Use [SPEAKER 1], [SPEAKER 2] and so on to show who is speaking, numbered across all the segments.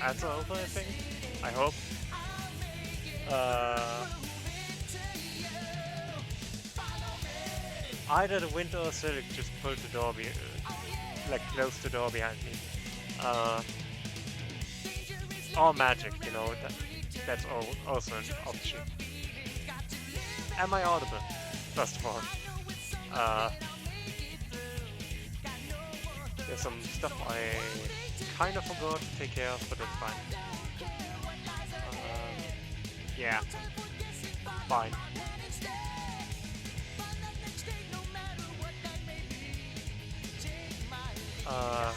[SPEAKER 1] ads are over, I think. I hope. Uh, Either the wind or Silk just pulled the door, like closed the door behind me. Uh, or magic, you know, that's also an option. Am I audible? First of all. Uh, there's some stuff I kind of forgot to take care of, but it's fine. Yeah, fine.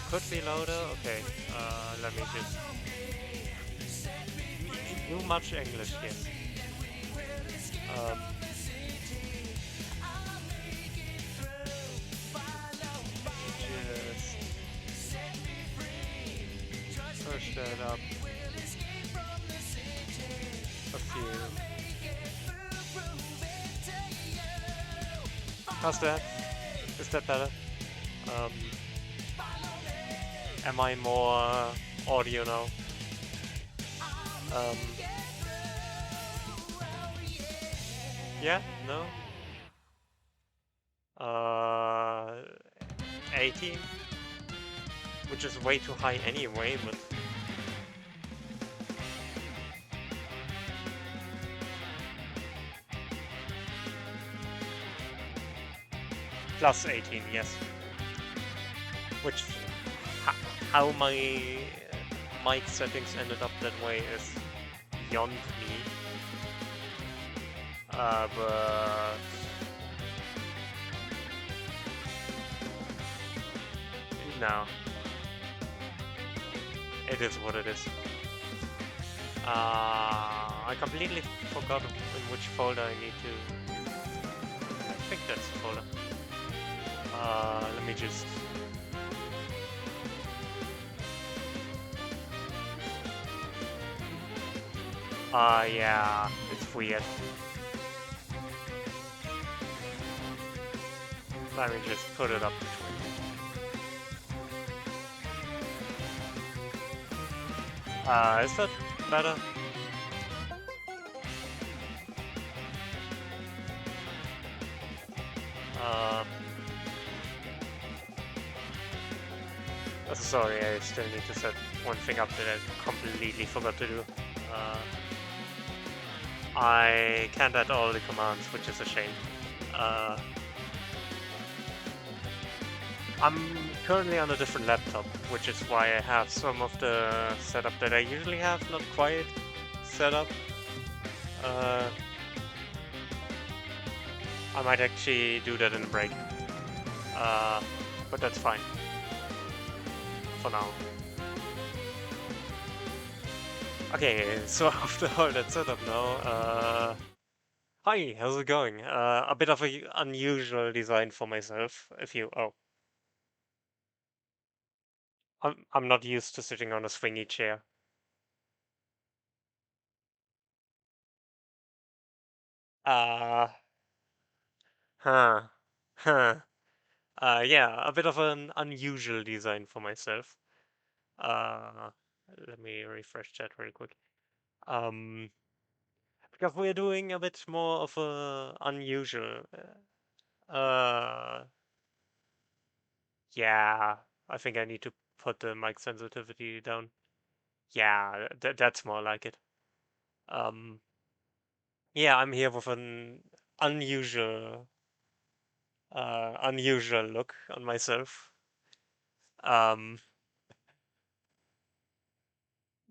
[SPEAKER 1] Could be louder. Okay. Let me just. Too much English, yes. Um, just push that up a few. How's that? Is that better? Um, am I more audio now? Um, yeah? No? 18? Which is way too high anyway, but... Plus 18, yes. Which... How my mic settings ended up that way is beyond me. But... No. It is what it is. I completely forgot in which folder I need to... I think that's the folder. Let me just... yeah, it's weird. Let me just put it up between. Is that better? Sorry, I still need to set one thing up that I completely forgot to do. I can't add all the commands, which is a shame. I'm currently on a different laptop, which is why I have some of the setup that I usually have not quite set up. I might actually do that in a break. But that's fine. For now. Okay, so after all that setup now, hi, how's it going? A bit of a unusual design for myself, if you... Oh. I'm not used to sitting on a swingy chair. Uh, huh. Huh. Yeah, a bit of an unusual design for myself. Uh, Let me refresh chat really quick. Because we're doing a bit more of a unusual. Uh, yeah, I think I need to put the mic sensitivity down. Yeah, that's more like it. Yeah, I'm here with an unusual, unusual look on myself.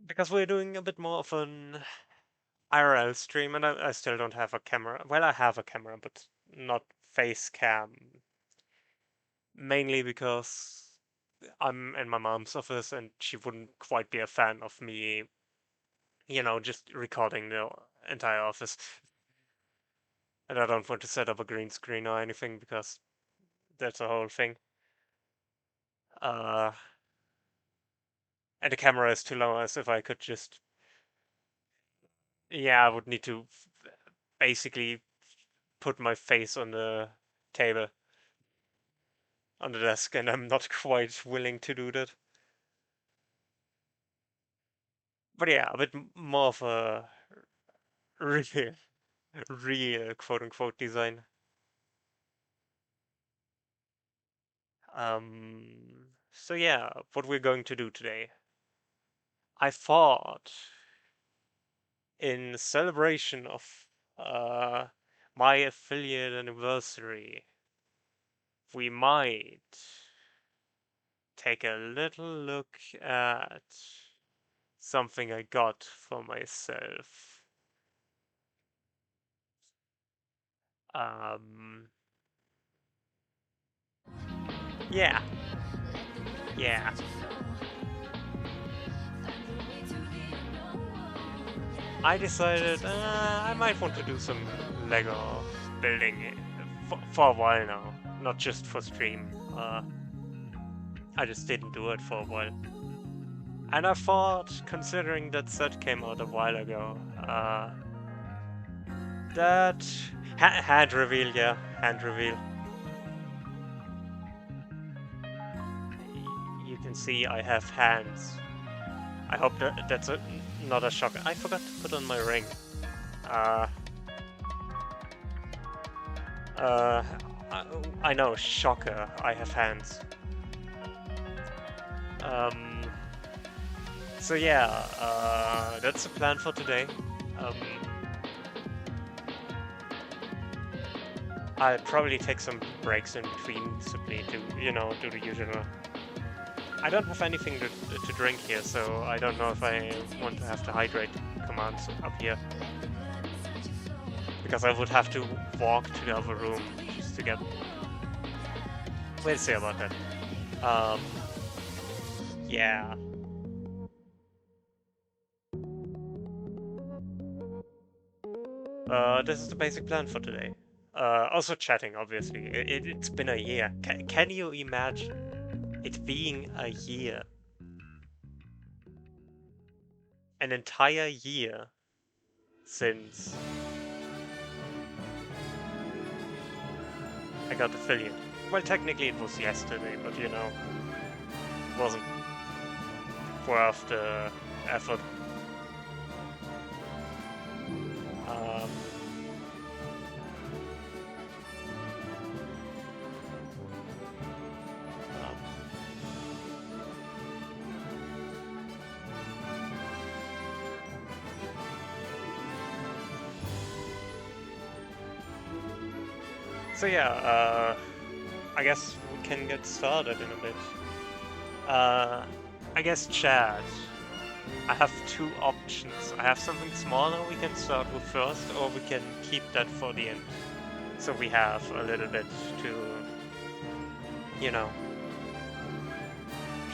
[SPEAKER 1] Because we're doing a bit more of an IRL stream, and I still don't have a camera. Well, I have a camera, but not face cam. Mainly because I'm in my mom's office, and she wouldn't quite be a fan of me, you know, just recording the entire office. And I don't want to set up a green screen or anything because that's a whole thing. Uh, and the camera is too low, as if I could just... Yeah, I would need to basically put my face on the table, on the desk, and I'm not quite willing to do that. But yeah, a bit more of a real, real quote unquote design. So yeah, what we're going to do today. I thought in celebration of uh, my affiliate anniversary, we might take a little look at something I got for myself. Um, yeah, yeah. I decided I might want to do some Lego building for a while now, not just for stream. I just didn't do it for a while. And I thought, considering that set came out a while ago, that hand reveal, yeah, hand reveal. You can see I have hands. I hope that's not a shock. I forgot to put on my ring. Uh, uh, I know, shocker. I have hands. Um, so yeah, that's the plan for today. I'll probably take some breaks in between simply to, do the usual. I don't have anything to drink here, so I don't know if I want to have the hydrate commands up here. Because I would have to walk to the other room just to get... We'll see about that. Yeah. This is the basic plan for today. Also chatting, obviously. It's been a year. Can you imagine it being a year? An entire year since I got affiliate. Well, technically it was yesterday, but it wasn't worth the effort. So yeah, I guess we can get started in a bit. I guess chat. I have two options. I have something smaller we can start with first, or we can keep that for the end. So we have a little bit to,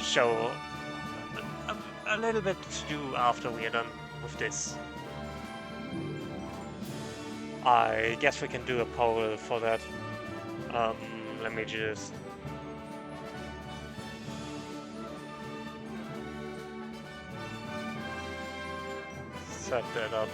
[SPEAKER 1] show a little bit to do after we are done with this. I guess we can do a poll for that. Let me just... set that up.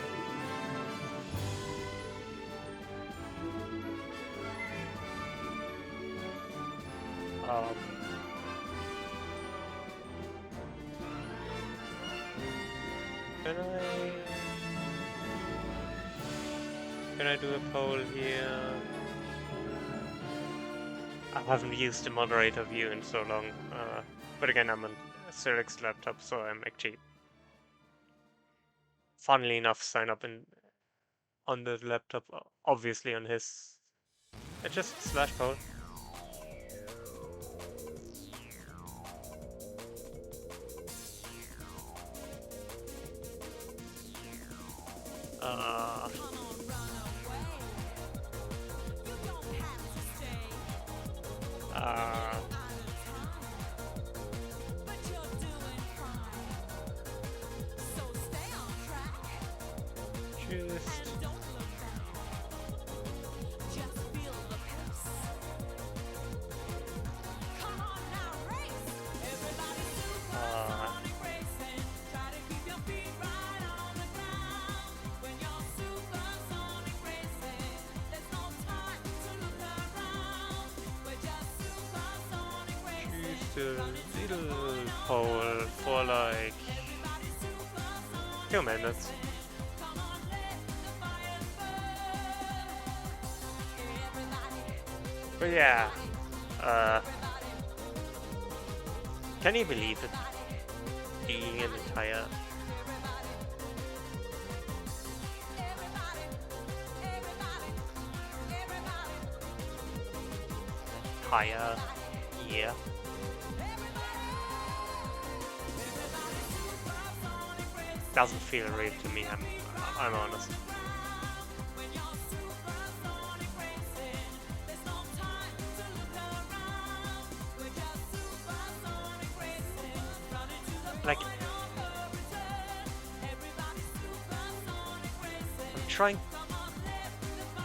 [SPEAKER 1] Can I do a poll here? I haven't used the moderator view in so long, but again, I'm on Cyric's laptop, so I'm actually, funnily enough, sign up on the laptop, obviously on his. Just slash poll. A little poll for like 2 minutes. But yeah, can you believe it? Being an entire year. Doesn't feel real to me. I'm honest. Like, I'm trying.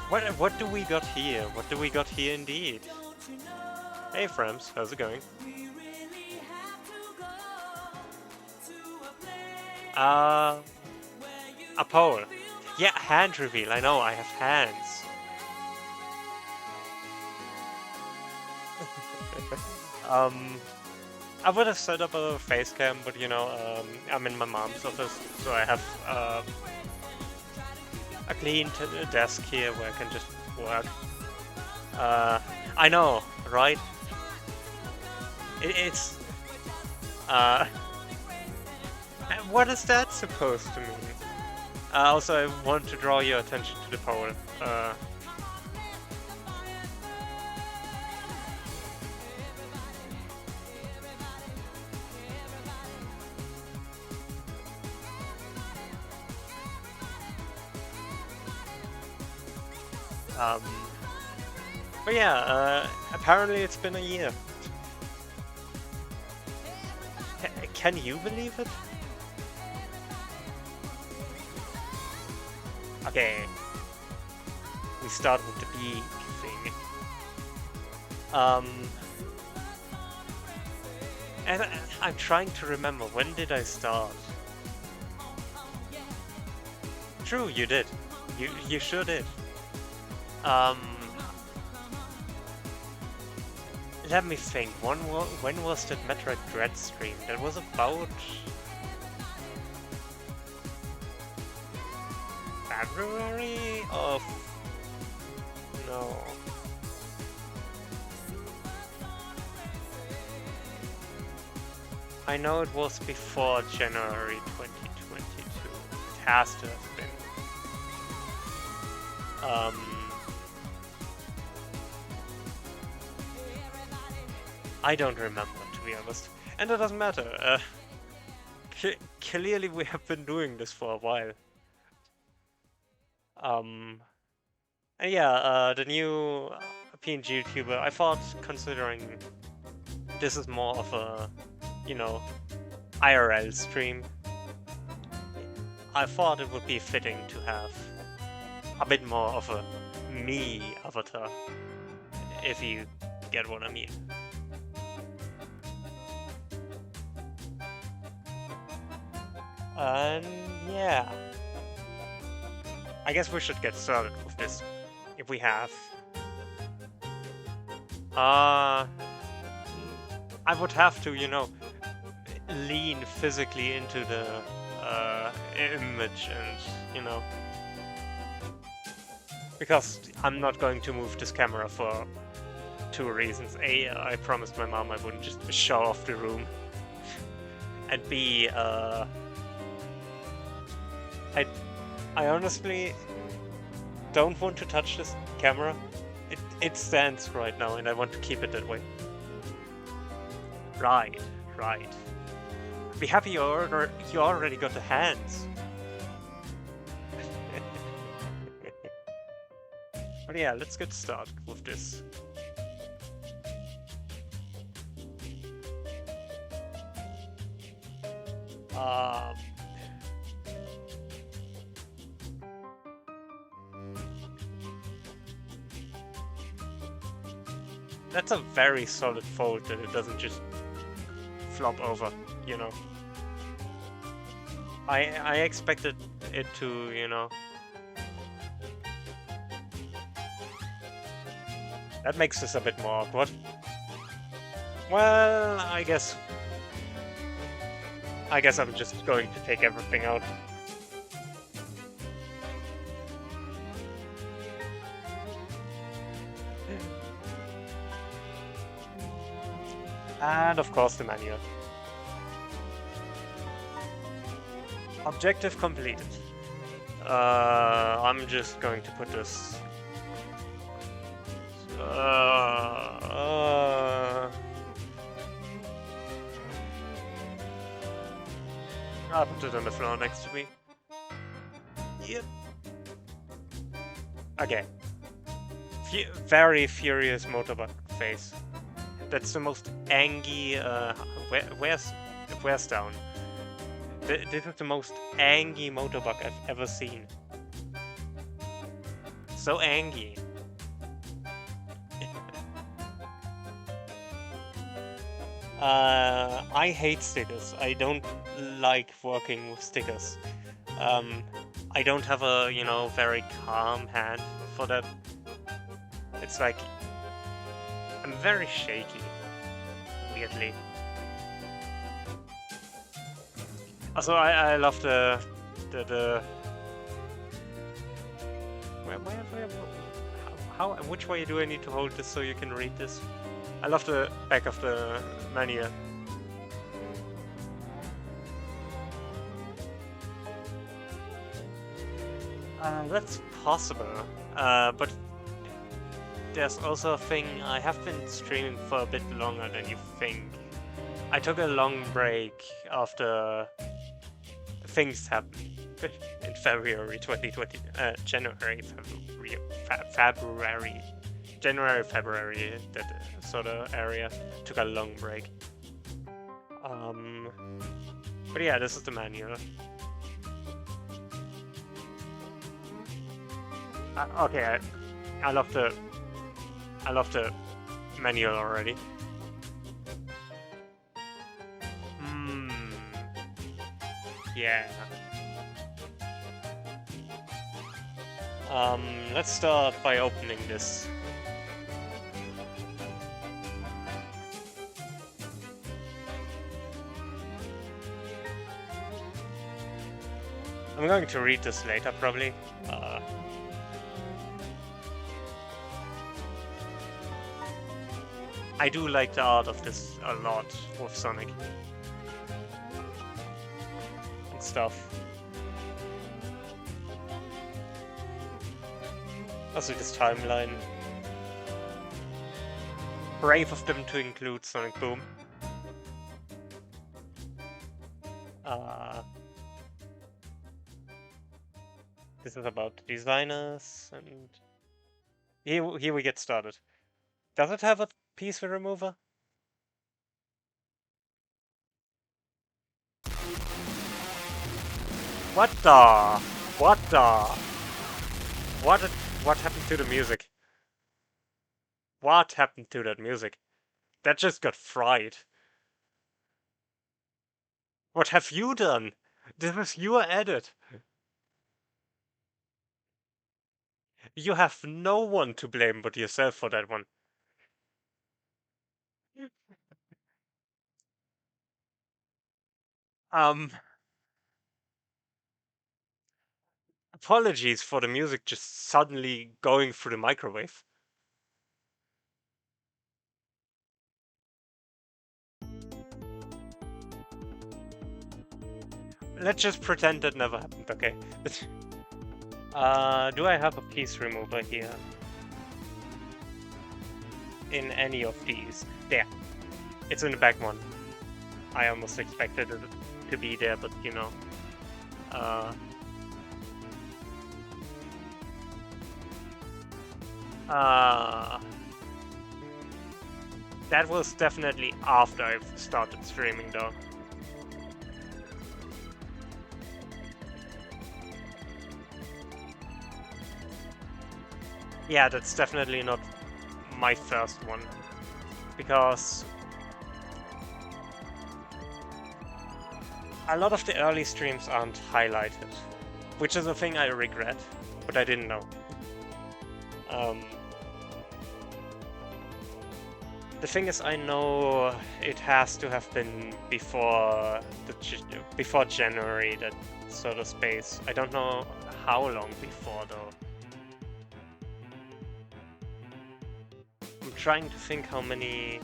[SPEAKER 1] What do we got here? What do we got here indeed? Hey Frams, how's it going? A pole. Yeah, hand reveal. I know, I have hands. I would have set up a face cam, but you know, I'm in my mom's office, so I have a clean desk here where I can just work. I know, right? It's what is that supposed to mean? Also, I want to draw your attention to the pole. But yeah, apparently it's been a year. Can you believe it? Okay. We start with the big thing. And I'm trying to remember, when did I start? True, you did. You sure did. Let me think. When was that Metroid Dread stream? That was about February of... No. I know it was before January 2022. It has to have been. I don't remember, to be honest. And it doesn't matter. Clearly we have been doing this for a while. And yeah, the new PNG YouTuber, I thought, considering this is more of a, you know, IRL stream, I thought it would be fitting to have a bit more of a me avatar, if you get what I mean. And yeah, I guess we should get started with this, if we have. I would have to, you know, lean physically into the image and, you know, because I'm not going to move this camera for 2 reasons. A, I promised my mom I wouldn't just show off the room, and B, I honestly don't want to touch this camera. It stands right now and I want to keep it that way. Right. Be happy you already got the hands. But yeah, let's get started with this. That's a very solid fold that it doesn't just flop over, you know. I expected it to, you know. That makes this a bit more awkward. Well, I guess I'm just going to take everything out. And of course the manual. Objective completed. I'm just going to put this. I'll put it on the floor next to me. Yep. Okay. Very furious motorbike face. That's the most angry. Where's down? This is the most angry motorbike I've ever seen. So angry. I hate stickers. I don't like working with stickers. I don't have a, very calm hand for that. It's like I'm very shaky, weirdly. Also, I love the which way do I need to hold this so you can read this? I love the back of the manual. That's possible, but there's also a thing. I have been streaming for a bit longer than you think. I took a long break after things happened in February 2020, January, that sort of area. Took a long break. But yeah, this is the manual. Okay, I love the manual already. Yeah. Let's start by opening this. I'm going to read this later, probably. I do like the art of this a lot with Sonic and stuff. Also this timeline. Brave of them to include Sonic Boom. This is about designers, and here we get started. Does it have a piece remover? What happened to the music? What happened to that music? That just got fried. What have you done? This was your edit. You have no one to blame but yourself for that one. Apologies for the music just suddenly going through the microwave. Let's just pretend that never happened, okay? Do I have a piece remover here? In any of these? There. It's in the back one. I almost expected it to be there, but you know. That was definitely after I've started streaming though. Yeah, that's definitely not my first one, because a lot of the early streams aren't highlighted, which is a thing I regret, but I didn't know. The thing is, I know it has to have been before before January, that sort of space. I don't know how long before though. trying to think how many...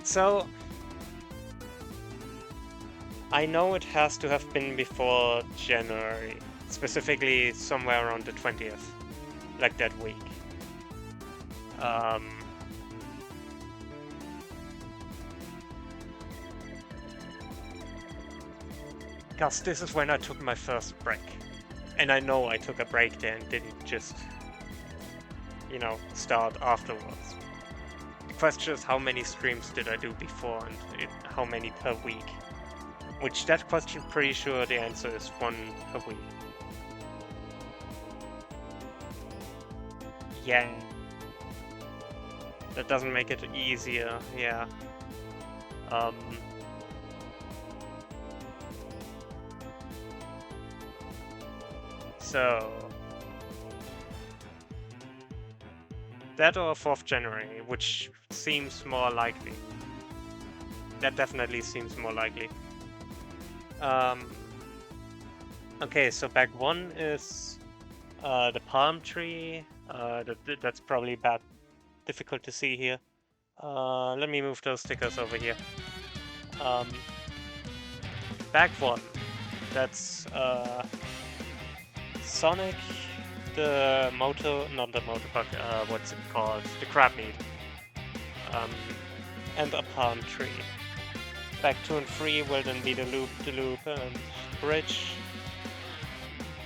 [SPEAKER 1] So... I know it has to have been before January, specifically somewhere around the 20th, like that week. Because this is when I took my first break. And I know I took a break there and didn't just, you know, start afterwards. The question is, how many streams did I do before and how many per week? Which, that question, pretty sure the answer is 1 per week. Yeah. That doesn't make it easier, yeah. So... that or 4th January, which seems more likely. That definitely seems more likely. Okay, so bag 1 is the palm tree. That's probably difficult to see here. Let me move those stickers over here. Bag 1, that's Sonic, the not the motorbug, what's it called? The crab meat. And a palm tree. Bag 2 and 3 will then be the loop, and bridge.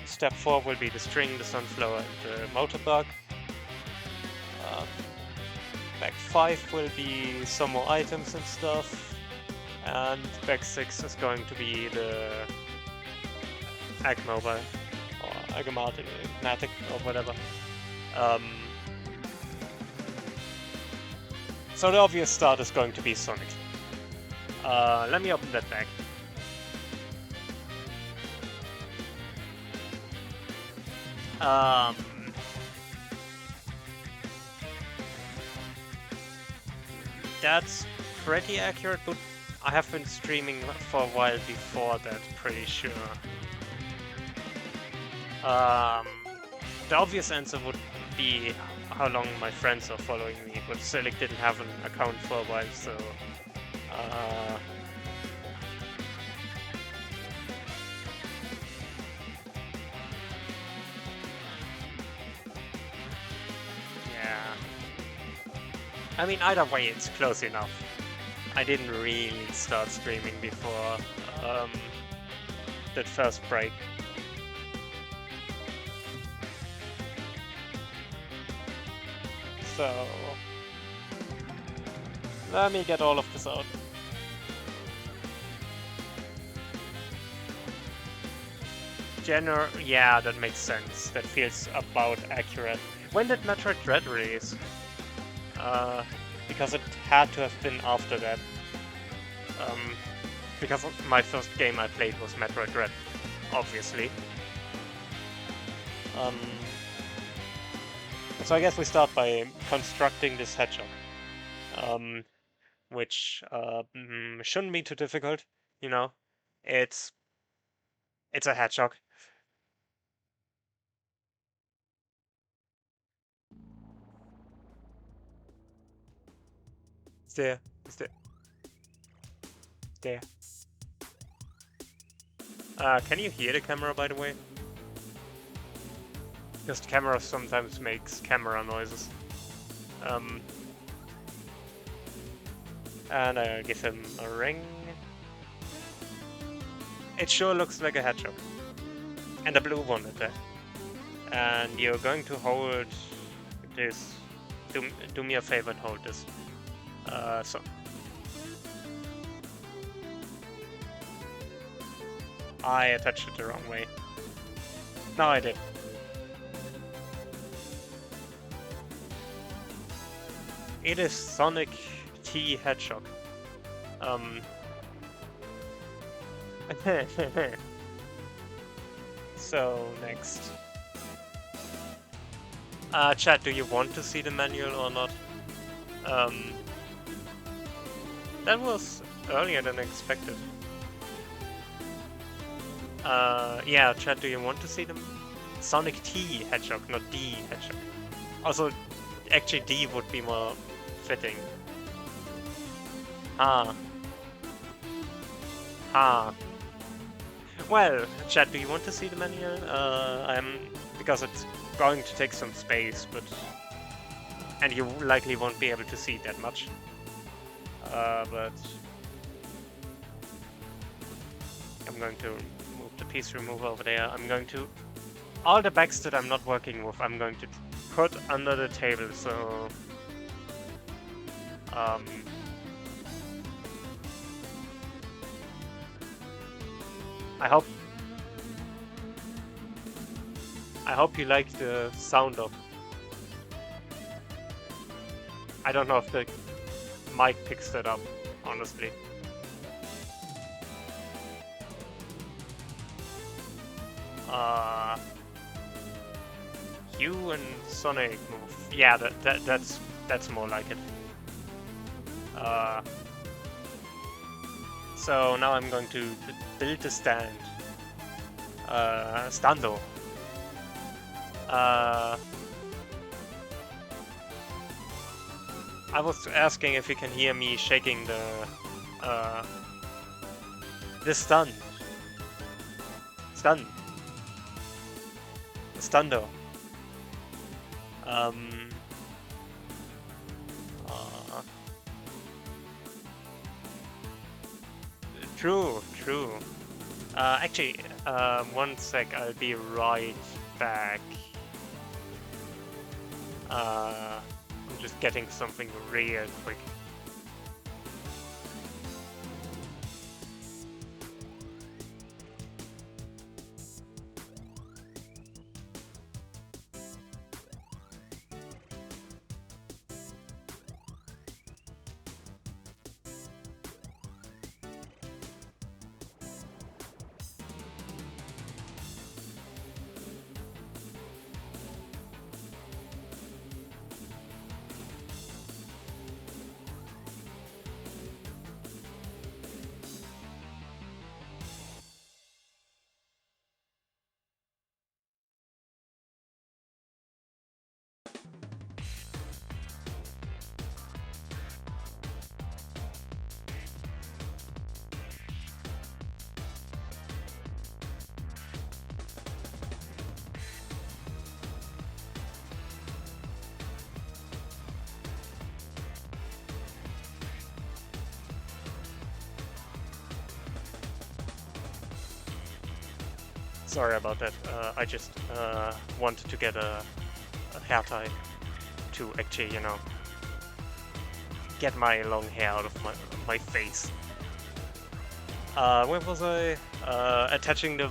[SPEAKER 1] Step 4 will be the string, the sunflower, and the motorbug. Bag 5 will be some more items and stuff. And bag 6 is going to be the Egg Mobile, or Agamatic, or whatever. So the obvious start is going to be Sonic. Let me open that bag. That's pretty accurate, but I have been streaming for a while before that, pretty sure. The obvious answer would be how long my friends are following me, but Silic didn't have an account for a while, so... yeah. I mean, either way, it's close enough. I didn't really start streaming before that first break. So... let me get all of this out. Yeah, that makes sense. That feels about accurate. When did Metroid Dread release? Because it had to have been after that. Because my first game I played was Metroid Dread, obviously. So I guess we start by constructing this hedgehog. Which shouldn't be too difficult, you know. It's a hedgehog. It's there. It's there. There. Can you hear the camera, by the way? Because the camera sometimes makes camera noises. And I'll give him a ring. It sure looks like a hedgehog. And a blue one at that. And you're going to hold this. Do me a favor and hold this. So. I attached it the wrong way. No, I did. It is Sonic T Hedgehog. So, next. Chat, do you want to see the manual or not? That was earlier than expected. Yeah, chat, do you want to see them? Sonic T Hedgehog, not D Hedgehog. Also, actually D would be more fitting. Ah. Ah. Well, chat, do you want to see the manual? Because it's going to take some space, and you likely won't be able to see that much. But I'm going to move the piece remover over there. I'm going to all the bags that I'm not working with, I'm going to put under the table. So I hope you like the sound of. I don't know if the mic picks that up, honestly. Hue and Sonic move. Yeah, that's more like it. So now I'm going to build a stand. Stando. I was asking if you can hear me shaking the stand. Stando. True. Actually, one sec, I'll be right back. I'm just getting something real quick. Sorry about that. I just wanted to get a hair tie to actually, get my long hair out of my face. Where was I? Attaching the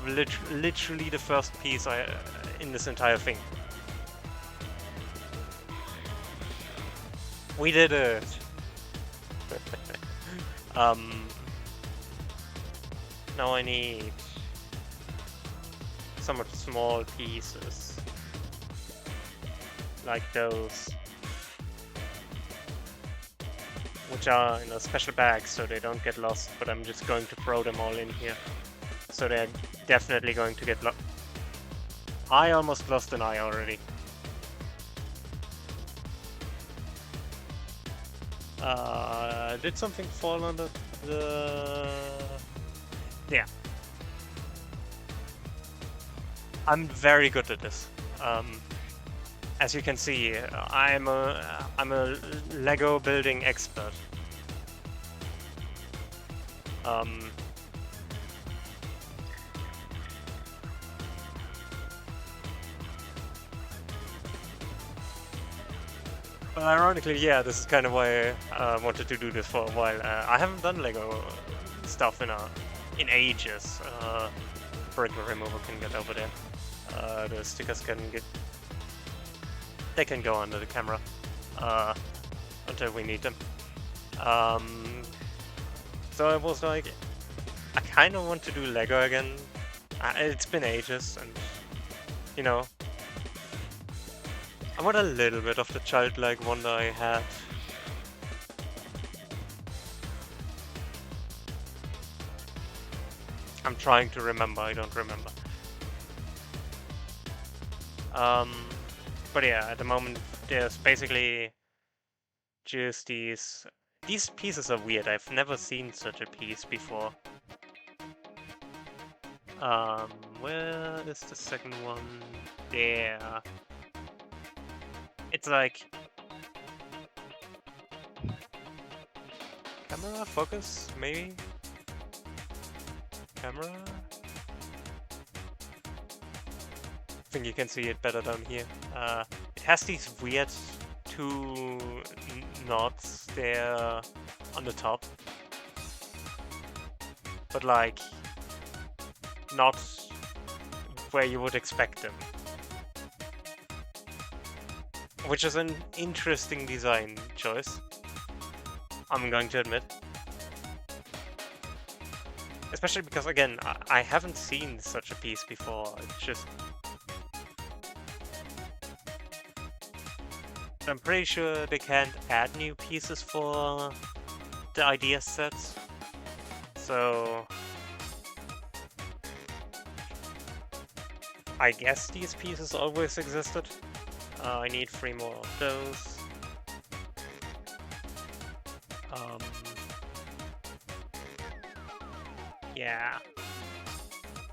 [SPEAKER 1] literally the first piece in this entire thing. We did it. Now I need some small pieces like those, which are in a special bag so they don't get lost, but I'm just going to throw them all in here, so they're definitely going to get lost. I almost lost an eye already. Did something fall under the... Yeah. I'm very good at this. As you can see, I'm a Lego building expert. But ironically, yeah, this is kind of why I wanted to do this for a while. I haven't done Lego stuff in ages. Brick remover can get over there. The stickers they can go under the camera until we need them. So I was like, I kind of want to do Lego again. It's been ages, and I want a little bit of the childlike wonder I had. I'm trying to remember, I don't remember. But yeah, at the moment there's basically just these pieces are weird. I've never seen such a piece before. Um, where is the second one? There. It's like camera focus, maybe? Camera? I think you can see it better down here. It has these weird two knots there on the top. But like, not where you would expect them. Which is an interesting design choice, I'm going to admit. Especially because, again, I haven't seen such a piece before. It's just... I'm pretty sure they can't add new pieces for the idea sets. So... I guess these pieces always existed. I need 3 more of those. Yeah,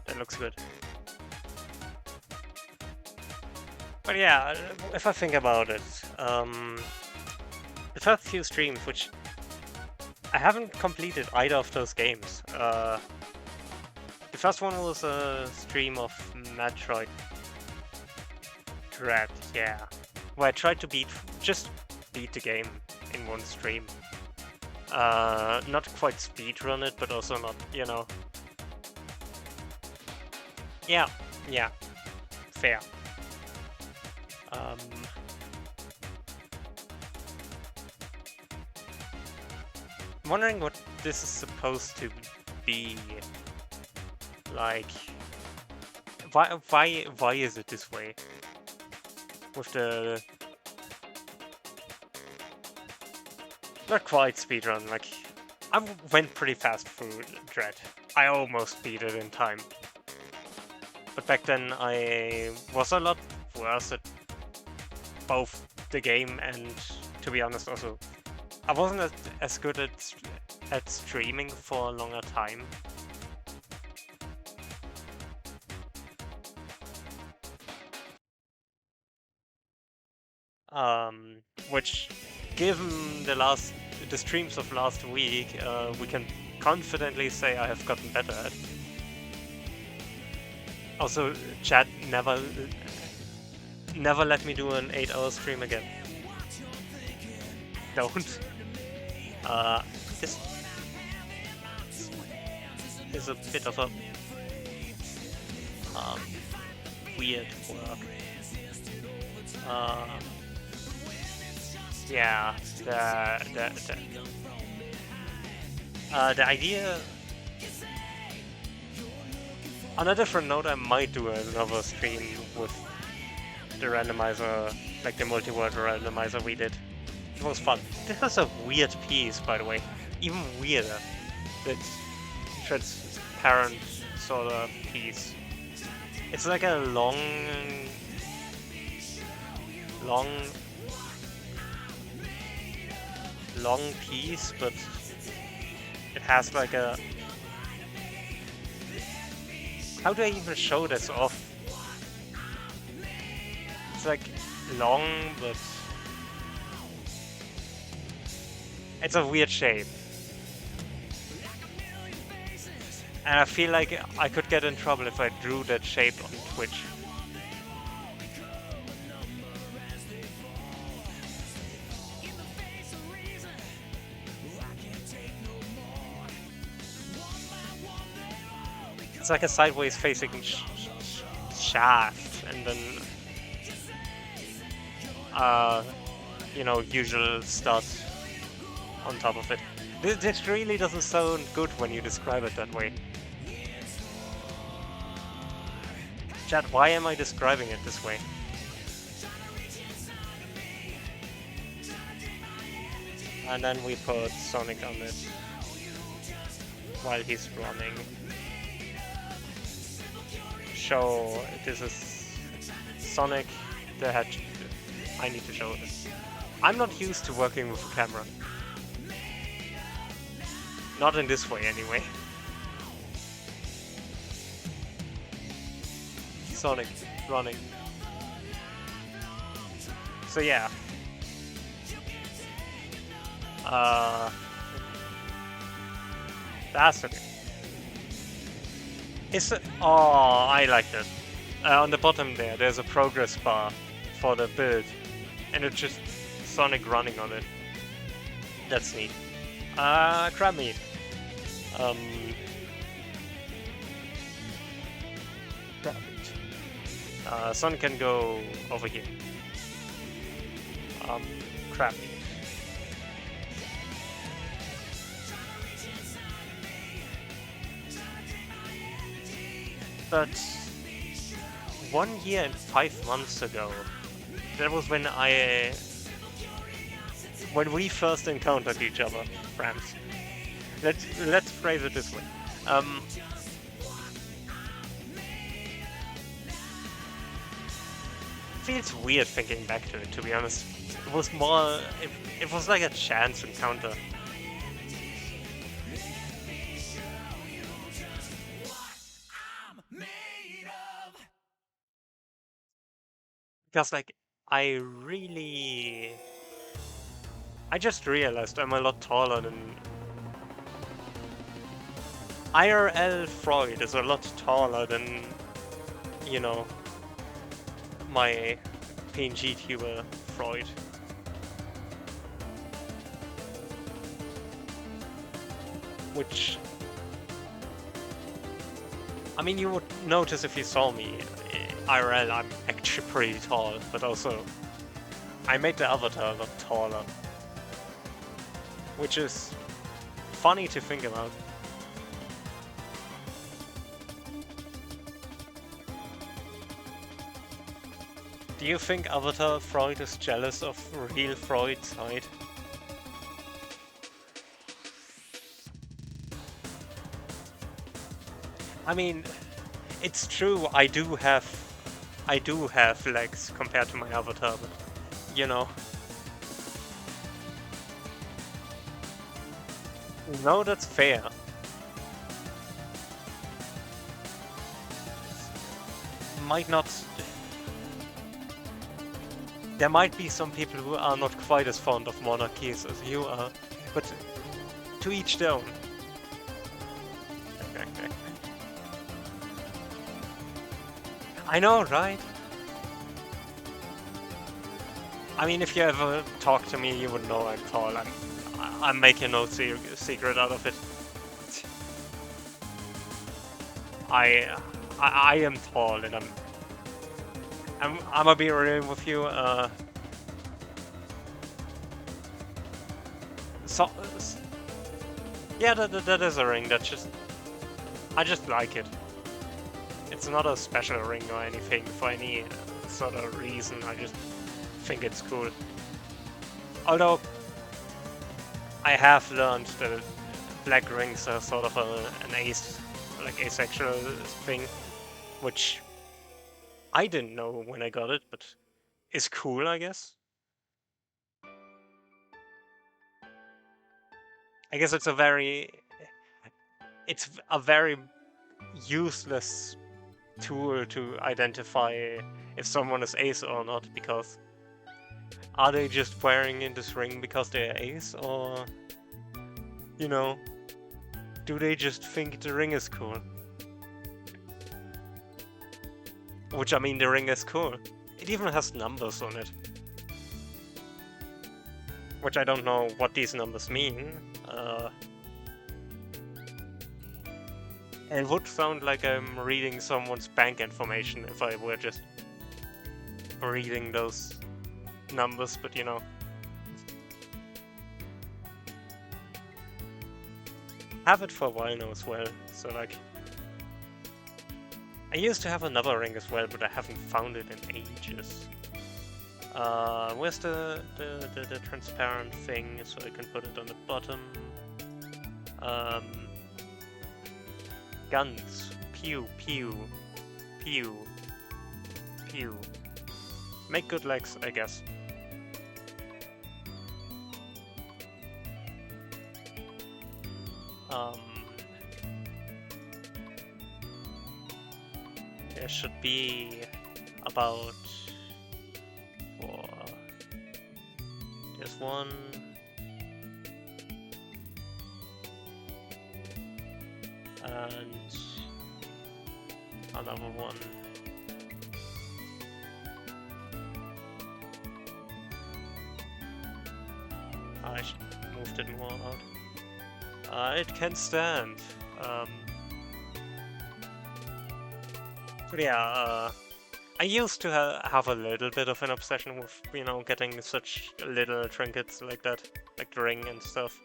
[SPEAKER 1] that looks good. But yeah, if I think about it, the first few streams, which I haven't completed either of those games. The first one was a stream of Metroid Dread, yeah, where I tried to just beat the game in one stream. Not quite speedrun it, but also not, you know. Yeah, fair. I'm wondering what this is supposed to be. Like, why is it this way? With the... Not quite speedrun, like, I went pretty fast through Dread. I almost beat it in time. But back then I was a lot worse at both the game and, to be honest, also I wasn't as good at streaming for a longer time. Which, given the streams of last week, we can confidently say I have gotten better at. Also, chat, never let me do an 8-hour stream again. Don't. This is a bit of a weird work. Yeah, the idea. On a different note, I might do another stream with the randomizer, like the multi-world randomizer we did. It was fun. This was a weird piece, by the way. Even weirder. It's transparent sort of piece. It's like a long piece, but it has like a... How do I even show this off? It's like long, but it's a weird shape. And I feel like I could get in trouble if I drew that shape on Twitch. It's like a sideways facing shaft, and then you know, usual stuff on top of it. This really doesn't sound good when you describe it that way. Chat, why am I describing it this way? And then we put Sonic on it while he's running. Show this is Sonic the I need to show it. I'm not used to working with a camera. Not in this way, anyway. Sonic running. So yeah. That's okay. Is it? Oh, I like that. On the bottom there's a progress bar for the build, and it's just Sonic running on it. That's neat. Crab meat. Crab meat. Sonic can go over here. Crab meat. But 1 year and 5 months ago, that was when we first encountered each other, friends. Let's phrase it this way. Feels weird thinking back to it, to be honest. It was more, it was like a chance encounter. Because like, I just realized I'm a lot taller than... IRL Freud is a lot taller than, you know, my PNG tuber Freud. Which... I mean, you would notice if you saw me. IRL, I'm actually pretty tall, but also I made the avatar a lot taller. Which is funny to think about. Do you think Avatar Freud is jealous of real Freud's height? I mean, it's true, I do have legs compared to my avatar, but, you know. No, that's fair. Might not... There might be some people who are not quite as fond of monarchies as you are, but to each their own. I know, right? I mean, if you ever talk to me, you would know I'm tall. I'm making no secret out of it. I am tall, and I'm gonna be real with you. Yeah, that is a ring. I just like it. It's not a special ring or anything for any sort of reason. I just think it's cool. Although I have learned that black rings are sort of an asexual thing, which I didn't know when I got it, but is cool, I guess. I guess it's a very useless tool to identify if someone is ace or not, because are they just wearing in this ring because they're ace, or, you know, do they just think the ring is cool? Which, I mean, the ring is cool. It even has numbers on it. Which I don't know what these numbers mean. It would sound like I'm reading someone's bank information if I were just reading those numbers, but you know. Have it for a while now as well, so like... I used to have another ring as well, but I haven't found it in ages. Where's the transparent thing, so I can put it on the bottom? Guns. Pew, pew, pew, pew. Make good legs, I guess. should be about for there's one and another one. I should moved it more out. It can stand. But yeah, I used to have a little bit of an obsession with, you know, getting such little trinkets like that, like the ring and stuff.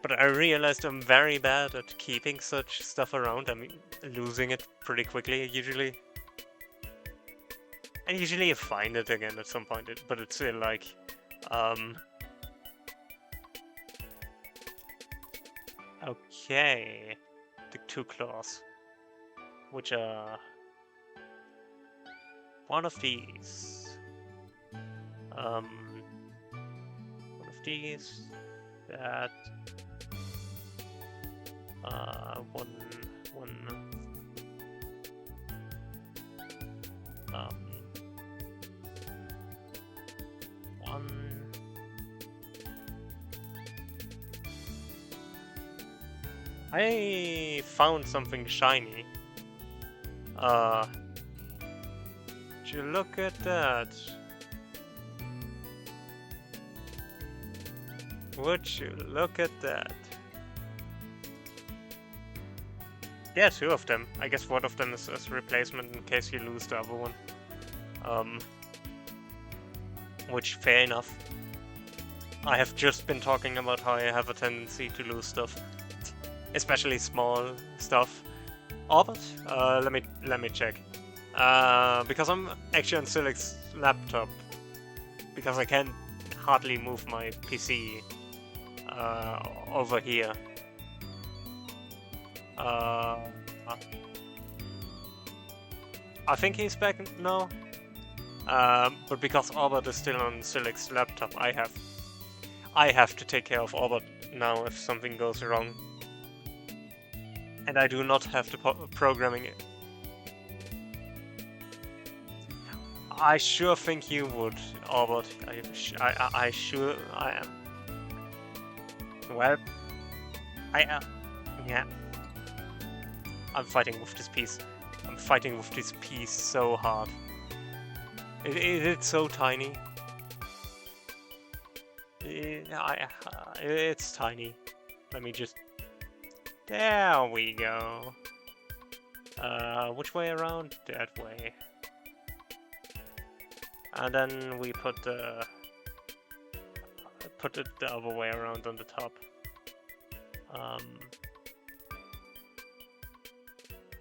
[SPEAKER 1] But I realized I'm very bad at keeping such stuff around. I mean, losing it pretty quickly, usually. And usually you find it again at some point, but it's still like, okay, the 2 claws, which are one of these, one of these, that, one, I found something shiny. Would you look at that? Would you look at that? Yeah, 2 of them. I guess one of them is as replacement in case you lose the other one. Which, fair enough. I have just been talking about how I have a tendency to lose stuff. Especially small stuff. Orbit? Let me check. Because I'm actually on Silic's laptop. Because I can't hardly move my PC over here. I think he's back now. But because Orbit is still on Silic's laptop, I have to take care of Orbit now if something goes wrong. And I do not have the programming. I sure think you would, Orbit. I sure I am. Well, I am. Yeah. I'm fighting with this piece. I'm fighting with this piece so hard. It's so tiny. It's tiny. Let me just... There we go. Which way around? That way. And then we put it the other way around on the top.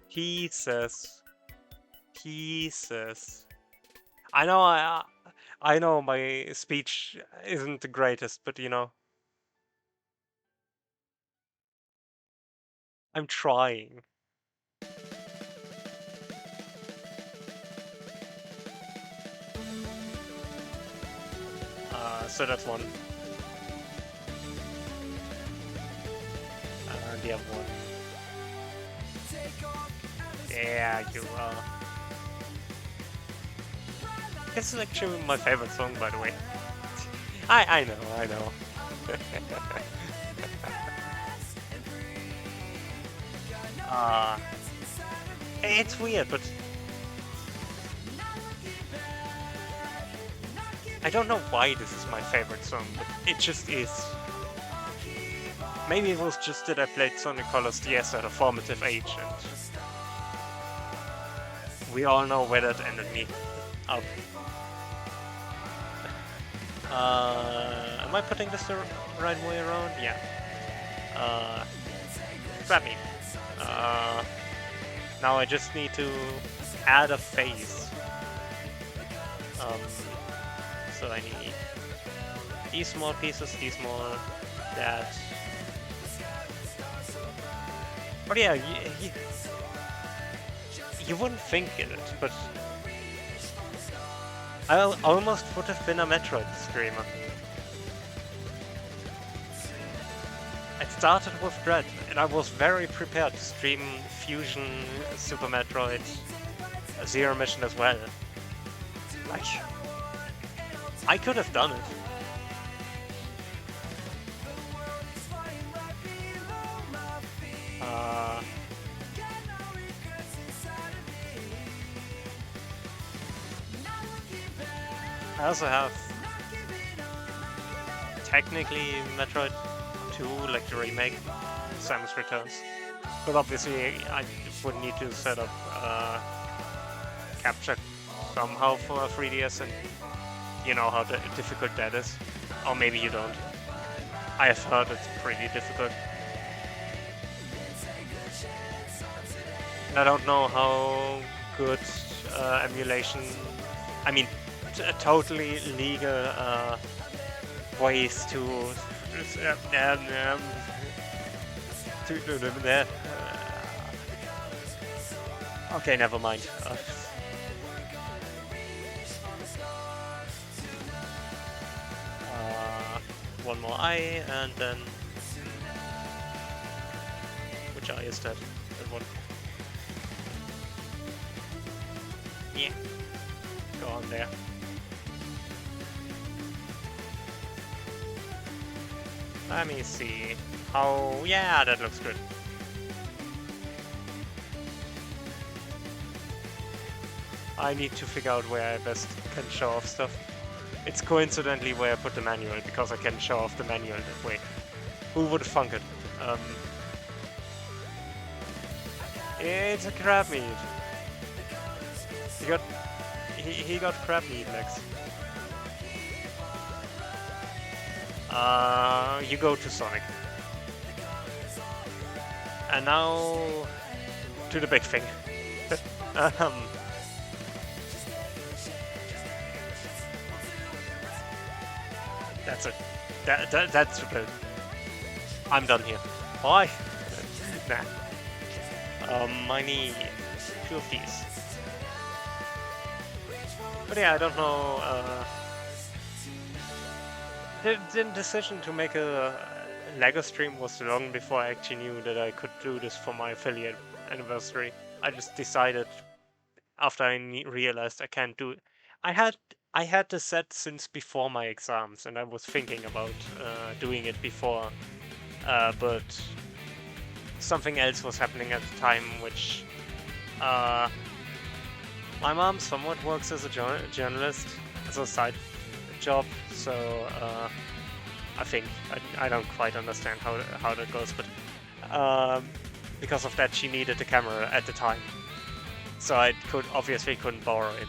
[SPEAKER 1] Pieces. I know my speech isn't the greatest, but you know. I'm trying. So that's one. The other one. Yeah, you are. This is actually my favorite song, by the way. I know. It's weird, but I don't know why this is my favorite song, but it just is. Maybe it was just that I played Sonic Colors DS at a formative age, and we all know where that ended me up. Am I putting this the right way around? Yeah. Grab me. Now I just need to add a face. So I need these small pieces, these small, that. But yeah, you wouldn't think it, but I almost would have been a Metroid streamer. At the started with Dread, and I was very prepared to stream Fusion, Super Metroid, Zero Mission as well. Like, I could have done it. I also have technically Metroid 2, like the remake, Samus Returns. But obviously I would need to set up capture somehow for a 3DS, and you know how difficult that is. Or maybe you don't. I have heard it's pretty difficult. And I don't know how good emulation... I mean, totally legal ways to okay, never mind. One more eye, and then which eye is that? That one. Yeah. Go on there. Let me see. How... yeah, that looks good. I need to figure out where I best can show off stuff. It's coincidentally where I put the manual, because I can show off the manual that way. Who would have thunk it? It's a crab meat. He got crab meat legs. You go to Sonic. And now to the big thing. That's it. That's the build. I'm done here. Why? Nah. I need 2 of these. But yeah, I don't know. The decision to make a LEGO stream was long before I actually knew that I could do this for my affiliate anniversary. I just decided after I realized I can't do it. I had this set since before my exams, and I was thinking about doing it before, but something else was happening at the time, which my mom somewhat works as a journalist, as a side job, so I think I don't quite understand how that goes, but because of that she needed the camera at the time, so I obviously couldn't borrow it.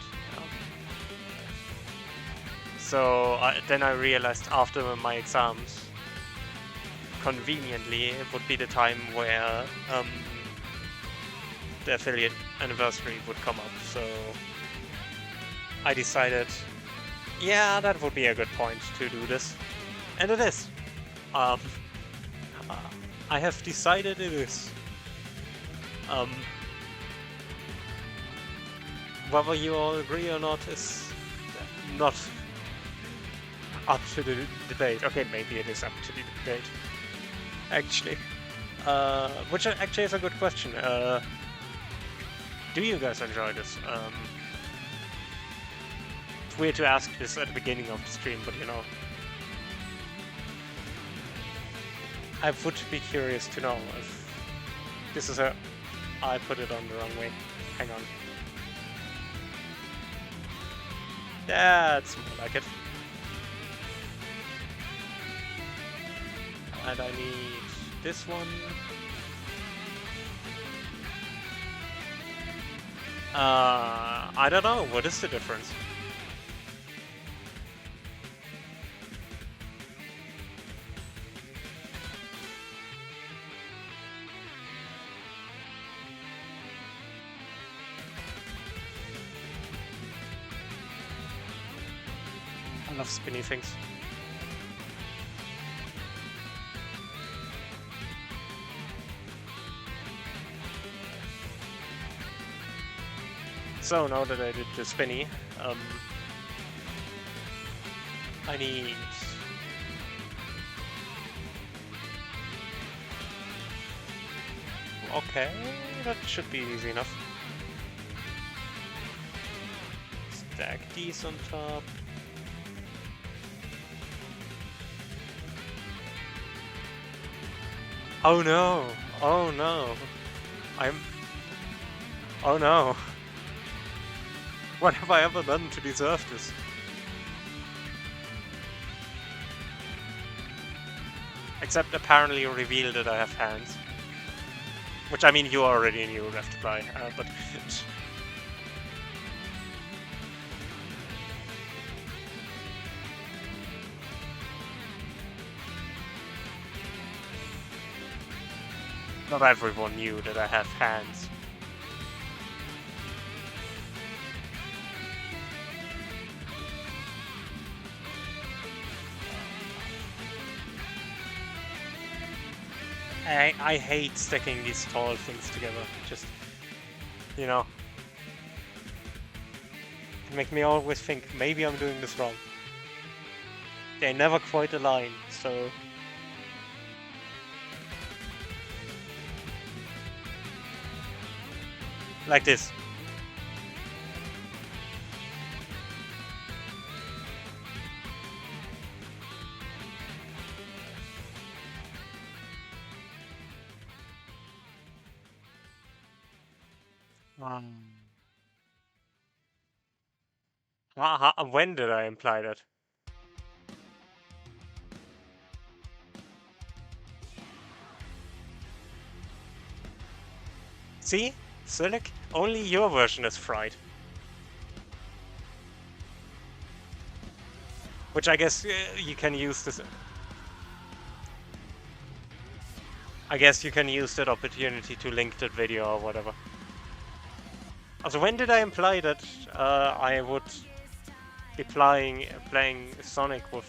[SPEAKER 1] So then I realized after my exams, conveniently, it would be the time where the affiliate anniversary would come up. So I decided, yeah, that would be a good point to do this. And it is. I have decided it is. Whether you all agree or not is not up to the debate. Okay, maybe it is up to the debate, actually. Which actually is a good question. Do you guys enjoy this? It's weird to ask this at the beginning of the stream, but you know. I would be curious to know if this is a... I put it on the wrong way. Hang on. That's more like it. And I need this one. I don't know. What is the difference? I love spinny things. So now that I did the spinny, I need Okay, that should be easy enough. Stack these on top. Oh no! Oh no! Oh no! What have I ever done to deserve this? Except apparently reveal that I have hands. Which, I mean, you already knew left to play, but... Not everyone knew that I have hands. I hate sticking these tall things together. Just, you know, make me always think maybe I'm doing this wrong. They never quite align, so... Like this. When did I imply that? See? Silic? Only your version is fried. Which I guess you can use this... I guess you can use that opportunity to link that video or whatever. Also, when did I imply that I would be playing Sonic with...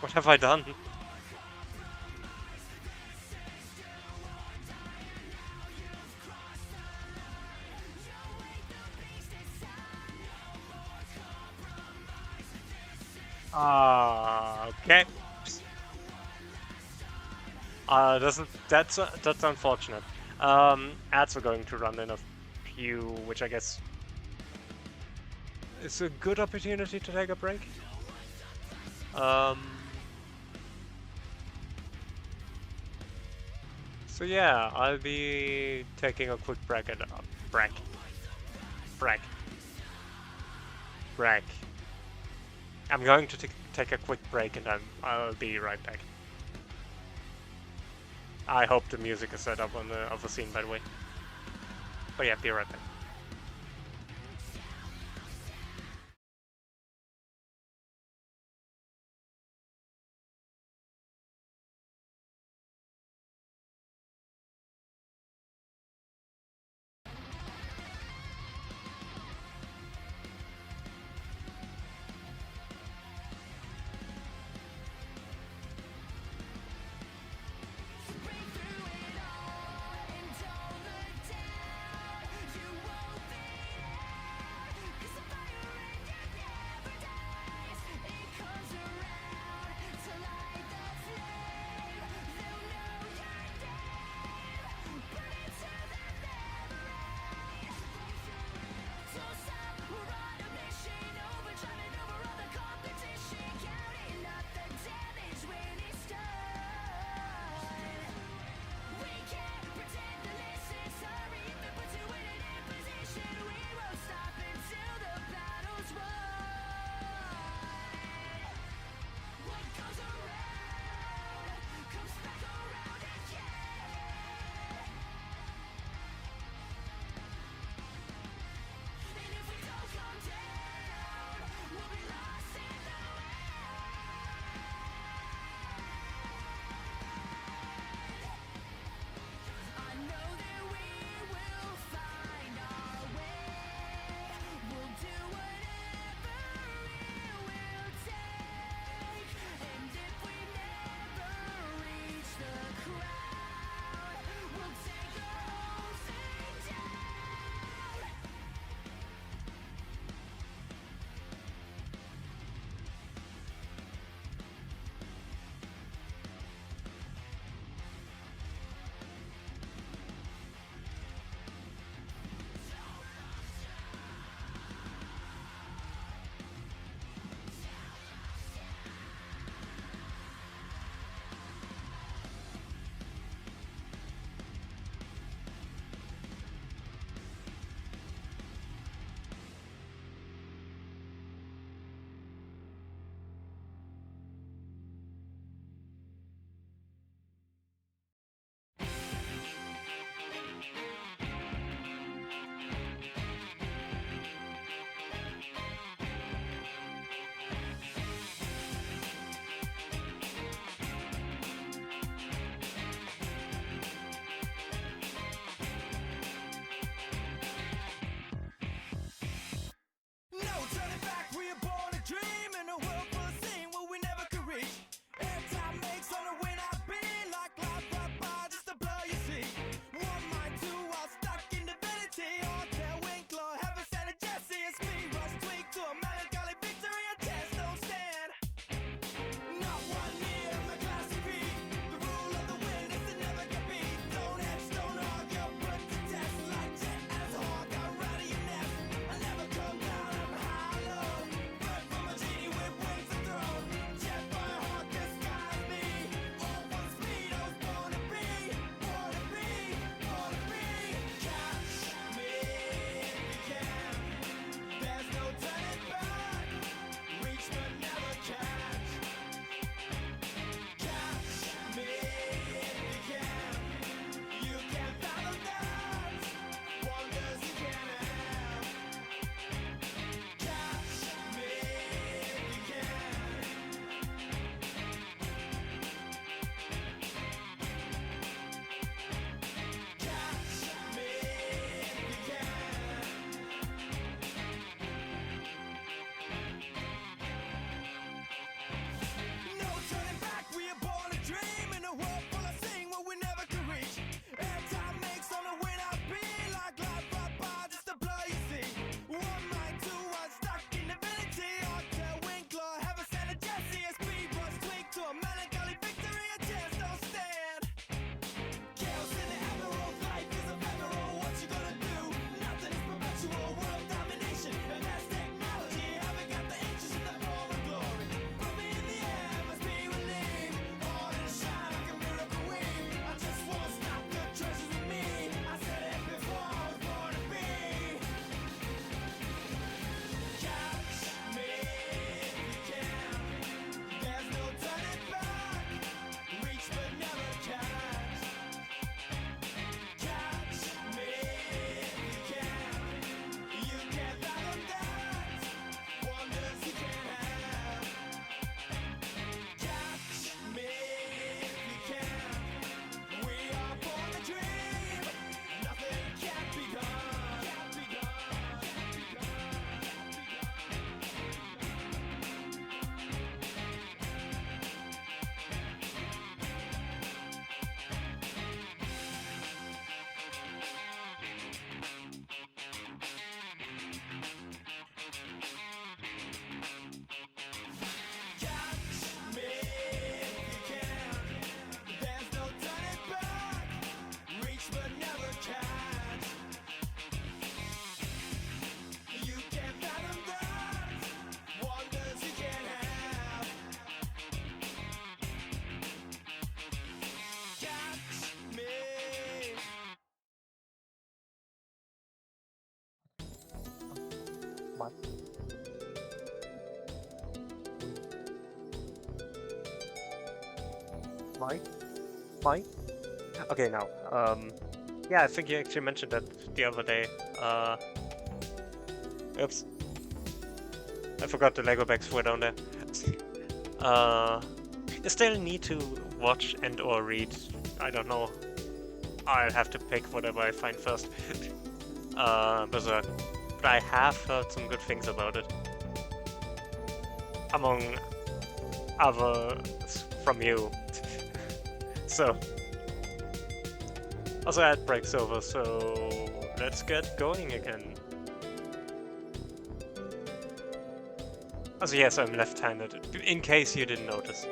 [SPEAKER 1] What have I done? Okay. That's unfortunate. Ads are going to run in a few, which I guess is a good opportunity to take a break. So yeah, I'll be taking a quick break and break. I'm going to take a quick break and I'll be right back. I hope the music is set up on the other scene, by the way. But yeah, be right back. What? Why? Why? Okay, now. Yeah, I think you actually mentioned that the other day. Oops. I forgot the Lego bags were down there. I still need to watch and or read. I don't know. I'll have to pick whatever I find first. Berserk. But I have heard some good things about it. Among others from you. So. Also, ad break's over, so let's get going again. Also, yes, I'm left-handed. In case you didn't notice,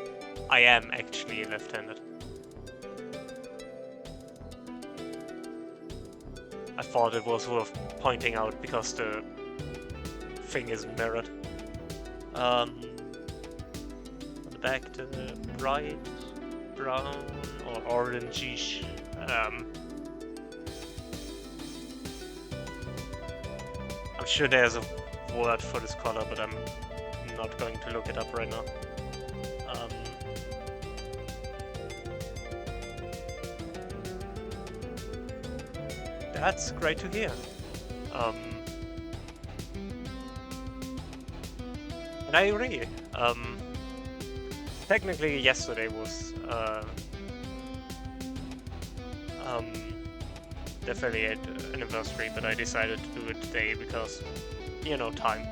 [SPEAKER 1] I am actually left-handed. I thought it was worth pointing out because the thing is mirrored. On the back, the bright brown or orangey. I'm sure there's a word for this color, but I'm not going to look it up right now. That's great to hear. And I agree. Technically, yesterday was the affiliate anniversary, but I decided to do it today because, you know, time.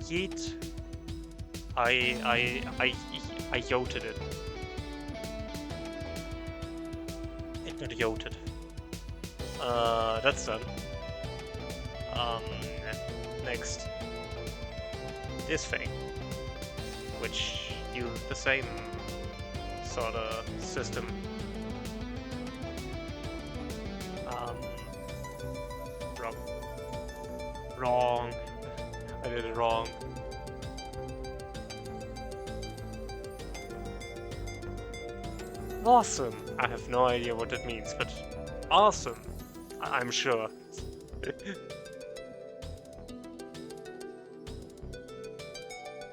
[SPEAKER 1] Yeet. I yoted it. It not yoted. That's done. Next. This thing. Which used the same sort of system. Wrong. I did it wrong. Awesome! I have no idea what that means, but awesome! I'm sure.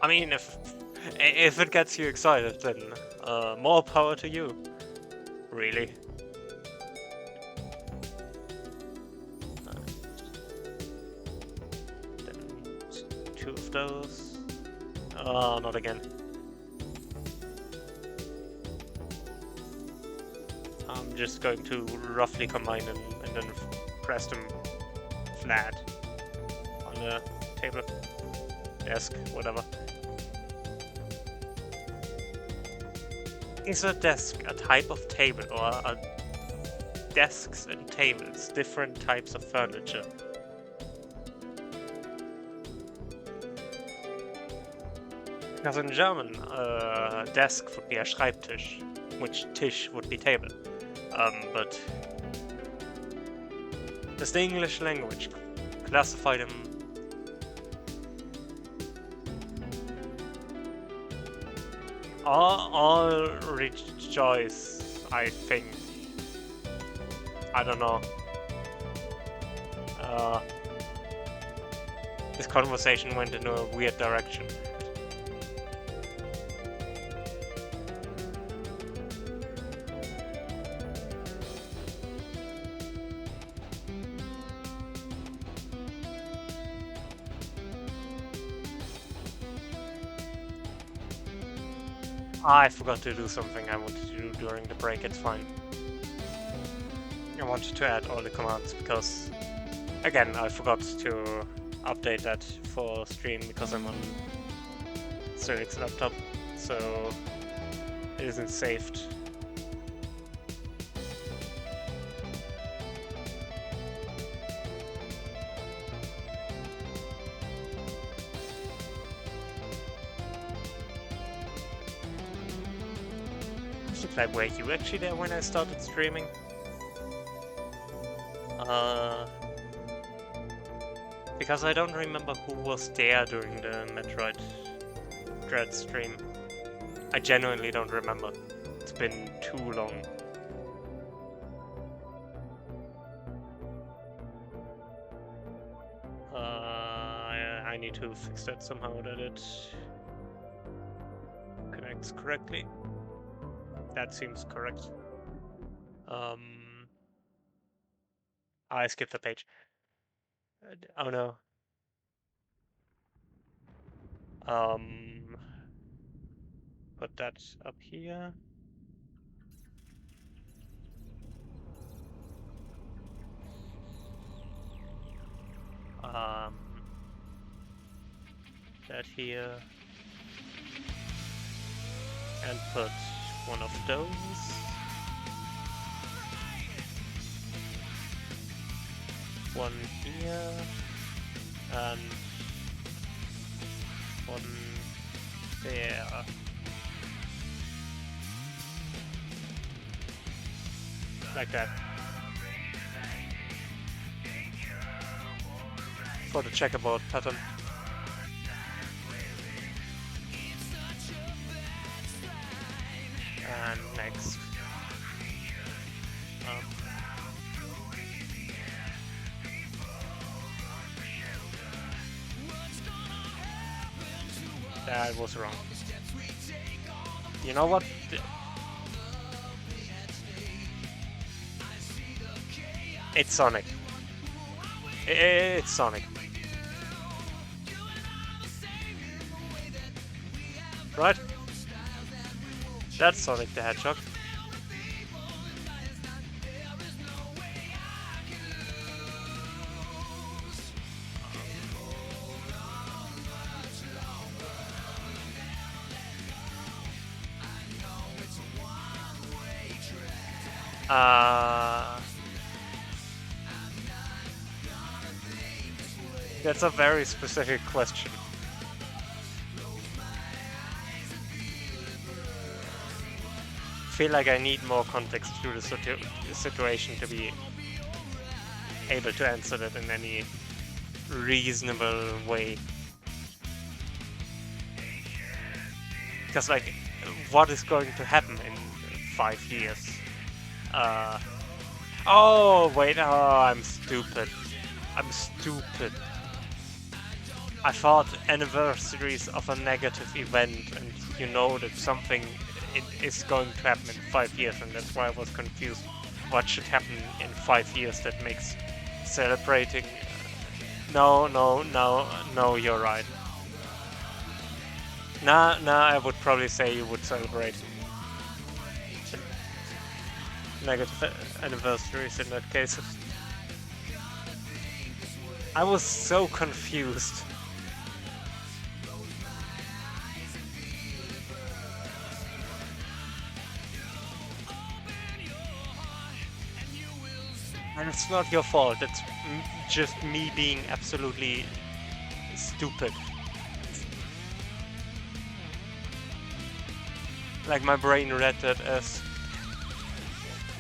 [SPEAKER 1] I mean, if it gets you excited, then more power to you. Really. Then 2 of those. Oh, not again. I'm just going to roughly combine them and then press them flat on the table, desk, whatever. Is a desk a type of table, or are desks and tables different types of furniture? Because in German, desk would be a Schreibtisch, which Tisch would be table. But does the English language classify them? All rejoice, I think. I don't know. This conversation went into a weird direction. I forgot to do something I wanted to do during the break, it's fine. I wanted to add all the commands because, again, I forgot to update that for stream because I'm on Cynic's laptop, so it isn't saved. Like, were you actually there when I started streaming? Because I don't remember who was there during the Metroid Dread stream. I genuinely don't remember. It's been too long. need to fix that somehow, that it connects correctly. That seems correct. I skipped the page. Oh no. Put that up here. That here. And put one of those. One here. And one there. Like that. For the checkerboard pattern. And next. That was wrong. You know what? It's Sonic. It's Sonic. Right? That's Sonic the Hedgehog. That's a very specific question. Feel like I need more context to the situation to be able to answer that in any reasonable way. Because, like, what is going to happen in 5 years? Oh, wait, I'm stupid. I'm stupid. I thought anniversaries of a negative event, and you know that something is going to happen in 5 years, and that's why I was confused. What should happen in 5 years that makes celebrating? No, you're right. Nah, I would probably say you would celebrate negative anniversaries in that case. I was so confused. And it's not your fault, it's just me being absolutely stupid. Like, my brain read that as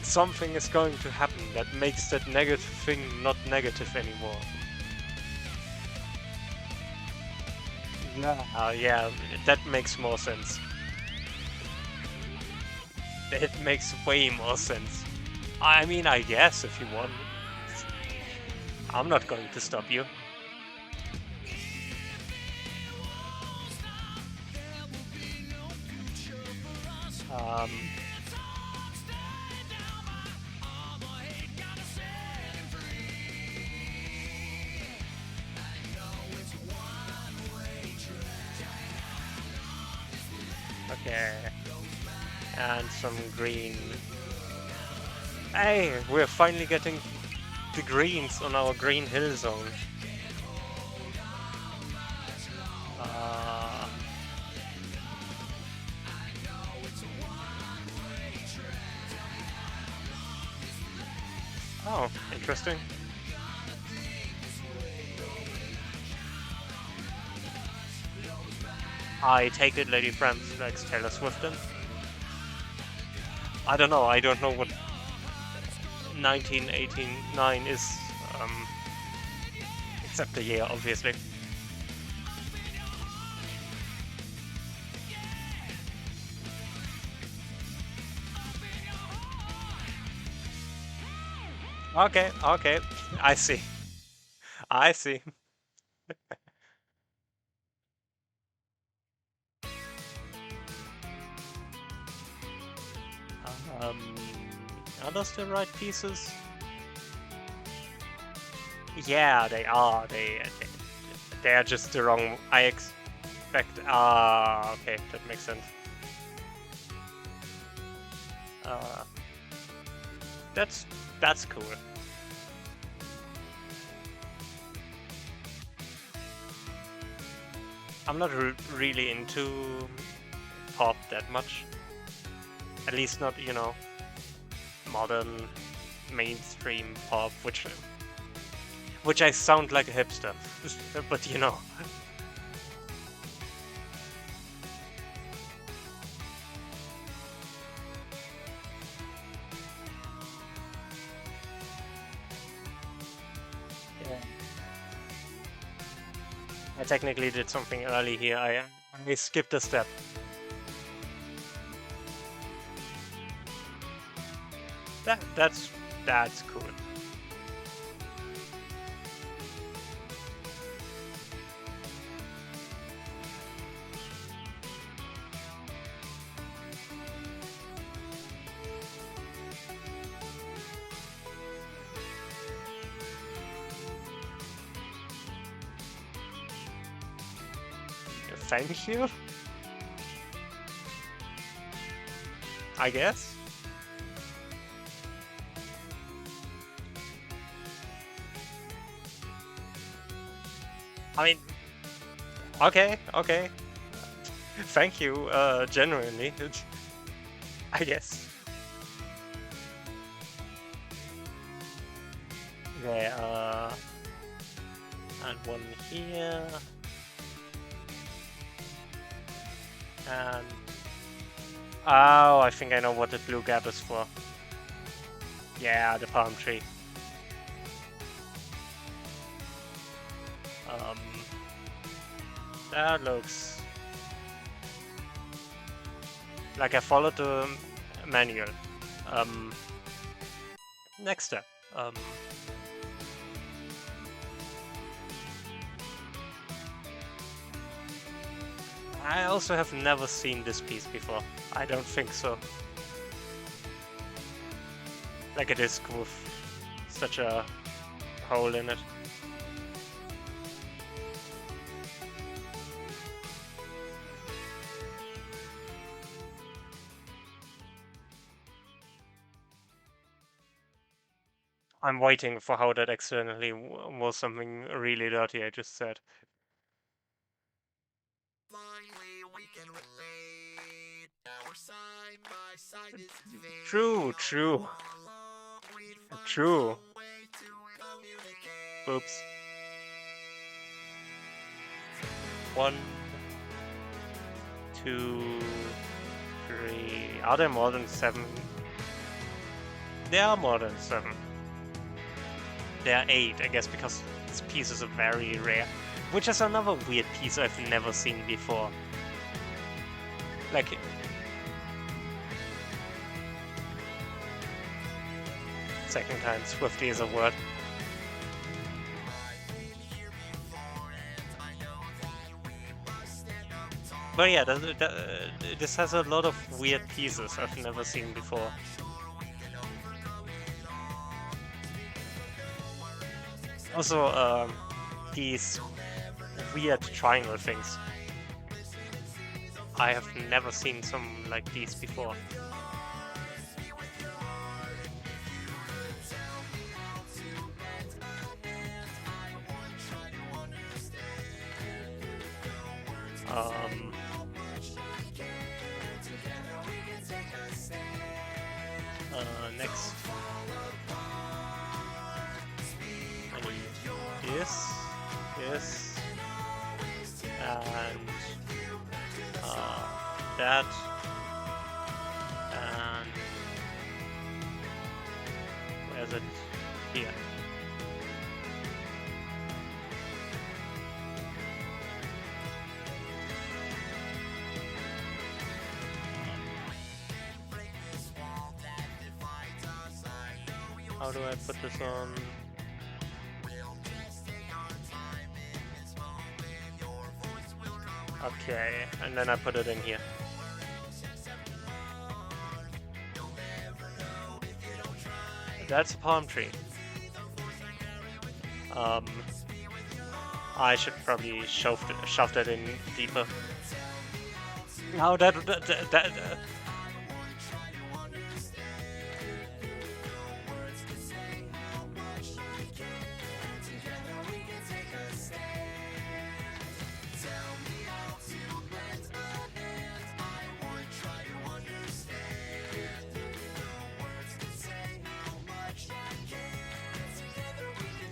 [SPEAKER 1] something is going to happen that makes that negative thing not negative anymore. Yeah, that makes more sense. It makes way more sense. I mean, I guess if you want. I'm not going to stop you. Okay. And some green. Hey, we're finally getting the greens on our green hill zone. Oh, interesting. I take it Lady Franz likes Taylor Swift then? I don't know what 1989 is, except the year, obviously. Okay, I see. Um, are those the right pieces? Yeah, they are. They are just the wrong. I expect. Ah, okay, that makes sense. Uh, that's cool. I'm not really into pop that much. At least not, you know, modern mainstream pop, which I sound like a hipster, but you know. Yeah. I technically did something early here. I skipped a step. That's cool. Thank you, I guess. I mean, okay. Thank you, genuinely. I guess. Okay, and one here. And... oh, I think I know what the blue gap is for. Yeah, the palm tree. That looks... like I followed the manual. Next step. I also have never seen this piece before. I don't think so. Like a disc with such a hole in it. I'm waiting for how that externally was something really dirty I just said. True. Oops. 1, 2, 3. Are there more than 7? There are more than 7. There are 8, I guess, because these pieces are very rare. Which is another weird piece I've never seen before. Like... second time swiftly is a word. But yeah, this has a lot of weird pieces I've never seen before. Also, these weird triangle things. I have never seen some like these before. Next. I need this, and that, and where's it? Here. How do I put this on? Okay, and then I put it in here. That's a palm tree. I should probably shove that in deeper. No, that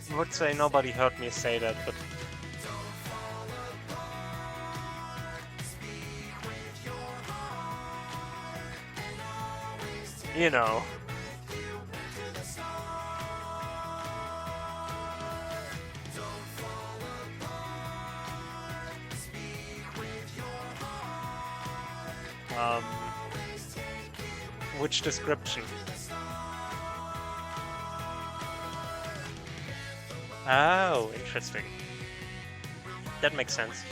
[SPEAKER 1] I would say nobody heard me say that, but you know. Which description? Oh, interesting. That makes sense.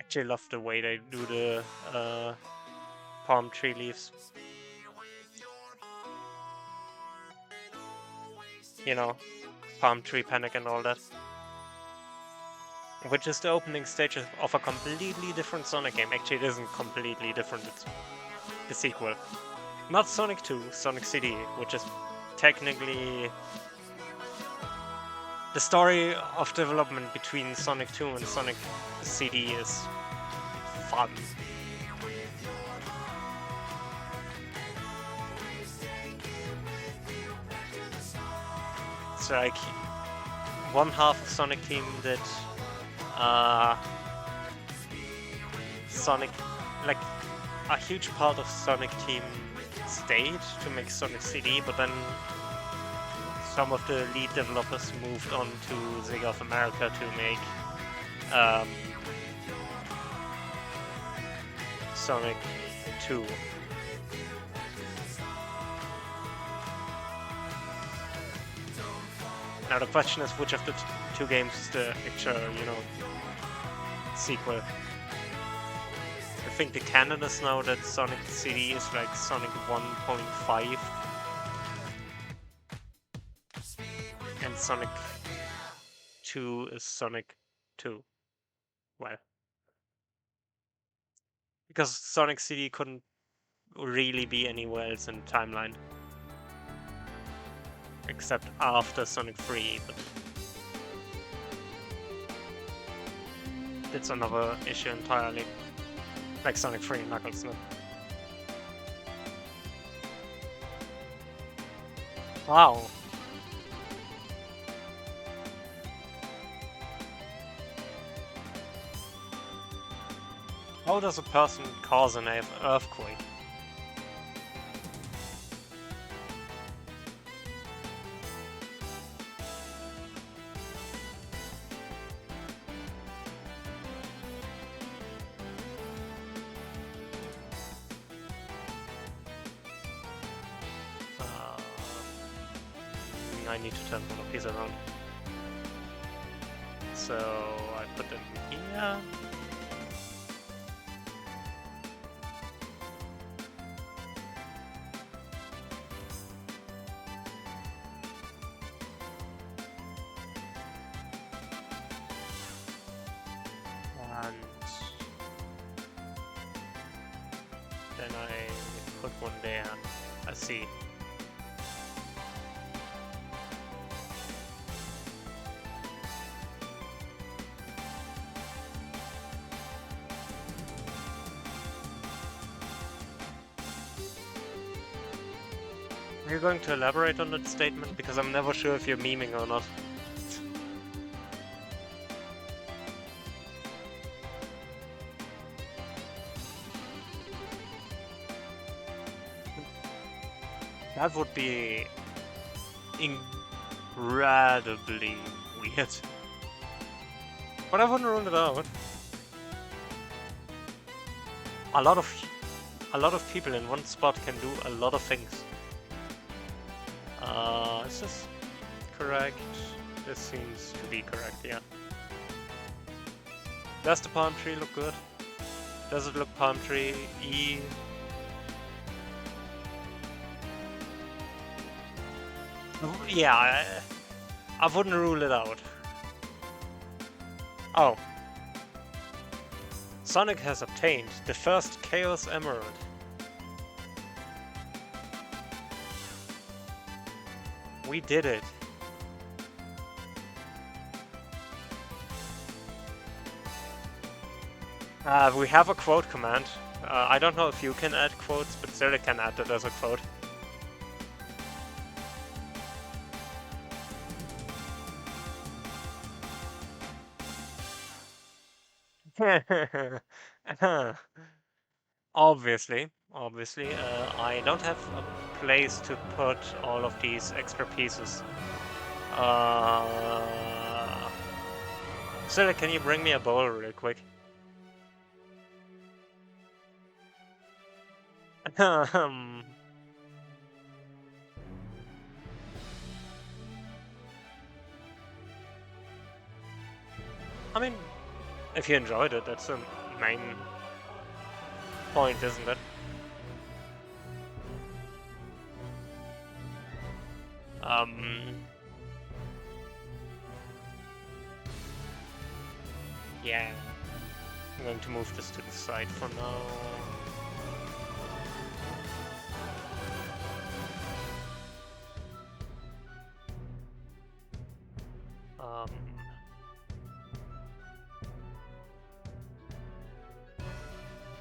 [SPEAKER 1] Actually love the way they do the palm tree leaves. You know, palm tree panic and all that. Which is the opening stage of a completely different Sonic game. Actually, it isn't completely different, it's the sequel. Not Sonic 2, Sonic CD, which is technically the story of development between Sonic 2 and Sonic CD is fun. It's like one half of Sonic Team did Sonic, like a huge part of Sonic Team stayed to make Sonic CD, but then some of the lead developers moved on to Sega of America to make Sonic 2. Now the question is, which of the two games is the actual, sequel? I think the canon is now that Sonic CD is like Sonic 1.5 and Sonic 2 is Sonic 2. Well, because Sonic CD couldn't really be anywhere else in the timeline. Except after Sonic 3, but that's another issue entirely. Like Sonic 3 and Knuckles, no? Wow. How does a person cause an earthquake? I need to turn one of these around. So I put them here. And then I put one there. I see. Are you going to elaborate on that statement? Because I'm never sure if you're memeing or not. That would be incredibly weird. But I wouldn't rule it out. A lot of people in one spot can do a lot of things. Is this correct? This seems to be correct, yeah. Does the palm tree look good? Does it look palm tree? E. Yeah, I wouldn't rule it out. Oh. Sonic has obtained the first Chaos Emerald. We did it. We have a quote command. I don't know if you can add quotes, but Zelda can add it as a quote. Obviously, I don't have a place to put all of these extra pieces. Zelda, can you bring me a bowl real quick? I mean, if you enjoyed it, that's the main point, isn't it? Yeah. I'm going to move this to the side for now.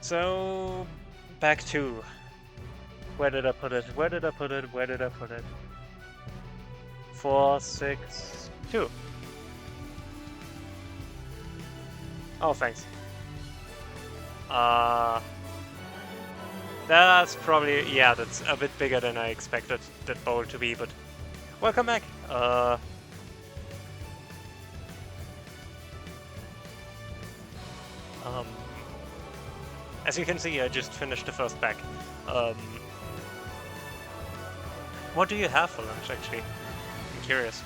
[SPEAKER 1] So, back to... Where did I put it? 4, 6, 2. Oh, thanks. That's probably... Yeah, that's a bit bigger than I expected that bowl to be, but... Welcome back! As you can see, I just finished the first pack. What do you have for lunch, actually? I'm curious.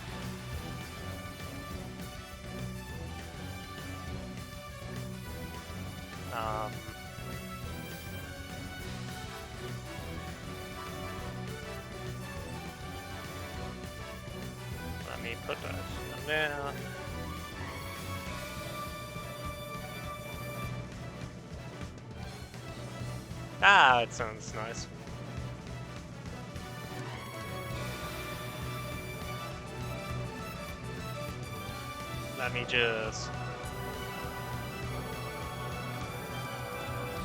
[SPEAKER 1] Let me put that there. Ah, it sounds nice. Let me just...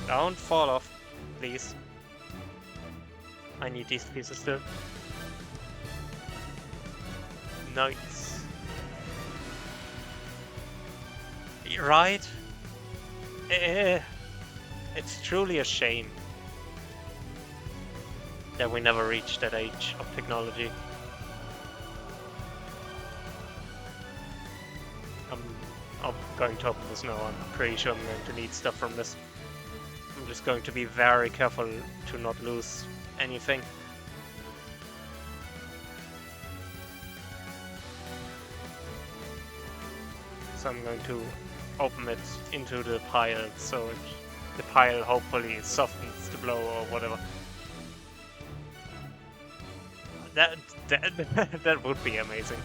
[SPEAKER 1] Don't fall off, please. I need these pieces still. Nice. Right? It's truly a shame that we never reached that age of technology. I'm going to open this now. I'm pretty sure I'm going to need stuff from this. I'm just going to be very careful to not lose anything. So I'm going to open it into the pile so the pile hopefully softens the blow or whatever. That would be amazing.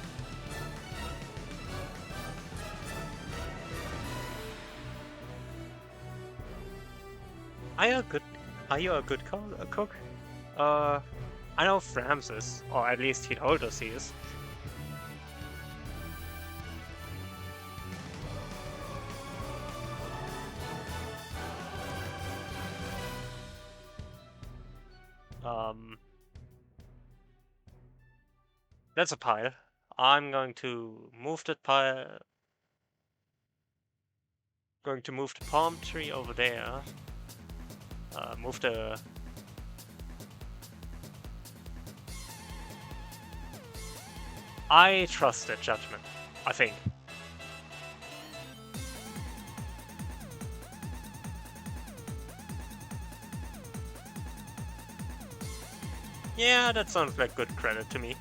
[SPEAKER 1] Are you a good cook? I know Frams is, or at least he told us he is. That's a pile. I'm going to move that pile. Going to move the palm tree over there. Move the... I trust that judgment, I think. Yeah, that sounds like good credit to me.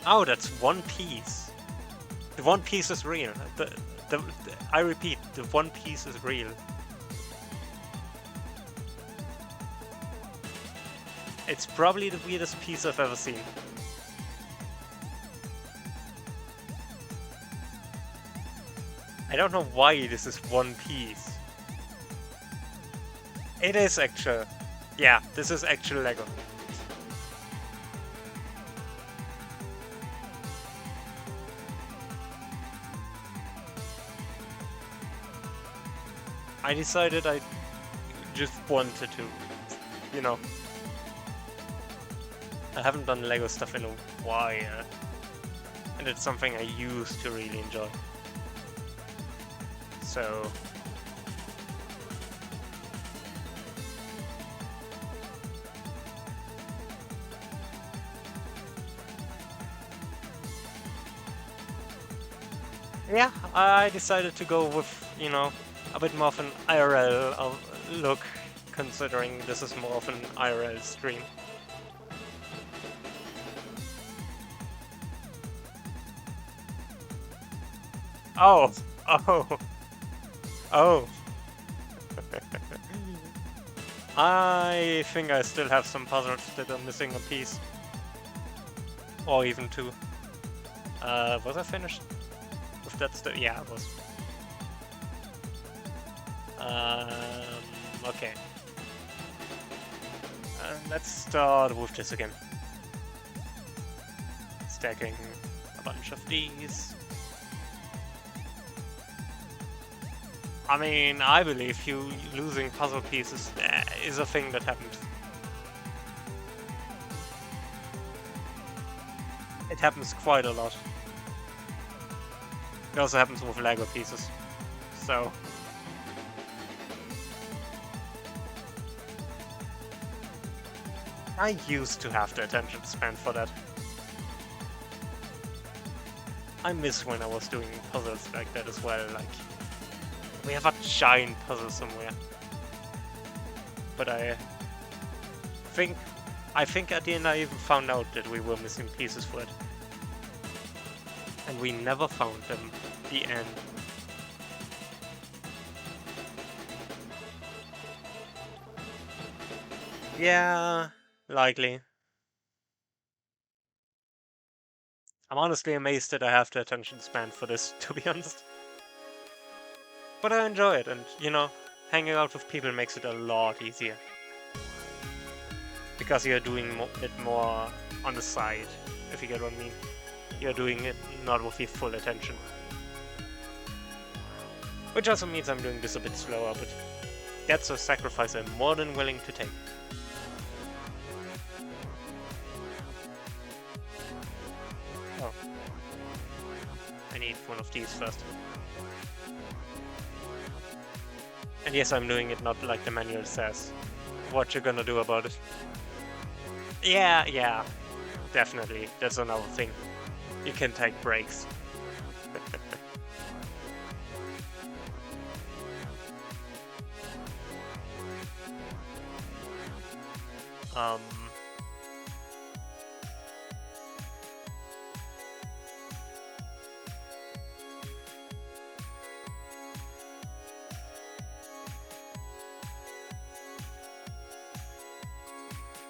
[SPEAKER 1] Oh, that's one piece. The One Piece is real. I repeat, the One Piece is real. It's probably the weirdest piece I've ever seen. I don't know why this is One Piece. It is actual. Yeah, this is actual Lego. I decided I just wanted to, you know. I haven't done Lego stuff in a while, and it's something I used to really enjoy. So yeah, I decided to go with, you know, a bit more of an IRL look, considering this is more of an IRL stream. Oh, oh, oh. I think I still have some puzzles that are missing a piece. Or even two. Was I finished with that stuff? Yeah, I was. Okay. Let's start with this again. Stacking a bunch of these. I mean, I believe you losing puzzle pieces is a thing that happens. It happens quite a lot. It also happens with Lego pieces. So I used to have the attention span for that. I miss when I was doing puzzles like that as well, like we have a giant puzzle somewhere. But I think at the end I even found out that we were missing pieces for it. And we never found them at the end. Yeah, likely. I'm honestly amazed that I have the attention span for this, to be honest. But I enjoy it, and, you know, hanging out with people makes it a lot easier. Because you're doing it more on the side, if you get what I mean. You're doing it not with your full attention. Which also means I'm doing this a bit slower, but that's a sacrifice I'm more than willing to take. Oh. I need one of these first. And yes, I'm doing it not like the manual says. What you're gonna do about it. Yeah, definitely. That's another thing. You can take breaks.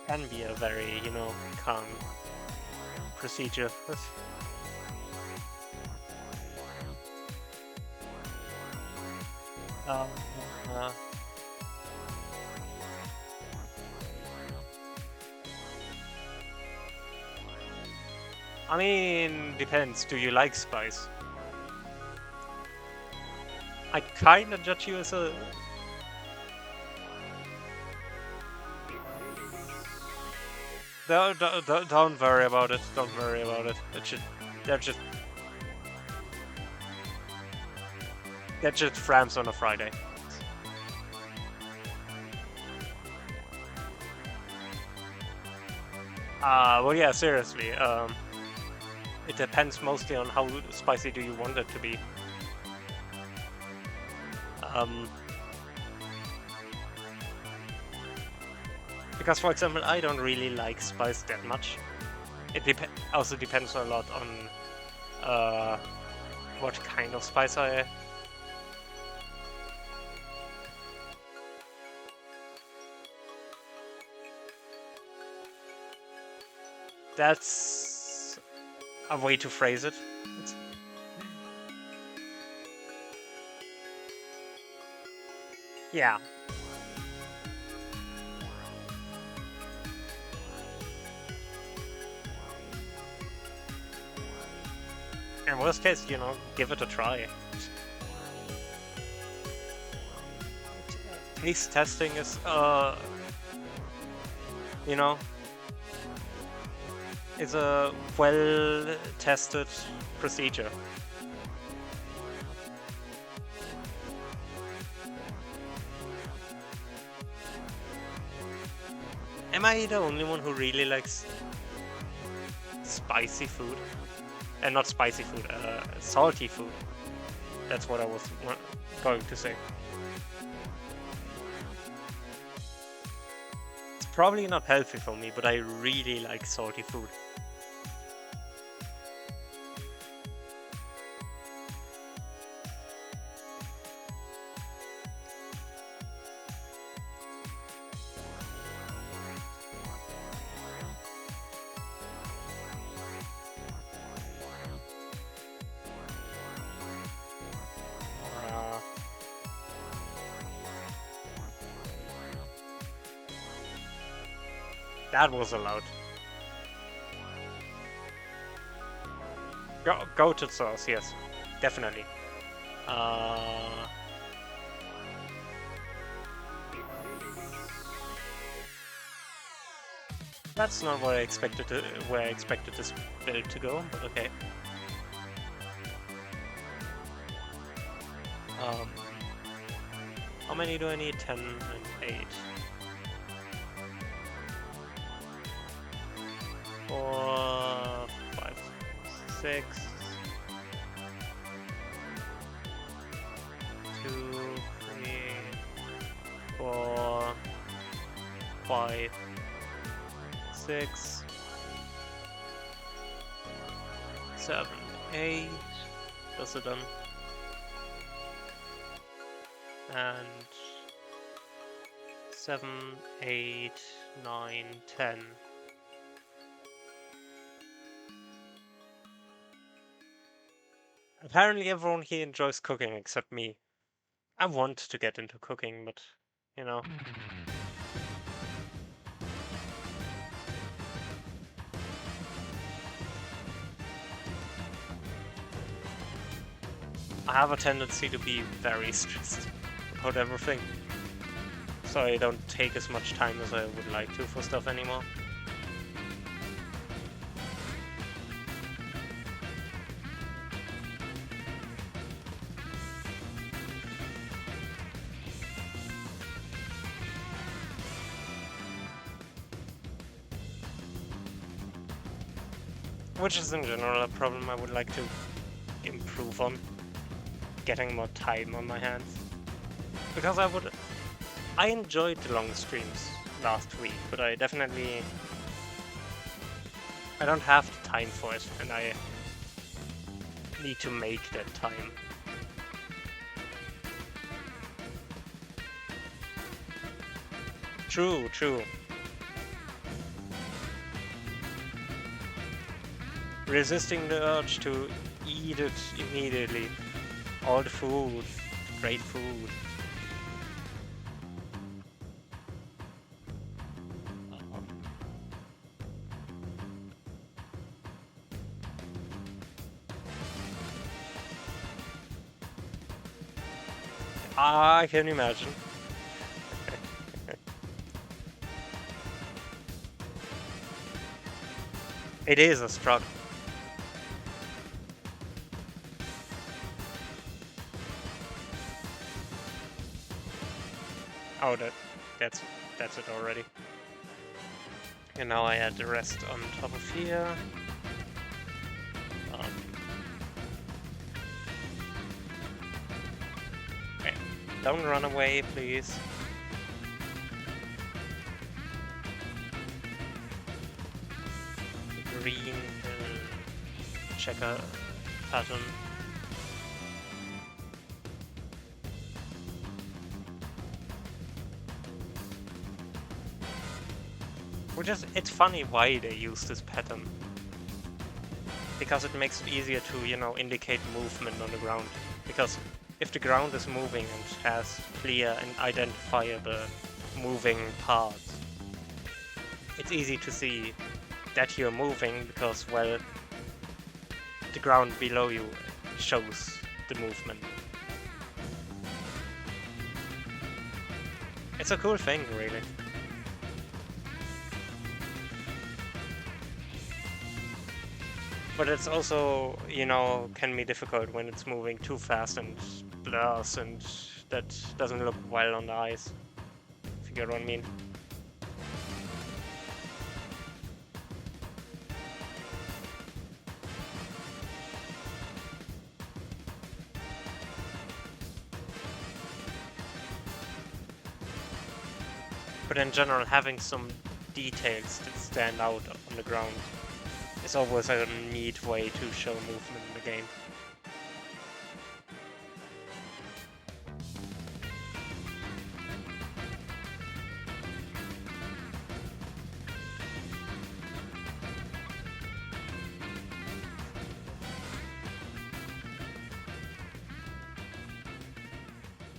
[SPEAKER 1] Can be a very, you know, calm procedure. I mean, depends. Do you like spice? I kinda judge you as a... Don't worry about it. Don't worry about it. That just frams on a Friday. Well, yeah, seriously. It depends mostly on how spicy do you want it to be. Because, for example, I don't really like spice that much. It also depends a lot on what kind of spice I... That's a way to phrase it. Yeah. In worst case, you know, give it a try. Taste testing is, you know, is a well-tested procedure. Am I the only one who really likes spicy food? And not spicy food, salty food. That's what I was going to say. It's probably not healthy for me, but I really like salty food. That was allowed. Goated sauce, yes, definitely. That's not what I expected to, where I expected this build to go, but okay. How many do I need? 10 and 8. 4, 5, 6, 2, 3, 4, 5, 6, 7, 8. That's it done. And 7, 8, 9, 10. Apparently everyone here enjoys cooking except me. I want to get into cooking, but, you know. I have a tendency to be very stressed about everything. So I don't take as much time as I would like to for stuff anymore. Which is in general a problem I would like to improve on. Getting more time on my hands. Because I enjoyed the long streams last week, but I don't have the time for it, and I need to make that time. True, true. Resisting the urge to eat it immediately. All the food, great food. I can imagine. It is a struggle. Oh, that's it already. And now I add the rest on top of here. Okay. Don't run away, please. Green checker pattern. It's funny why they use this pattern. Because it makes it easier to, indicate movement on the ground. Because if the ground is moving and has clear and identifiable moving parts, it's easy to see that you're moving because, well, the ground below you shows the movement. It's a cool thing, really. But it's also, can be difficult when it's moving too fast and blurs, and that doesn't look well on the eyes, if you get what I mean. But in general, having some details that stand out on the ground is always a neat way to show movement in the game.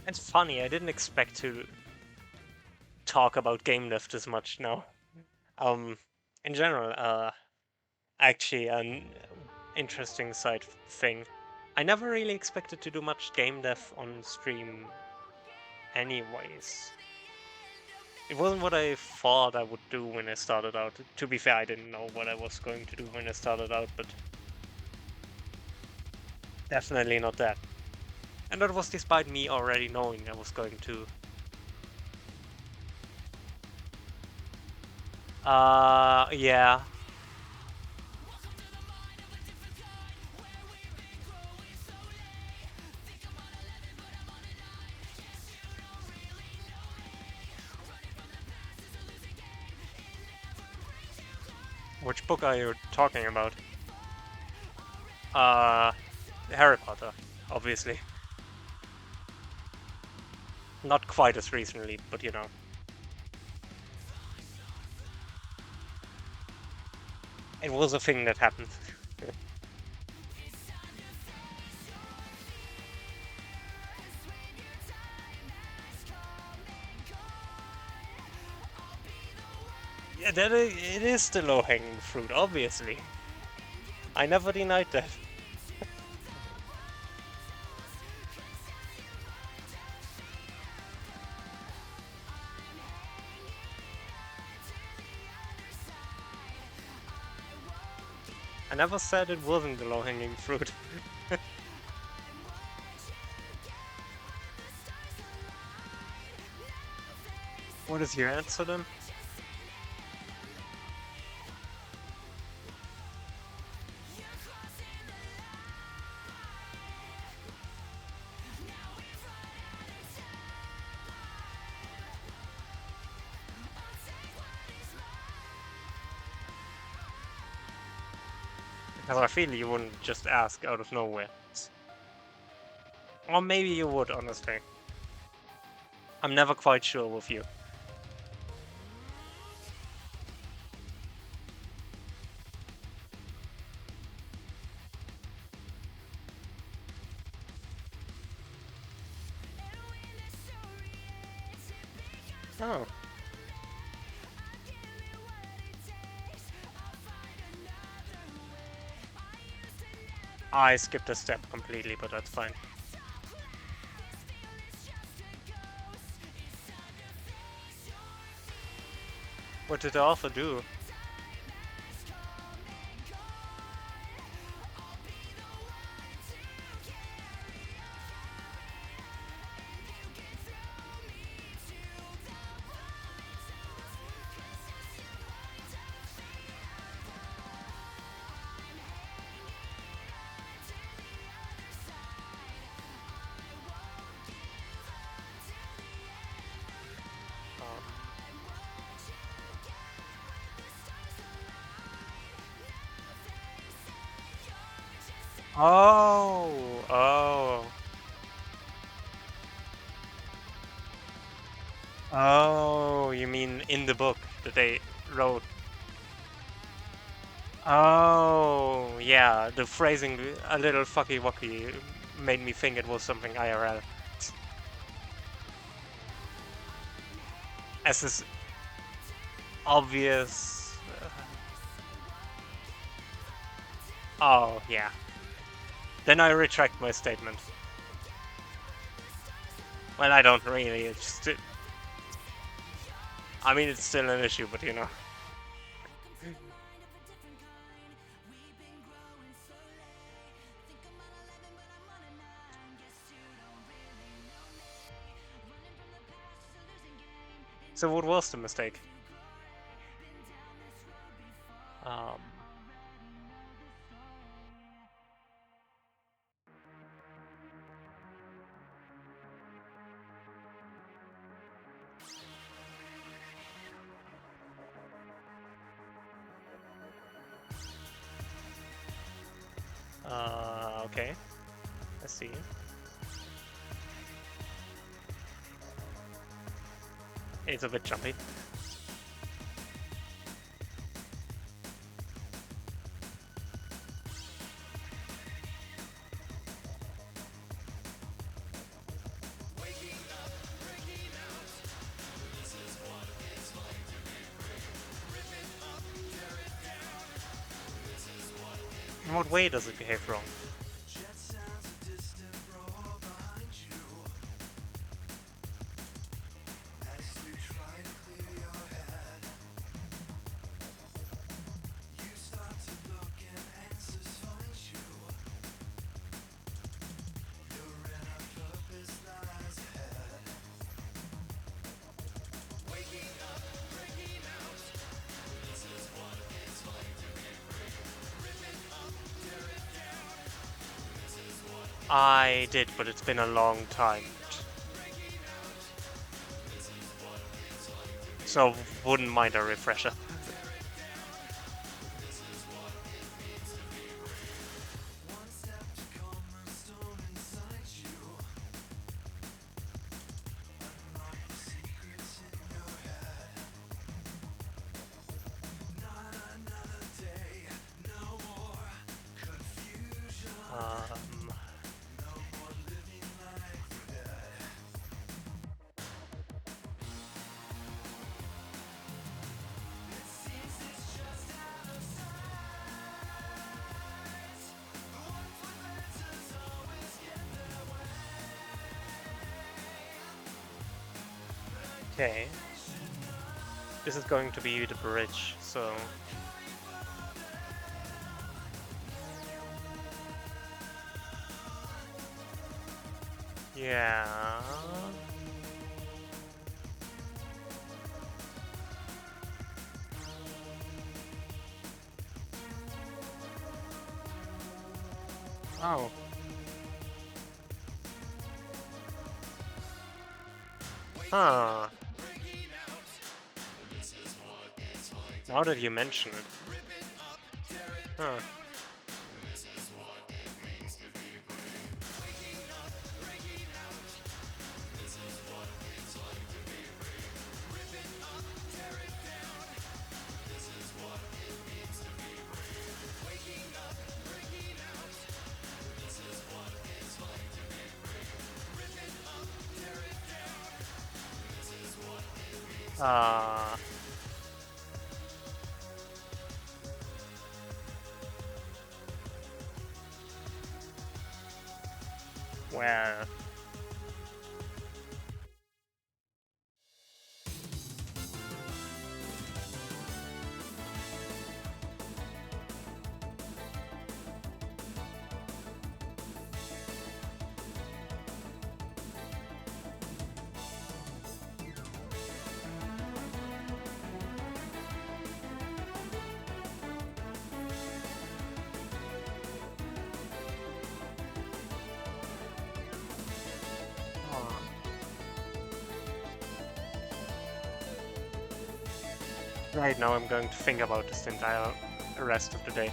[SPEAKER 1] It's funny, I didn't expect to talk about game lift as much now. In general, actually an interesting side thing. I never really expected to do much game dev on stream anyways. It wasn't what I thought I would do when I started out. To be fair, I didn't know what I was going to do when I started out, but definitely not that. And that was despite me already knowing I was going to. Yeah. Which book are you talking about? Harry Potter, obviously. Not quite as recently, but it was a thing that happened. Yeah, it is the low-hanging fruit, obviously. I never denied that. I never said it wasn't the low-hanging fruit. What is your answer then? Because I feel you wouldn't just ask out of nowhere. Or maybe you would, honestly. I'm never quite sure with you. Oh. I skipped a step completely, but that's fine. What did the author do? Oh, oh. Oh, you mean in the book that they wrote. Oh, yeah, the phrasing a little fucky wucky made me think it was something IRL. As is obvious. Oh, yeah. Then I retract my statement. Well, I don't really. It's just, I mean, it's still an issue, but you know. So what was the mistake? Um, okay. I see. It's a bit jumpy. In what way does it behave wrong? I did, but it's been a long time. So wouldn't mind a refresher. Okay. This is going to be the bridge, so... Yeah... Oh. Huh. Now that you mention it. Huh. Uh... Well... Right now I'm going to think about this the entire rest of the day.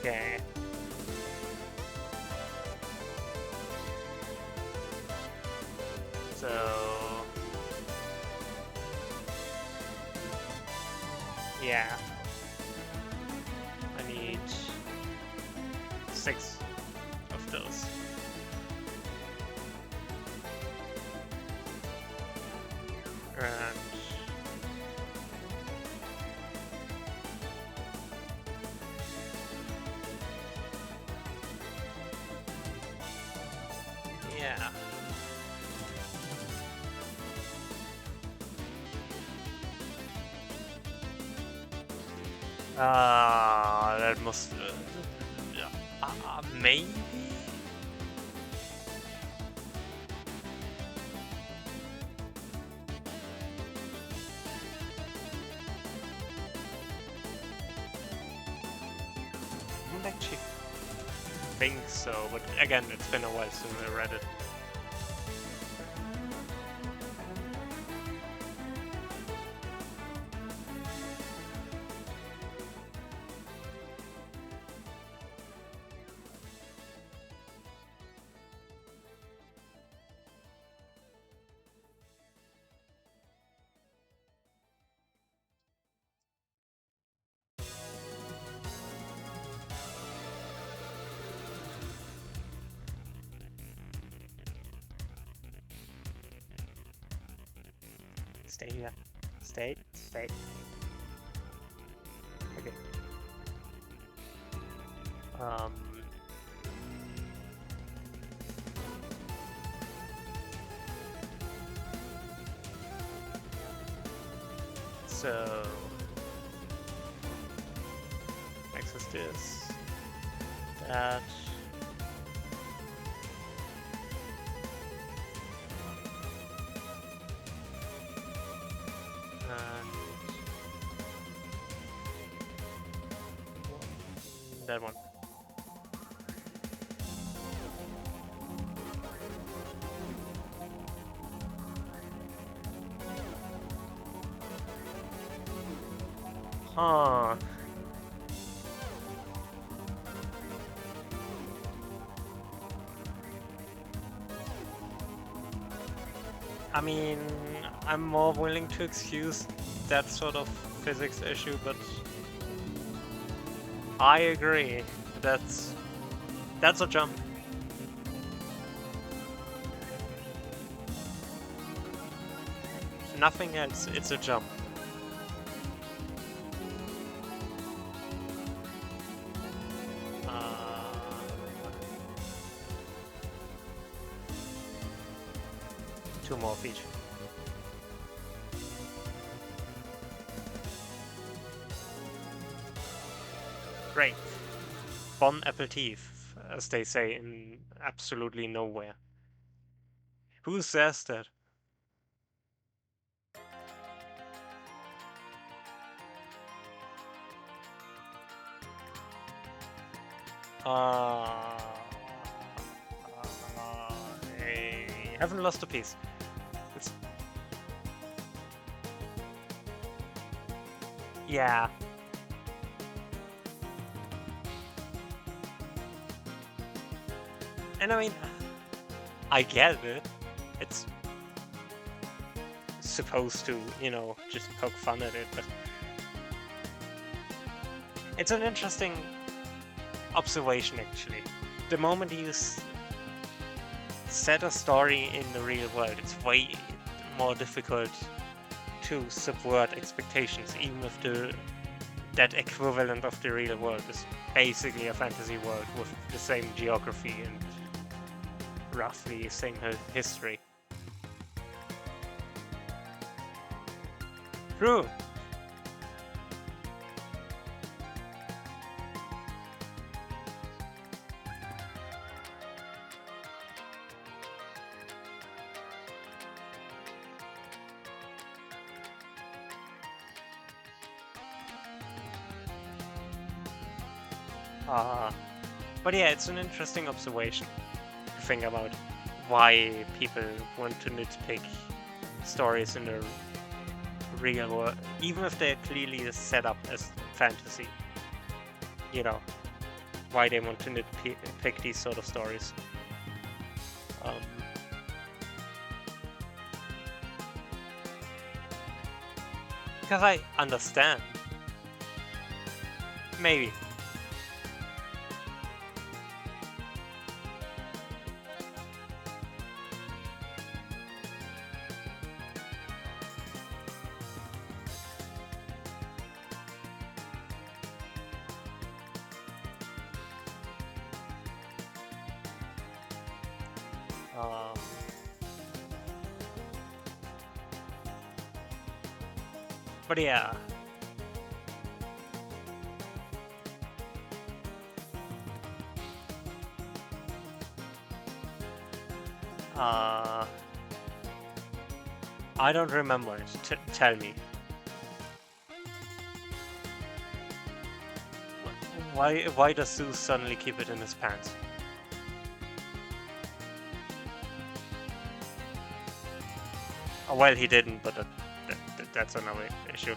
[SPEAKER 1] Okay. So yeah, I need 6 of those. And yeah. That must maybe. I don't actually think so, but again, it's been a while since I read it. Stay here. Stay. Okay. So access this, that. That one. Huh. I mean, I'm more willing to excuse that sort of physics issue, but I agree. That's a jump. Nothing else, it's a jump. Two more of each. Great. Bon aperitif, as they say in absolutely nowhere. Who says that? I haven't lost a piece. Yeah. And I mean, I get it. It's supposed to, you know, just poke fun at it, but it's an interesting observation, actually. The moment you set a story in the real world, it's way more difficult to subvert expectations, even if that equivalent of the real world is basically a fantasy world with the same geography and roughly same history. True. But yeah, it's an interesting observation to think about why people want to nitpick stories in the real world, even if they're clearly set up as fantasy. You know, why they want to nitpick these sort of stories. because I understand. Maybe. But yeah. I don't remember it. Tell me. Why does Zeus suddenly keep it in his pants? Oh, well, he didn't, but that's another issue.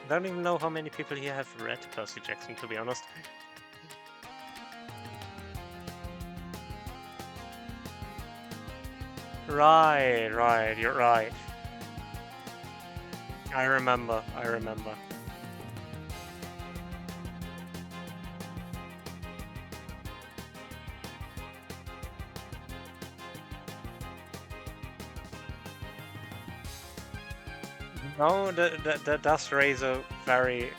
[SPEAKER 1] I don't even know how many people here have read Percy Jackson, to be honest. Right, you're right. I remember. No, that does raise a very...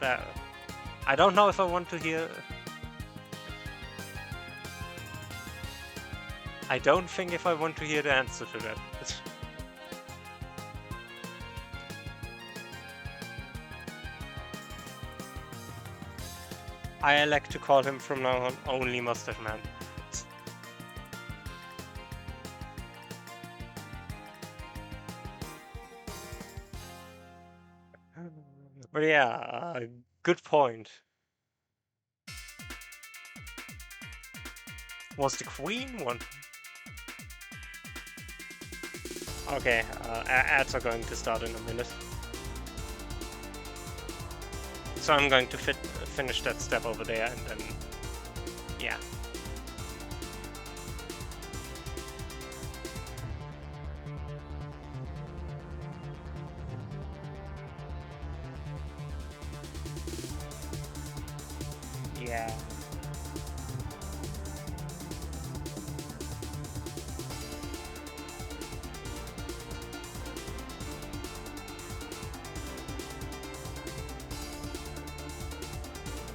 [SPEAKER 1] I don't know if I want to hear... I don't think if I want to hear the answer to that. I elect to call him from now on only Mustache Man. But yeah, good point. Was the Queen one? Okay, ads are going to start in a minute. So I'm going to finish that step over there and then... yeah. Yeah.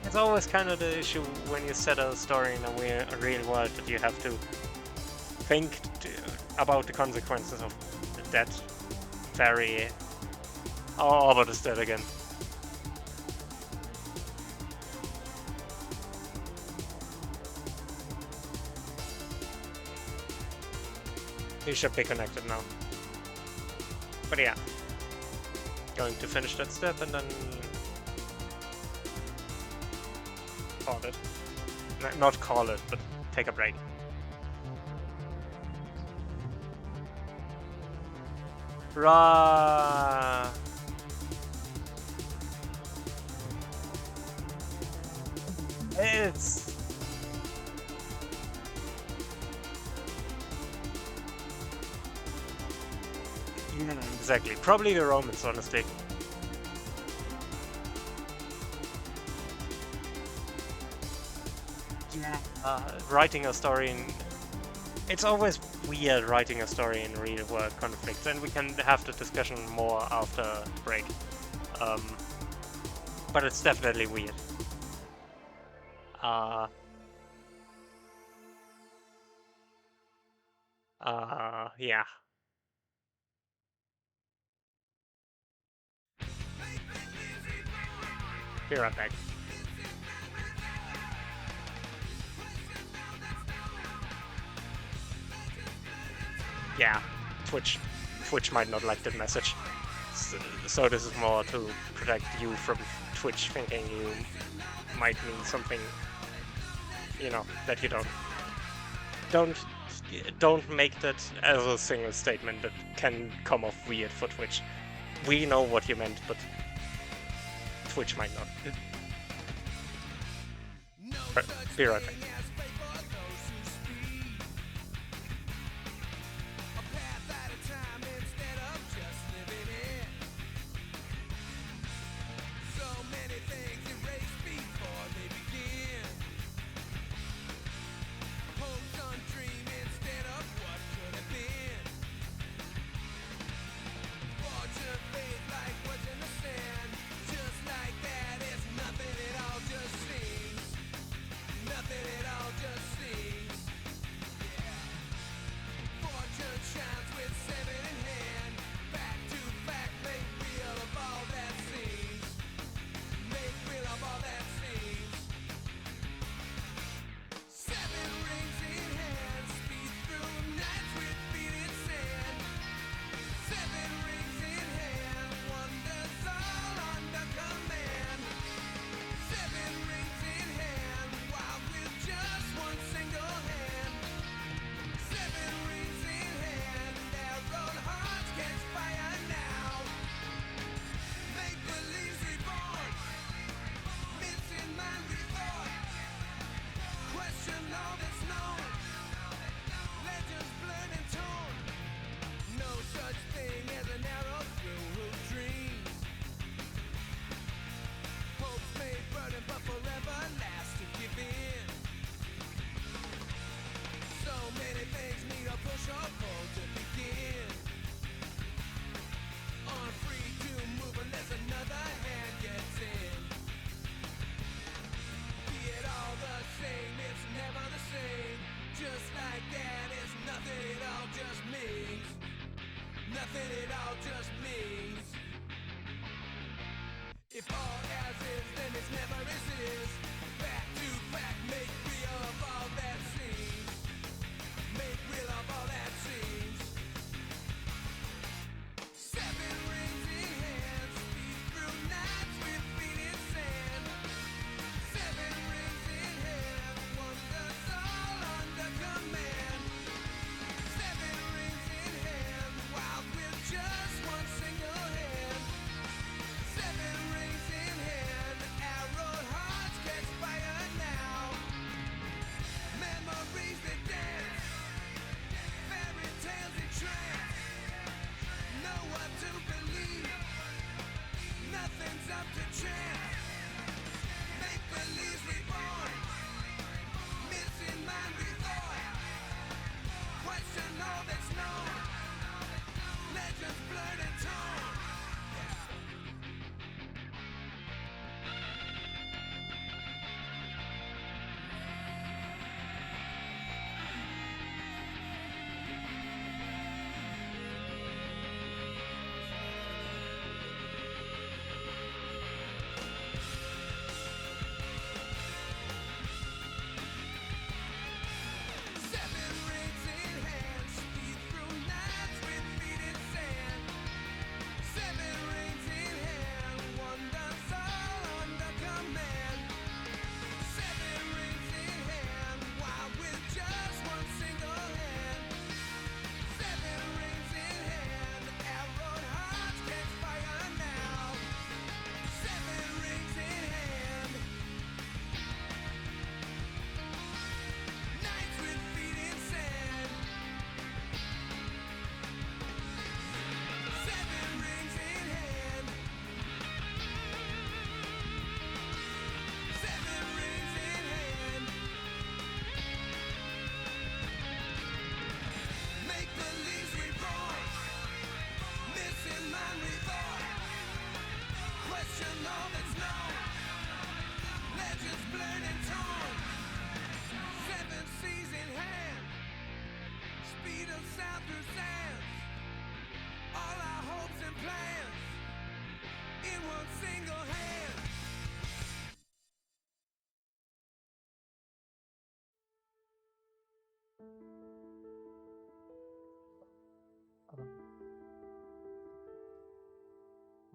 [SPEAKER 1] It's always kind of the issue when you set a story in a real world that you have to think about the consequences of that very... Oh, what is that again? You should be connected now. But yeah. Going to finish that step and then... call it. Not call it, but take a break. Rah! It's... yeah, exactly. Probably the Romans, honestly. Writing a story in... It's always weird writing a story in real-world conflicts, and we can have the discussion more after break. But it's definitely weird. Yeah. Be right back. Yeah, Twitch might not like that message. So this is more to protect you from Twitch thinking you might mean something, you know, that you don't. Don't don't make that as a single statement that can come off weird for Twitch. We know what you meant, but Twitch might not. Be right back.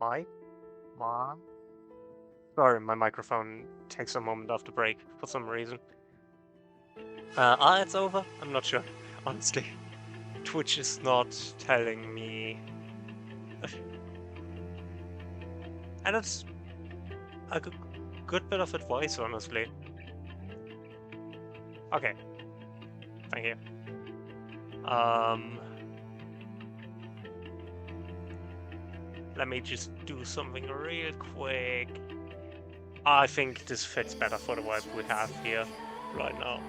[SPEAKER 1] My mom Sorry, my microphone takes a moment after break for some reason. It's over? I'm not sure, honestly. Twitch is not telling me. And it's a good bit of advice, honestly. Okay. Thank you. Let me just do something real quick. I think this fits better for the vibe we have here right now.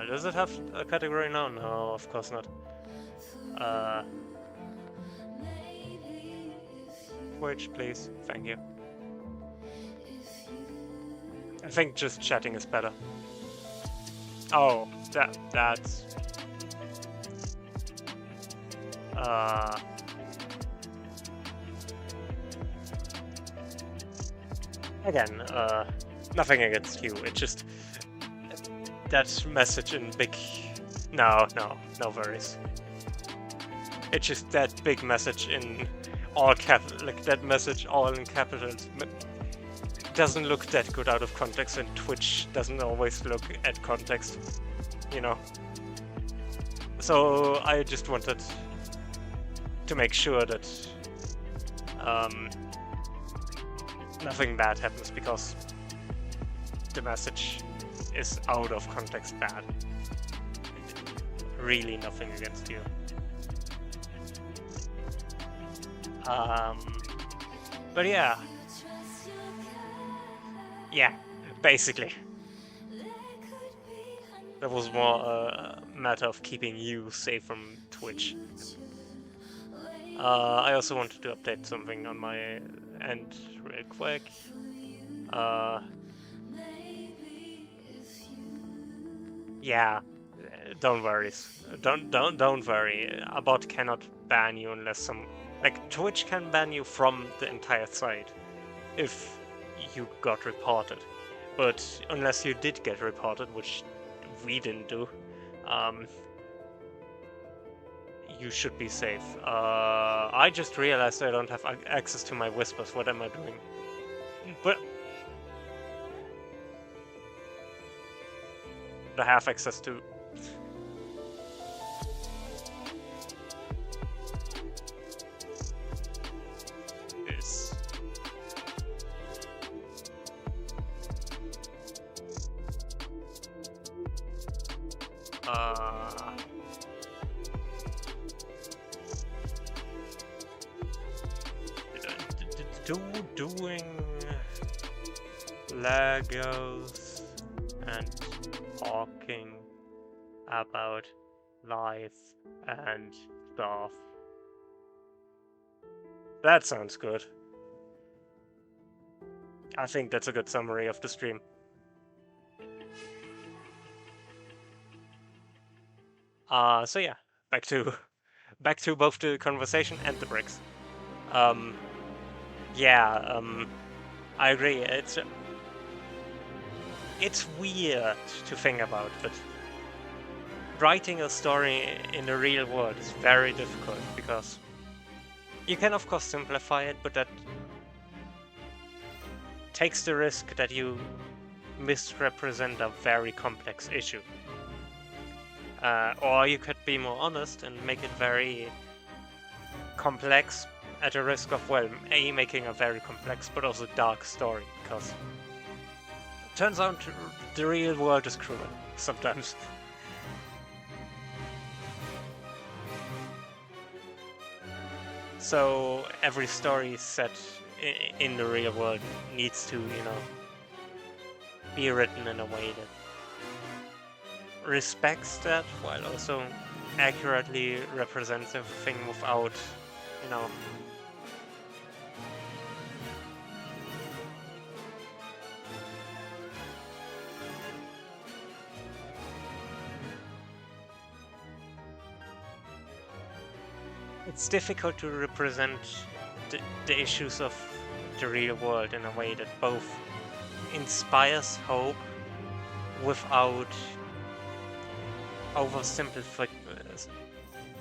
[SPEAKER 1] Does it have a category now? No, of course not. Twitch, please. Thank you. I think just chatting is better. Oh, that's... Again, nothing against you, it just... That message in big... No worries. It's just that big message in all like that message all in capitals doesn't look that good out of context, and Twitch doesn't always look at context, you know. So I just wanted to make sure that nothing bad happens because the message is out of context bad. Really nothing against you. But yeah. Yeah, basically. That was more a matter of keeping you safe from Twitch. I also wanted to update something on my end real quick. Yeah, don't worry. Don't worry. A bot cannot ban you unless some... Like, Twitch can ban you from the entire site if you got reported. But unless you did get reported, which we didn't do, you should be safe. I just realized I don't have access to my whispers. What am I doing? But I have access to... this. Doing Legos and talking about life and stuff. That sounds good. I think that's a good summary of the stream. So yeah, back to both the conversation and the bricks. Yeah, I agree. It's weird to think about, but writing a story in the real world is very difficult because you can of course simplify it, but that takes the risk that you misrepresent a very complex issue. Or you could be more honest and make it very complex at the risk of, well, making a very complex but also dark story, because it turns out the real world is cruel sometimes. So every story set in the real world needs to, you know, be written in a way that respects that while also accurately represents everything without, you know, it's difficult to represent the issues of the real world in a way that both inspires hope without oversimplify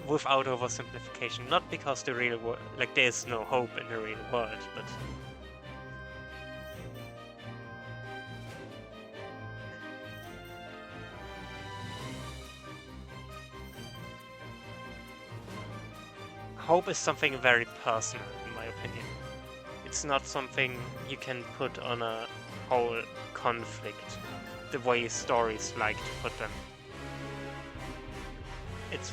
[SPEAKER 1] without oversimplification. Not because the real world, like there's no hope in the real world, but hope is something very personal, in my opinion. It's not something you can put on a whole conflict, the way stories like to put them. It's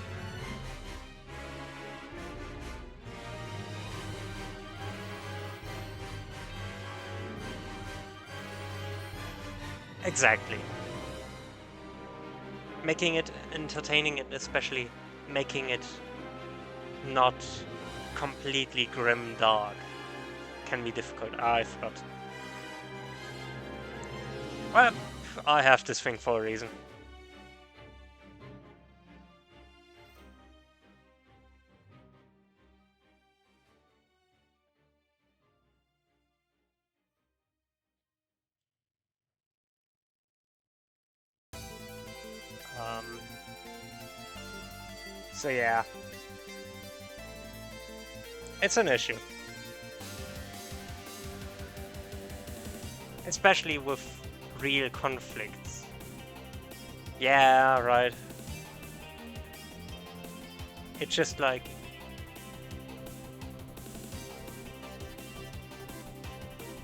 [SPEAKER 1] exactly. Making it entertaining and especially making it not completely grim dark can be difficult. I forgot. Well, I have this thing for a reason. Um, so yeah, it's an issue. Especially with real conflicts. Yeah, right. It's just like...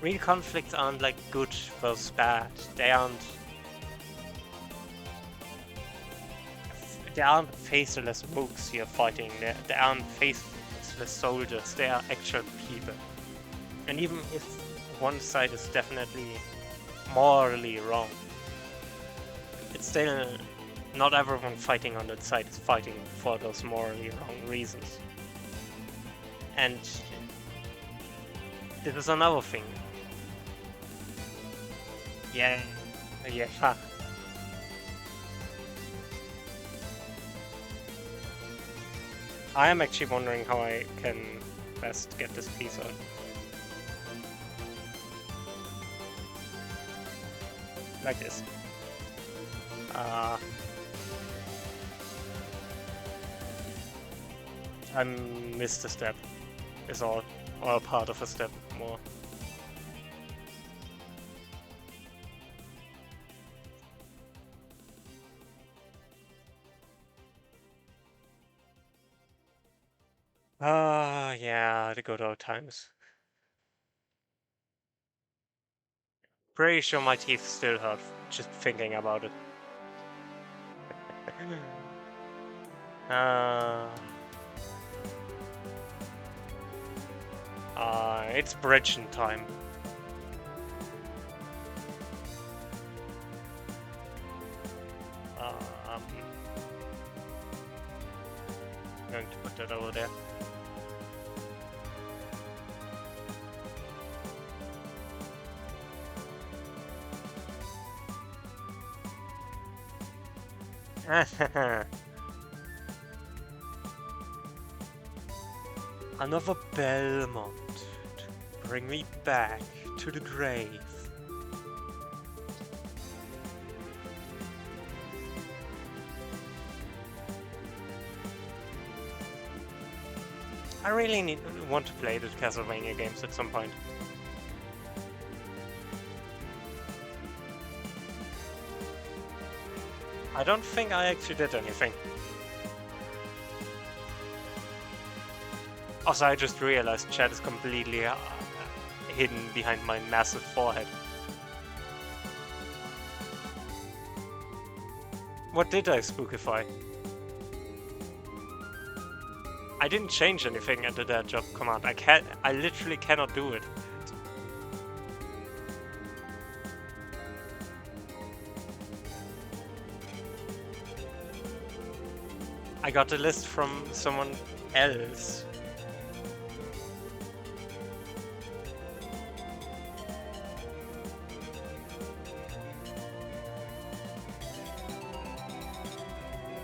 [SPEAKER 1] real conflicts aren't like good versus bad. They aren't faceless mooks you're fighting. They aren't faceless soldiers. They are actual people. And even if one side is definitely morally wrong, it's still not everyone fighting on that side is fighting for those morally wrong reasons. And this is another thing. Yeah. I am actually wondering how I can best get this piece out. Like this. I missed a step, is all. Or a part of a step more. Yeah, the good old times. Pretty sure my teeth still hurt just thinking about it. It's bridging time. I'm going to put that over there. Another Belmont to bring me back to the grave. I really want to play the Castlevania games at some point. I don't think I actually did anything. Also, I just realized chat is completely hidden behind my massive forehead. What did I spookify? I didn't change anything at the dead job command. I literally cannot do it. I got a list from someone else.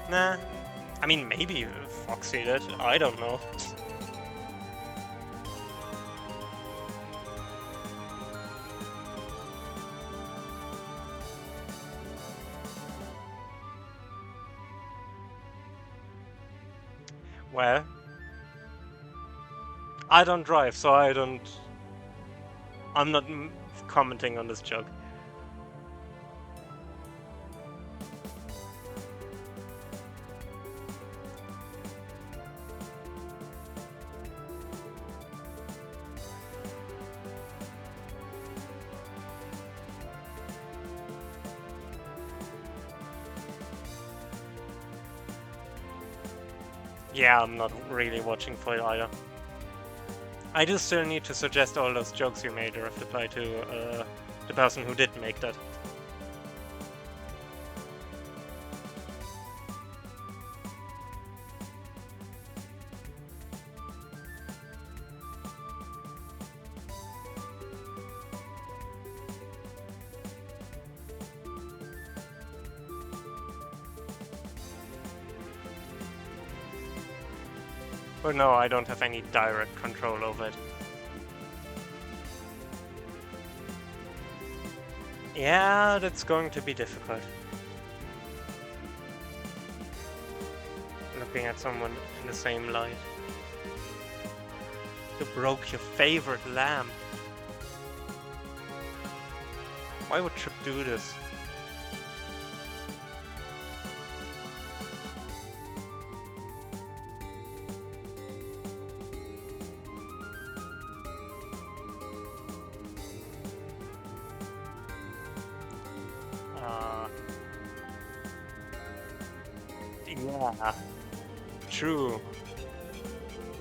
[SPEAKER 1] Nah. I mean, maybe Foxy did. I don't know. Well, I don't drive, so I'm not commenting on this joke. Yeah, I'm not really watching for it either. I do still need to suggest all those jokes you made or reply to the person who did make that. But no, I don't have any direct control over it. Yeah, that's going to be difficult. Looking at someone in the same light. You broke your favorite lamp. Why would Trip do this? Yeah, true.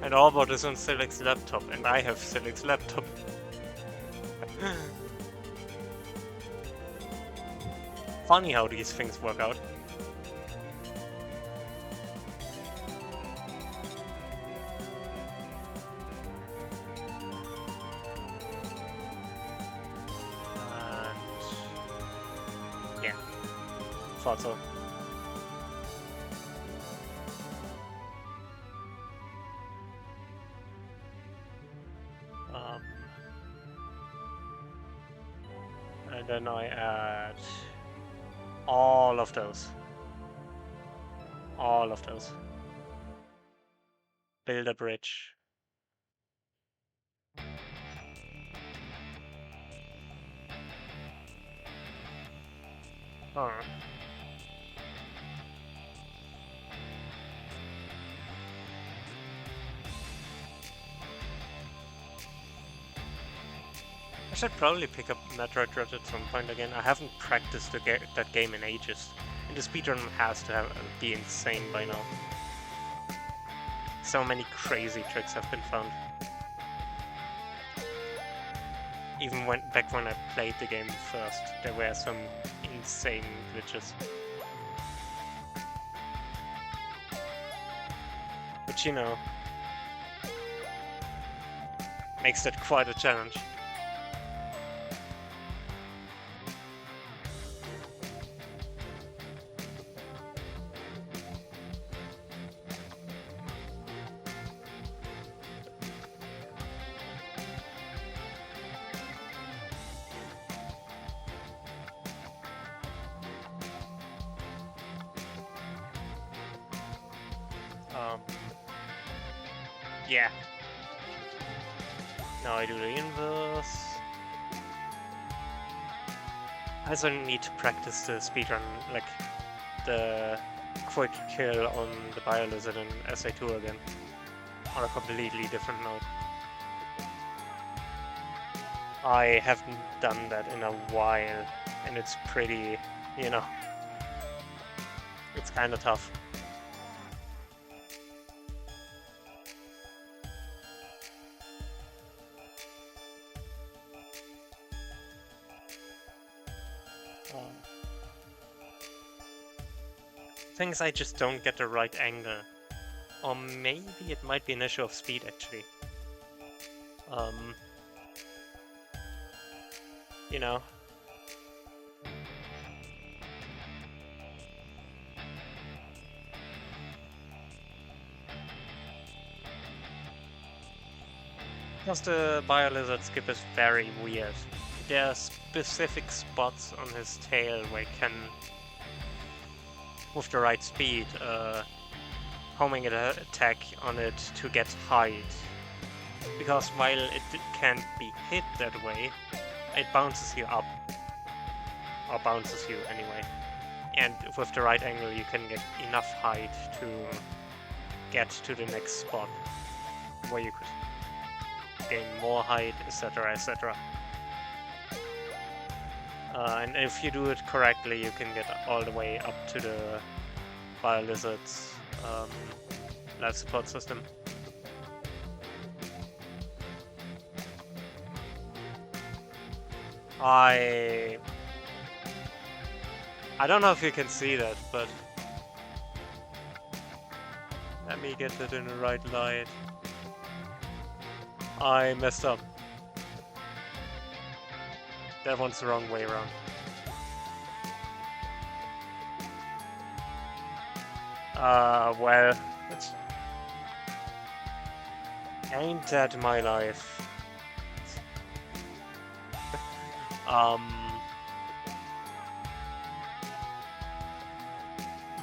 [SPEAKER 1] And Orbot is on Silic's laptop, and I have Silic's laptop. Funny how these things work out. And yeah, thought so. And then I add all of those. All of those. Build a bridge. Oh. I should probably pick up Metroid Dread at some point again. I haven't practiced that game in ages. And the speedrun has to be insane by now. So many crazy tricks have been found. Even back when I played the game first, there were some insane glitches. But you know, makes that quite a challenge. Yeah. Now I do the inverse. I also need to practice the speedrun, like the quick kill on the Biolizard in SA2 again, on a completely different mode. I haven't done that in a while, and it's pretty, you know, it's kind of tough. Things I just don't get the right angle. Or maybe it might be an issue of speed, actually. You know. Because the Biolizard skip is very weird. There are specific spots on his tail where he can, with the right speed, homing attack on it to get height. Because while it can't be hit that way, it bounces you up. Or bounces you anyway. And with the right angle you can get enough height to get to the next spot where you could gain more height, etc, etc. And if you do it correctly, you can get all the way up to the Bio-Lizard's life support system. I don't know if you can see that, but let me get that in the right light. I messed up. That one's the wrong way around. Well, ain't that my life?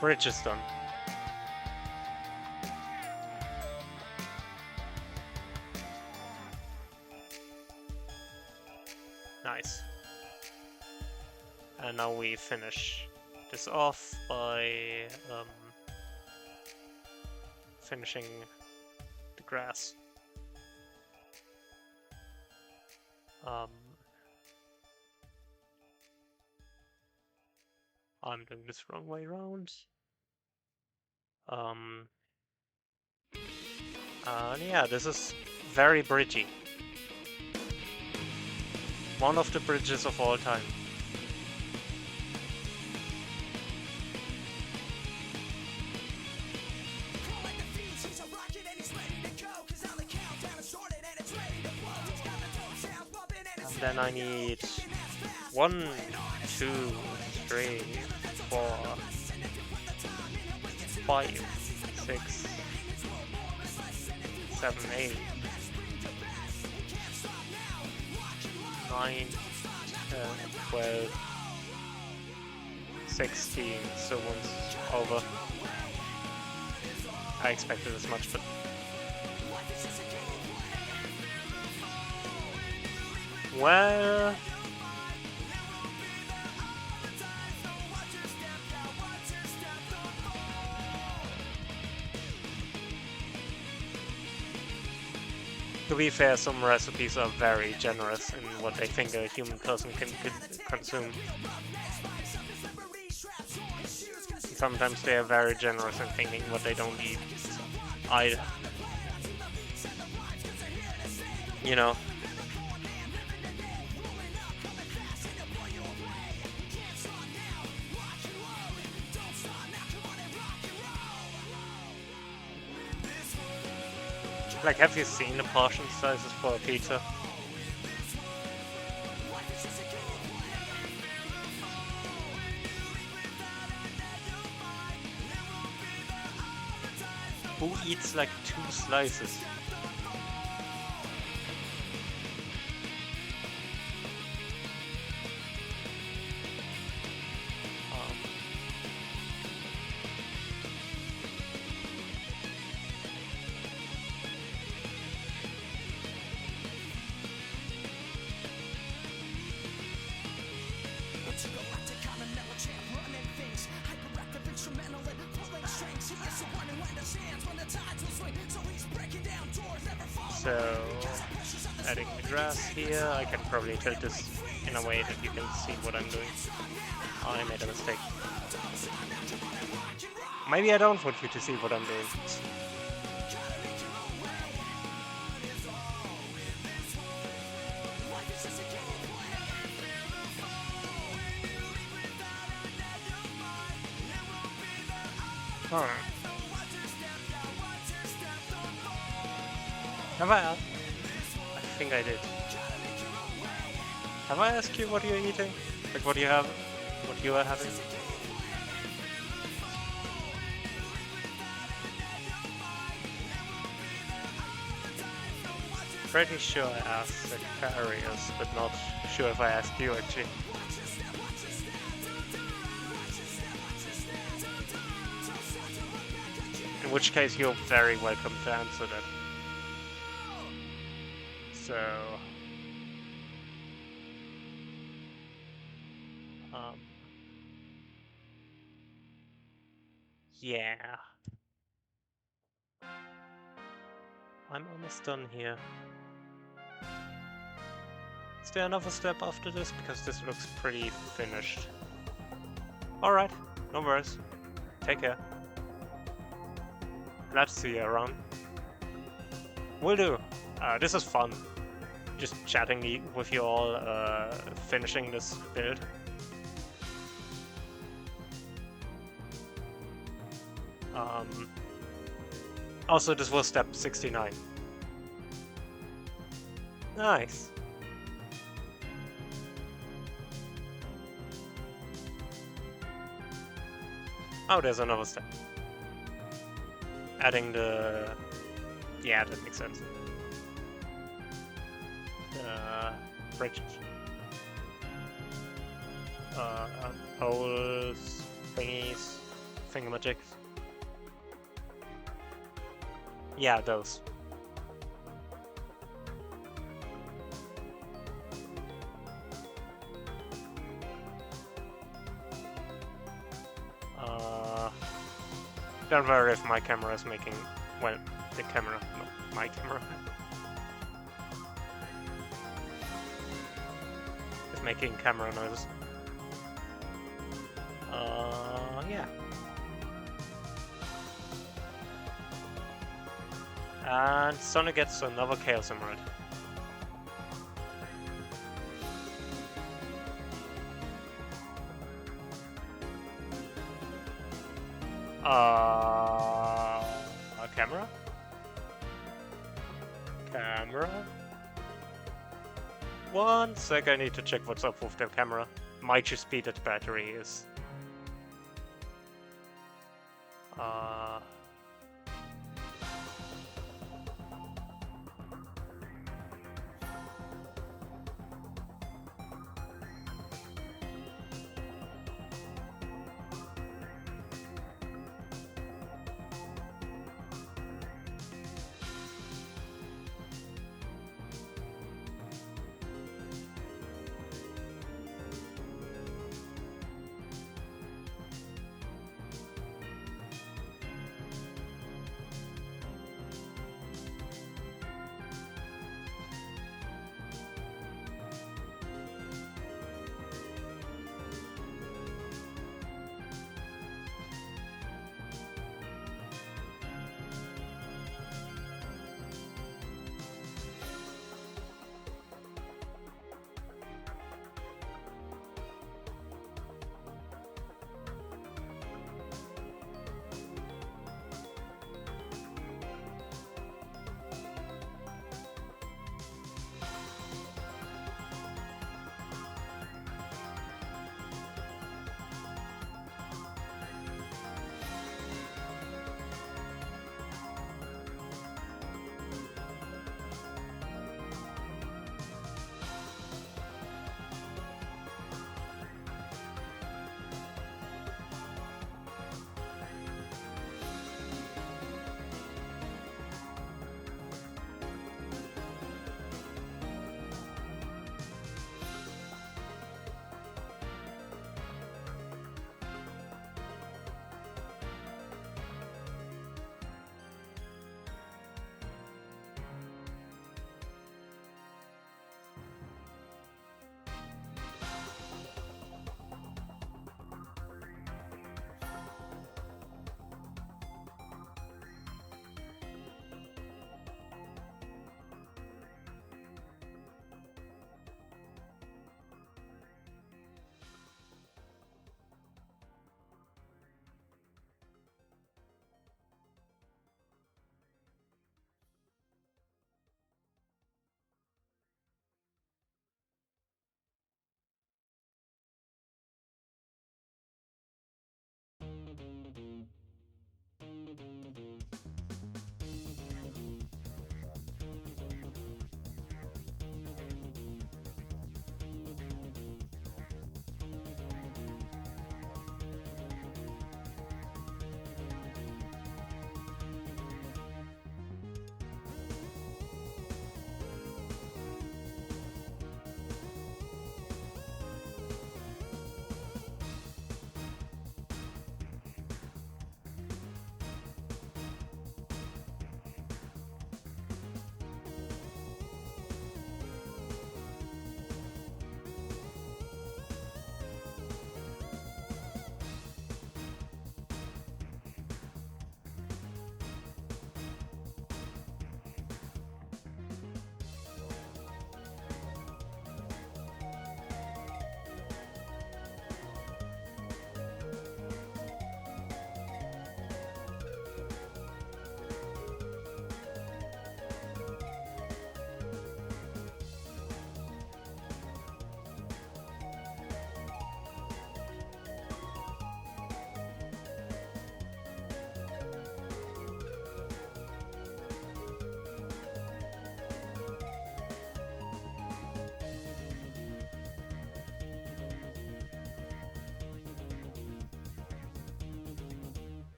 [SPEAKER 1] Bridge is done. Nice. And now we finish this off by finishing the grass. I'm doing this wrong way around. Yeah, this is very bridgy. One of the bridges of all time. And then I need 1, 2, 3, 4, 5, 6, 7, 8, 9, 10, 12, 16, so once over. I expected as much, but well, to be fair, some recipes are very generous in what they think a human person can consume. Sometimes they are very generous in thinking what they don't eat either. You know. Like, have you seen the portion sizes for a pizza? Who eats like 2 slices? So, adding the grass here, I can probably tilt this in a way that you can see what I'm doing. I made a mistake. Maybe I don't want you to see what I'm doing. Alright. Have I think I did. Have I asked you what you're eating? Like what you have? What you are having? Pretty sure I asked Aquarius, but not sure if I asked you actually. In which case you're very welcome to answer that. So, um, yeah. I'm almost done here. Is there another step after this? Because this looks pretty finished. Alright, no worries. Take care. Glad to see you around. Will do. This is fun. Just chatting with you all, finishing this build. Also, this was step 69. Nice. Oh, there's another step. Adding the... Yeah, that makes sense. Bridges. Poles, thingies, thingamajigs. Yeah, those. Don't worry if my camera is making... Well, the camera, not my camera. It's making camera noises. Yeah. And Sonic gets another Chaos Emerald. A camera? Camera? 1 sec, I need to check what's up with the camera. Might just be that battery is...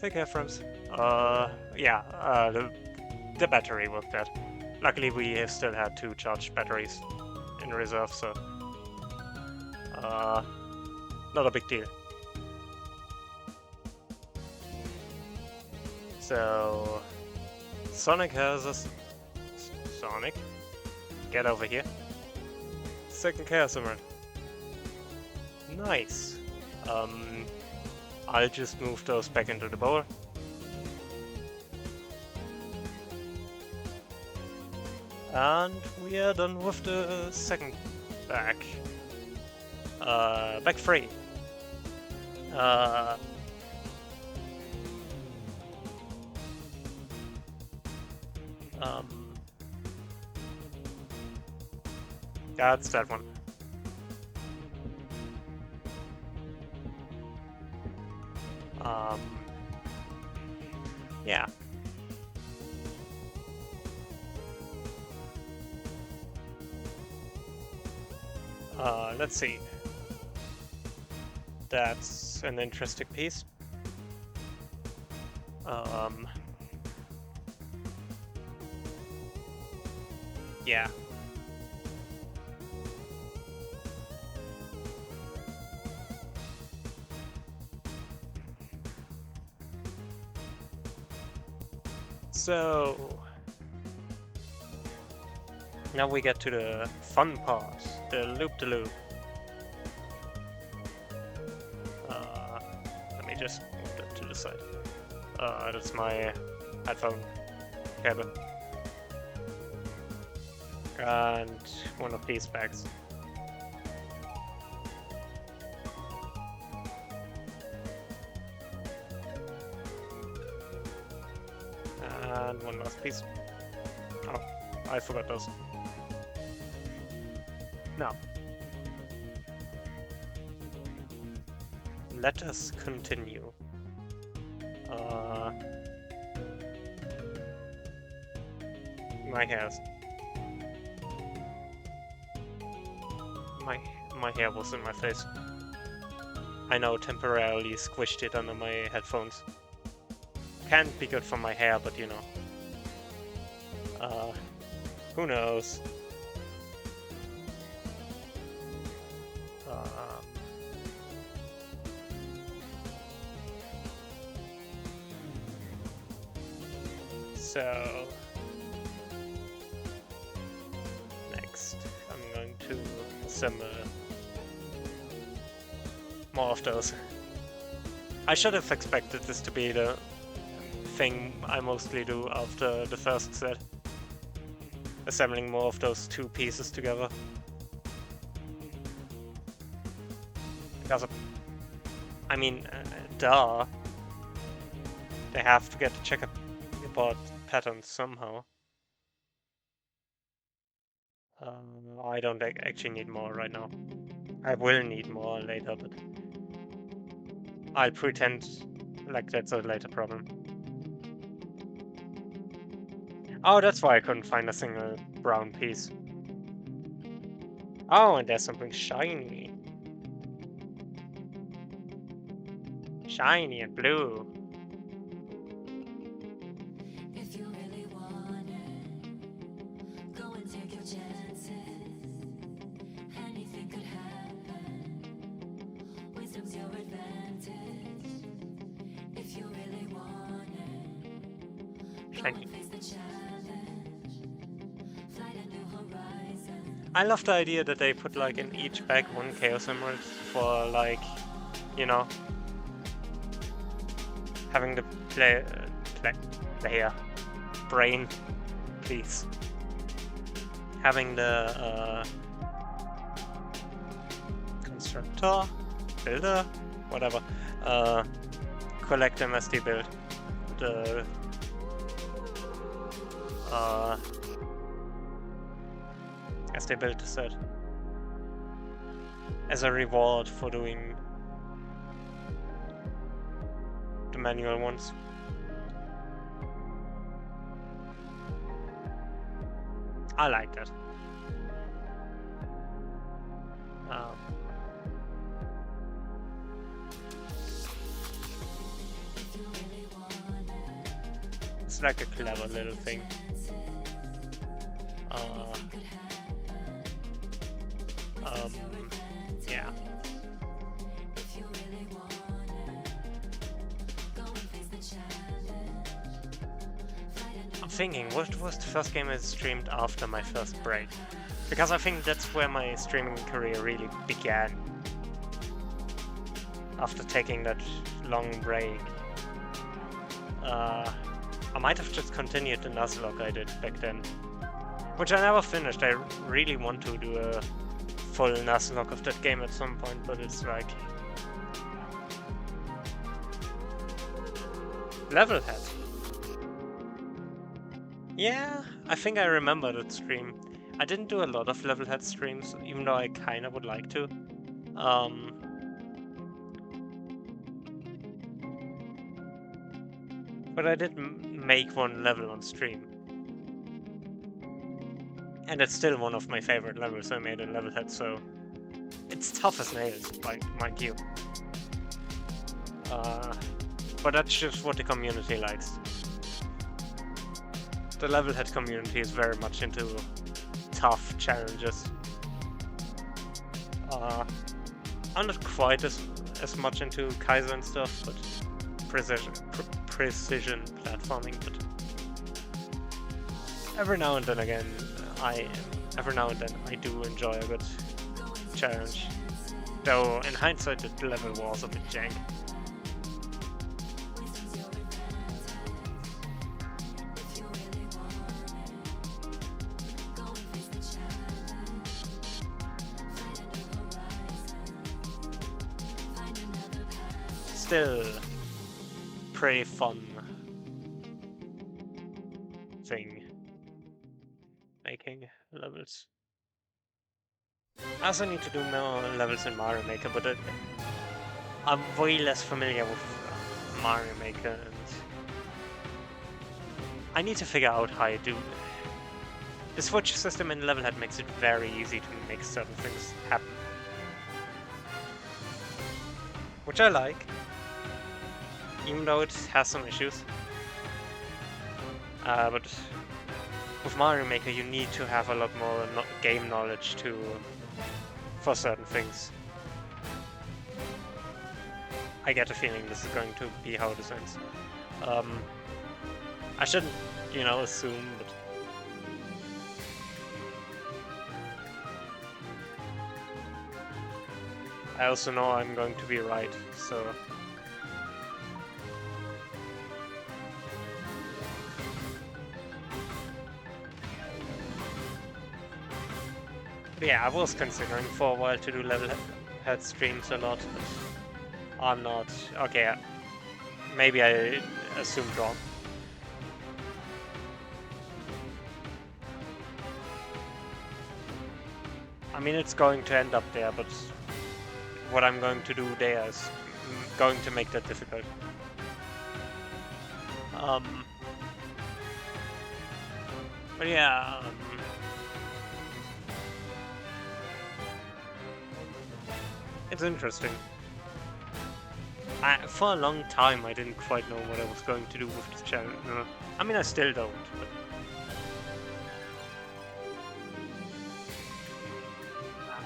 [SPEAKER 1] Take care, friends. Yeah, the battery worked bad. Luckily, we have still had 2 charged batteries in reserve, so not a big deal. So Sonic has a Sonic, get over here. Second Chaos Emerald. Nice. I'll just move those back into the bowl. And we are done with the second bag. Bag 3. That's that one. Yeah. Let's see. That's an interesting piece. Yeah. So now we get to the fun part, the loop-de-loop. Let me just move that to the side. That's my headphone cable. And one of these bags. And one last piece. Oh, I forgot those. Now, let us continue. My hair's... My hair was in my face. I know, temporarily squished it under my headphones. Can't be good for my hair, but you know. Who knows? So next, I'm going to assemble more of those. I should have expected this to be the thing I mostly do after the first set. Assembling more of those 2 pieces together. Because of, I mean, duh. They have to get the checkerboard pattern somehow. I don't actually need more right now. I will need more later, but I'll pretend like that's a later problem. Oh, that's why I couldn't find a single brown piece. Oh, and there's something shiny. Shiny and blue.
[SPEAKER 2] If you really want it, go and take your chances. Anything could happen. Wisdom's your advantage. If you really want it, go
[SPEAKER 1] Shiny.
[SPEAKER 2] and face the challenge. Fly to new horizons.
[SPEAKER 1] I love the idea that they put like in each bag 1 Chaos Emerald for like, you know, having the player brain, please. Having the constructor, builder, whatever, collect them as they build. The as they build the set. As a reward for doing the manual ones. I like that.
[SPEAKER 2] If you really
[SPEAKER 1] It's like a clever little thing. Yeah. I'm thinking, what was the first game I streamed after my first break? Because I think that's where my streaming career really began. After taking that long break. I might have just continued the Nuzlocke I did back then. Which I never finished. I really want to do a full Nuzlocke of that game at some point, but it's like... Levelhead. Yeah, I think I remember that stream. I didn't do a lot of Levelhead streams, even though I kinda would like to. But I did make one level on stream. And it's still one of my favorite levels I made in Levelhead, so... It's tough as nails, mind you. But that's just what the community likes. The Levelhead community is very much into tough challenges. I'm not quite as much into Kaiser and stuff, but precision platforming. But every now and then I do enjoy a good challenge. Though in hindsight, the level was a bit jank. Still pretty fun thing making levels. I also need to do more levels in Mario Maker, but I'm way less familiar with Mario Maker, and I need to figure out how I do. The Switch system in Levelhead makes it very easy to make certain things happen, which I like. Even though it has some issues. But with Mario Maker you need to have a lot more game knowledge for certain things. I get a feeling this is going to be how this ends. I shouldn't, assume, but... I also know I'm going to be right, so... Yeah, I was considering for a while to do Levelhead streams a lot, but I'm not. Okay, maybe I assumed wrong. I mean, it's going to end up there, but what I'm going to do there is going to make that difficult. But yeah. It's interesting. For a long time I didn't quite know what I was going to do with this channel. I mean, I still don't, but...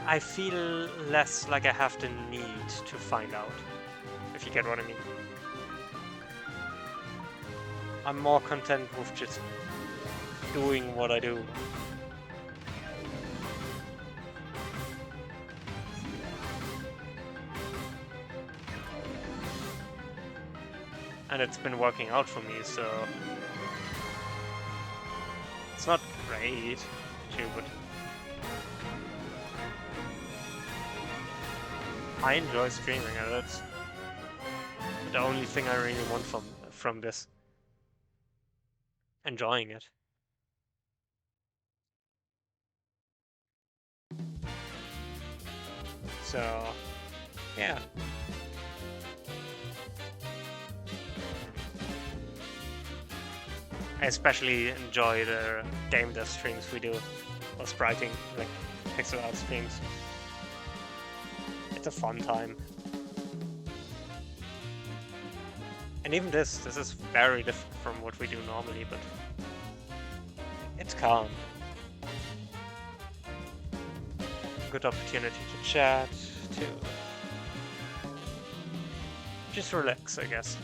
[SPEAKER 1] I feel less like I have the need to find out, if you get what I mean. I'm more content with just doing what I do. And it's been working out for me, so... It's not great, too, but... I enjoy streaming, and that's the only thing I really want from this. Enjoying it. So... yeah. I especially enjoy the game dev streams we do, or spriting, like pixel art streams. It's a fun time. And even this is very different from what we do normally, but it's calm. Good opportunity to chat, to just relax, I guess.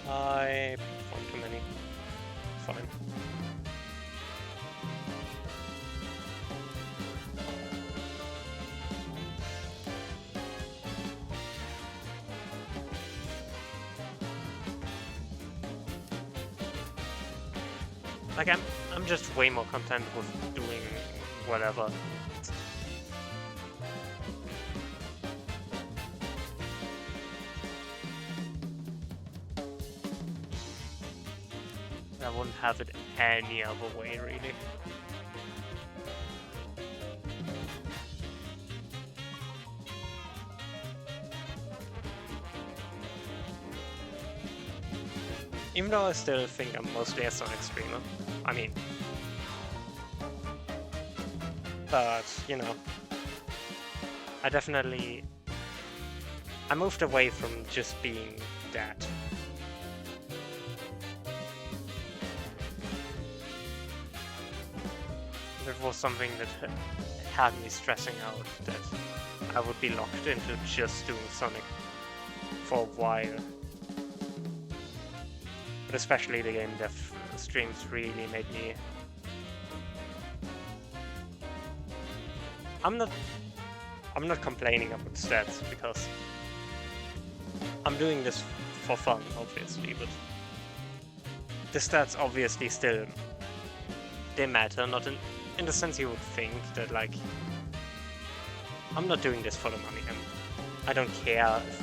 [SPEAKER 1] I picked one too many. Fine. Like I'm just way more content with doing whatever. I wouldn't have it any other way, really. Even though I still think I'm mostly a Sonic streamer. I mean... But, you know... I definitely... I moved away from just being that. That was something that had me stressing out, that I would be locked into just doing Sonic for a while. But especially the game dev streams really made me... I'm not complaining about stats, because I'm doing this for fun, obviously, but the stats obviously still, they matter, not in the sense you would think that, like, I'm not doing this for the money. I don't care if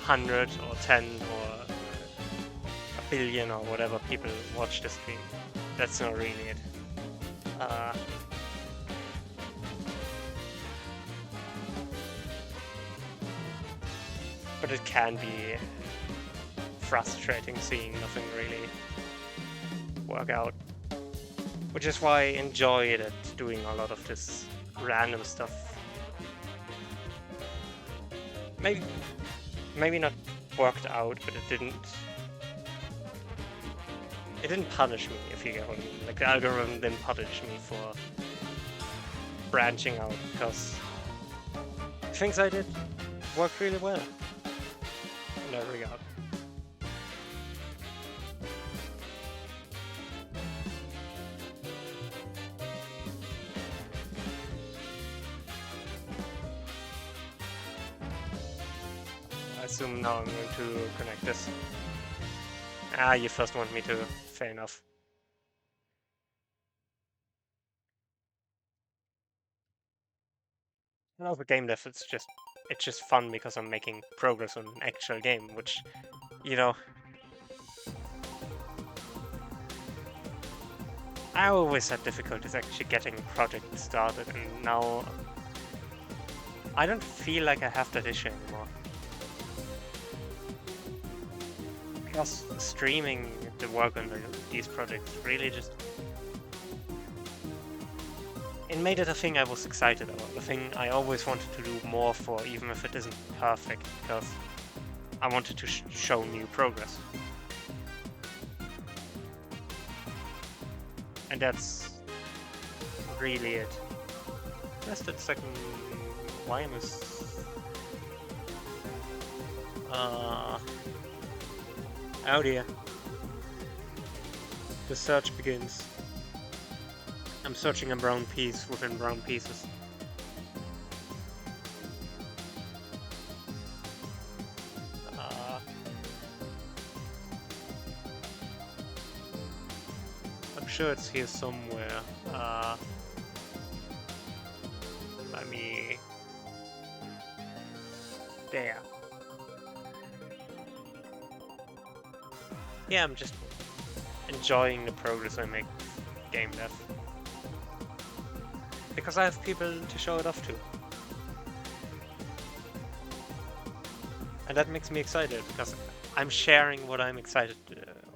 [SPEAKER 1] 100 or 10 or a billion or whatever people watch the stream. That's not really it. But it can be frustrating seeing nothing really work out. Which is why I enjoyed it, doing a lot of this random stuff. Maybe not worked out, but it didn't punish me, if you get what I mean. Like, the algorithm didn't punish me for branching out, because the things I did worked really well in that regard. I assume now I'm going to connect this. Ah, you first want me to. Fair enough. And over game dev, it's just fun because I'm making progress on an actual game, which, you know, I always had difficulties actually getting projects started, and now I don't feel like I have that issue anymore. Because streaming the work on these projects really just... It made it a thing I was excited about, a thing I always wanted to do more for, even if it isn't perfect, because I wanted to show new progress. And that's really it. Where's that second wireless? Oh dear. The search begins. I'm searching a brown piece within brown pieces. I'm sure it's here somewhere. Let me... There. Yeah, I'm just enjoying the progress I make with game dev. Because I have people to show it off to. And that makes me excited, because I'm sharing what I'm excited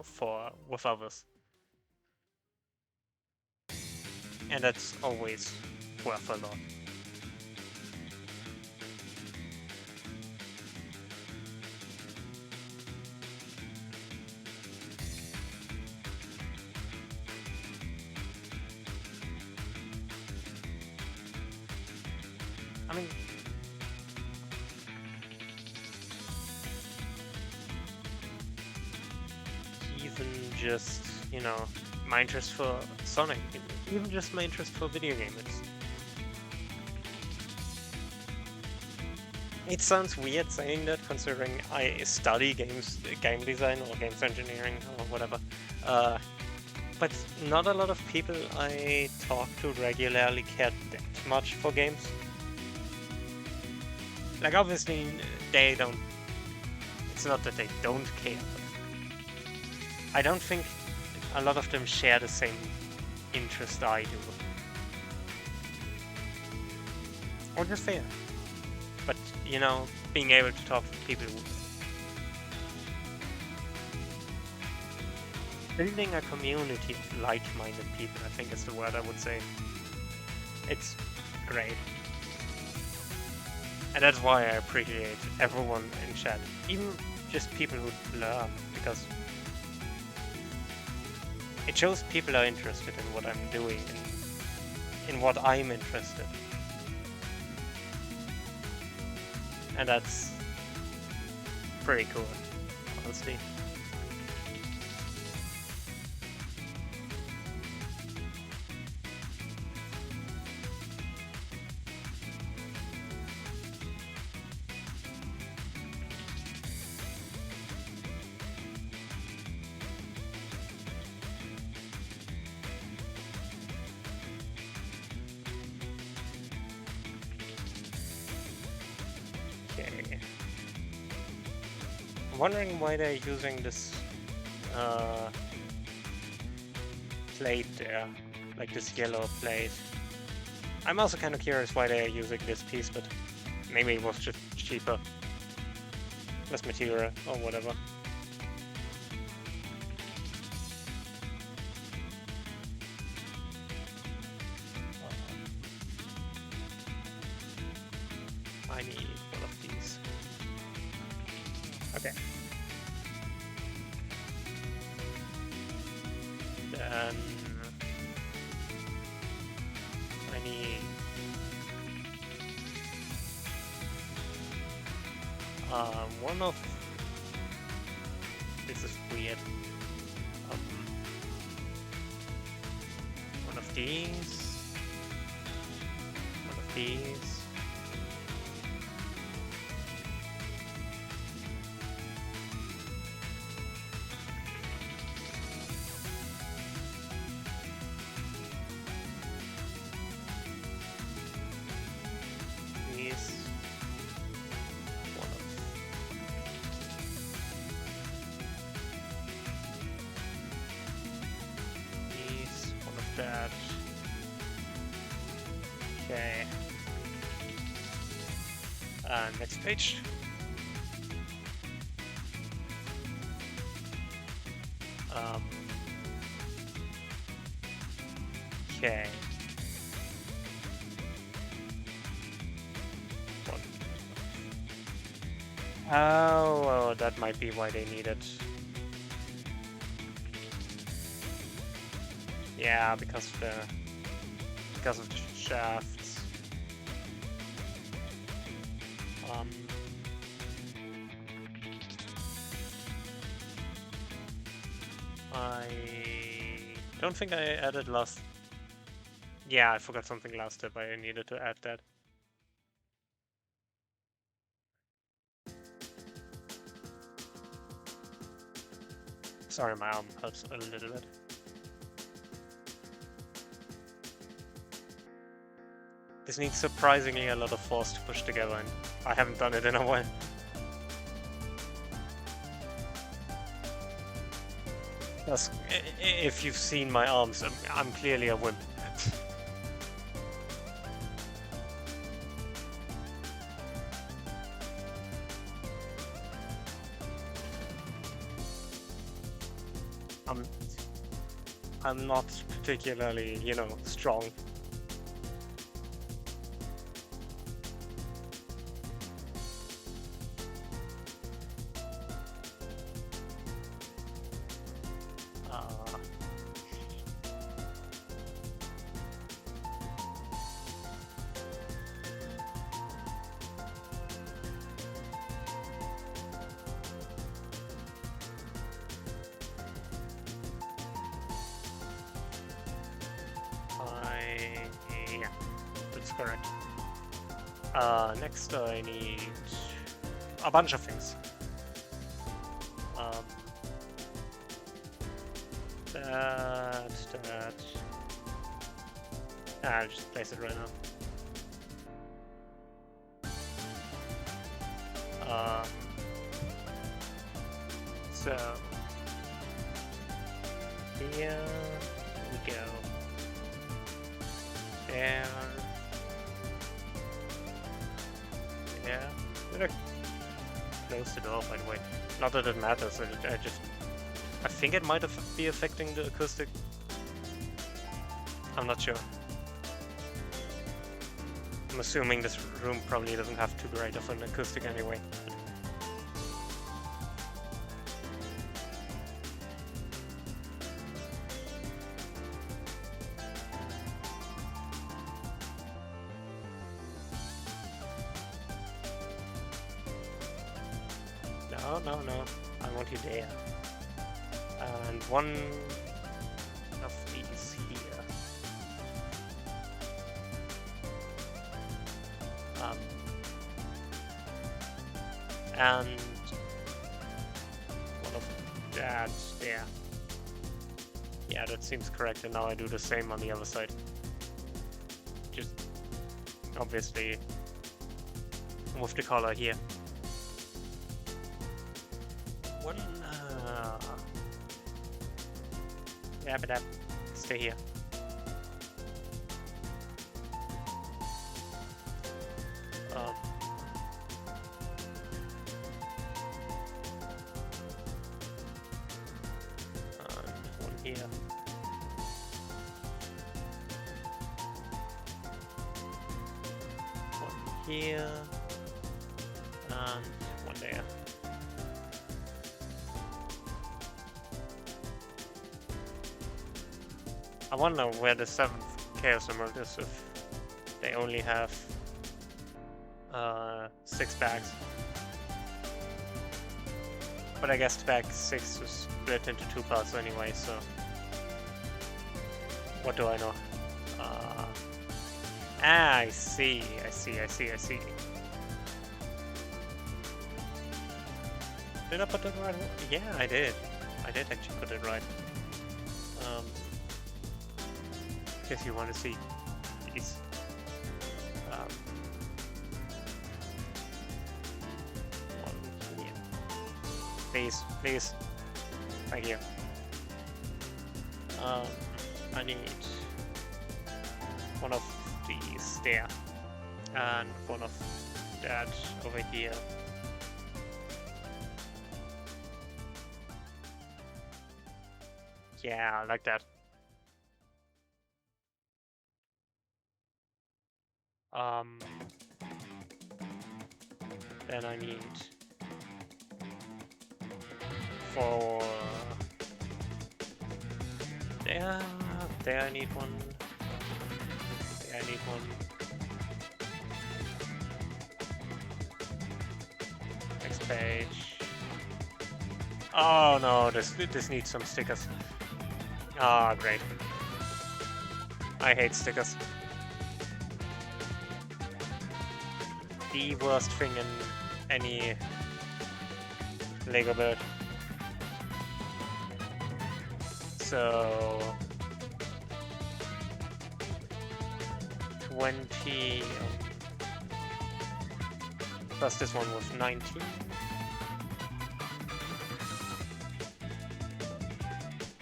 [SPEAKER 1] for with others. And that's always worth a lot. I mean, even just, you know, my interest for Sonic, even just my interest for video games. It sounds weird saying that, considering I study game design or games engineering or whatever. But not a lot of people I talk to regularly care that much for games. Like, obviously, they don't. It's not that they don't care, but I don't think a lot of them share the same interest I do. Or just fair. But, you know, being able to talk to people who... Building a community of like-minded people, I think is the word I would say. It's great. And that's why I appreciate everyone in chat. Even just people who learn, because it shows people are interested in what I'm doing, in what I'm interested. And that's pretty cool, honestly. Okay. I'm wondering why they're using this plate there, like this yellow plate. I'm also kind of curious why they're using this piece, but maybe it was just cheaper. Less material or whatever. I need one of these. Okay. Then I need one of... This is weird. One of these. One of these. These. One of these. One of that. Okay. Next page. Okay. One. Oh, well, that might be why they need it. Yeah, because of the shafts. I don't think I added last. Yeah, I forgot something last step. I needed to add that. Sorry, my arm hurts a little bit. This needs surprisingly a lot of force to push together, and I haven't done it in a while. Plus, if you've seen my arms, I'm clearly a wimp. I'm not particularly, you know, strong. Yeah, that's correct. Next I need a bunch of things. Um, that. I'll just place it right now. So here we go. There. Yeah. Did I close the door, by the way? Not that it matters. I think it might be affecting the acoustic. I'm not sure. I'm assuming this room probably doesn't have too great of an acoustic anyway. No. I want you there. And one of these here. And one of that there. Yeah, that seems correct, and now I do the same on the other side. Just obviously with the color here. One but stay here. And one here. One here. And one there. I wonder where the 7th Chaos Emerald is if they only have 6 bags. But I guess bag 6 is split into 2 parts anyway, so what do I know? I see. Did I put it right? Yeah, I did. I did actually put it right. If you want to see these. One here. Please. Thank you. I need one of these there, and one of that over here. Yeah, like that. Then I need for there I need one. There I need one. Next page. Oh no, this needs some stickers. Ah, great. I hate stickers. The worst thing in any Lego build. So 20 plus this one was 19.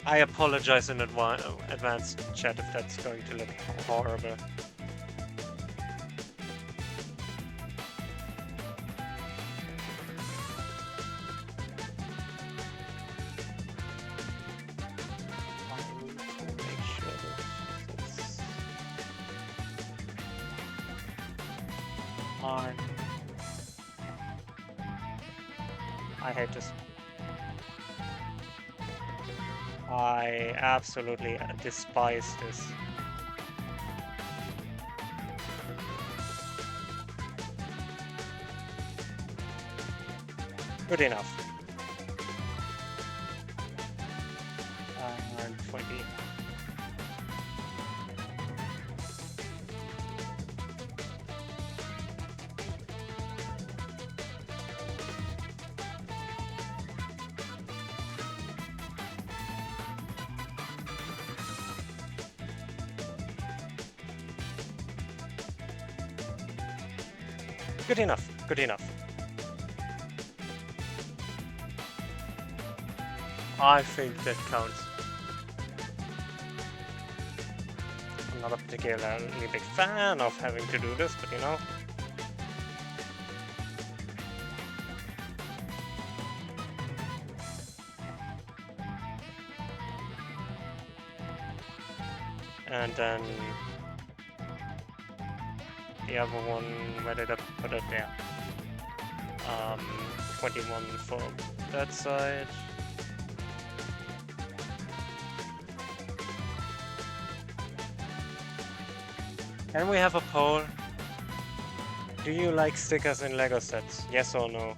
[SPEAKER 1] I apologize in advance, chat, if that's going to look horrible. I hate this. I absolutely despise this. Good enough. And 20. Good enough, good enough. I think that counts. I'm not a particularly big fan of having to do this, but you know. And then the other one, where did I put it? There. 21 for that side. Can we have a poll? Do you like stickers in Lego sets? Yes or no?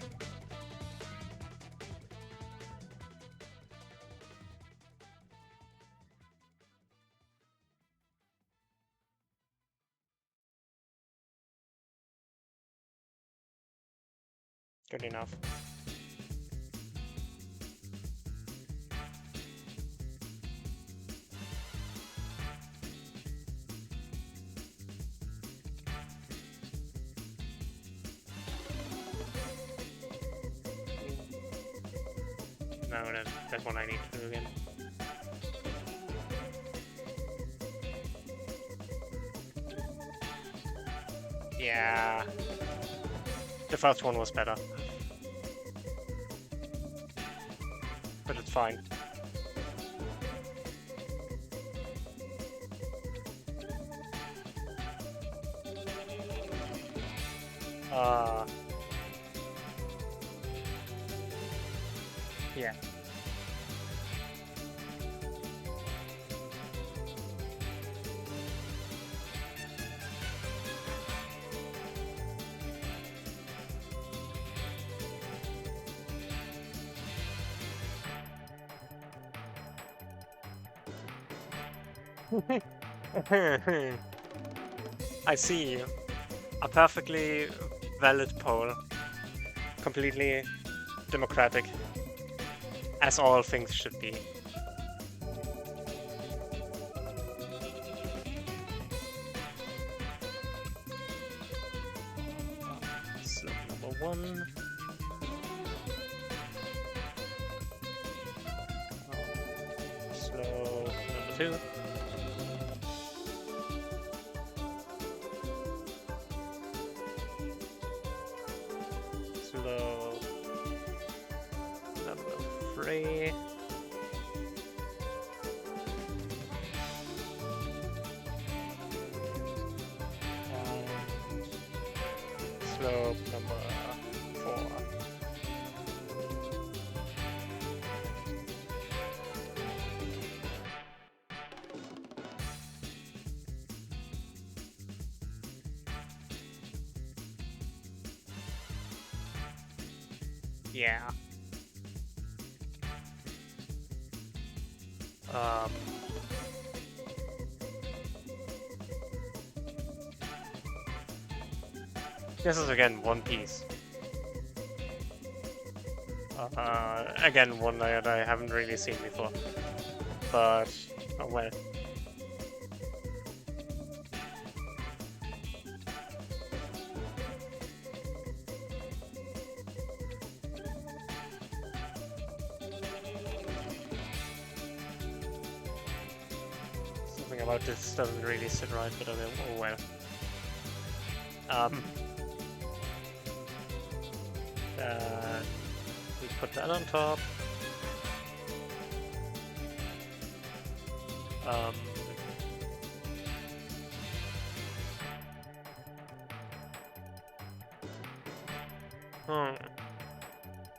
[SPEAKER 1] Good enough. No, that's what I need to do again. Yeah. The first one was better. But it's fine. Yeah. I see. A perfectly valid poll. Completely democratic. As all things should be. Slope number 1. Slope number 2. Slope number 3. Slope number 4. Yeah. This is again one piece. Again, one that I haven't really seen before. But, oh well. Something about this doesn't really sit right, but oh well. Then we put that on top.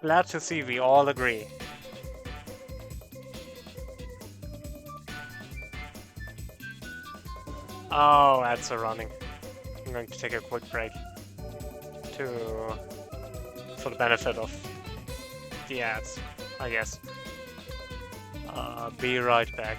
[SPEAKER 1] Glad to see we all agree. Oh, ads are running. I'm going to take a quick break for the benefit of the ads, I guess. Be right back.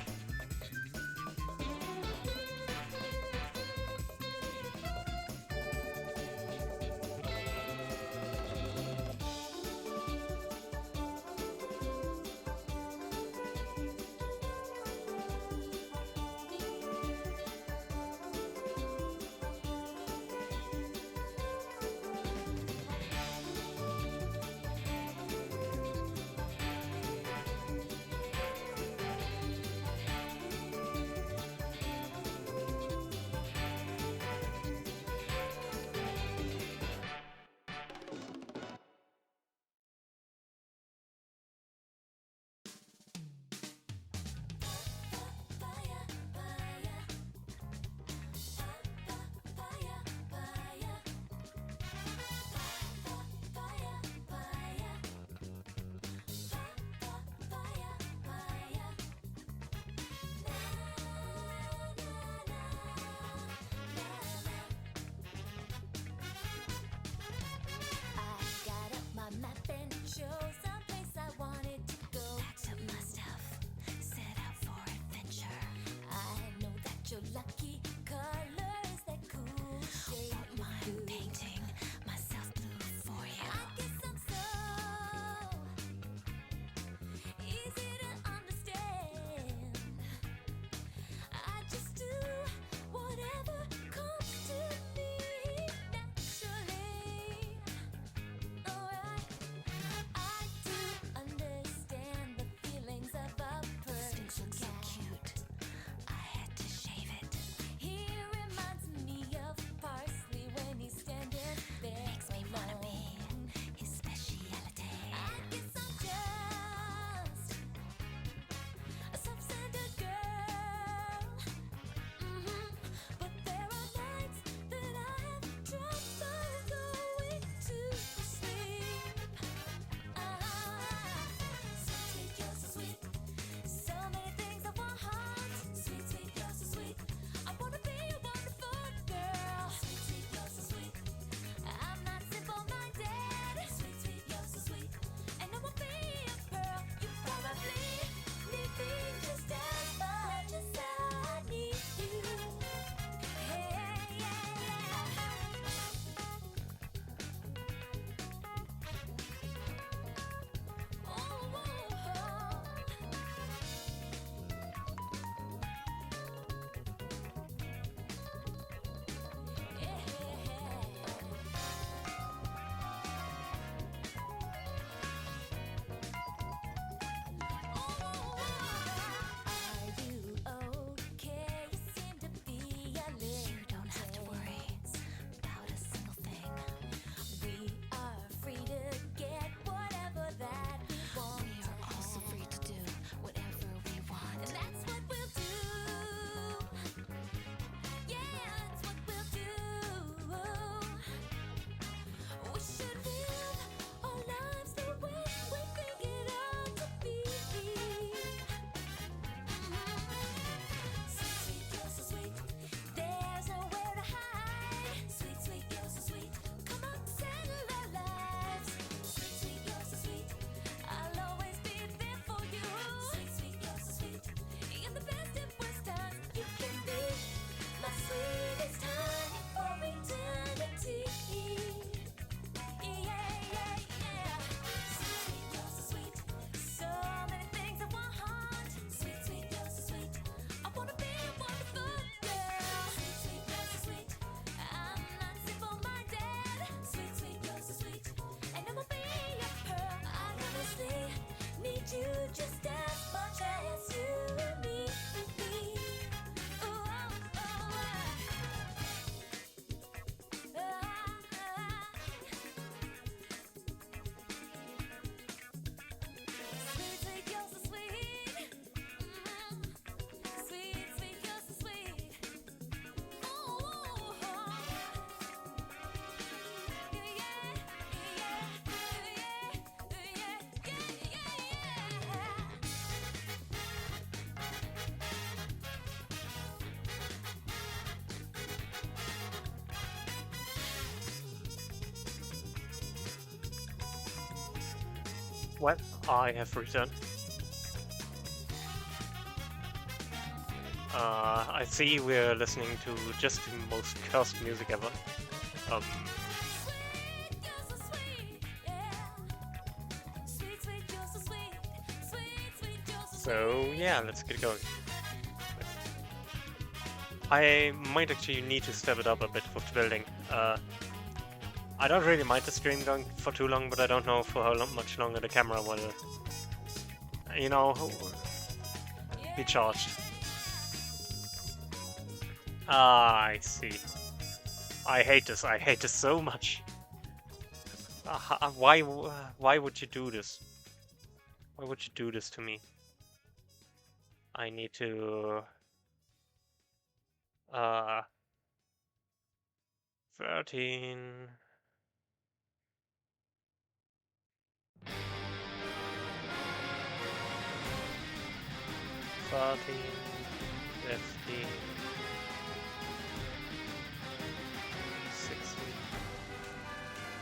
[SPEAKER 1] Well, I have returned. I see we're listening to just the most cursed music ever. Um, so yeah, let's get going. I might actually need to step it up a bit with the building. I don't really mind the stream going for too long, but I don't know for how much longer the camera will, you know, be charged. Ah, I see. I hate this. I hate this so much. Why would you do this? Why would you do this to me? I need to... 13... 14, 15, 16.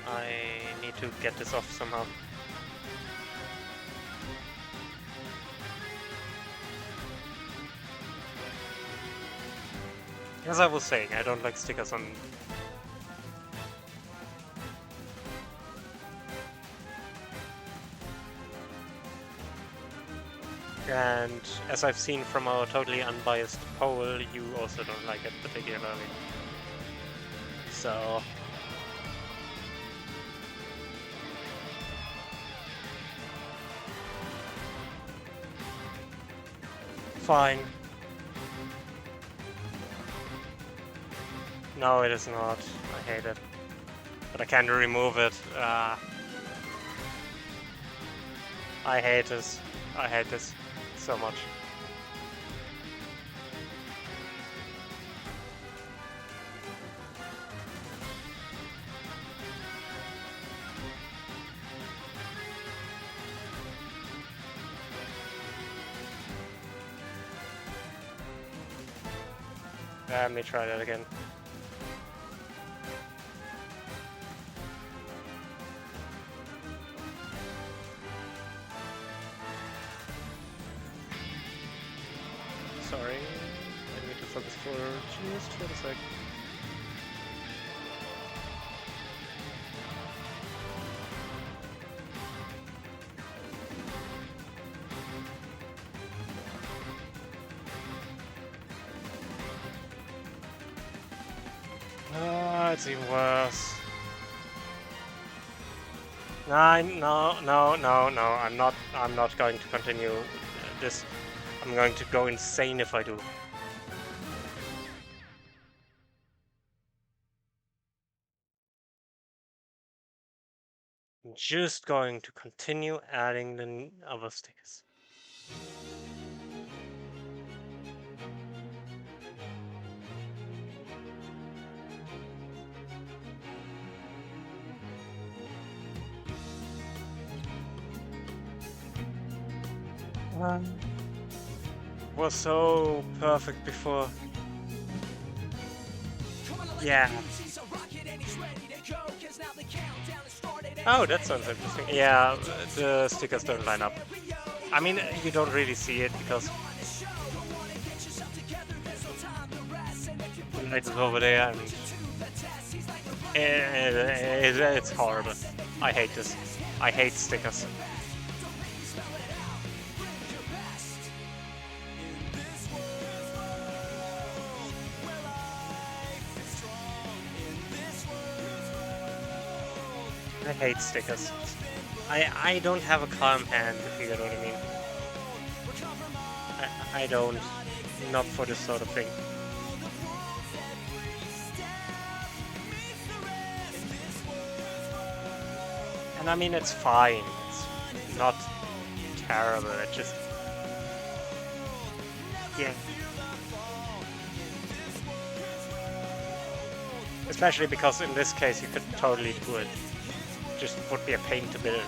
[SPEAKER 1] I need to get this off somehow. As I was saying, I don't like stickers on... And as I've seen from our totally unbiased poll, you also don't like it particularly. So... fine. No, it is not. I hate it. But I can't remove it. I hate this. I hate this so much. Let me try that again. Sorry, I need to focus for just for a sec. It's even worse. No, I'm not going to continue this. I'm going to go insane if I do. I'm just going to continue adding the other stickers. Was so perfect before. Yeah. Oh, that sounds interesting. Yeah, the stickers don't line up. I mean, you don't really see it because the light is over there and it's horrible. I hate this. I hate stickers. I hate stickers. I don't have a calm hand, if you get what I mean. I don't. Not for this sort of thing. And I mean, it's fine. It's not terrible. It just... yeah. Especially because in this case you could totally do it. Just would be a pain to build.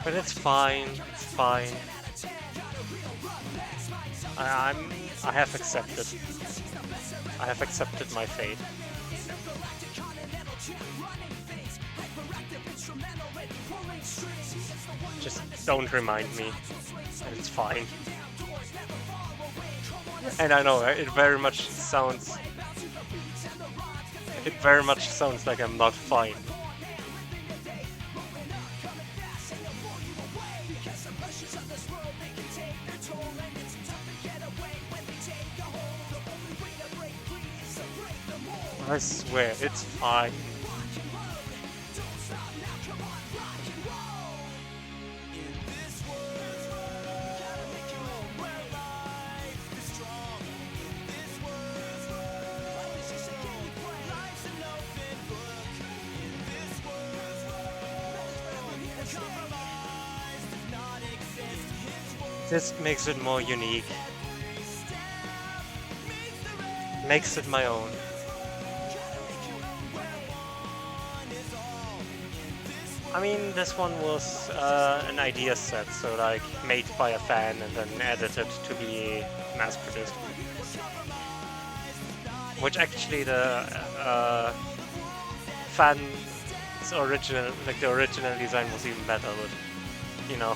[SPEAKER 1] But it's fine. It's fine. I have accepted. I have accepted my fate. Just don't remind me, and it's fine. And I know it very much sounds like I'm not fine. I swear, it's fine. This makes it more unique. Makes it my own. I mean, this one was an idea set, so like made by a fan and then edited to be mass-produced. Which actually the fan's original, like the original design was even better, but you know,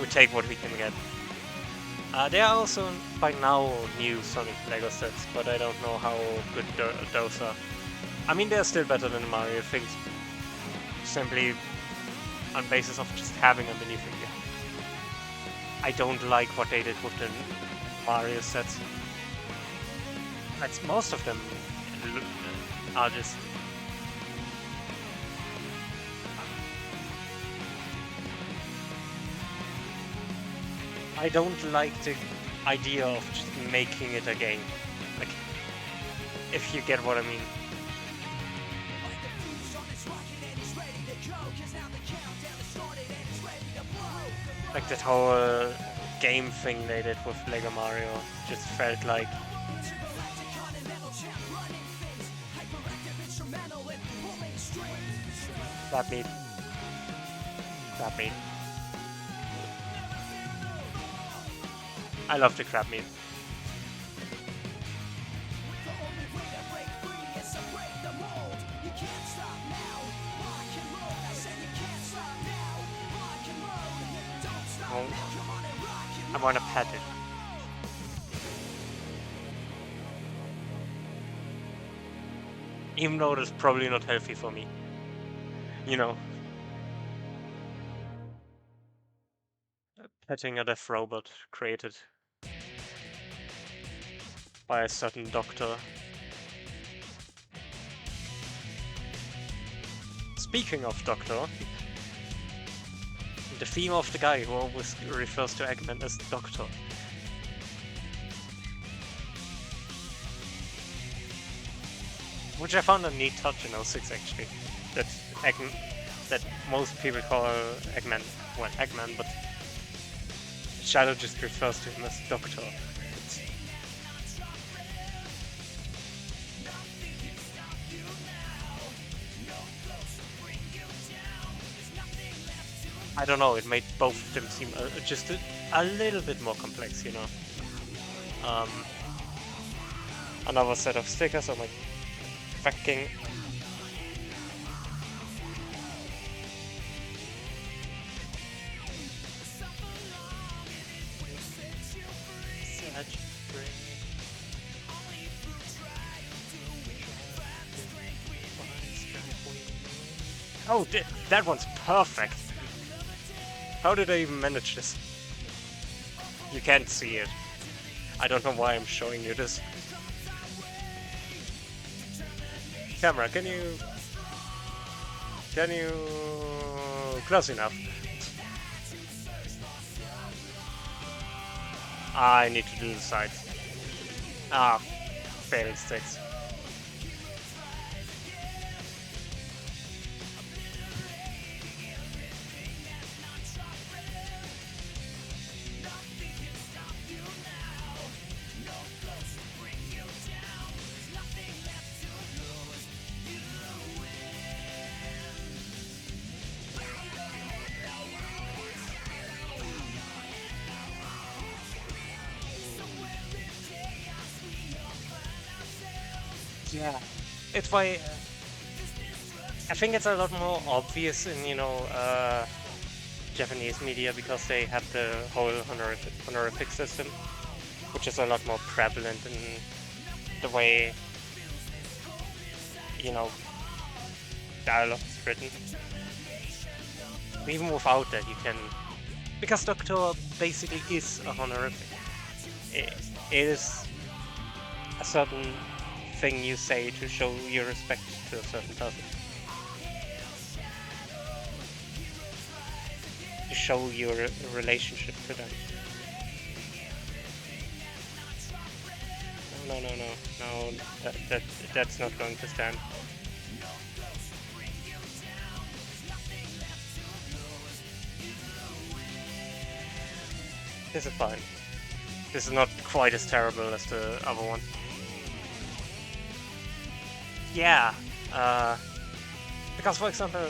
[SPEAKER 1] we take what we can get. There are also by now new Sonic Lego sets, but I don't know how good those are. I mean, they're still better than Mario things, simply on basis of just having a minifigure. I don't like what they did with the Mario sets. Like, most of them are just... I don't like the idea of just making it a game. Like, if you get what I mean. Like that whole game thing they did with Lego Mario just felt like... Crab meat. Crab meat. I love the crab meat. Oh, I want to pet it. Even though it's probably not healthy for me. You know. Petting a deaf robot created by a certain doctor. Speaking of doctor, the theme of the guy who always refers to Eggman as Doctor. Which I found a neat touch in 06 actually. That most people call Eggman, well, Eggman, but Shadow just refers to him as Doctor. I don't know, it made both of them seem just a little bit more complex, you know. Another set of stickers on my fucking... Oh, that one's perfect! How did I even manage this? You can't see it. I don't know why I'm showing you this. Camera, can you... Close enough. I need to do the sides. Ah, failed sticks. Yeah, it's why I think it's a lot more obvious in, Japanese media because they have the whole honorific system, which is a lot more prevalent in the way, dialogue is written. Even without that, you can, because Doctor basically is a honorific. It is a certain thing you say to show your respect to a certain person. To show your relationship to them. No, that's not going to stand. This is fine. This is not quite as terrible as the other one. Yeah, because for example,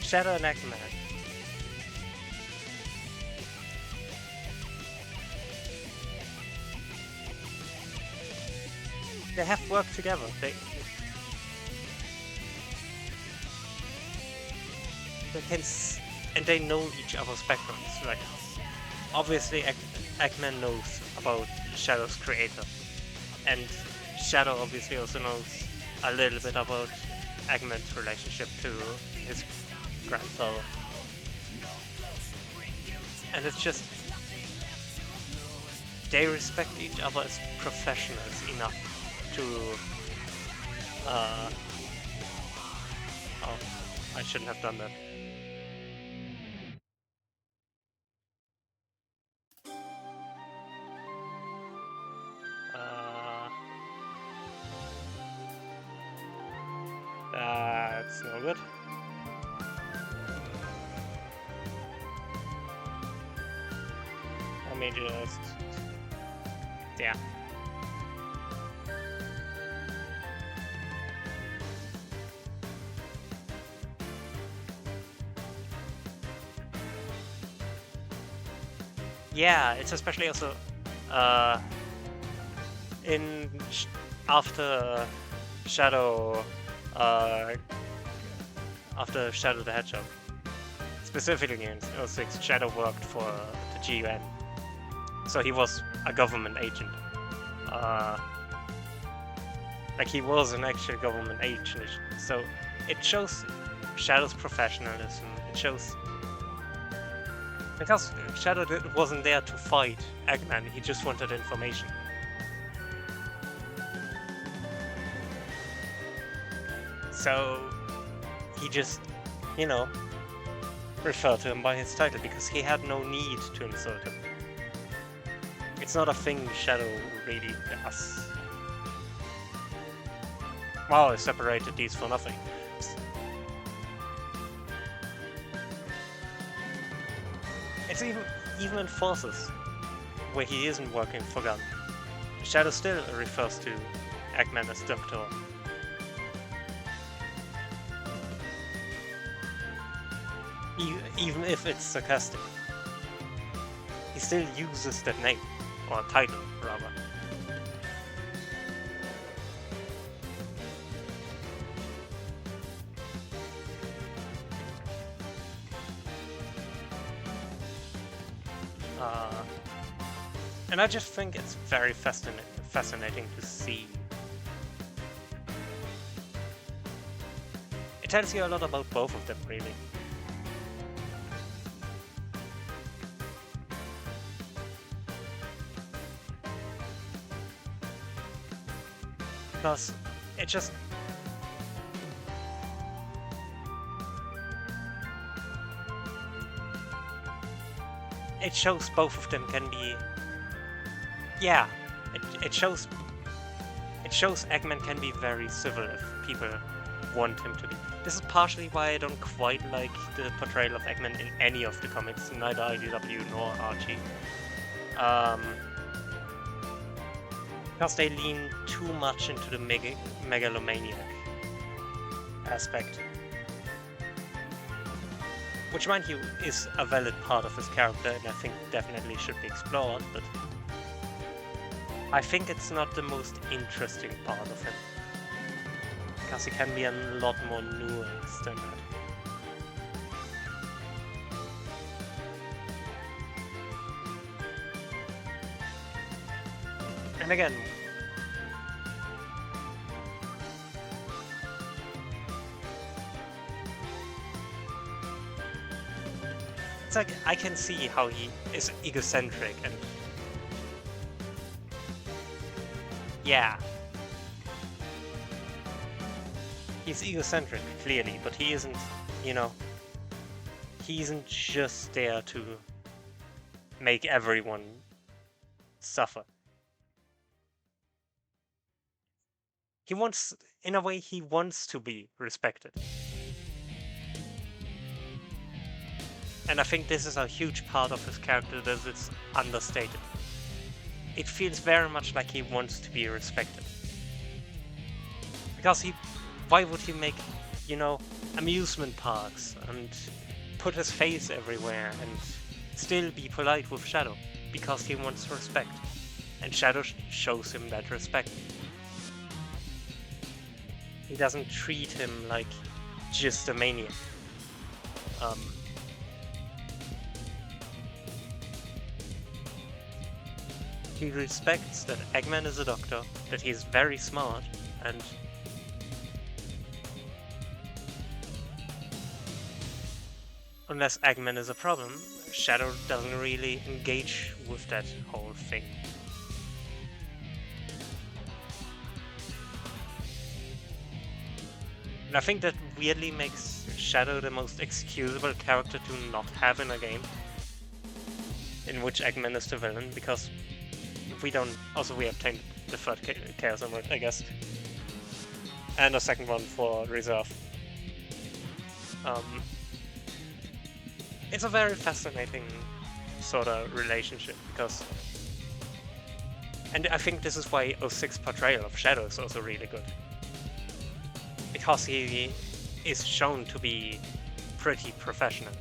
[SPEAKER 1] Shadow and Eggman. They have worked together. And they know each other's backgrounds. Like, obviously, Eggman knows about Shadow's creator, and Shadow obviously also knows a little bit about Eggman's relationship to his grandfather. And it's just, they respect each other as professionals enough to oh, I shouldn't have done that. That's no good. Let me just, yeah. Yeah, it's especially also in after Shadow the Hedgehog, specifically in 06, Shadow worked for the GUN, so he was a government agent. Like, he was an actual government agent, so it shows Shadow's professionalism. It shows, because Shadow wasn't there to fight Eggman, he just wanted information. So he just, referred to him by his title because he had no need to insult him. It's not a thing Shadow really does. Wow, I separated these for nothing. It's even in Forces, where he isn't working for Gun, Shadow still refers to Eggman as Doctor. Even if it's sarcastic, he still uses that name, or title, rather. And I just think it's very fascinating to see. It tells you a lot about both of them, really. Because it just, it shows both of them can be, yeah, it shows Eggman can be very civil if people want him to be. This is partially why I don't quite like the portrayal of Eggman in any of the comics, neither IDW nor Archie. Because they lean too much into the megalomaniac aspect. Which, mind you, is a valid part of his character and I think definitely should be explored, but I think it's not the most interesting part of him. because he can be a lot more nuanced than that. And again, it's like I can see how he is egocentric and yeah. He's egocentric, clearly, but he isn't, you know, he isn't just there to make everyone suffer. He wants, in a way, he wants to be respected. And I think this is a huge part of his character that it's understated. It feels very much like he wants to be respected. Because why would he make, you know, amusement parks and put his face everywhere and still be polite with Shadow? Because he wants respect. And Shadow shows him that respect. He doesn't treat him like just a maniac. He respects that Eggman is a doctor, that he is very smart, and unless Eggman is a problem, Shadow doesn't really engage with that whole thing. And I think that weirdly makes Shadow the most excusable character to not have in a game in which Eggman is the villain, because we don't... Also, we obtained the third Chaos Emerald, I guess. And a second one for reserve. It's a very fascinating sort of relationship, because... And I think this is why 06's portrayal of Shadow is also really good. Because he is shown to be pretty professional.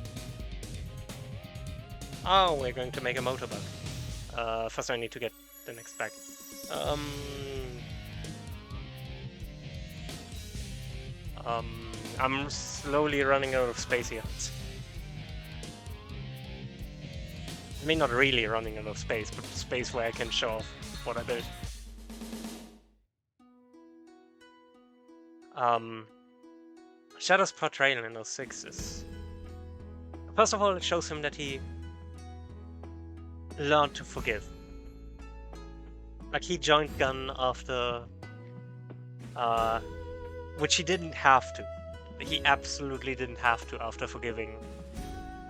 [SPEAKER 1] Oh, we're going to make a motorbug. First I need to get the next bag. I'm slowly running out of space here. I mean, not really running out of space, but space where I can show off what I built. Shadow's portrayal in 06 is... First of all, it shows him that he learned to forgive. Like, he joined Gun after... which he didn't have to. He absolutely didn't have to after forgiving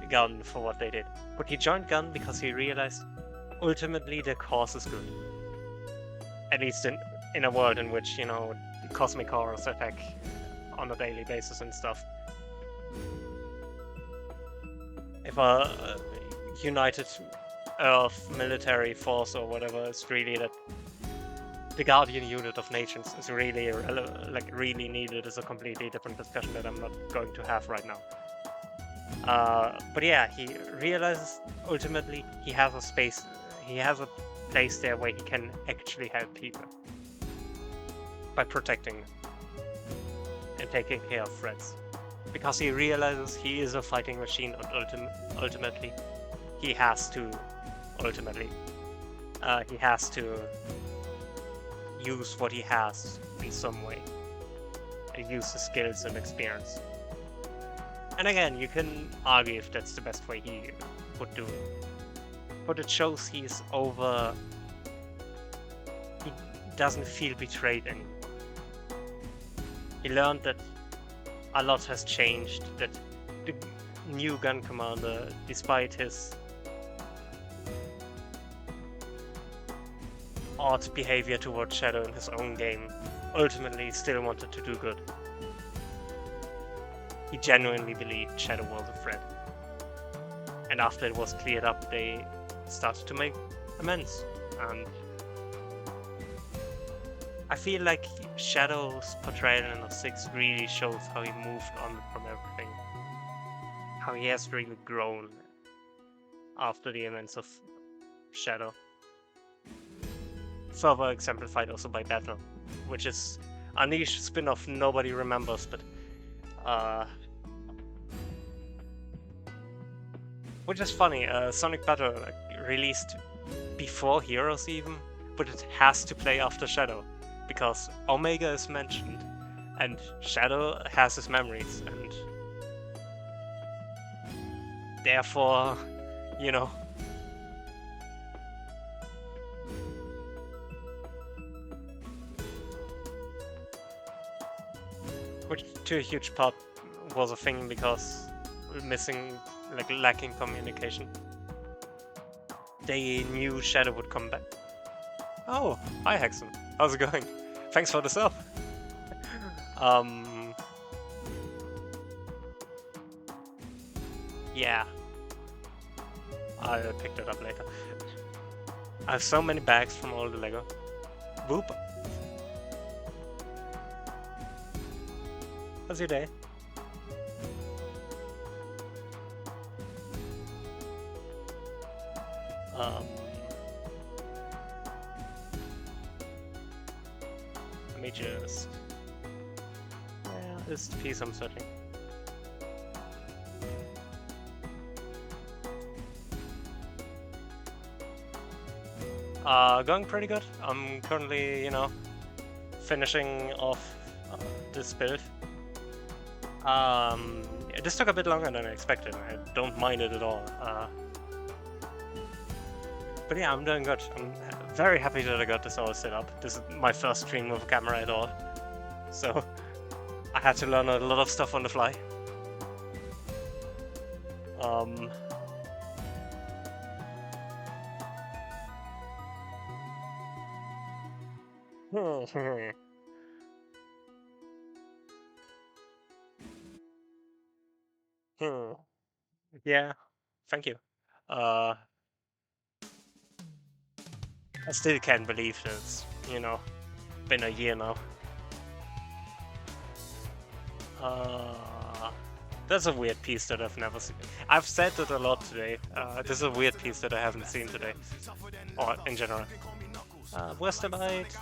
[SPEAKER 1] Gun for what they did. But he joined Gun because he realized ultimately their cause is good. At least in a world in which, you know, cosmic horrors attack on a daily basis and stuff. If a united Earth military force or whatever is really that the guardian unit of nations is really really needed, is a completely different discussion that I'm not going to have right now. But yeah, he realizes ultimately he has a space, he has a place there where he can actually help people by protecting them and taking care of threats. Because he realizes he is a fighting machine, and ultimately he has to use what he has in some way and use his skills and experience. And again, you can argue if that's the best way he would do it, but it shows he's over... he doesn't feel betrayed anymore. He learned that a lot has changed, that the new gun commander, despite his odd behavior towards Shadow in his own game, ultimately still wanted to do good. He genuinely believed Shadow was a threat. And after it was cleared up, they started to make amends. And I feel like Shadow's portrayal in 06 really shows how he moved on from everything. How he has really grown after the events of Shadow. Further exemplified also by Battle, which is a niche spin-off nobody remembers, but which is funny. Sonic Battle released before Heroes even, but it has to play after Shadow because Omega is mentioned, and Shadow has his memories, and therefore, you know. Which to a huge part was a thing because missing, like lacking communication. They knew Shadow would come back. Oh, hi Hexen. How's it going? Thanks for the sub. Yeah. I'll pick that up later. I have so many bags from all the Lego. Whoop. How's your day? Let me just... Yeah, this is the piece I'm searching. Going pretty good. I'm currently, you know, finishing off this build. This took a bit longer than I expected. I don't mind it at all. But yeah, I'm doing good. I'm very happy that I got this all set up. This is my first stream with a camera at all. So I had to learn a lot of stuff on the fly. Yeah, thank you. I still can't believe that it's, you know, been a year now. That's a weird piece that I've never seen. I've said it a lot today. This is a weird piece that I haven't seen today. Or in general. Where's the light?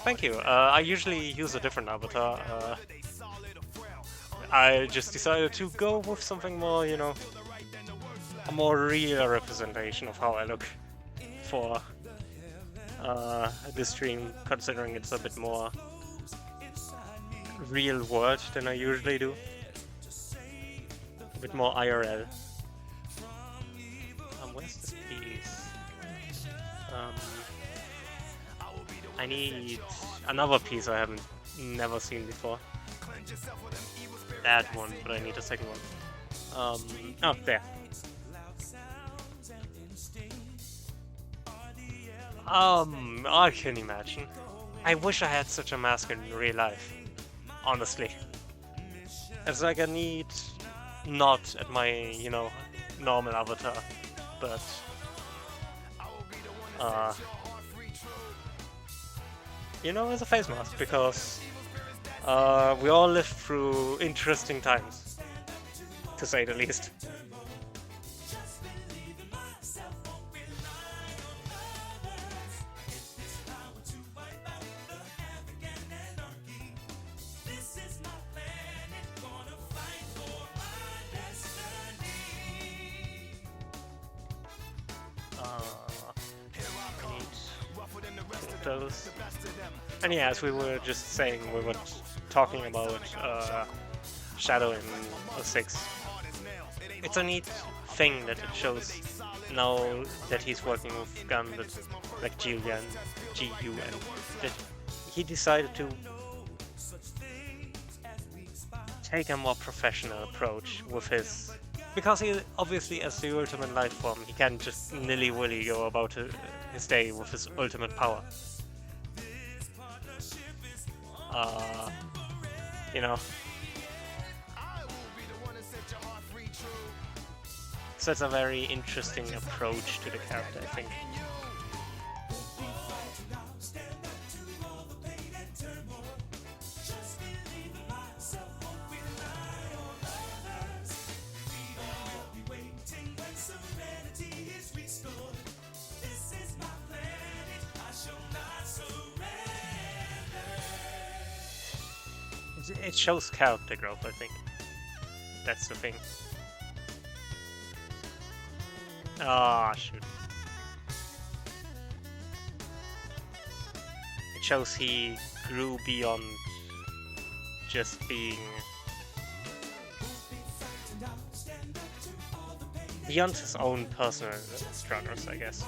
[SPEAKER 1] Thank you. I usually use a different avatar. I just decided to go with something more, you know, a more real representation of how I look for this stream, considering it's a bit more real world than I usually do. A bit more IRL. Where's this piece? I need another piece I haven't never seen before. That one, but I need a second one. Oh, there. I can imagine. I wish I had such a mask in real life. Honestly. It's like I need not at my, you know, normal avatar, but you know, as a face mask, because we all lived through interesting times, to say the least. Those. And yeah, as we were just saying, we were talking about Shadow in 06. It's a neat thing that it shows now that he's working with Gun, that, like GUN, that he decided to take a more professional approach with his... Because he obviously, as the ultimate life form, he can't just nilly-willy go about his day with his ultimate power. You know. So it's a very interesting approach to the character, I think. it shows character growth, I think. That's the thing. Ah, shoot. It shows he grew beyond just being... beyond his own personal struggles, I guess.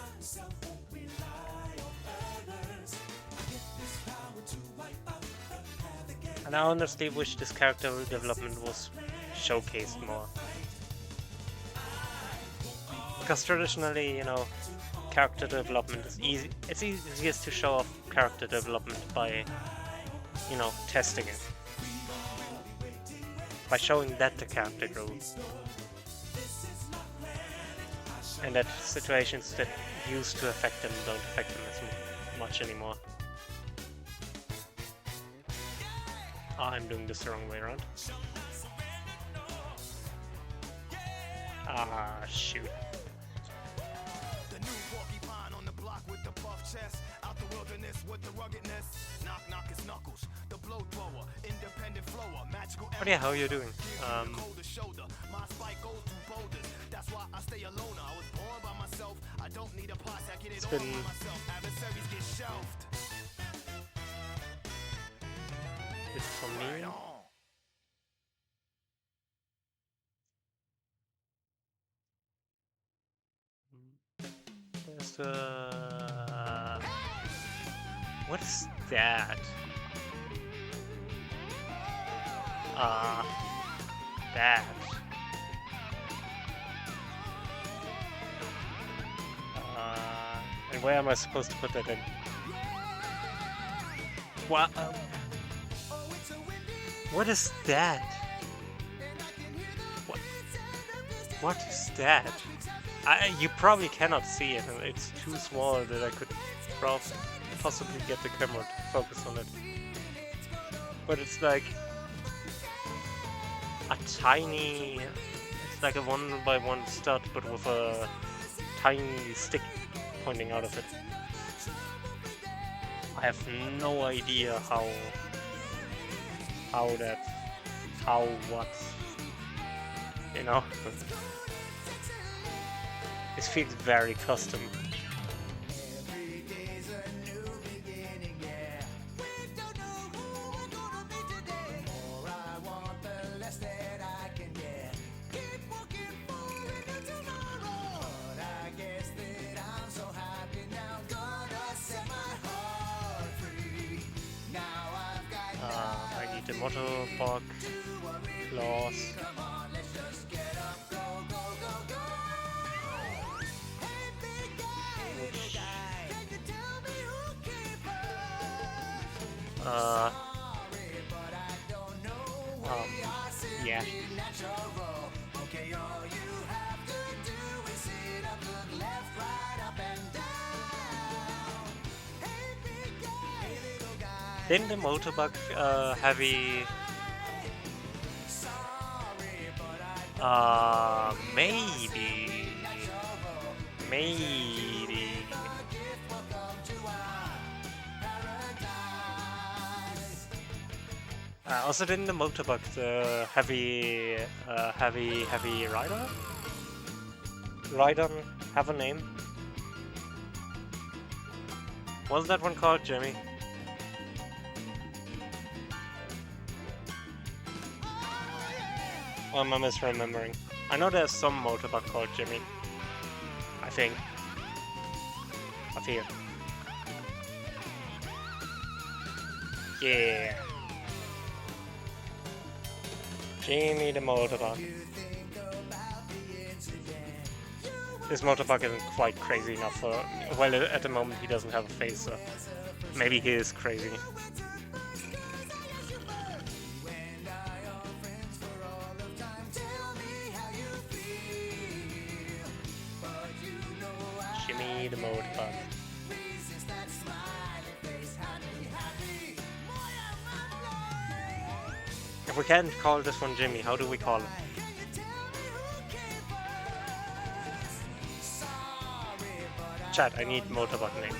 [SPEAKER 1] And I honestly wish this character development was showcased more. Because traditionally, you know, character development is easy. It's easiest to show off character development by, you know, testing it. By showing that the character grows. And that situations that used to affect them don't affect them as much anymore. I'm doing this the wrong way around. Ah, shoot.
[SPEAKER 3] The new porcupine on the block with the buff chest, out the wilderness with the ruggedness. Knock knock his knuckles, the blow thrower, independent flower, magical.
[SPEAKER 1] But yeah, how are you doing?
[SPEAKER 3] Shoulder, my spike goes through boulders. That's why I stay alone. I was born by myself. I don't need a posse. I get it all by myself. Adversaries get shelved.
[SPEAKER 1] It's for me. There's the... what is that? That. And where am I supposed to put that in? What? What is that? What is that? You probably cannot see it, and it's too small that I could possibly get the camera to focus on it. But it's like a tiny... it's like a 1x1 stud, but with a tiny stick pointing out of it. I have no idea how what, you know. This feels very custom. I need the motorbug claws. Yeah. Didn't the motorbug heavy? Maybe. Also, didn't the motorbug the heavy rider? Rider have a name? What's that one called, Jimmy? Or am I misremembering? I know there's some motorbug called Jimmy. I think. Up here. Yeah. Jimmy the motorbug. This motorbug isn't quite crazy enough for... well, at the moment he doesn't have a face, so... maybe he is crazy. Jimmy the motorbug. If we can't call this one Jimmy, how do we call it? Chat, I need motorbug names.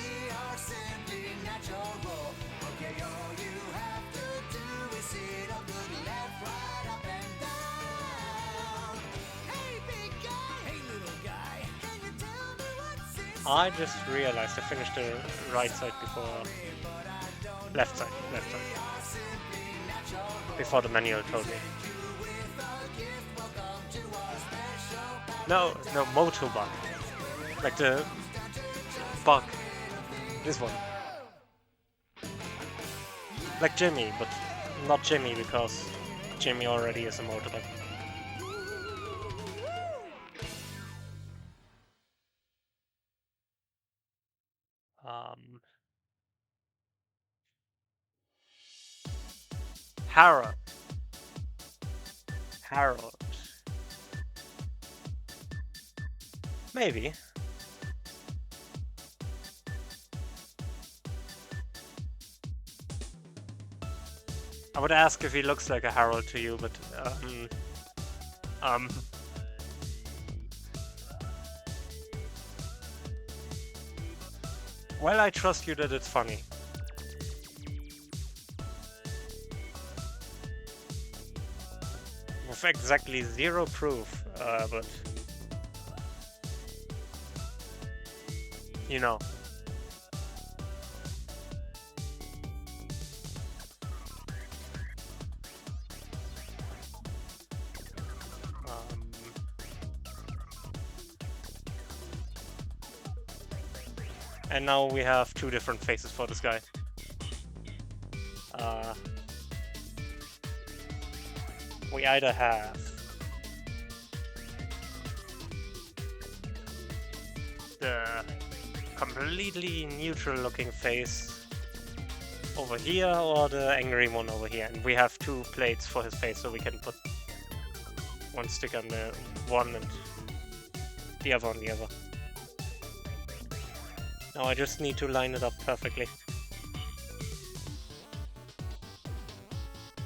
[SPEAKER 1] I just realized I finished the right side before... Left side. Before the manual told me. No, Moto bug. Like the bug. This one. Like Jimmy, but not Jimmy because Jimmy already is a motorbike. Harold. Maybe. I would ask if he looks like a Harold to you, but well, I trust you that it's funny. With exactly zero proof, but you know. And now we have two different faces for this guy. We either have the completely neutral looking face over here or the angry one over here, and we have two plates for his face, so we can put one stick on the one and the other on the other. Now I just need to line it up perfectly.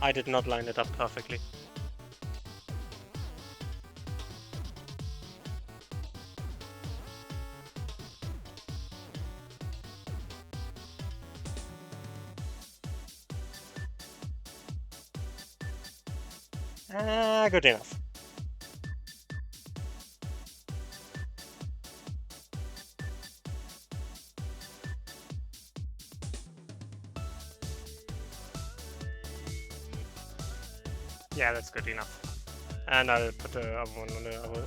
[SPEAKER 1] I did not line it up perfectly. Good enough. Yeah, that's good enough. And I'll put the other one on the other.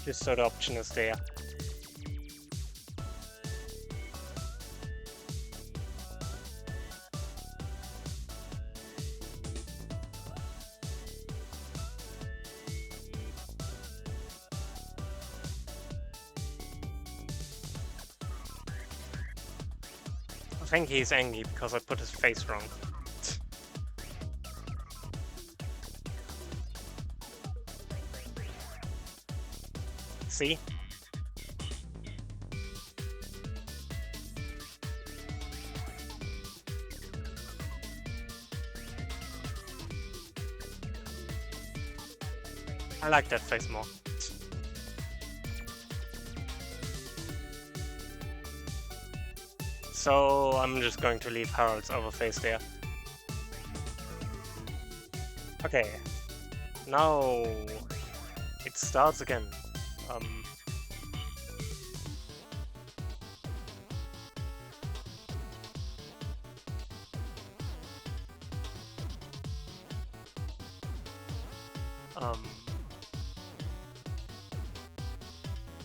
[SPEAKER 1] Just so the option is there. I think he's angry because I put his face wrong. See? I like that face more. So I'm just going to leave Harold's other face there. Okay. Now it starts again.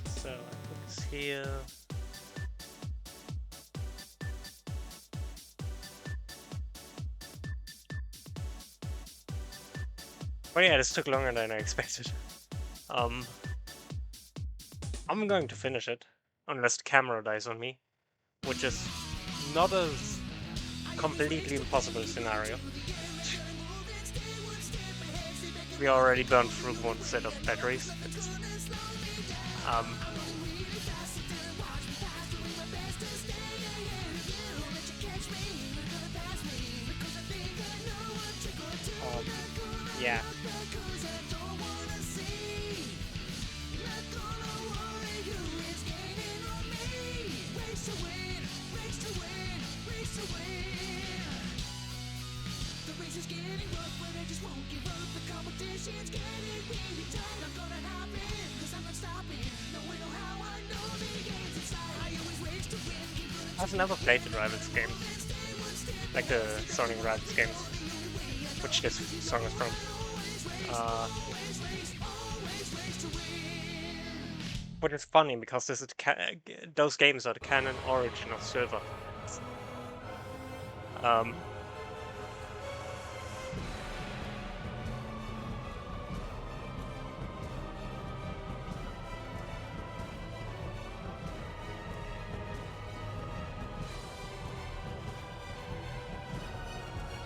[SPEAKER 1] So I put this here. Oh yeah, this took longer than I expected. I'm going to finish it, unless the camera dies on me, which is not a completely impossible scenario. We already burned through one set of batteries. Yeah. I've never played the Rivals games, like the Sonic Rivals games, which this song is from. Which is funny because this is those games are the canon origin of Silver.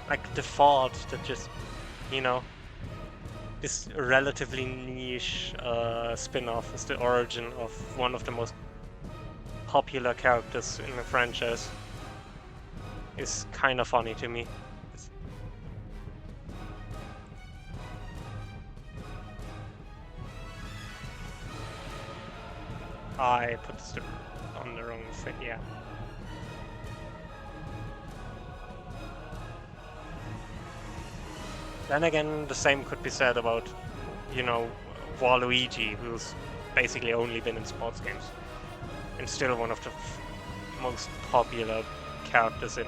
[SPEAKER 1] Like the thought that just, you know, this relatively niche spin-off is the origin of one of the most popular characters in the franchise is kind of funny to me. I put this on the wrong thing, yeah. Then again, the same could be said about, you know, Waluigi, who's basically only been in sports games, and still one of the most popular characters in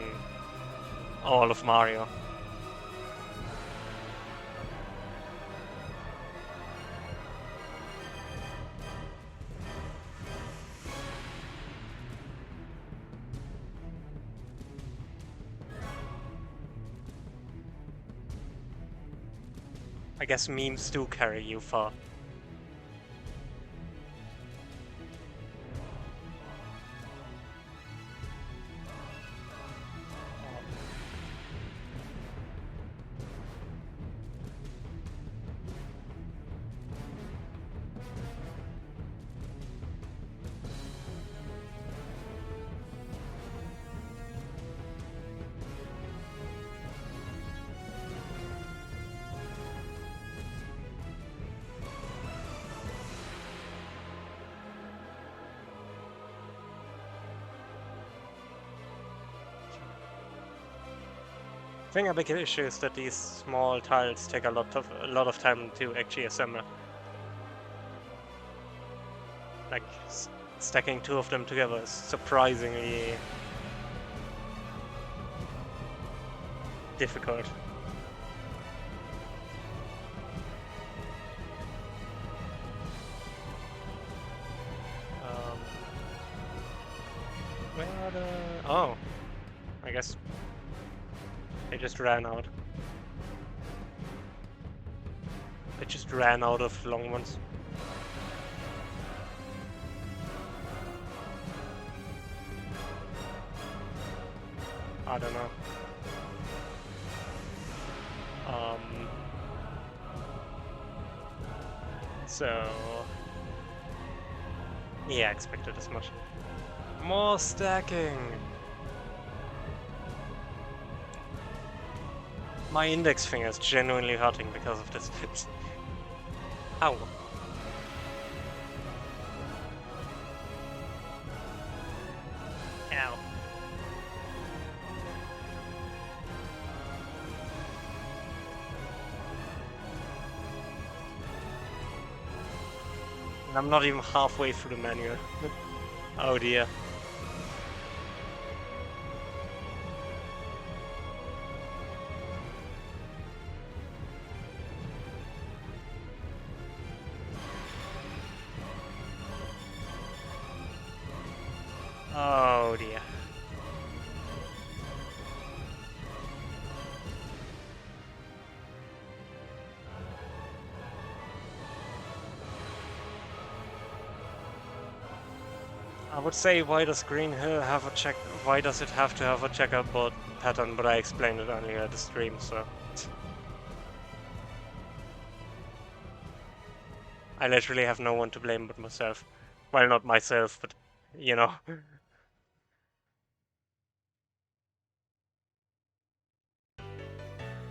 [SPEAKER 1] all of Mario. I guess memes do carry you far. I think a big issue is that these small tiles take a lot of time to actually assemble. Like stacking two of them together is surprisingly difficult. Where are the... Oh, I guess they just ran out. They just ran out of long ones. I don't know. So... yeah, I expected as much. More stacking! My index finger is genuinely hurting because of this. Ow. Ow. And I'm not even halfway through the manual. Oh dear. Oh dear. I would say why does Green Hill have a check? Why does it have to have a checkerboard pattern? But I explained it earlier at the stream, so I literally have no one to blame but myself. Well, not myself, but you know.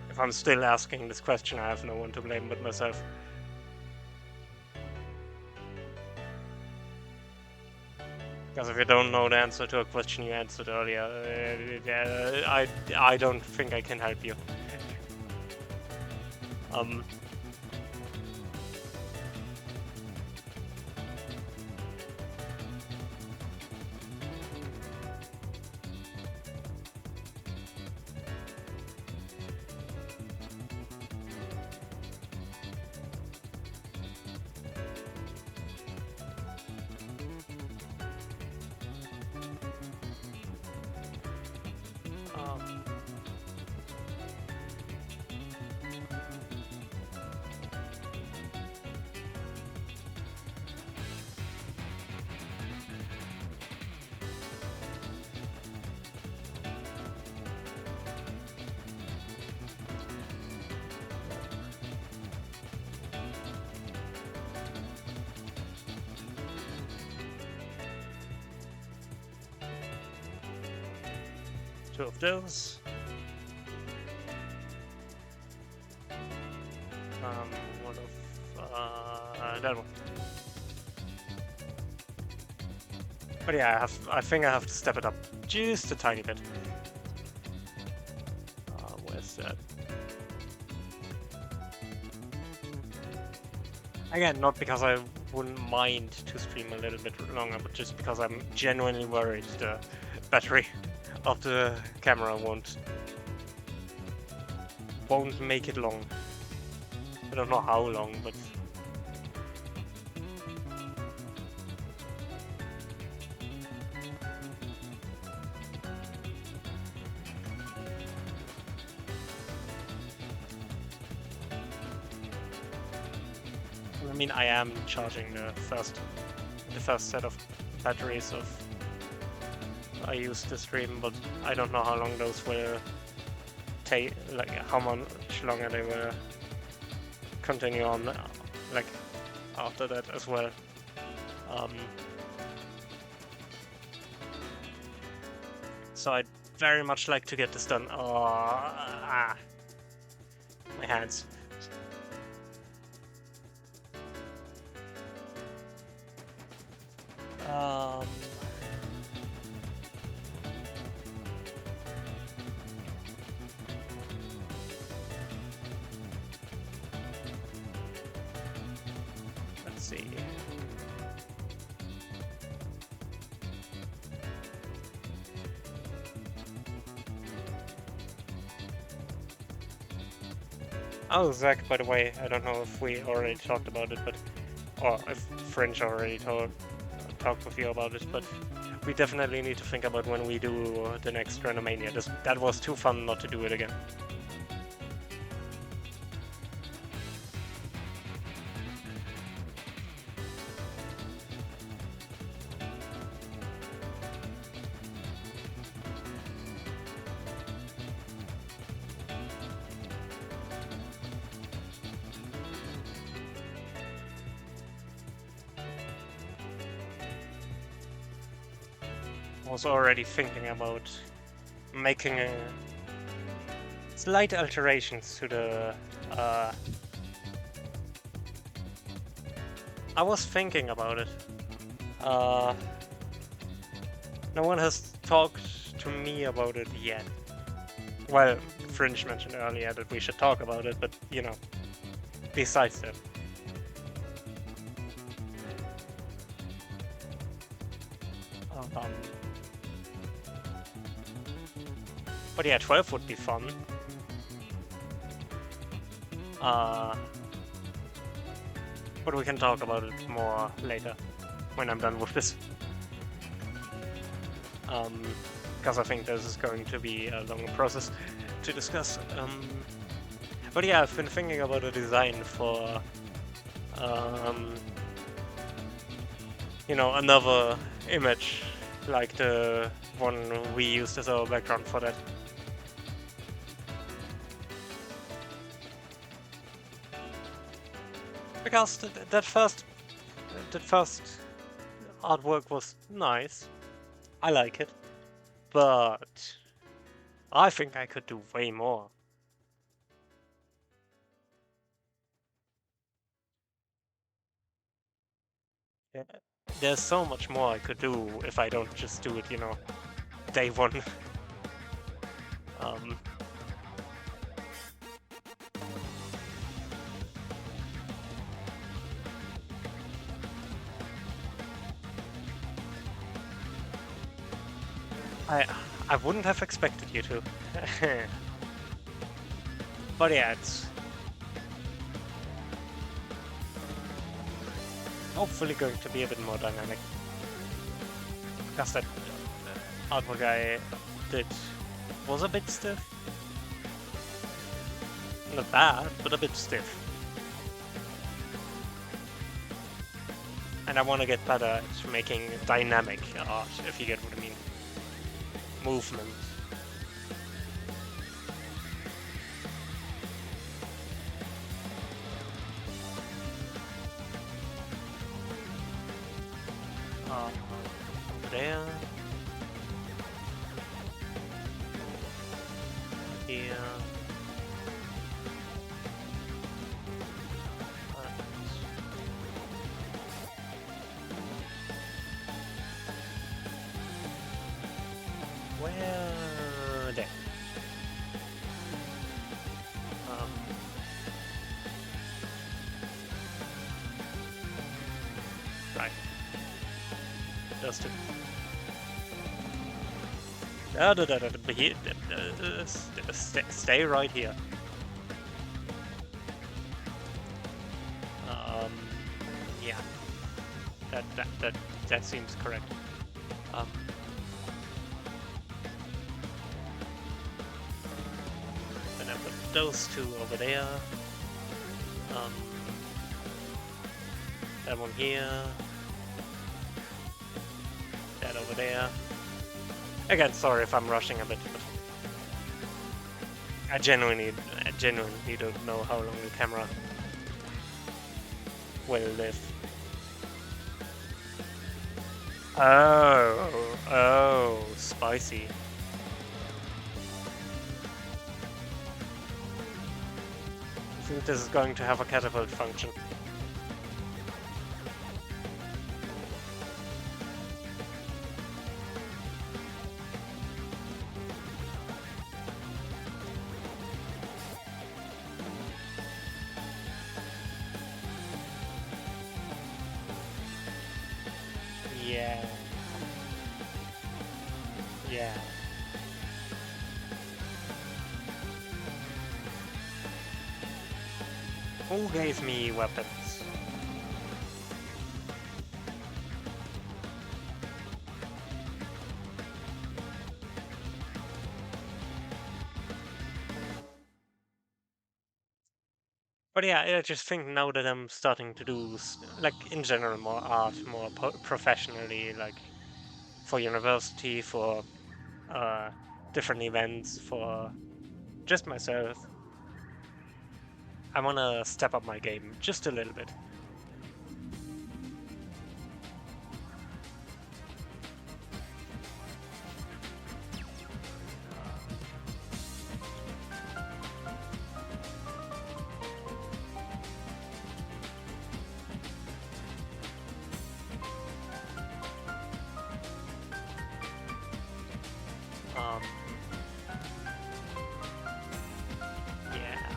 [SPEAKER 1] If I'm still asking this question, I have no one to blame but myself. Because if you don't know the answer to a question you answered earlier, I don't think I can help you. 2 of those. One of that one. But yeah, I think I have to step it up just a tiny bit. Where's that? Again, not because I wouldn't mind to stream a little bit longer, but just because I'm genuinely worried the battery of the camera won't make it long. I don't know how long, but I mean, I am charging the first set of batteries of I used to stream, but I don't know how long those will take, like how much longer they will continue on, like after that as well. So I'd very much like to get this done. My hands. Let's see. Oh, Zach, by the way, I don't know if we already talked about it, but or if Fringe already talked with you about it, but we definitely need to think about when we do the next Renomania. That was too fun not to do it again. Was already thinking about making slight alterations to the. I was thinking about it. No one has talked to me about it yet. Well, Fringe mentioned earlier that we should talk about it, but you know, besides that. But yeah, 12 would be fun. But we can talk about it more later, when I'm done with this. Because I think this is going to be a longer process to discuss. But yeah, I've been thinking about a design for, you know, another image, like the one we used as our background for that. Because that first artwork was nice. I like it. But I think I could do way more. Yeah. There's so much more I could do if I don't just do it, you know, day one. I wouldn't have expected you to. But yeah, it's hopefully going to be a bit more dynamic. Because that artwork I did was a bit stiff. Not bad, but a bit stiff. And I want to get better at making dynamic art, if you get what I mean. Movement. There. here. Where there? Right. Just stay right here. Yeah. That seems correct. Then I put those two over there. That one here. That over there. Again, sorry if I'm rushing a bit, but I genuinely don't know how long the camera will live. Oh, spicy. I think this is going to have a catapult function. Yeah. Yeah. Who gave me weapons? But yeah, I just think now that I'm starting to do, like, in general, more art, more professionally, like, for university, for different events, for just myself, I want to step up my game just a little bit. Yeah.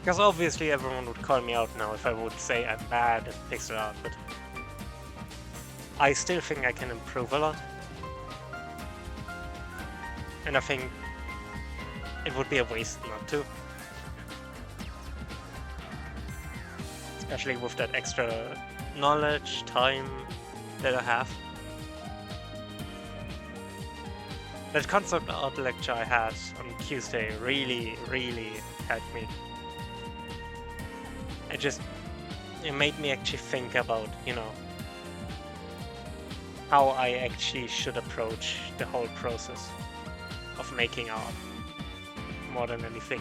[SPEAKER 1] Because obviously everyone would call me out now if I would say I'm bad at pixel art, but I still think I can improve a lot. And I think it would be a waste not to. Especially with that extra knowledge, time that I have. That concept art lecture I had on Tuesday really helped me. It made me actually think about, you know, how I actually should approach the whole process of making art more than anything.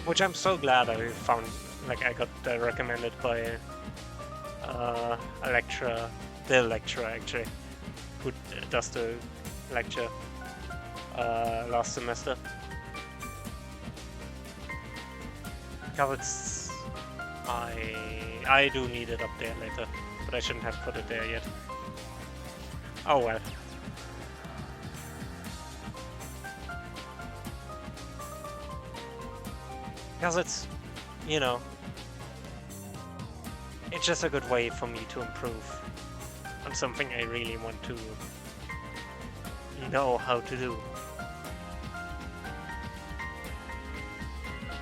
[SPEAKER 1] Which I'm so glad I found, like, I got recommended by a lecturer, the lecturer actually, who does the lecture last semester. Because I do need it up there later, but I shouldn't have put it there yet. Oh well. Because it's, you know, it's just a good way for me to improve on something I really want to know how to do.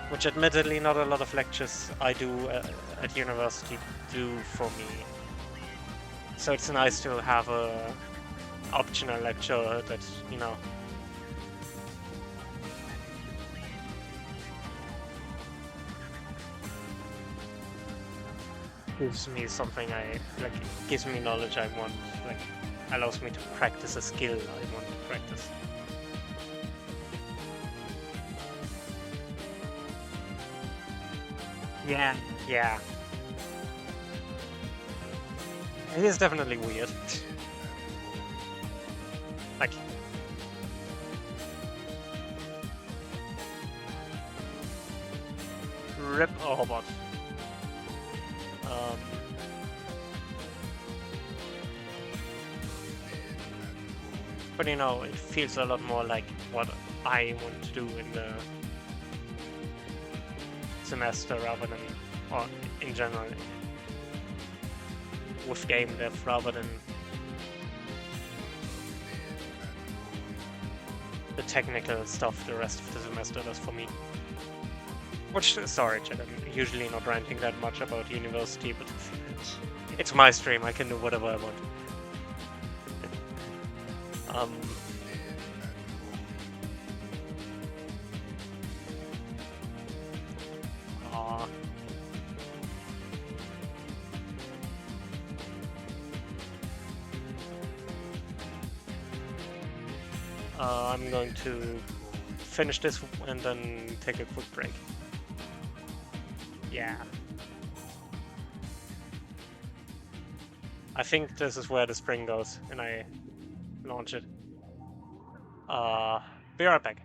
[SPEAKER 1] Which admittedly not a lot of lectures I do at university do for me. So it's nice to have a optional lecture that, you know, gives me something gives me knowledge I want, allows me to practice a skill I want to practice. Yeah, yeah. It is definitely weird. Like, rip a Hobart. Um, but you know, it feels a lot more like what I want to do in the semester rather than, or in general, with game dev rather than the technical stuff the rest of the semester does for me. Which, sorry, chat, I'm usually not ranting that much about university, but it's my stream, I can do whatever I want. Aw. I'm going to finish this and then take a quick break. Yeah. I think this is where the spring goes, and I launch it. Be right back.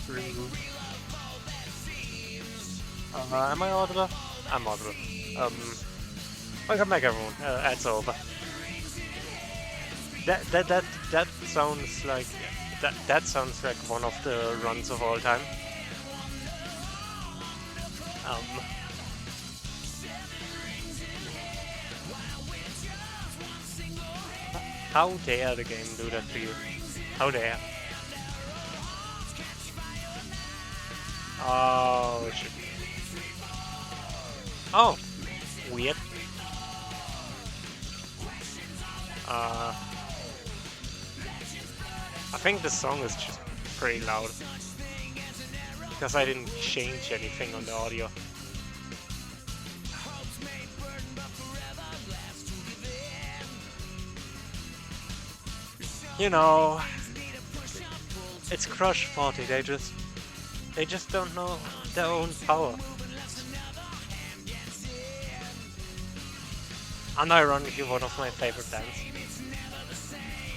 [SPEAKER 1] Rude. Am I audible? I'm audible. Welcome back, everyone. It's over. That sounds like that sounds like one of the runs of all time. Um, how dare the game do that to you? How dare? Oh shit. Oh, weird. I think the song is just pretty loud because I didn't change anything on the audio. You know, it's Crush 40. They just don't know their own power. Unironically, one of my favorite bands.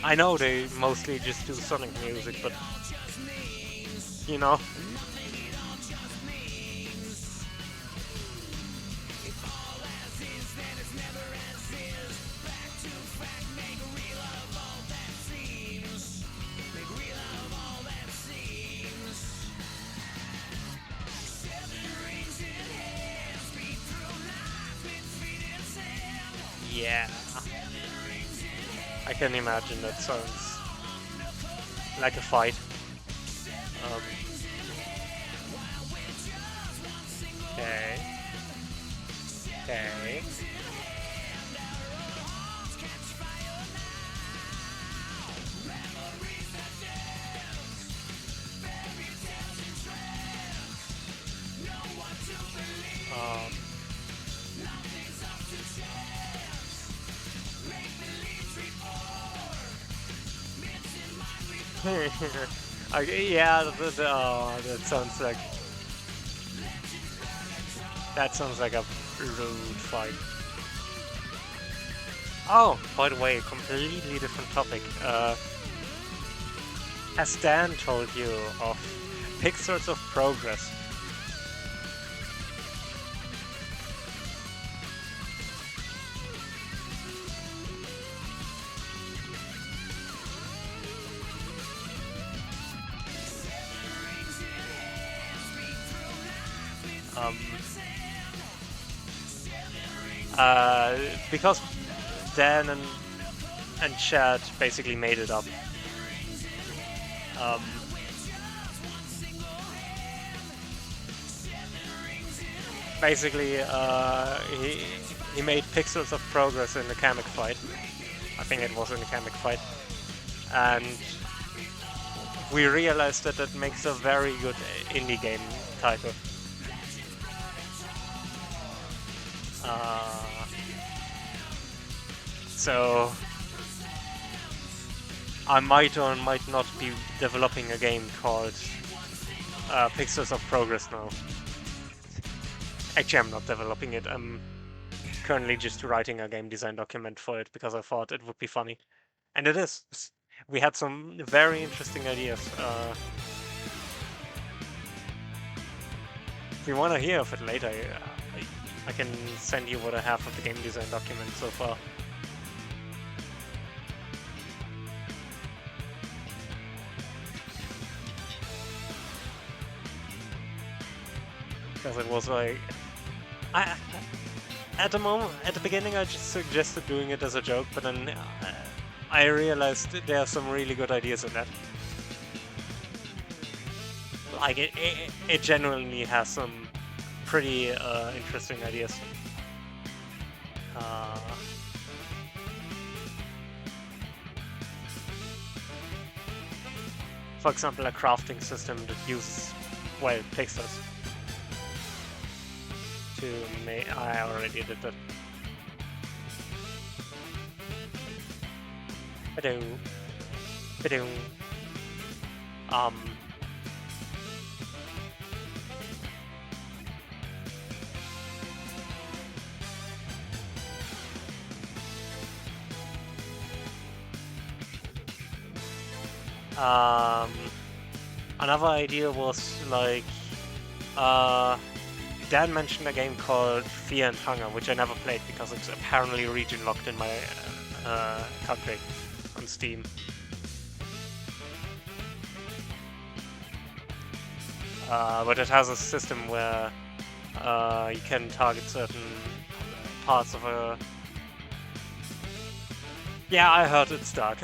[SPEAKER 1] I know they mostly just do Sonic music, but you know. Yeah. I can imagine that sounds like a fight. Okay. Okay. Okay, yeah, that sounds like a rude fight. Oh, by the way, completely different topic. Has Dan told you of Pixels of Progress? Because Dan and Chad basically made it up. Basically, he made Pixels of Progress in the Kamek fight. I think it was in the Kamek fight, and we realized that that makes a very good indie game title. So I might or might not be developing a game called Pixels of Progress now. Actually, I'm not developing it. I'm currently just writing a game design document for it because I thought it would be funny. And it is. We had some very interesting ideas. If you want to hear of it later, I can send you what I have of the game design document so far. Because it was like, at the beginning, I just suggested doing it as a joke, but then I realized that there are some really good ideas in that. Like it genuinely has some pretty interesting ideas. For example, a crafting system that uses, well, pixels to make. I already did that. Ba-doom. Ba-doom. Another idea was like, Dan mentioned a game called Fear and Hunger, which I never played because it's apparently region locked in my country on Steam. But it has a system where you can target certain parts of a... Yeah, I heard it's dark.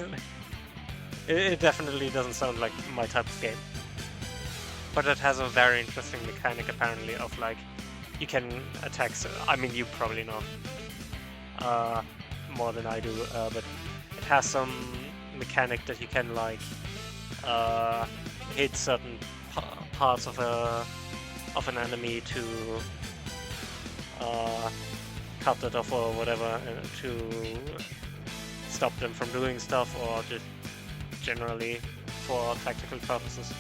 [SPEAKER 1] It definitely doesn't sound like my type of game. But it has a very interesting mechanic, apparently, of like, you can attack... I mean, you probably know more than I do, but it has some mechanic that you can like hit certain parts of an enemy to cut it off or whatever, to stop them from doing stuff, or just generally for tactical purposes.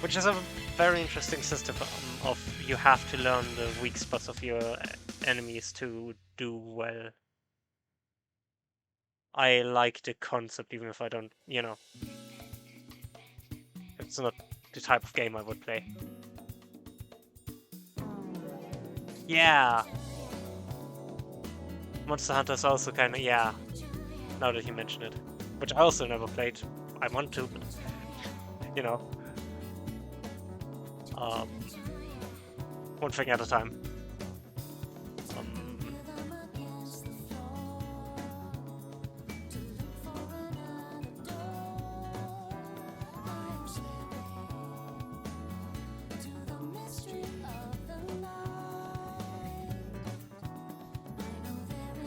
[SPEAKER 1] Which is a very interesting system of you have to learn the weak spots of your enemies to do well. I like the concept, even if I don't, you know, it's not the type of game I would play. Yeah! Monster Hunter is also kind of, yeah, now that you mention it. Which I also never played. I want to, but, you know. One thing at a time.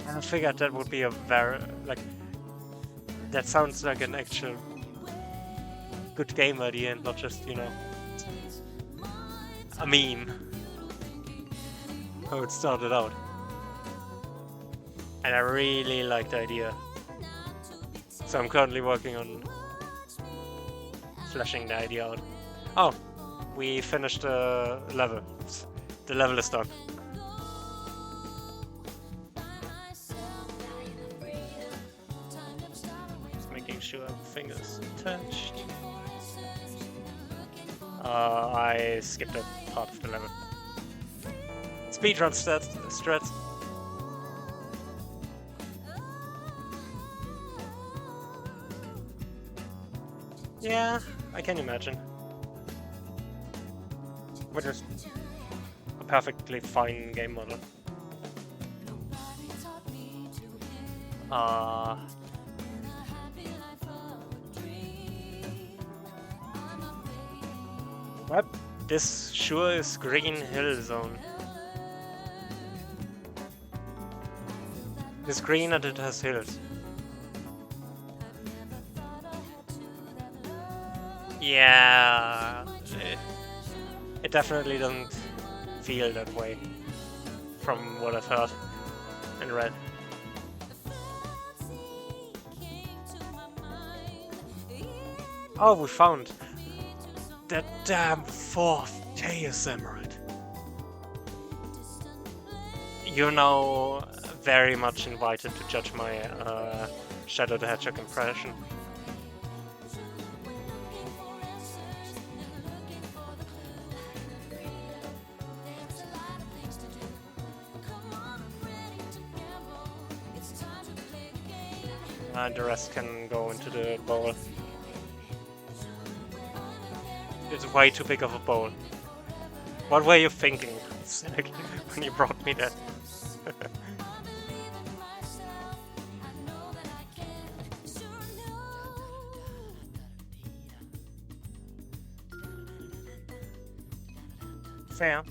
[SPEAKER 1] I figured that would be a very, like, that sounds like an actual good game idea and not just, you know, a meme. How it started out. And I really like the idea. So I'm currently working on fleshing the idea out. Oh, we finished the level. The level is done. Just making sure everything is touched. I skipped a part of the level. Speedrun strats. Yeah, I can imagine. Which is a perfectly fine game model. What? This sure is Green Hill Zone. It's green and it has hills. Yeah, it definitely doesn't feel that way from what I've heard and read. Oh, we found that damn fourth Chaos Emerald. You're now very much invited to judge my Shadow the Hedgehog impression. And the rest can go into the bowl. It's way too big of a bowl. What were you thinking, Cynic, when you brought me that? Fair.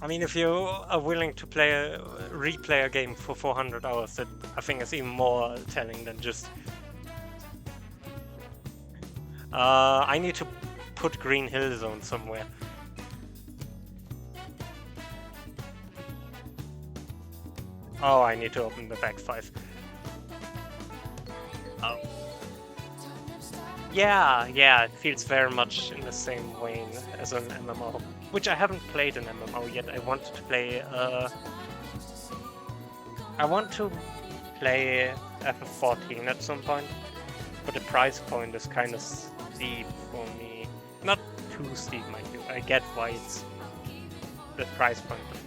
[SPEAKER 1] I mean, if you are willing to replay a game for 400 hours, that I think is even more telling than just... I need to put Green Hill Zone somewhere. Oh, I need to open the back 5. Oh. Yeah, it feels very much in the same vein as an MMO. Which I haven't played an MMO yet. I want to play FF14 at some point, but the price point is kind of steep for me. Not too steep, mind you. I get why it's the price point, but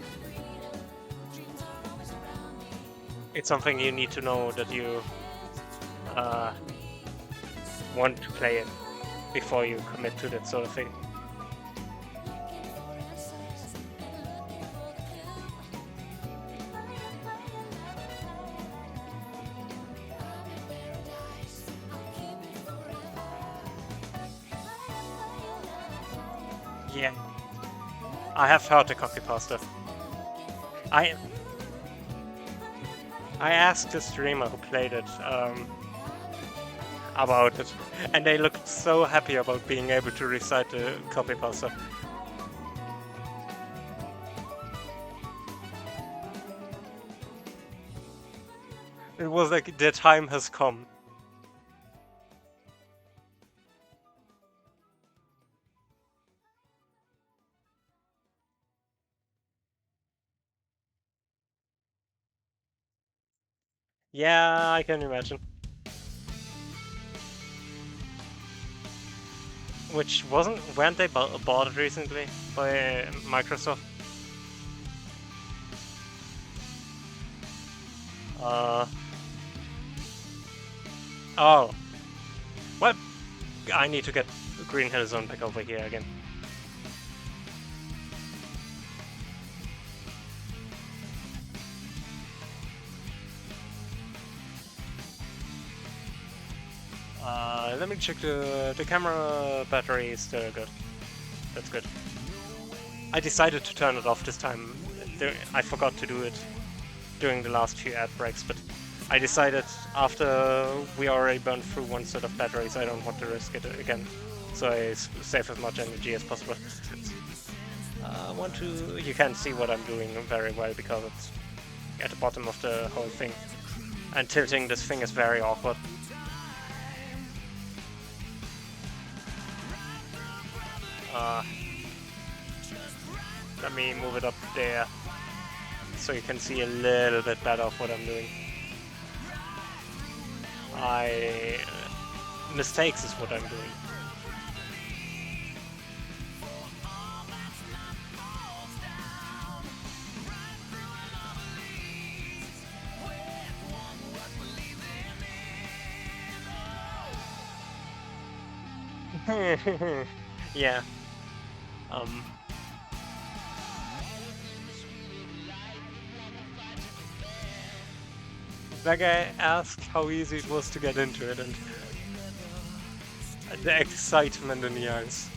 [SPEAKER 1] it's something you need to know that you want to play it before you commit to that sort of thing. Yeah, I have heard the copy pasta. I asked the streamer who played it about it, and they looked so happy about being able to recite the copy pasta. It was like the time has come. Yeah, I can imagine. Weren't they bought recently by Microsoft? Oh. What? I need to get Green Hill Zone back over here again. Let me check the camera battery is still good. That's good. I decided to turn it off this time. I forgot to do it during the last few ad breaks, but I decided after we already burned through one set of batteries, I don't want to risk it again. So I save as much energy as possible. You can't see what I'm doing very well because it's at the bottom of the whole thing. And tilting this thing is very awkward. Let me move it up there so you can see a little bit better of what I'm doing. Mistakes is what I'm doing. Yeah. That guy asked how easy it was to get into it, and the excitement in the eyes.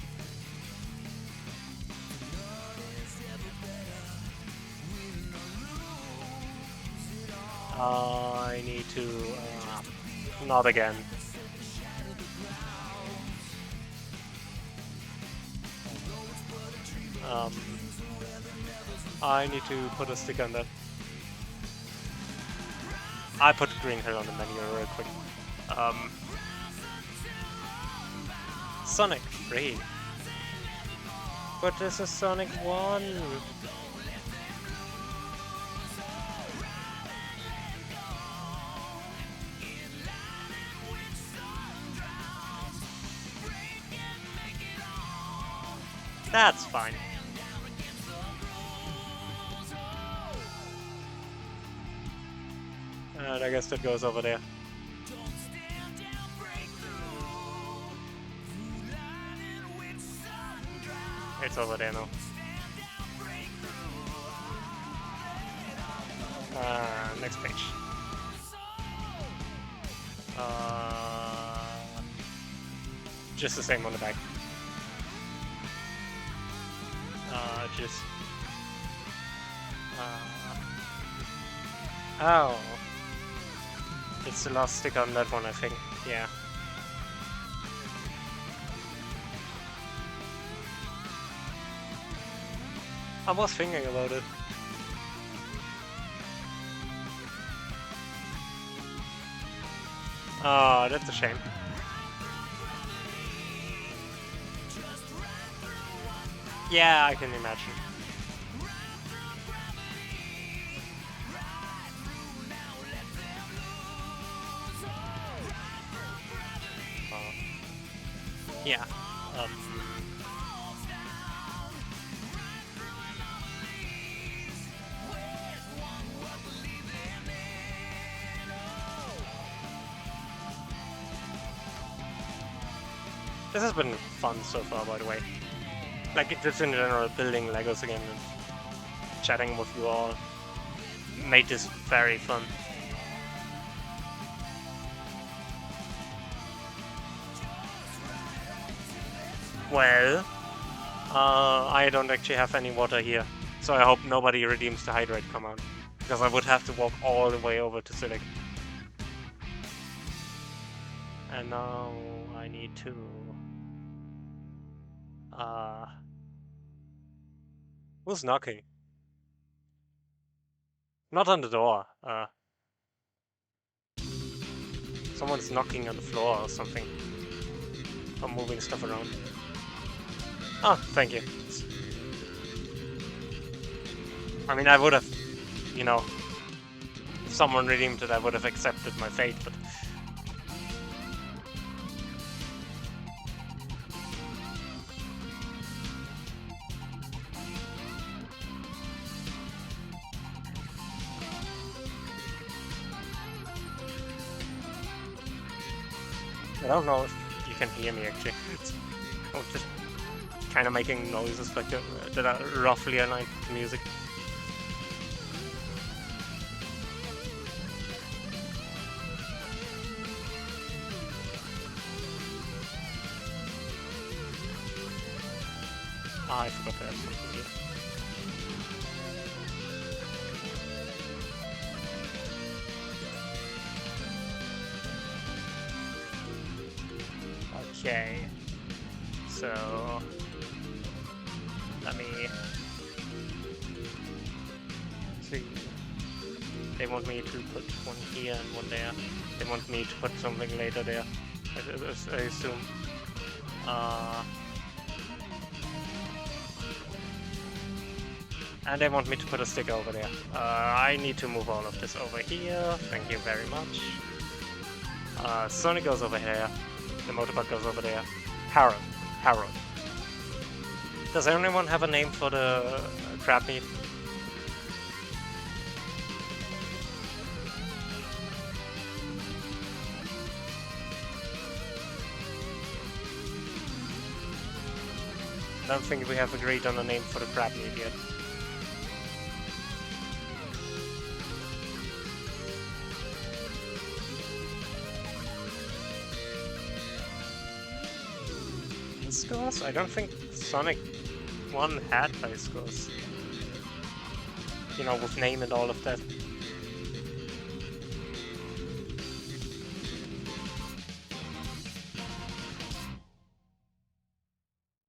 [SPEAKER 1] I need to... not again. I need to put a stick on that. I put Green Hill on the menu real quick. Sonic 3. But this is Sonic 1. That's fine. And I guess that goes over there. It's over there now. Next page. Just the same on the back. Oh. It's the last stick on that one, I think. Yeah. I was thinking about it. Oh, that's a shame. Yeah, I can imagine. Yeah. Um, this has been fun so far, by the way. Like, just in general, building Legos again and chatting with you all made this very fun. Well, I don't actually have any water here, so I hope nobody redeems the hydrate command, because I would have to walk all the way over to Civic. And now I need to... who's knocking? Not on the door. Someone's knocking on the floor or something. I'm moving stuff around. Ah, thank you. I mean, I would have, you know, if someone redeemed it, I would have accepted my fate, but... I don't know if you can hear me, actually. I'm just kind of making noises like that are roughly aligned with the music. Ah, I forgot to add something here. Okay, so let me see. They want me to put one here and one there. They want me to put something later there, I assume. And they want me to put a sticker over there. I need to move all of this over here. Thank you very much. Sonic goes over here. The motorbike goes over there. Harold. Harold. Does anyone have a name for the crab meat? I don't think we have agreed on a name for the crab meat yet. Scores? I don't think Sonic 1 had high scores. You know, with name and all of that.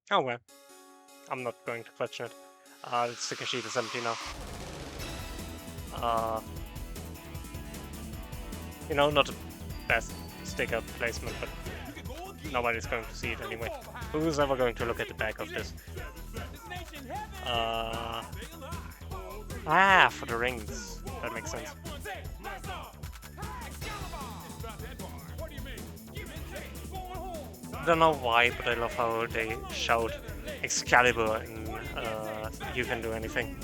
[SPEAKER 1] Oh well. I'm not going to question it. The sticker sheet is empty now. You know, not the best sticker placement, but nobody's going to see it anyway. Who's ever going to look at the back of this? For the rings. That makes sense. I don't know why, but I love how they showed Excalibur in You Can Do Anything.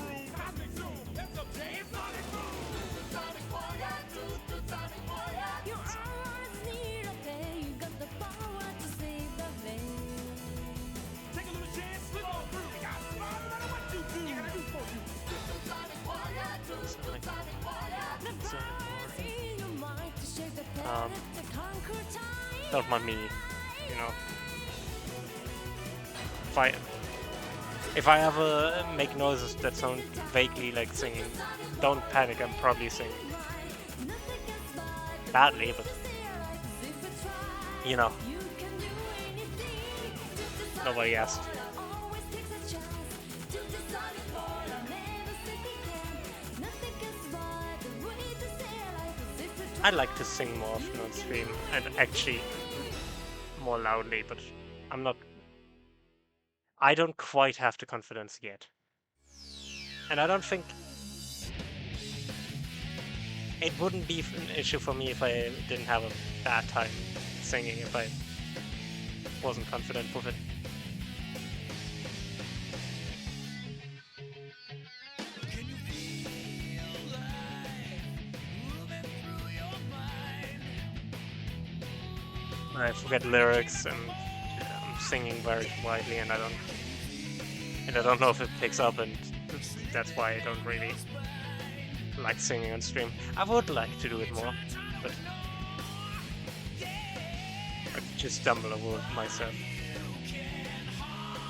[SPEAKER 1] Don't mind me, you know. If I ever make noises that sound vaguely like singing, don't panic, I'm probably singing. Badly, but you know. Nobody asked. I'd like to sing more often on stream, and actually more loudly, but I'm not... I don't quite have the confidence yet. And I don't think... It wouldn't be an issue for me if I didn't have a bad time singing, if I wasn't confident with it. I forget lyrics and I'm singing very widely, and I don't know if it picks up, and that's why I don't really like singing on stream. I would like to do it more, but I just stumble over myself.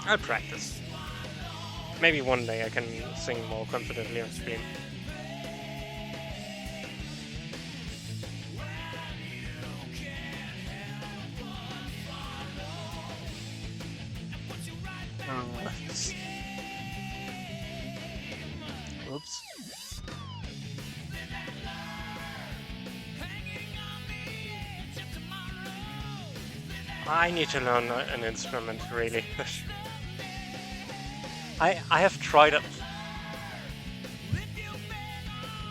[SPEAKER 1] I'll practice. Maybe one day I can sing more confidently on stream. Oops. I need to learn an instrument, really. I have tried it.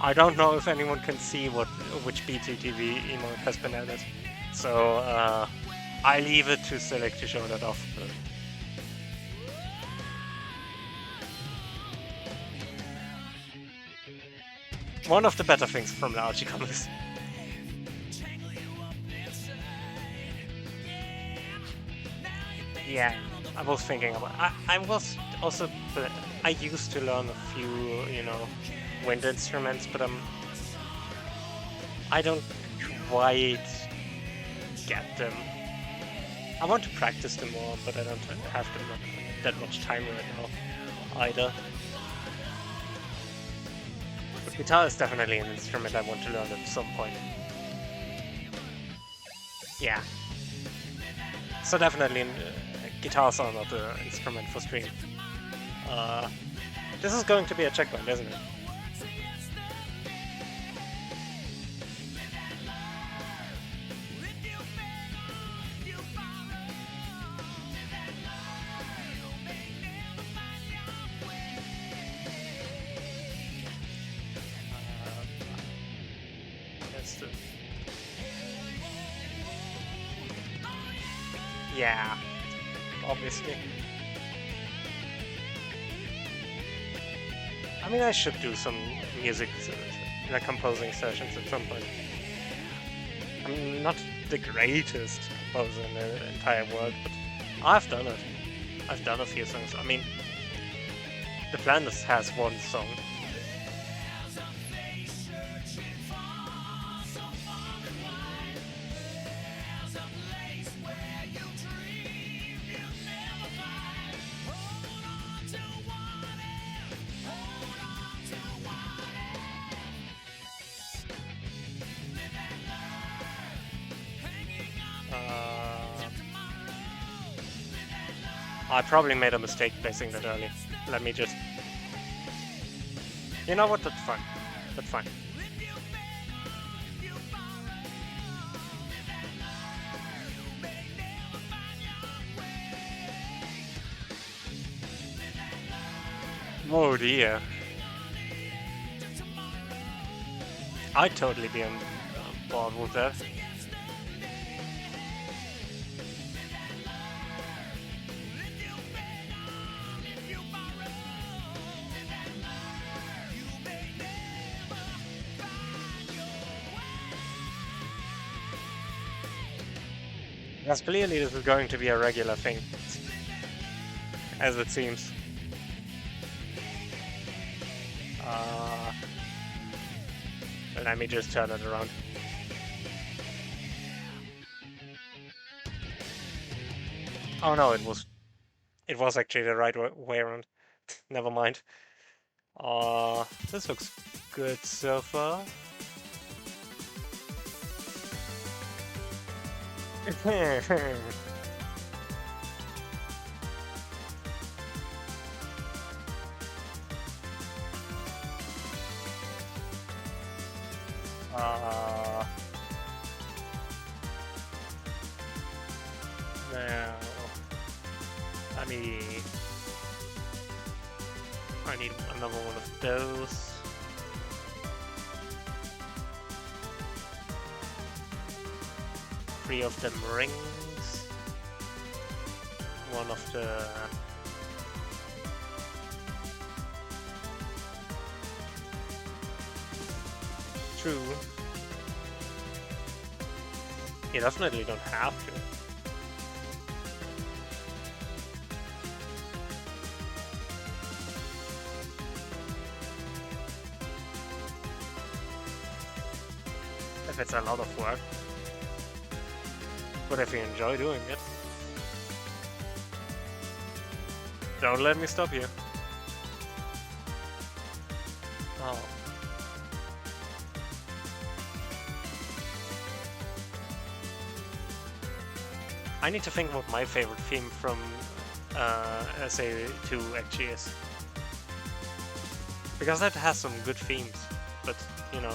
[SPEAKER 1] I don't know if anyone can see which BTTV emote has been added, so I leave it to Select to show that off. One of the better things from the Archie comics. Yeah, I was thinking about. I was also. I used to learn a few, wind instruments, but I don't quite get them. I want to practice them more, but I don't have that much time right now either. But guitar is definitely an instrument I want to learn at some point. Yeah. So definitely, guitars are not an instrument for stream. This is going to be a checkpoint, isn't it? Yeah, obviously. I mean, I should do some music, composing sessions at some point. I'm not the greatest composer in the entire world, but I've done it. I've done a few songs. I mean, The Planet has one song. I probably made a mistake placing that early. Let me just... You know what? That's fine. That's fine. Oh dear. I'd totally be on board with that. Yes, clearly this is going to be a regular thing, as it seems. Let me just turn it around. Oh no, it was actually the right way around. Never mind. This looks good so far. Now, I need another one of those. Three of them rings. one of the true. You definitely don't have to. If it's a lot of work. But if you enjoy doing it, don't let me stop you. Oh. I need to think what my favorite theme from SA2 actually is. Because that has some good themes, but you know.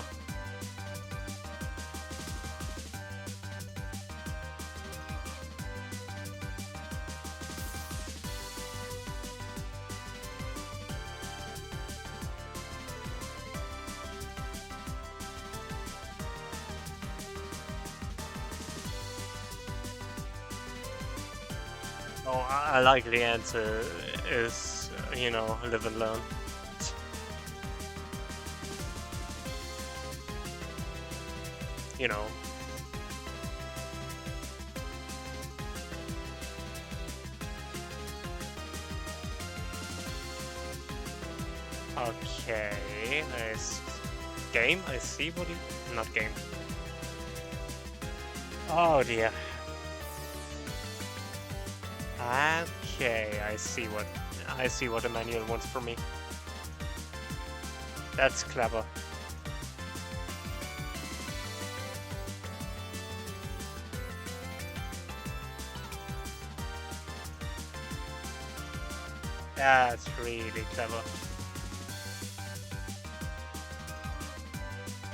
[SPEAKER 1] Oh, I like the answer is, you know, live and learn. You know. Okay, nice. Game? I see what you... Not game. Oh dear. Okay, I see what the manual wants from me. That's clever. That's really clever.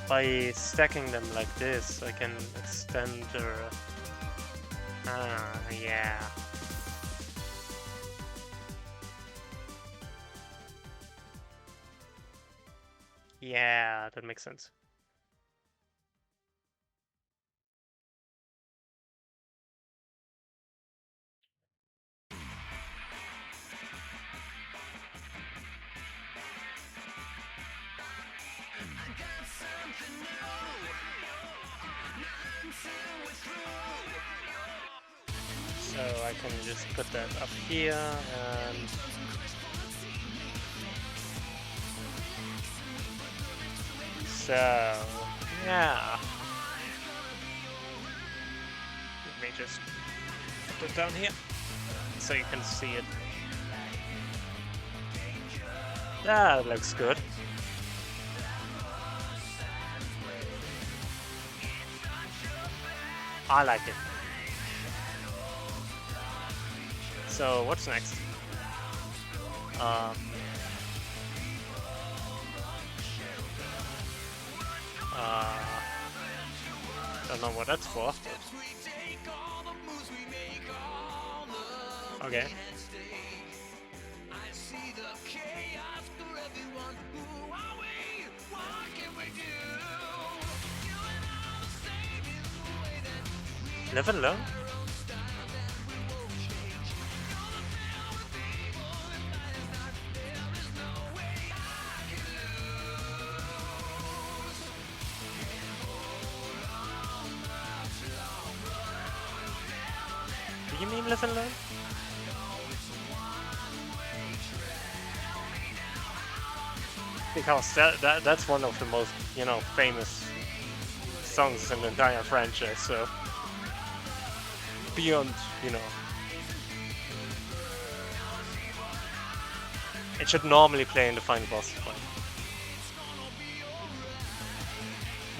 [SPEAKER 1] By stacking them like this, I can extend their... yeah. Yeah, that makes sense. So I can just put that up here and... So, yeah. Let me just put it down here so you can see it. That looks good. I like it. So what's next? Don't know what that's for. Okay. Live and learn? Do you mean live and learn? Because that's one of the most, you know, famous songs in the entire franchise, so beyond, you know. It should normally play in the final boss fight.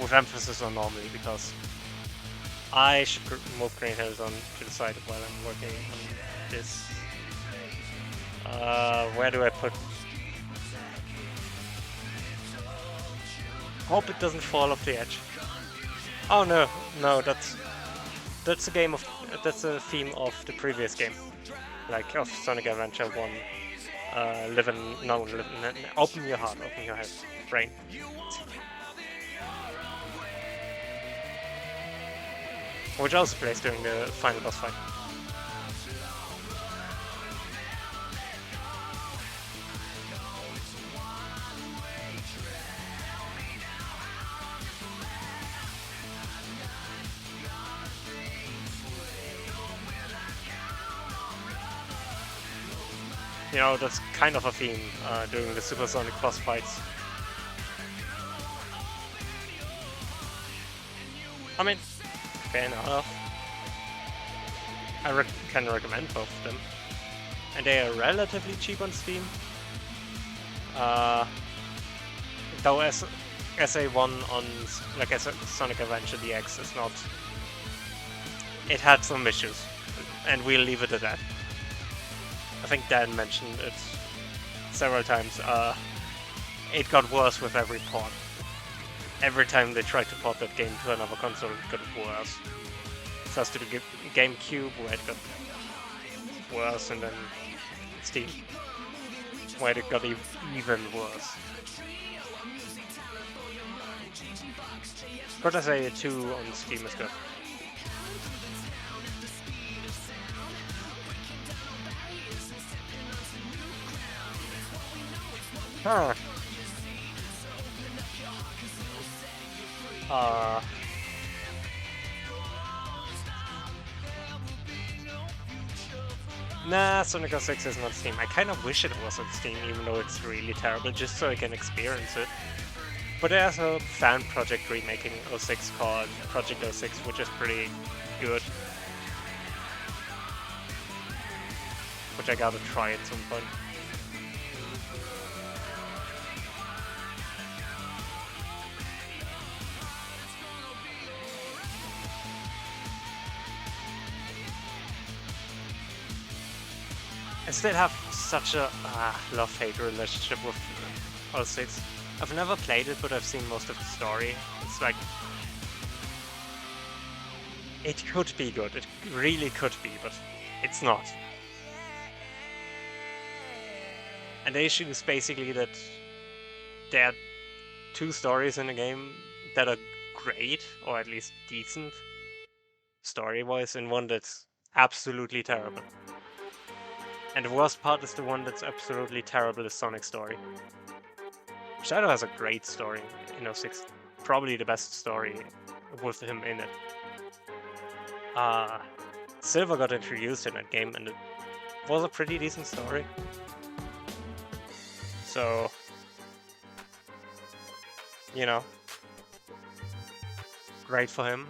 [SPEAKER 1] With emphasis on normally, because I should move Green Hills on to the side while I'm working on this. Where do I put... Hope it doesn't fall off the edge. Oh no, no, that's a game of... That's a theme of the previous game. Like, of Sonic Adventure 1. Open your heart, open your head, brain. Which also plays during the final boss fight. You know, that's kind of a theme during the supersonic boss fights. I mean, fair enough. I can recommend both of them. And they are relatively cheap on Steam. Though SA1 on, like Sonic Adventure DX is not... It had some issues, and we'll leave it at that. I think Dan mentioned it several times. It got worse with every port. Every time they tried to port that game to another console, it got worse. First to the GameCube, where it got worse, and then Steam, where it got even worse. Gotta say, 2 on Steam is good. Huh. Nah, Sonic 06 is not Steam. I kind of wish it was on Steam, even though it's really terrible, just so I can experience it. But there's a fan project remaking 06 called Project 06, which is pretty good. Which I gotta try at some point. I still have such a love-hate relationship with 06. I've never played it, but I've seen most of the story. It's like... It could be good, it really could be, but it's not. And the issue is basically that there are 2 stories in the game that are great, or at least decent, story-wise, and one that's absolutely terrible. And the worst part is the one that's absolutely terrible is Sonic's story. Shadow has a great story in 06. Probably the best story with him in it. Silver got introduced in that game and it was a pretty decent story. So, you know, great for him.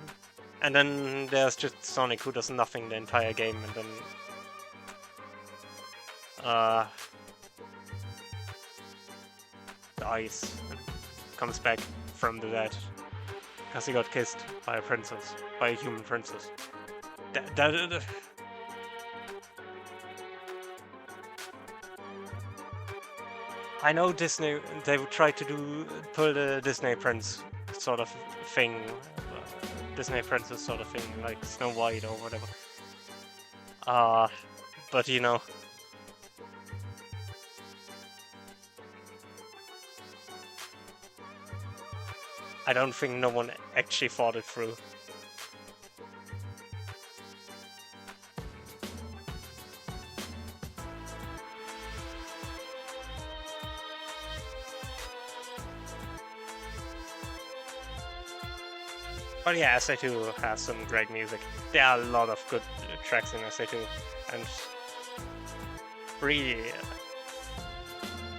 [SPEAKER 1] And then there's just Sonic who does nothing the entire game and then dies and comes back from the dead because he got kissed by a princess, by a human princess. I know Disney, they would try to pull the Disney Prince sort of thing, Disney Princess sort of thing, like Snow White or whatever. But you know, I don't think no one actually thought it through. But yeah, SA2 has some great music. There are a lot of good tracks in SA2, and really,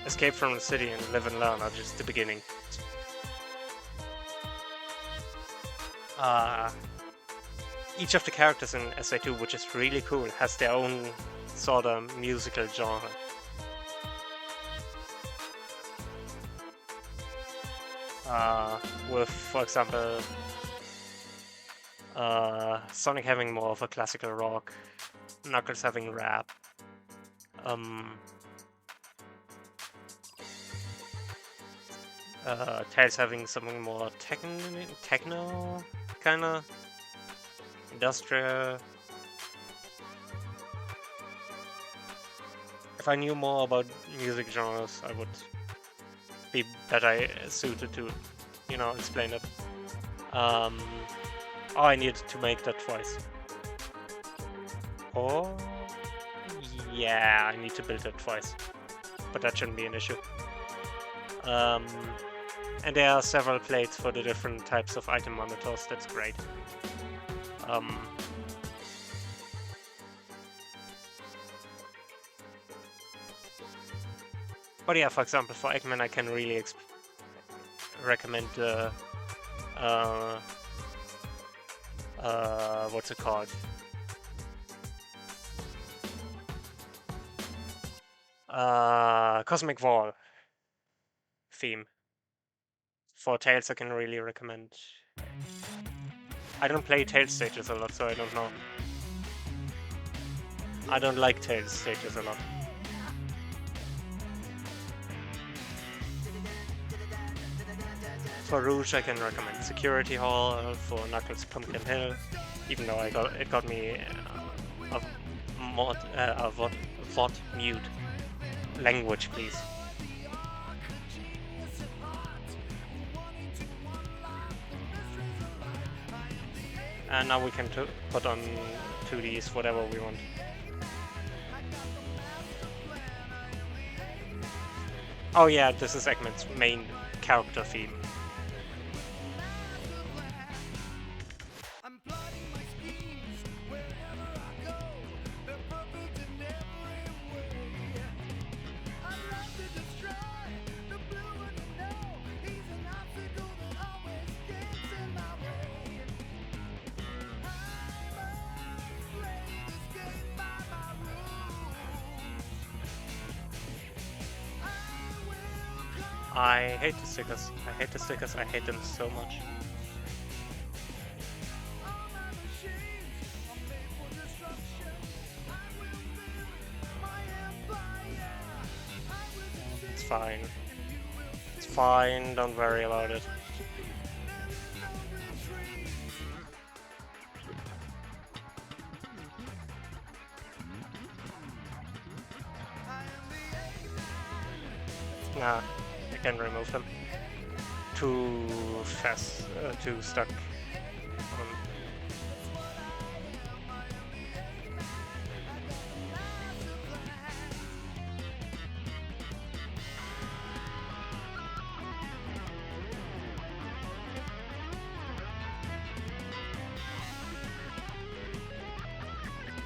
[SPEAKER 1] Escape from the City and Live and Learn are just the beginning. Each of the characters in SA2, which is really cool, has their own sort of musical genre. With, for example, Sonic having more of a classical rock, Knuckles having rap, Tails having something more techno kinda industrial. If I knew more about music genres, I would be better suited to, you know, explain it. Oh, I needed to make that twice. Oh, yeah, I need to build it twice, but that shouldn't be an issue. And there are several plates for the different types of item monitors, that's great. But yeah, for example, for Eggman, I can really recommend the what's it called? Cosmic Wall theme. For Tails, I can really recommend. I don't play Tails stages a lot, so I don't know. I don't like Tails stages a lot. For Rouge, I can recommend Security Hall. For Knuckles, Pumpkin Hill. Even though it got me a VOD mute. Language, please. And now we can put on 2Ds, whatever we want. Oh yeah, this is Eggman's main character theme. I hate the stickers. I hate the stickers. I hate them so much. It's fine. It's fine. Don't worry about it. Nah. I can remove them. Too fast, too stuck on.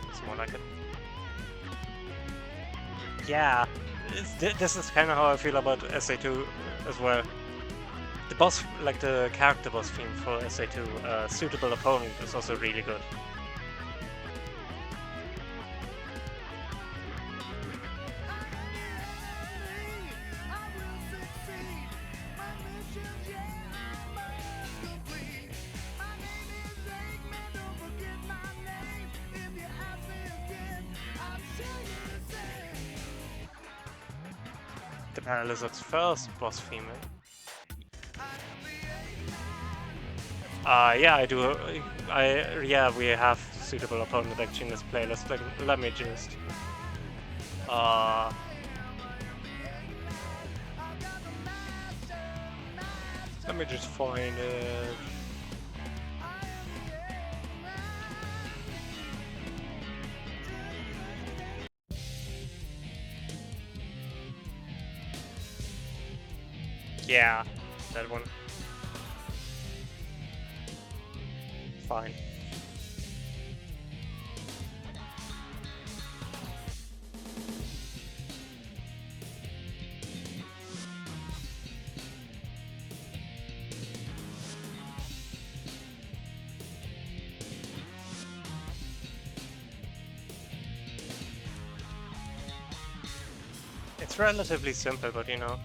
[SPEAKER 1] It's more like it. Yeah. This is kind of how I feel about SA2 as well. The boss, like the character boss theme for SA2, Suitable Opponent, is also really good. The Paralizard's first boss theme. Yeah, I do. Yeah, we have Suitable Opponent actually in this playlist. Let me just. Let me just find it. Yeah, that one. Fine. It's relatively simple, but you know.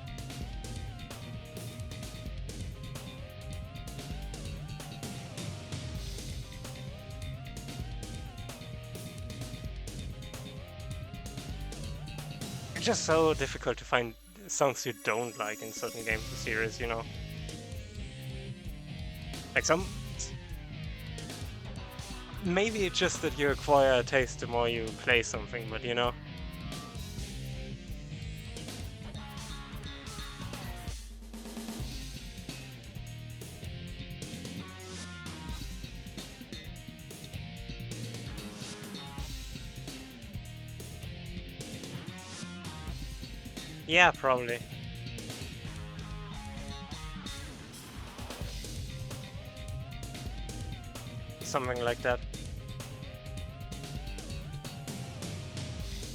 [SPEAKER 1] It's just so difficult to find songs you don't like in certain games of the series, you know. Like maybe it's just that you acquire a taste the more you play something, but you know. Yeah, probably. Something like that.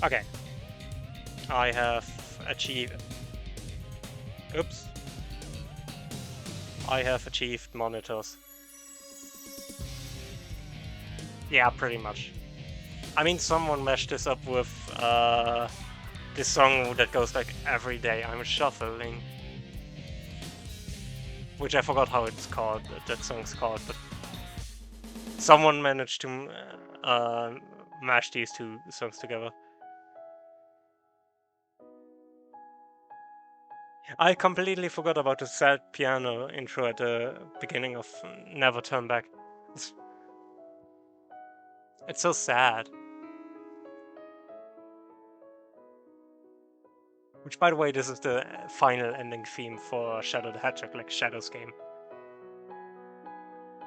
[SPEAKER 1] Okay. I have achieved Oops. I have achieved monitors. Yeah, pretty much. I mean, someone meshed this up with this song that goes like every day. I'm shuffling, which I forgot how it's called. That song's called, but someone managed to mash these two songs together. I completely forgot about the sad piano intro at the beginning of Never Turn Back. It's so sad. Which, by the way, this is the final ending theme for Shadow the Hedgehog, like Shadow's game.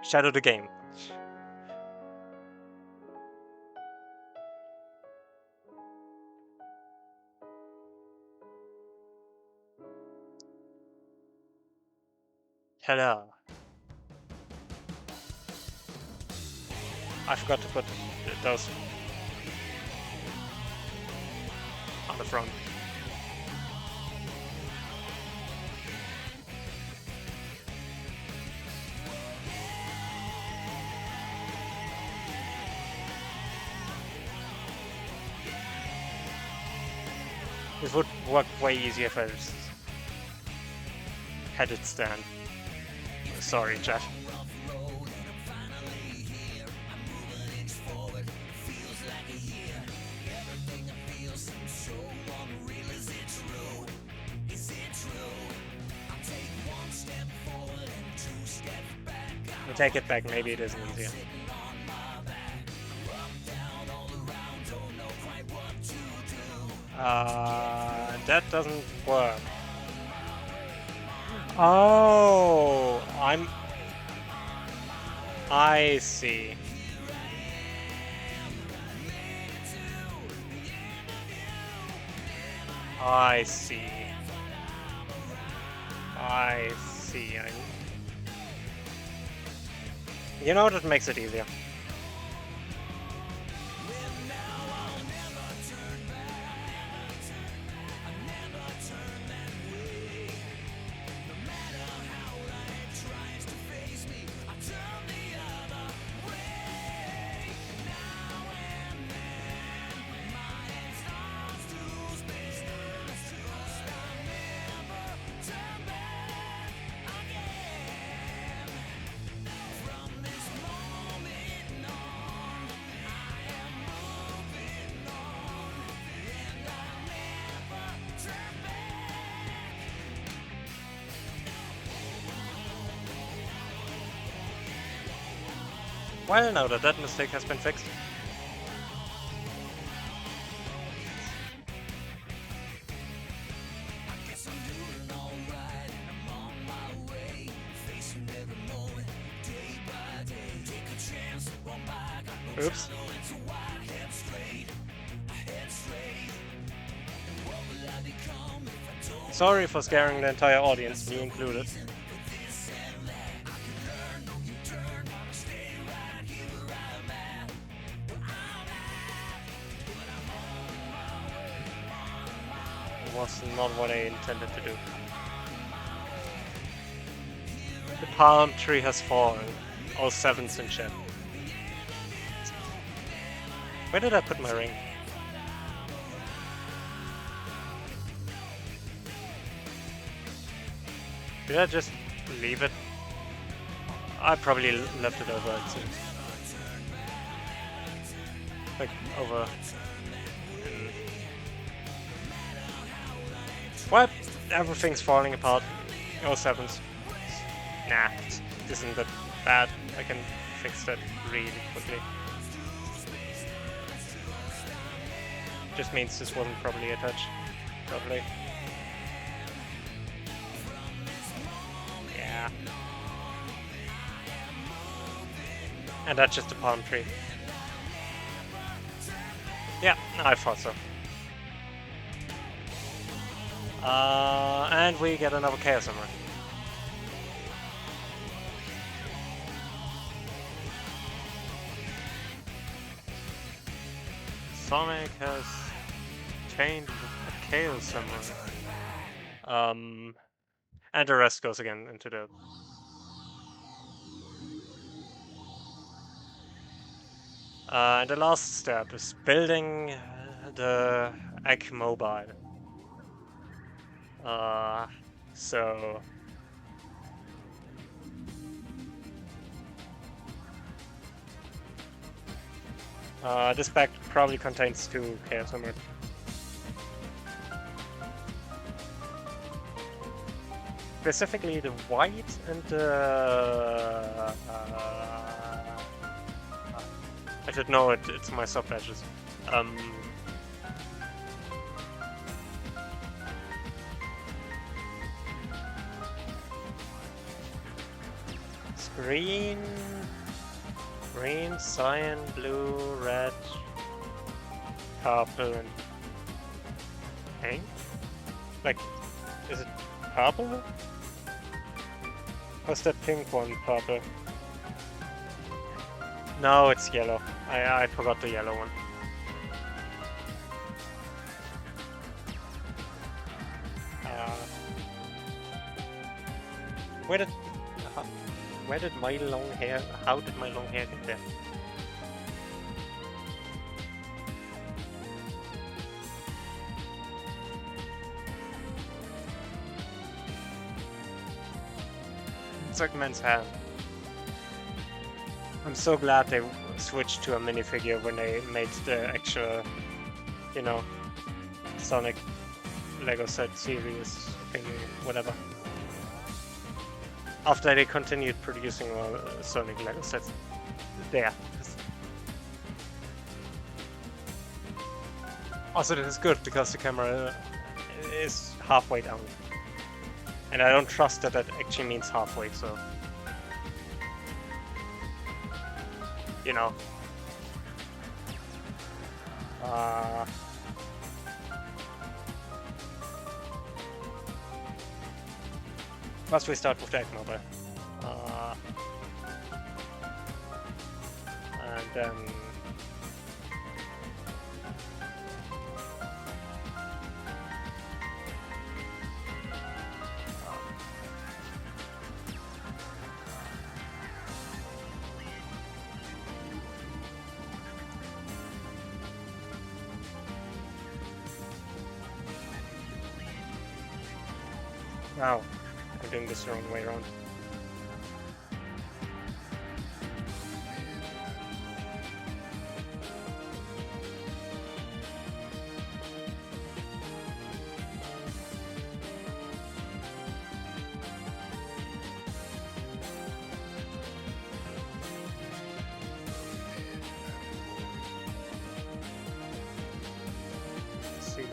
[SPEAKER 1] Shadow the game. Hello. I forgot to put those on the front. This would work way easier if I just had it stand. Sorry, chat. I'll take it back, maybe it isn't easier. That doesn't work. Oh, I see. I see. I see. You know, that makes it easier. Well, now that mistake has been fixed. Oops. Sorry for scaring the entire audience, me included. Was not what I intended to do. The palm tree has fallen. All sevens in chat. Where did I put my ring? Did I just leave it? I probably left it over, it seems. Like, over... What? Everything's falling apart. All sevens. Nah, it isn't that bad. I can fix that really quickly. Just means this wasn't probably attached properly. Yeah. And that's just a palm tree. Yeah, I thought so. And we get another Chaos Emerald. Sonic has changed a Chaos Emerald. And the rest goes again into the... and the last step is building the egg mobile. So this pack probably contains 2 Chaos Emerald. Specifically the white and the... I should know it, it's my sub-badges. It's green, cyan, blue, red, purple, and pink? Like, is it purple? What's that pink one purple? No, it's yellow. I forgot the yellow one. Where did my long hair? How did my long hair get there? It's like men's hair. I'm so glad they switched to a minifigure when they made the actual, you know, Sonic Lego set series thing, whatever. After they continued producing Sonic Lego sets there. Also, this is good because the camera is halfway down. And I don't trust that actually means halfway, so... You know. First we start with the egg mobile. And then... Wow, I'm doing this the wrong way around. Let's see.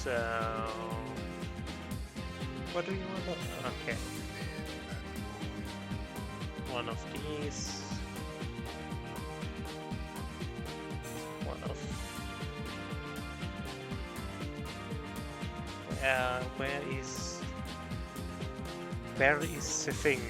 [SPEAKER 1] So, what do you want? Okay, one of these, one of where is the thing?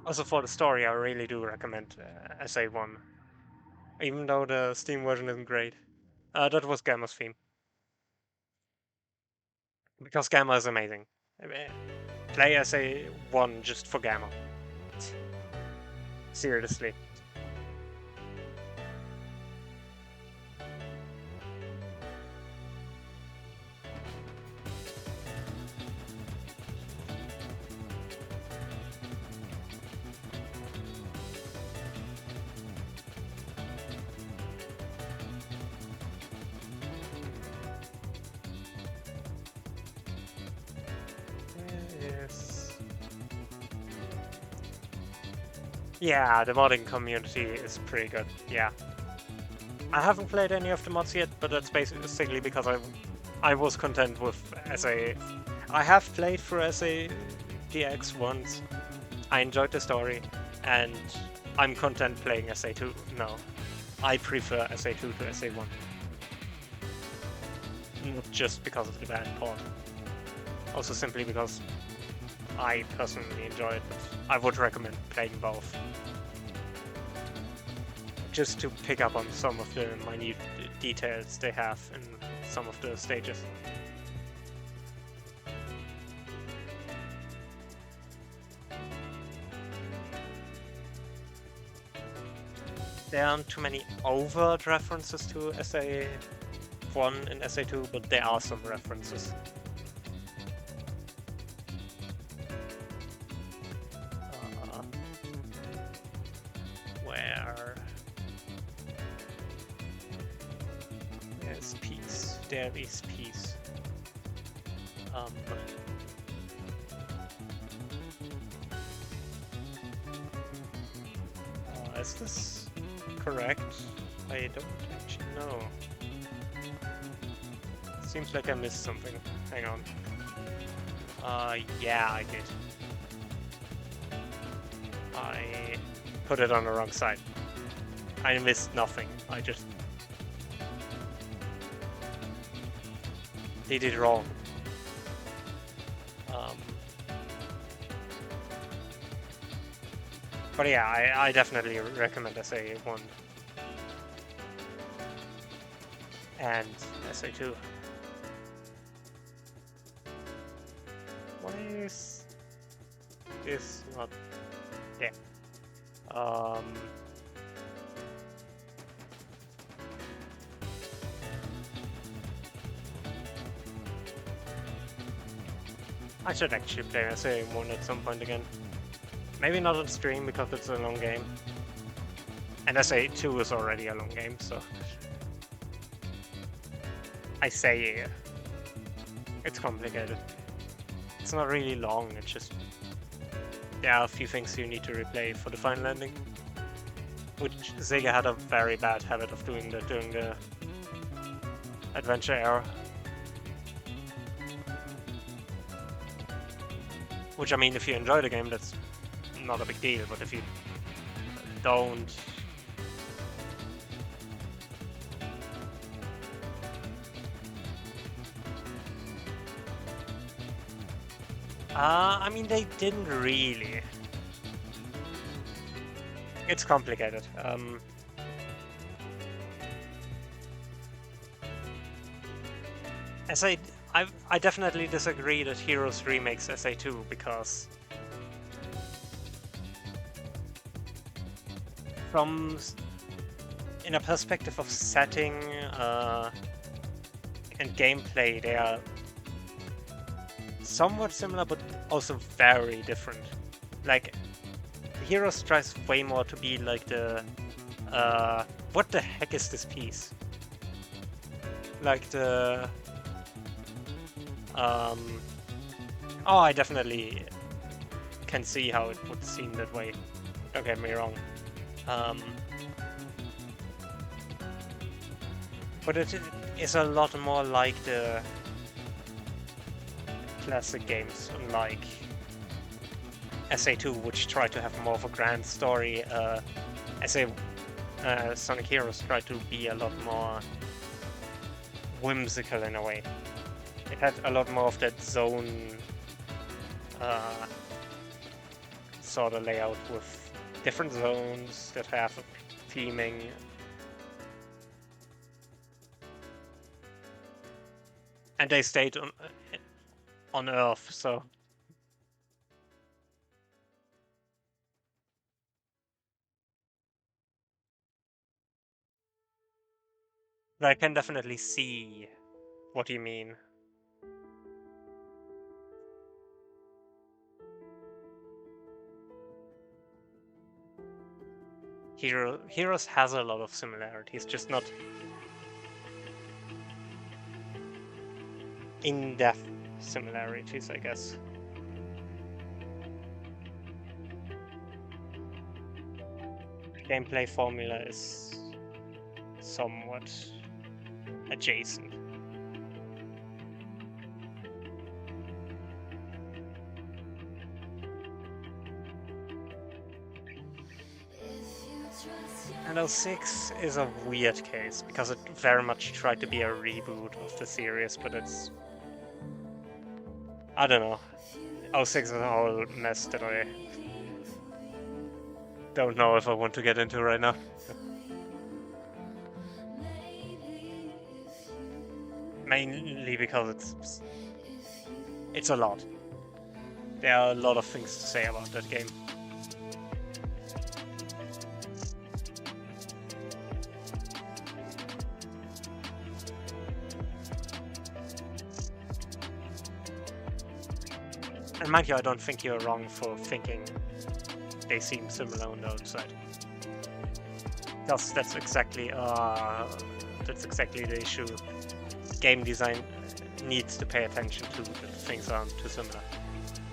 [SPEAKER 1] Also for the story, I really do recommend SA1, even though the Steam version isn't great. That was Gamma's theme. Because Gamma is amazing. Play SA1 just for Gamma. Seriously. Yeah, the modding community is pretty good. Yeah, I haven't played any of the mods yet, but that's basically because I was content with SA. I have played through SA DX once. I enjoyed the story, and I'm content playing SA2 now. I prefer SA2 to SA1. Not just because of the bad port. Also simply because I personally enjoy it, but I would recommend playing both. Just to pick up on some of the minute details they have in some of the stages. There aren't too many overt references to SA1 and SA2, but there are some references. Where's peace? There is peace. Is this correct? I don't actually know. Seems like I missed something. Hang on. Yeah, I did. I put it on the wrong side. I missed nothing. I just did it wrong. But yeah, I definitely recommend SA1 and SA2. Why is this not there? I should actually play SA1 at some point again. Maybe not on stream because it's a long game. And SA2 is already a long game, so... I say it's complicated. It's not really long, it's just... There are a few things you need to replay for the final ending. Which Sega had a very bad habit of doing that during the Adventure era. Which, I mean, if you enjoy the game, that's not a big deal, but if you don't... I mean, they didn't really. It's complicated. I definitely disagree that Heroes remakes SA2 because in a perspective of setting and gameplay, they are somewhat similar, but also very different. Like, Heroes tries way more to be like the what the heck is this piece? Like the oh, I definitely can see how it would seem that way. Don't get me wrong. But it is a lot more like the classic games, unlike SA2, which try to have more of a grand story. Sonic Heroes try to be a lot more whimsical in a way. It had a lot more of that zone sort of layout with different zones that have a theming. And they stayed on Earth, so... But I can definitely see what you mean. Heroes has a lot of similarities, just not in-depth similarities, I guess. gameplay formula is somewhat adjacent. And 06 is a weird case, because it very much tried to be a reboot of the series, but it's... I don't know. 06 is a whole mess that I don't know if I want to get into right now. Mainly because it's a lot. There are a lot of things to say about that game. And mind you, I don't think you're wrong for thinking they seem similar on the outside. Because that's exactly the issue. Game design needs to pay attention to that things aren't too similar.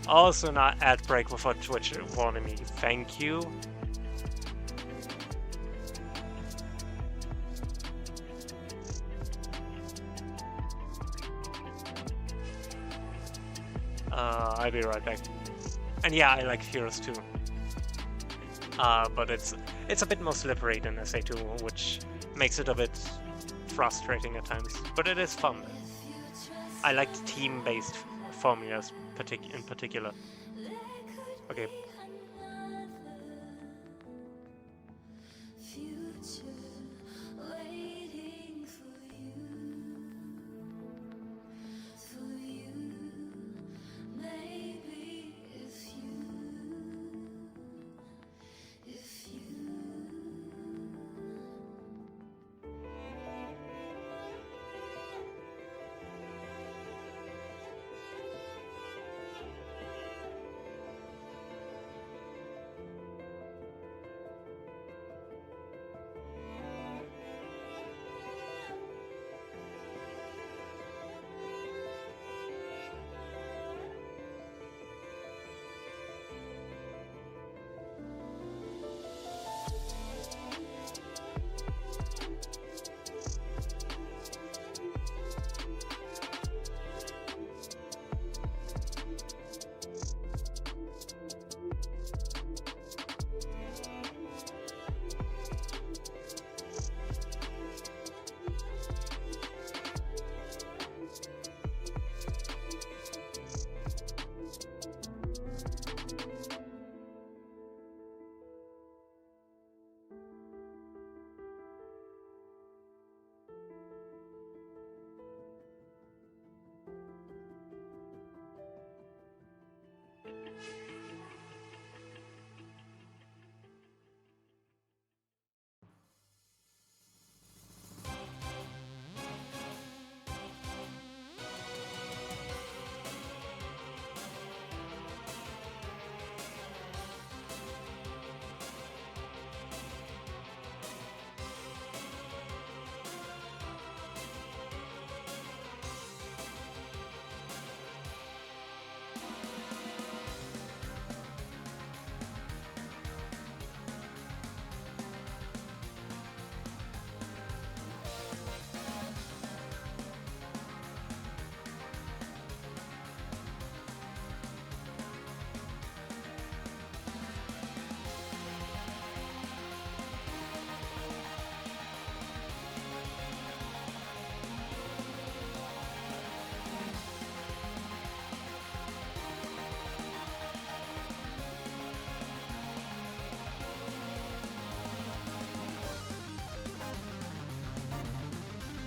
[SPEAKER 1] Also, not ad break before Twitch warning me. Thank you. I'll be right back. And yeah, I like Heroes too. But it's a bit more slippery than SA2, which makes it a bit frustrating at times. But it is fun. I like team-based formulas in particular. Okay.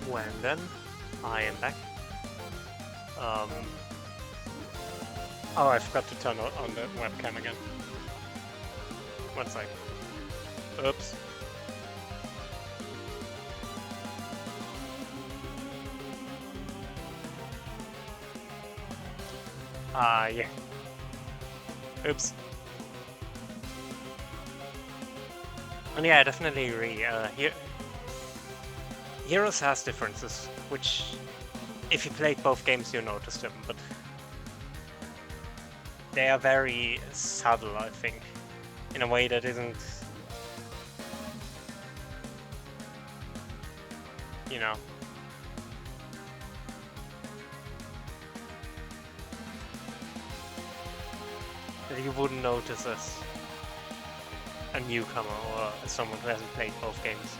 [SPEAKER 1] When then, I am back. Oh, I forgot to turn on the webcam again. One sec. Oops. Yeah. Oops. And yeah, I definitely agree. Heroes has differences, which, if you played both games, you notice them, but they are very subtle, I think, in a way that isn't you know. That you wouldn't notice as a newcomer or as someone who hasn't played both games.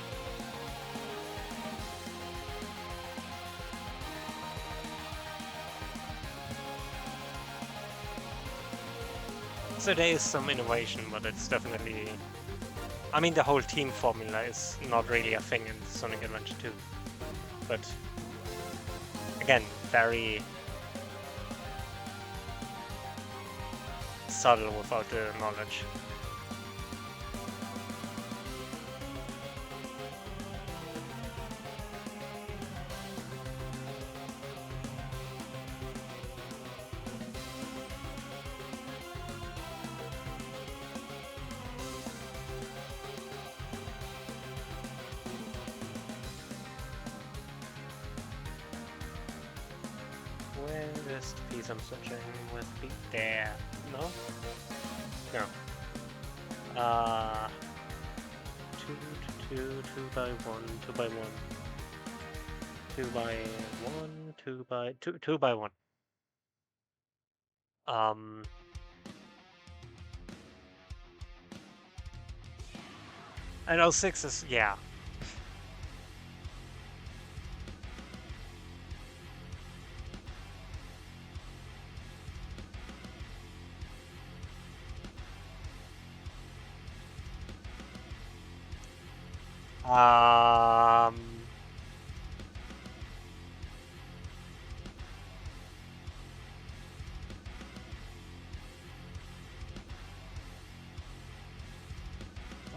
[SPEAKER 1] So there is some innovation, but it's definitely... I mean, the whole team formula is not really a thing in Sonic Adventure 2. But, again, very subtle without the knowledge. Where is the piece I'm searching with? There. No? No. Two by one, two by one. Two by one, two by one. And 06 is, yeah.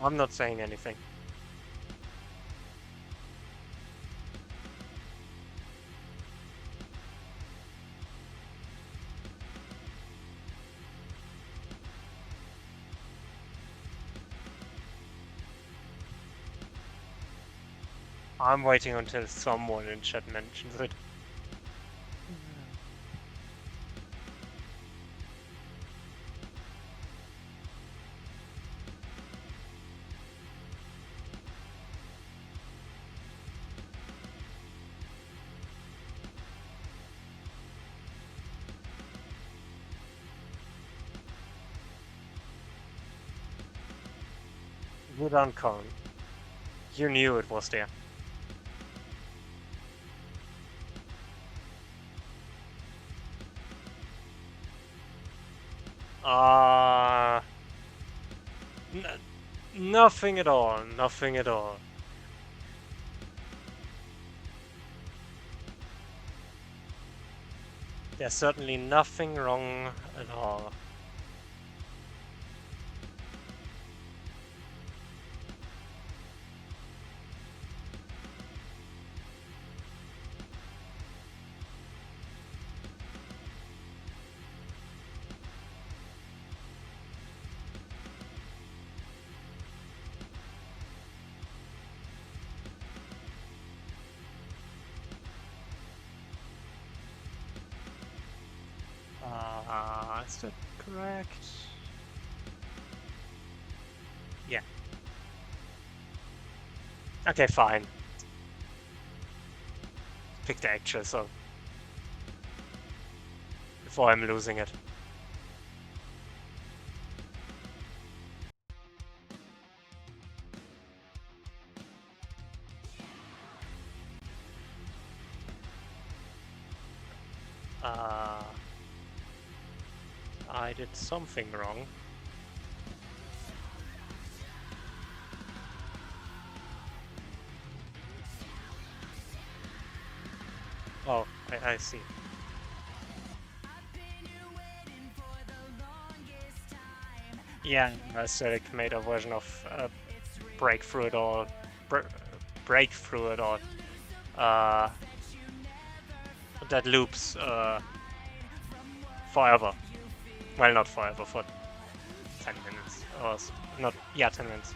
[SPEAKER 1] I'm not saying anything. I'm waiting until someone in chat mentions it. You don't con. You knew it was there. Nothing at all. Nothing at all. There's certainly nothing wrong at all. Is that correct? Yeah. Okay, fine. Pick the actual song. Before I'm losing it. I did something wrong. Oh, I see. Yeah, Aesthetic made a version of Breakthrough It All. Breakthrough It All. That loops forever. Well, not forever, for 10 minutes. Or not, yeah, 10 minutes.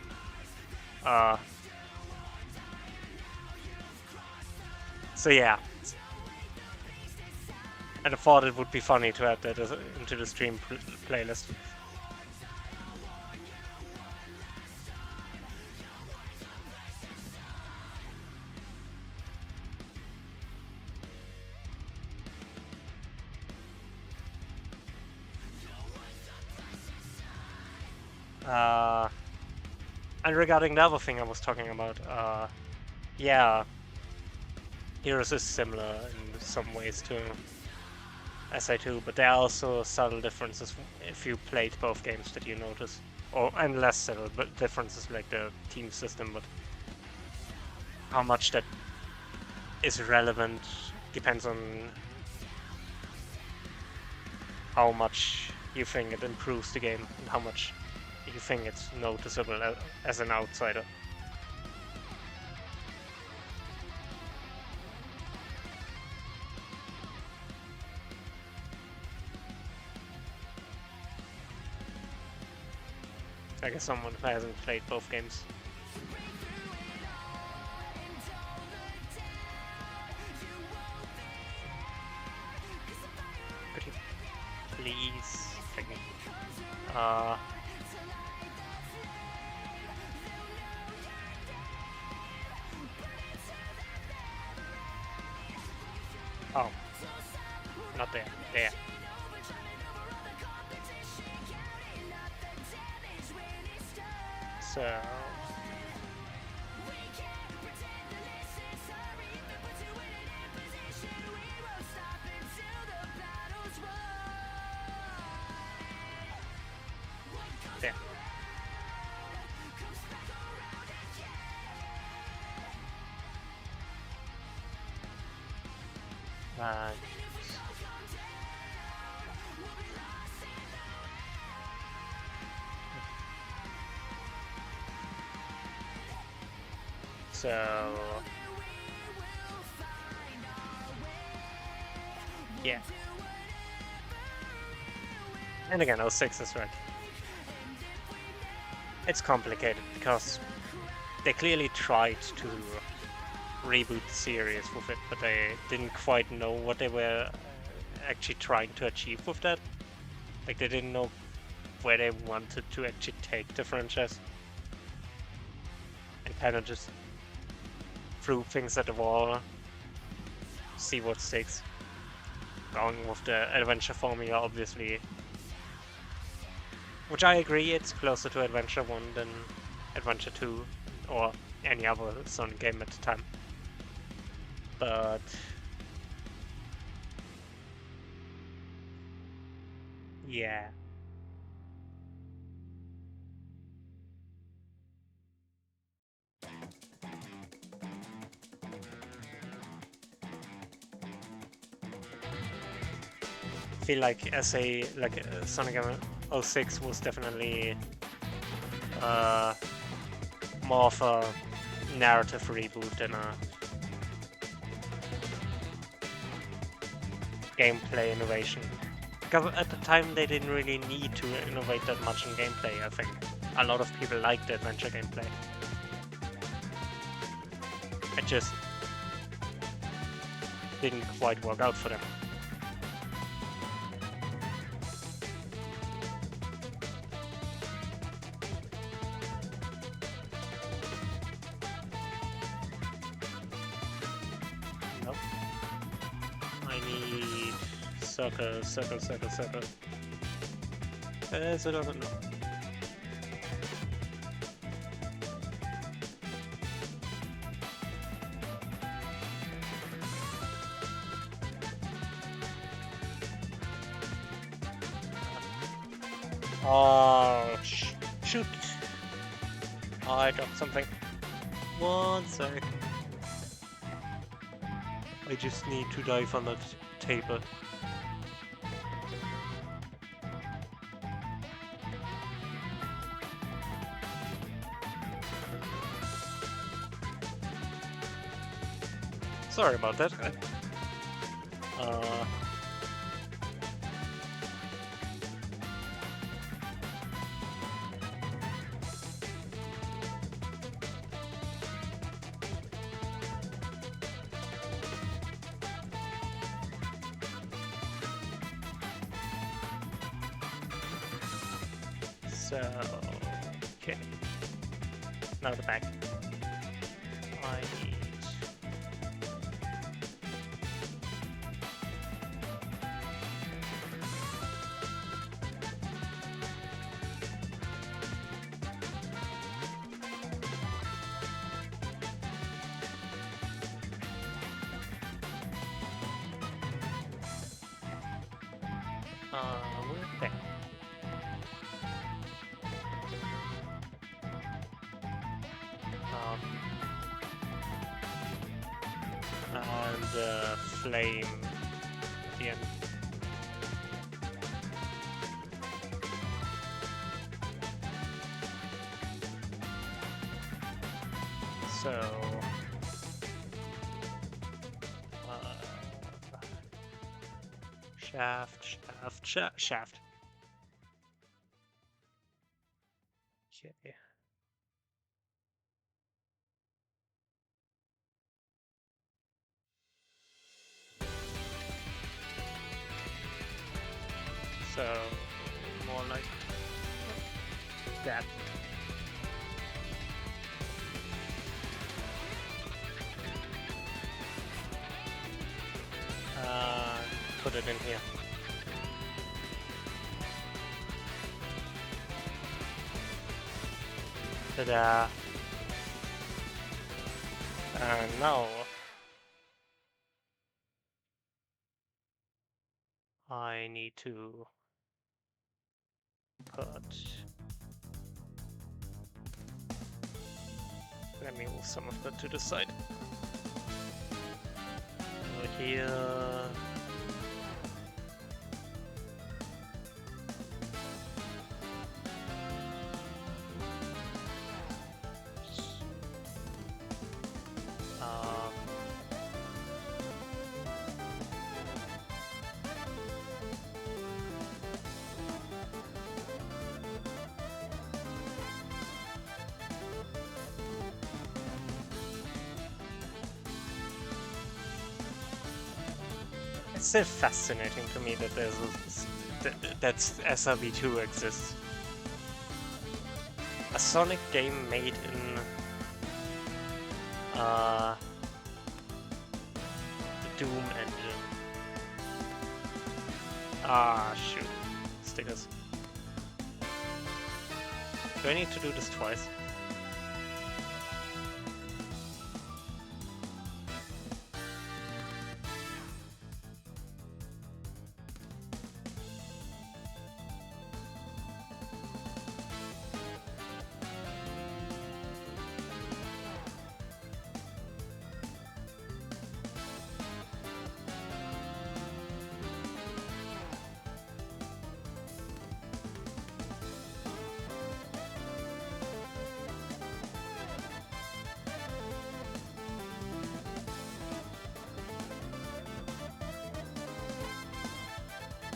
[SPEAKER 1] So yeah. And I thought it would be funny to add that into the stream playlist. And regarding the other thing I was talking about, yeah, Heroes is similar in some ways to SI2, but there are also subtle differences if you played both games that you notice. And less subtle but differences like the team system, but how much that is relevant depends on how much you think it improves the game and how much you think it's noticeable as an outsider. I guess someone who hasn't played both games. Could you please? Oh, not there. There. So. There. And so yeah. And again, 06 is right. It's complicated because they clearly tried to reboot the series with it, but they didn't quite know what they were actually trying to achieve with that. Like, they didn't know where they wanted to actually take the franchise. And kind of just threw things at the wall, see what sticks. Going with the adventure formula, obviously. Which I agree, it's closer to Adventure 1 than Adventure 2, or any other Sonic game at the time. But yeah. I feel like Sonic 06 was definitely more of a narrative reboot than a gameplay innovation. Because at the time they didn't really need to innovate that much in gameplay, I think. A lot of people liked the adventure gameplay. It just didn't quite work out for them. Nope. I need circle, circle, circle, circle. Is it or no? Oh, shoot! Oh, I dropped something. 1 sec. I just need to dive on that table. Sorry about that. So, okay. Now the back. I need... Weird thing. And flame at the end. So shaft. Okay. So more like that. Put it in here. Ta-da! And now I need to put. Let me move some of that to the side. Over here. It's still fascinating to me that there's that SRV2 exists. A Sonic game made in the Doom engine. Ah, shoot. Stickers. Do I need to do this twice?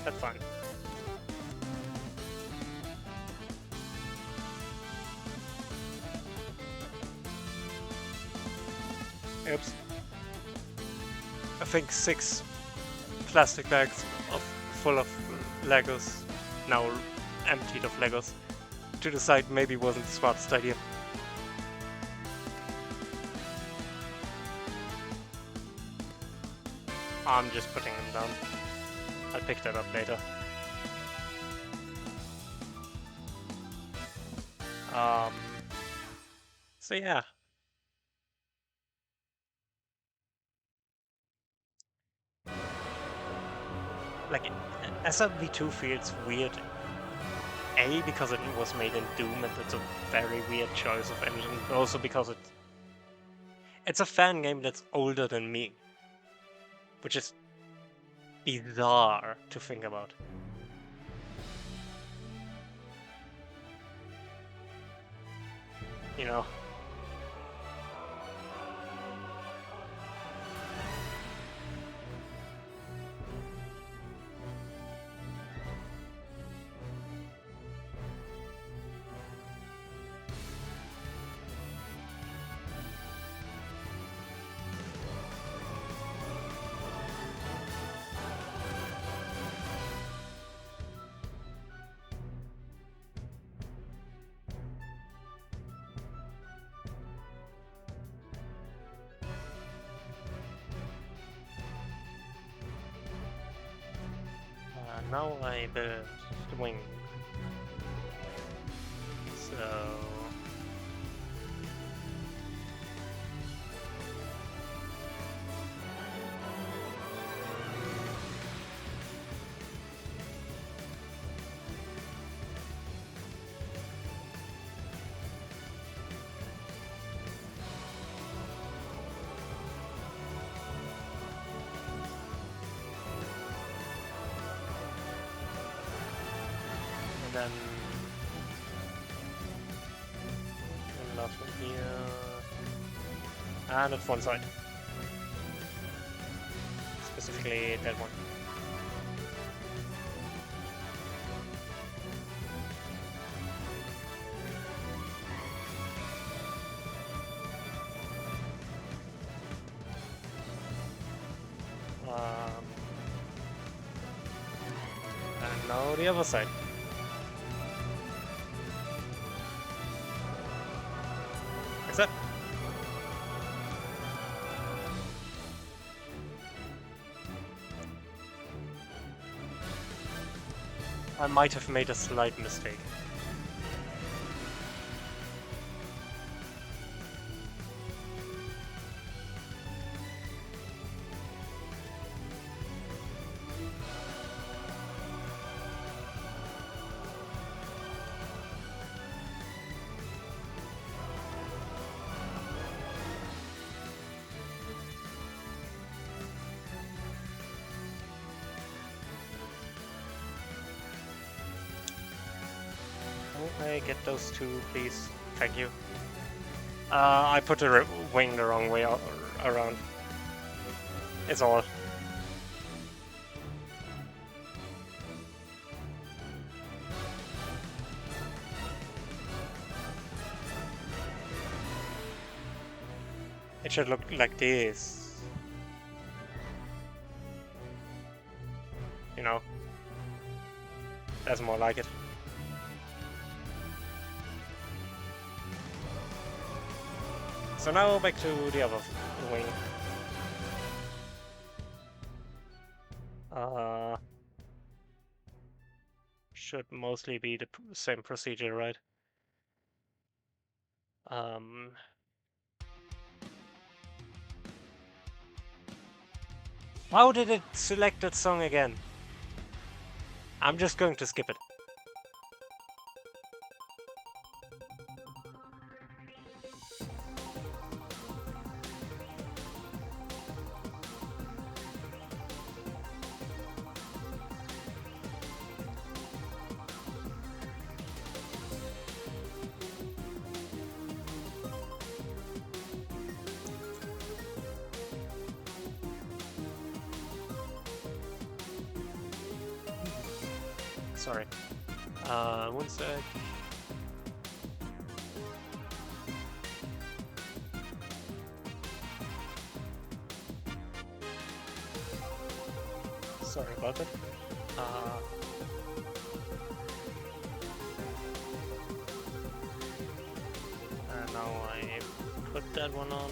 [SPEAKER 1] That's fine. Oops. I think 6 plastic bags full of Legos, now emptied of Legos, to the side maybe wasn't the smartest idea. I'm just putting them down. I'll pick that up later. So yeah. Like, SRV2 feels weird. A, because it was made in Doom and it's a very weird choice of engine, but also because it's a fan game that's older than me. Which is bizarre to think about. You know? Now I build the wing. So... then last one here, and it's one side, specifically that one. And now the other side. Like that. I might have made a slight mistake. I get those two, please? Thank you. I put the wing the wrong way around. It's all. It should look like this. You know? That's more like it. So now back to the other wing. Should mostly be the same procedure, right? How did it select that song again? I'm just going to skip it. Sorry. One sec. Sorry about that. And now I put that one on.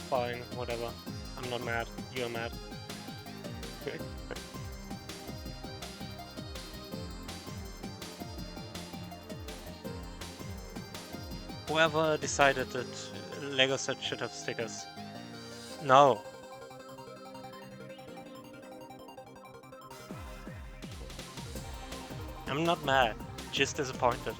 [SPEAKER 1] Fine, whatever. I'm not mad. You're mad. Whoever decided that Lego set should have stickers. No. I'm not mad, just disappointed.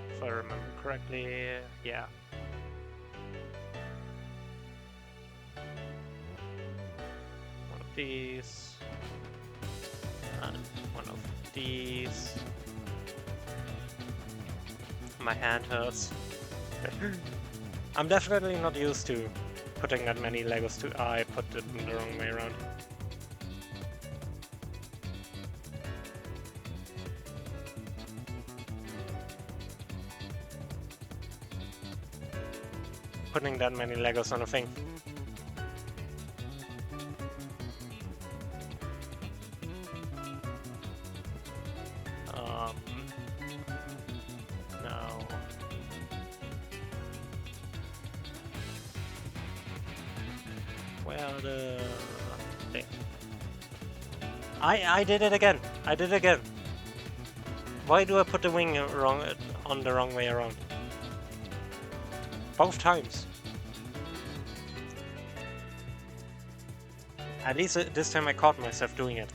[SPEAKER 1] If I remember correctly, yeah. One of these. And one of these. My hand hurts. I'm definitely not used to putting that many Legos to. I put it the wrong way around. Putting that many Legos on a thing. No. Where the thing? I did it again. I did it again. Why do I put the wing wrong on the wrong way around? Both times. At least this time I caught myself doing it.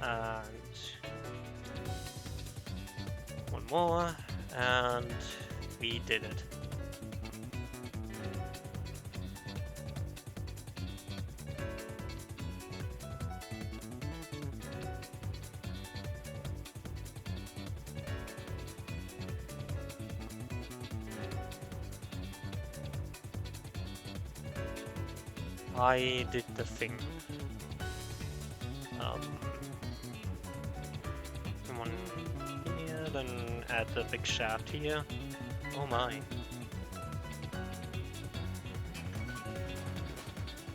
[SPEAKER 1] And one more, and we did it. I did the thing. One here, then add the big shaft here. Oh my.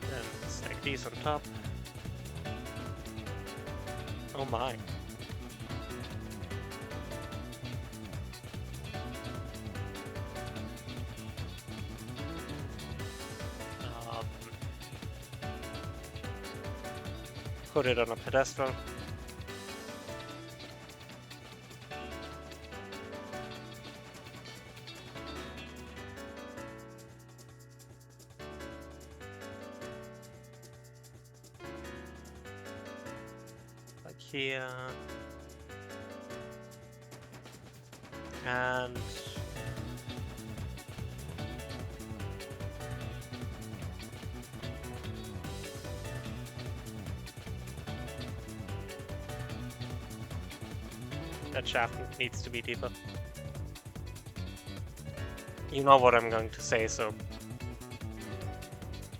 [SPEAKER 1] Then stack these on top. Oh my. Put it on a pedestal. Like here. And that shaft needs to be deeper. You know what I'm going to say, so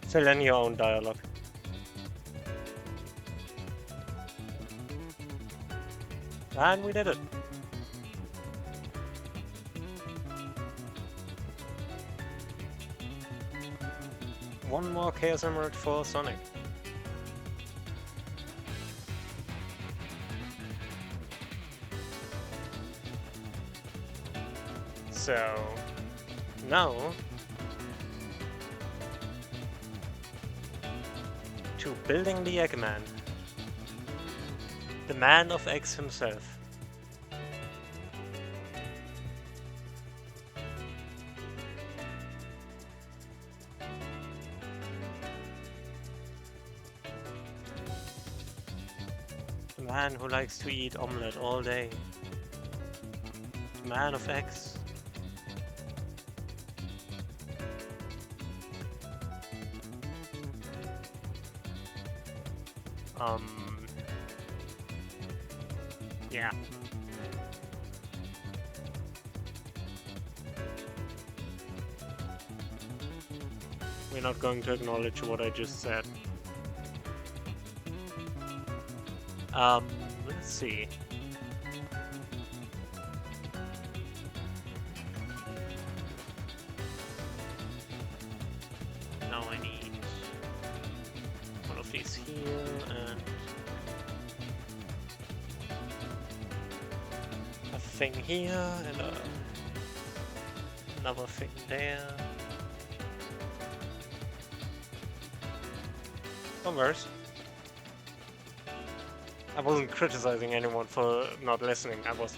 [SPEAKER 1] fill in your own dialogue. And we did it. One more Chaos Emerald for Sonic. So now to building the Eggman, the man of eggs himself. The man who likes to eat omelette all day. The man of eggs. Yeah. We're not going to acknowledge what I just said. Let's see. Now I need one of these here and a thing here and another thing there. Converse. I wasn't criticizing anyone for not listening. I was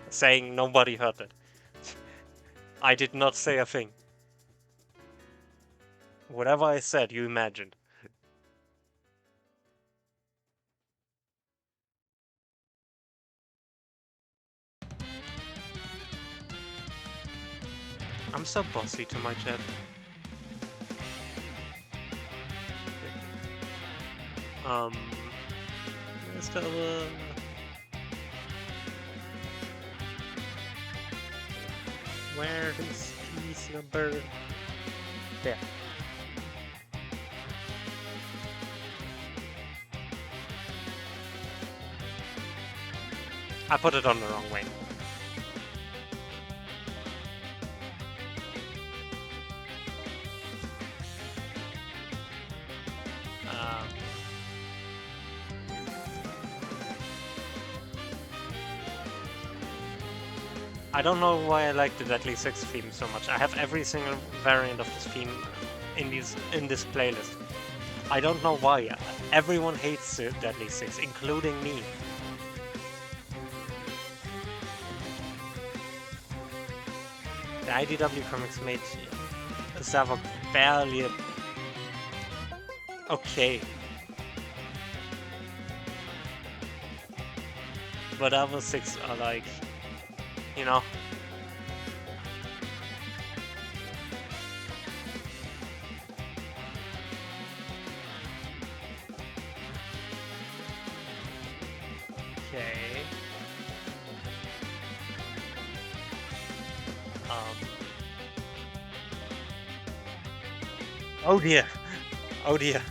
[SPEAKER 1] saying nobody heard it. I did not say a thing. Whatever I said, you imagined. I'm so bossy to my chat. Where's the other... Where is piece number... There. I put it on the wrong way. I don't know why I like the Deadly Six theme so much. I have every single variant of this theme in this playlist. I don't know why. Everyone hates the Deadly Six, including me. The IDW comics made Zavok barely okay. But other six are like, you know. Okay. Oh dear. Oh dear.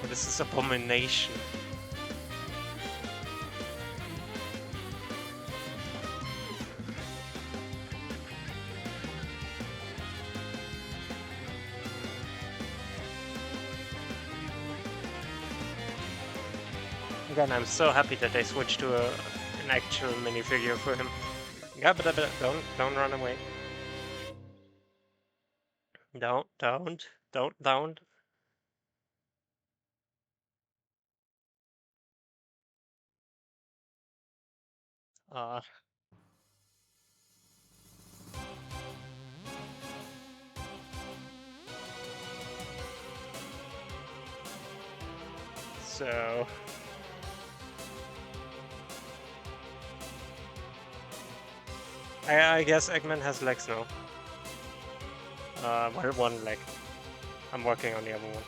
[SPEAKER 1] This is abomination. Again, I'm so happy that they switched to an actual minifigure for him. Yeah, but don't run away. Don't. Uh, so I guess Eggman has legs now. Well, one leg. I'm working on the other one.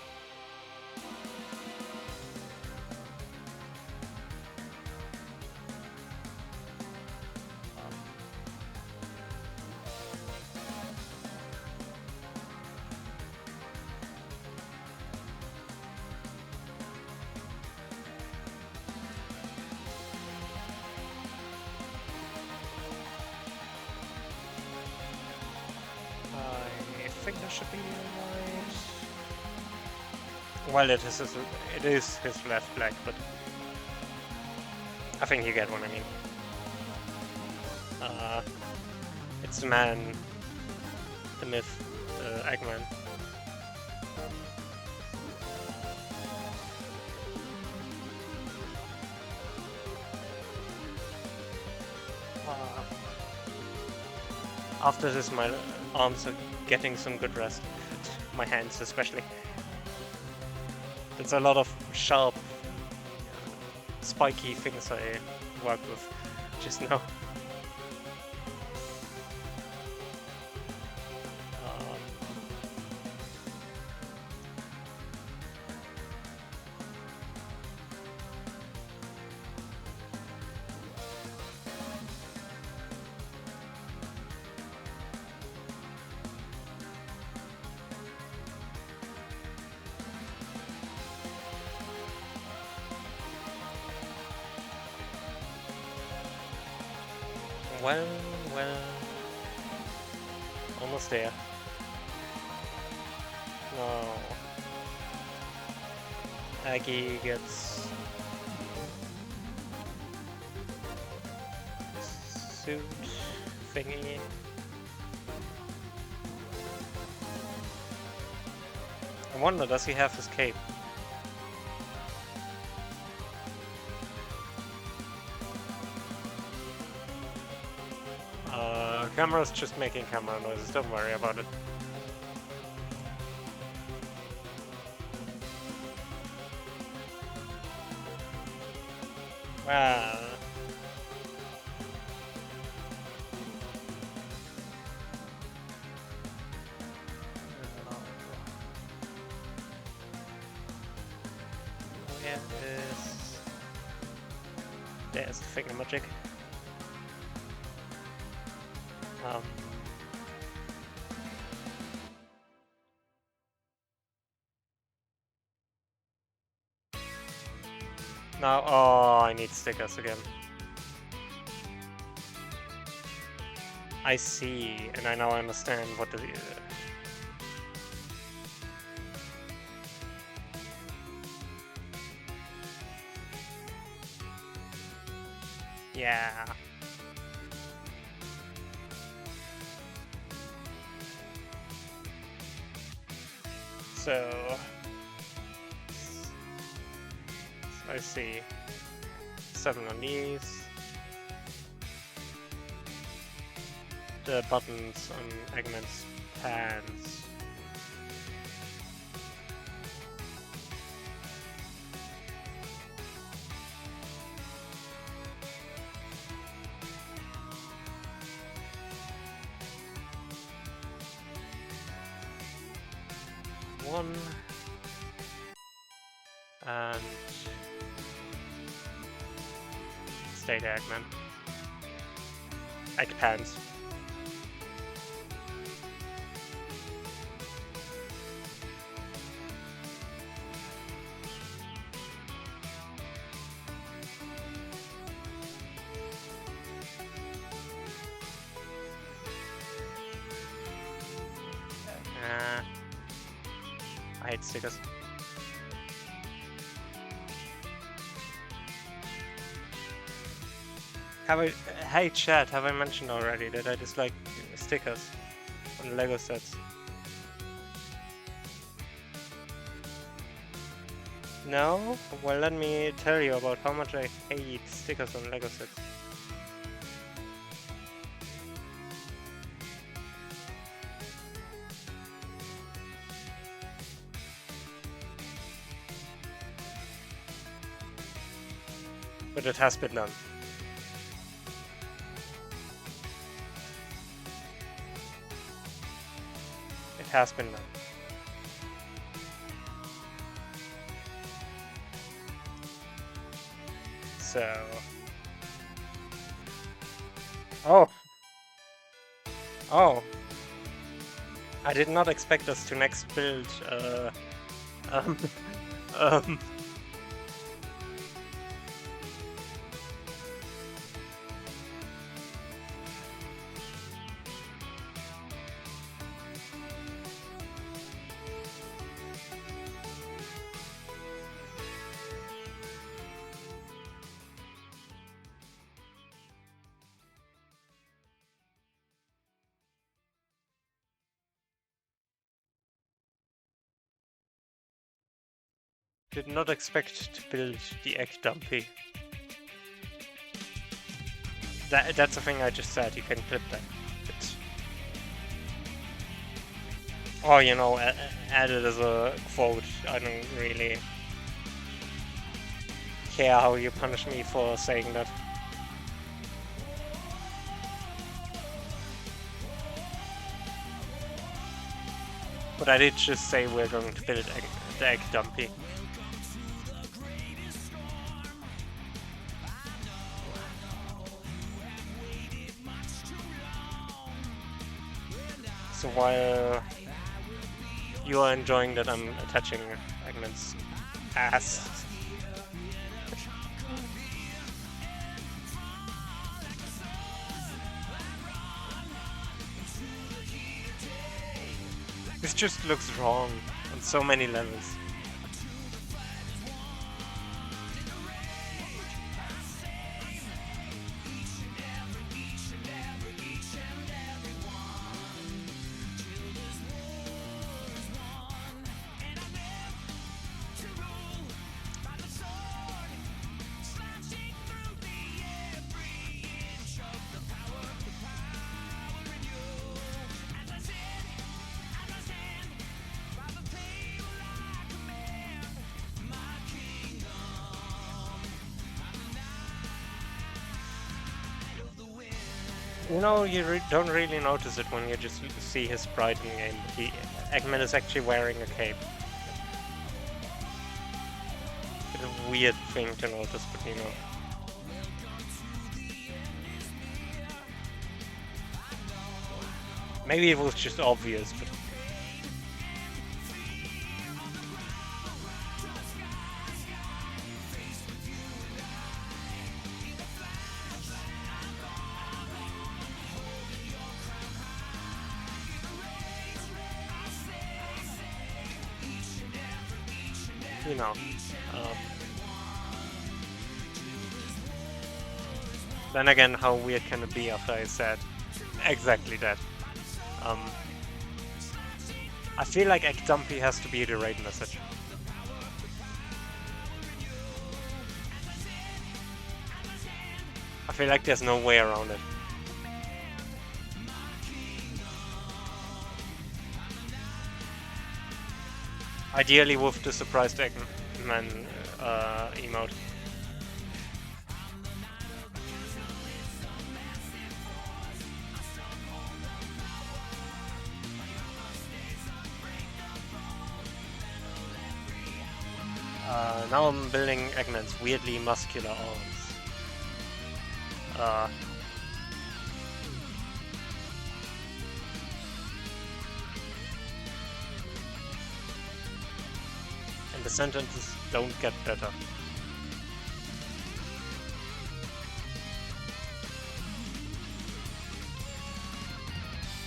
[SPEAKER 1] I think that should be right. Well, it is his left leg, but I think you get what I mean. It's the man, the myth, Eggman. After this, my arms are getting some good rest. My hands, especially. It's a lot of sharp, spiky things I work with just now. Well, almost there. No. Aggie gets suit thingy. I wonder, does he have his cape? Camera's just making camera noises, don't worry about it. Well... Where is... There's the thingamajig. Now, oh, I need stickers again. I see, and I now understand what the... Yeah. So... I see 7 on these. The buttons on Eggman's pants. One. And stay there, Eggman. Egg pants. I hate stickers. Hey chat, have I mentioned already that I dislike stickers on Lego sets? No? Well, let me tell you about how much I hate stickers on Lego sets. But it has been done. It has been done. So... Oh! Oh! I did not expect us to next build, did not expect to build the egg dumpy. That's the thing I just said, you can clip that. But... oh, you know, add it as a quote. I don't really care how you punish me for saying that. But I did just say we're going to build the egg dumpy. So while you are enjoying that I'm attaching Eggman's ass, this just looks wrong on so many levels. You know, you don't really notice it when you just see his sprite in game. Eggman is actually wearing a cape. It's a weird thing to notice, but you know. Maybe it was just obvious, but... you know, then again, how weird can it be after I said exactly that? I feel like Egg Dumpy has to be the raid message. feel like there's no way around it. Ideally with the surprised Eggman emote. Now I'm building Eggman's weirdly muscular arms. And the sentences don't get better.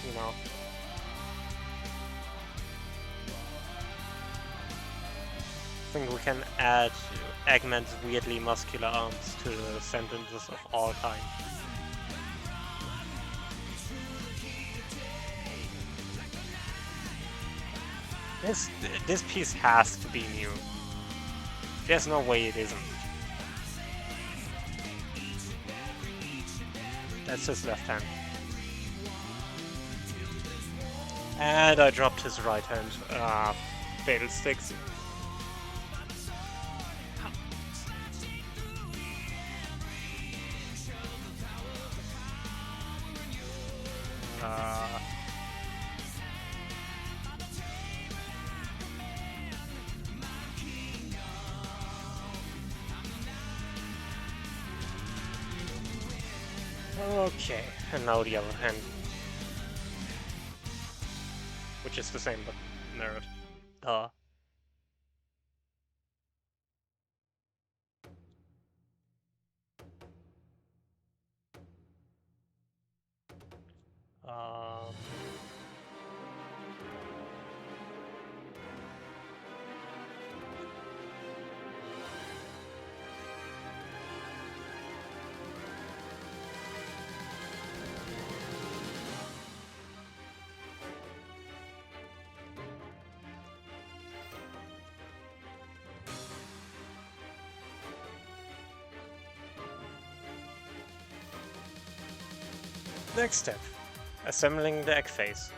[SPEAKER 1] You know. I think we can add Eggman's weirdly muscular arms to the sentences of all time. This piece has to be new. There's no way it isn't. That's his left hand. And I dropped his right hand. Fatal sticks. Okay, and now the other hand. Which is the same but mirrored. Duh. Next step, assembling the egg face.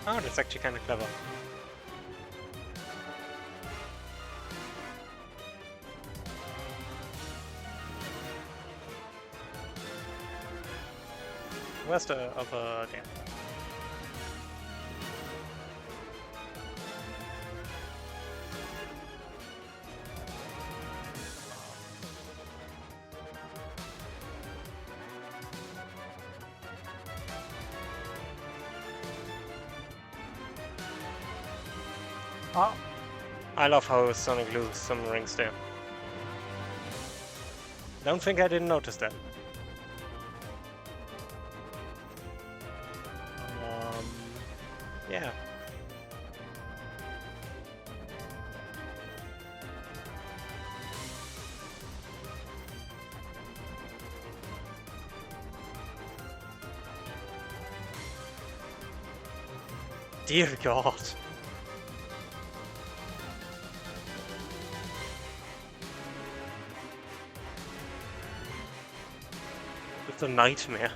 [SPEAKER 1] Oh, that's actually kind of clever. Where's the other damn? Oh, I love how Sonic loses some rings there. Don't think I didn't notice that. Yeah. Dear God. It's a nightmare.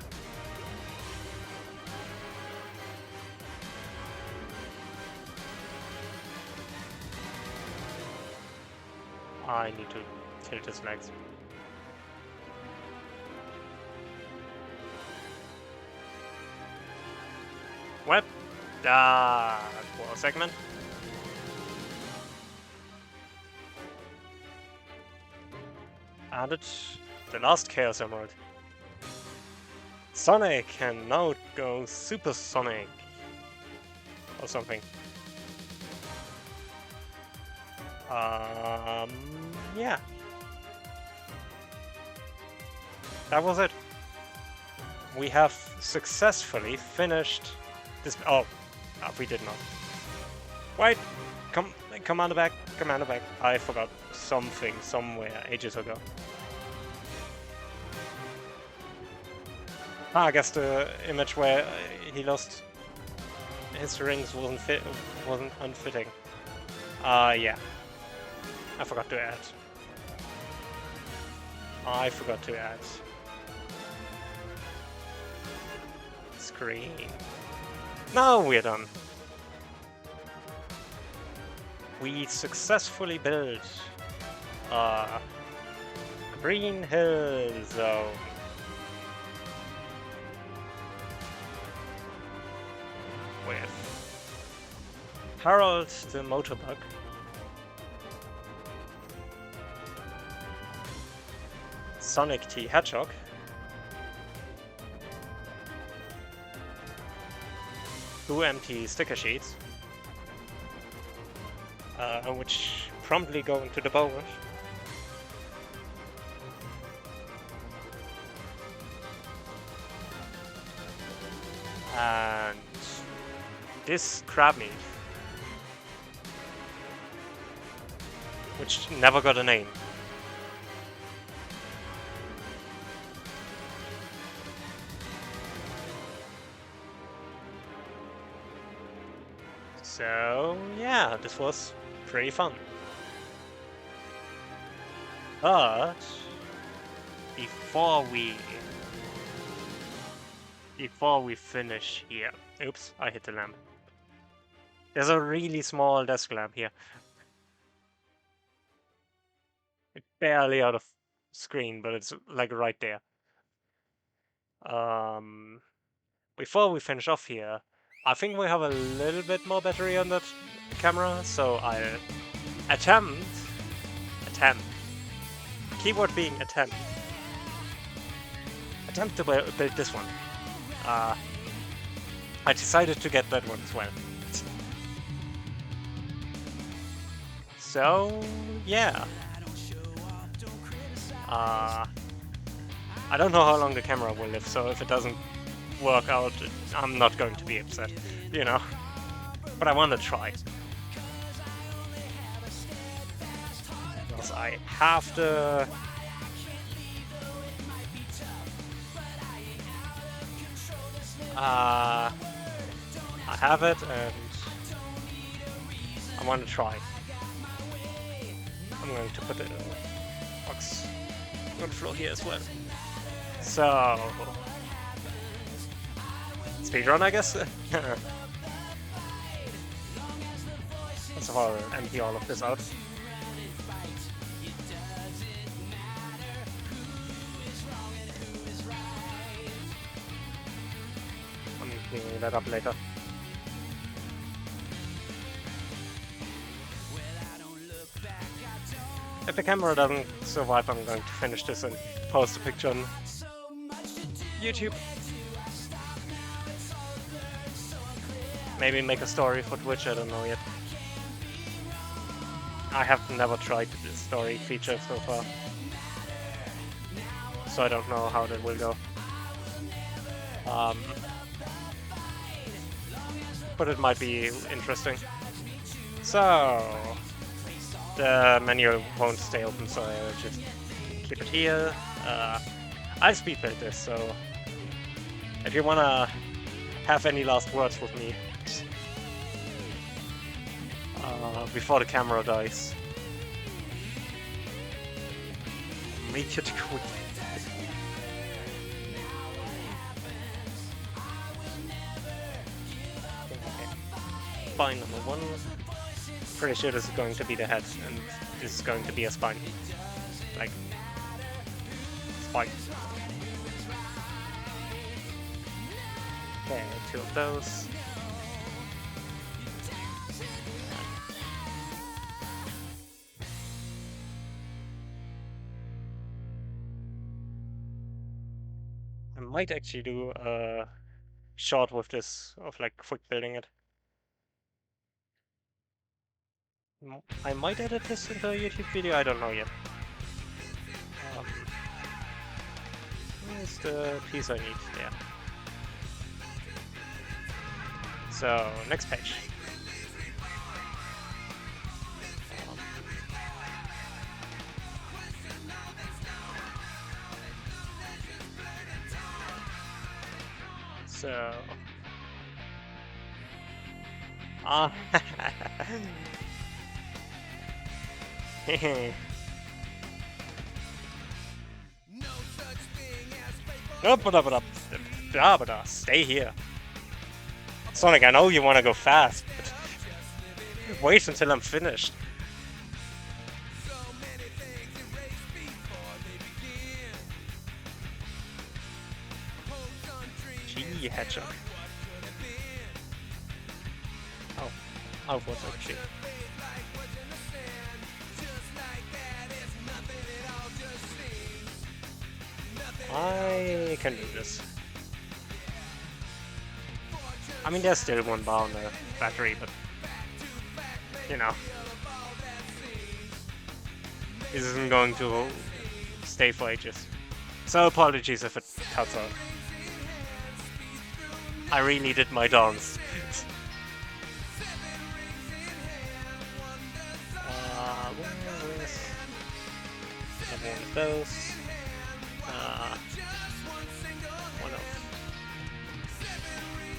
[SPEAKER 1] I need to tilt his legs. Well, for a segment. And it's the last Chaos Emerald. Sonic can now go Super Sonic. Or something. Yeah. That was it. We have successfully finished this. Oh, we did not. Wait, Commander back, commander back. I forgot something somewhere ages ago. I guess the image where he lost his rings wasn't unfitting. Yeah. I forgot to add. Screen. Now we're done. We successfully built a Green Hill Zone. With Harold the Motorbug, Sonic T Hedgehog, two empty sticker sheets, which promptly go into the bonus. And this crab meat, which never got a name. So yeah, this was pretty fun. But before we finish here, oops, I hit the lamp. There's a really small desk lamp here. It's barely out of screen, but it's like right there. Before we finish off here, I think we have a little bit more battery on that camera, so I'll attempt, keyword being attempt to build this one. I decided to get that one as well. So yeah, I don't know how long the camera will live, so if it doesn't work out, I'm not going to be upset, you know. But I want to try. Because I have the... I have it, and I want to try. I'm going to put it box on the floor here as well. So... speedrun, I guess? Let's empty all of this out. I'm cleaning that up later. If the camera doesn't survive, I'm going to finish this and post a picture on YouTube. Maybe make a story for Twitch, I don't know yet. I have never tried the story feature so far, so I don't know how that will go. But it might be interesting. So, the menu won't stay open, so I'll just keep it here. I speed built this, so if you wanna have any last words with me before the camera dies, make it quick. Spine number one. Pretty sure this is going to be the head, and this is going to be a spine. Like, spine. Okay, two of those. I might actually do a short with this, of like quick building it. I might edit this into a YouTube video, I don't know yet. Where's the piece I need? There. So, next page. So. Ah. Stay here. Sonic, I know you want to go fast, but wait until I'm finished. Gee, Hedgehog. Oh, oh, what's actually? I can do this. I mean, there's still one bar on the battery, but you know, this isn't going to stay for ages. So apologies if it cuts out. I really did my dance. Where's another one of those?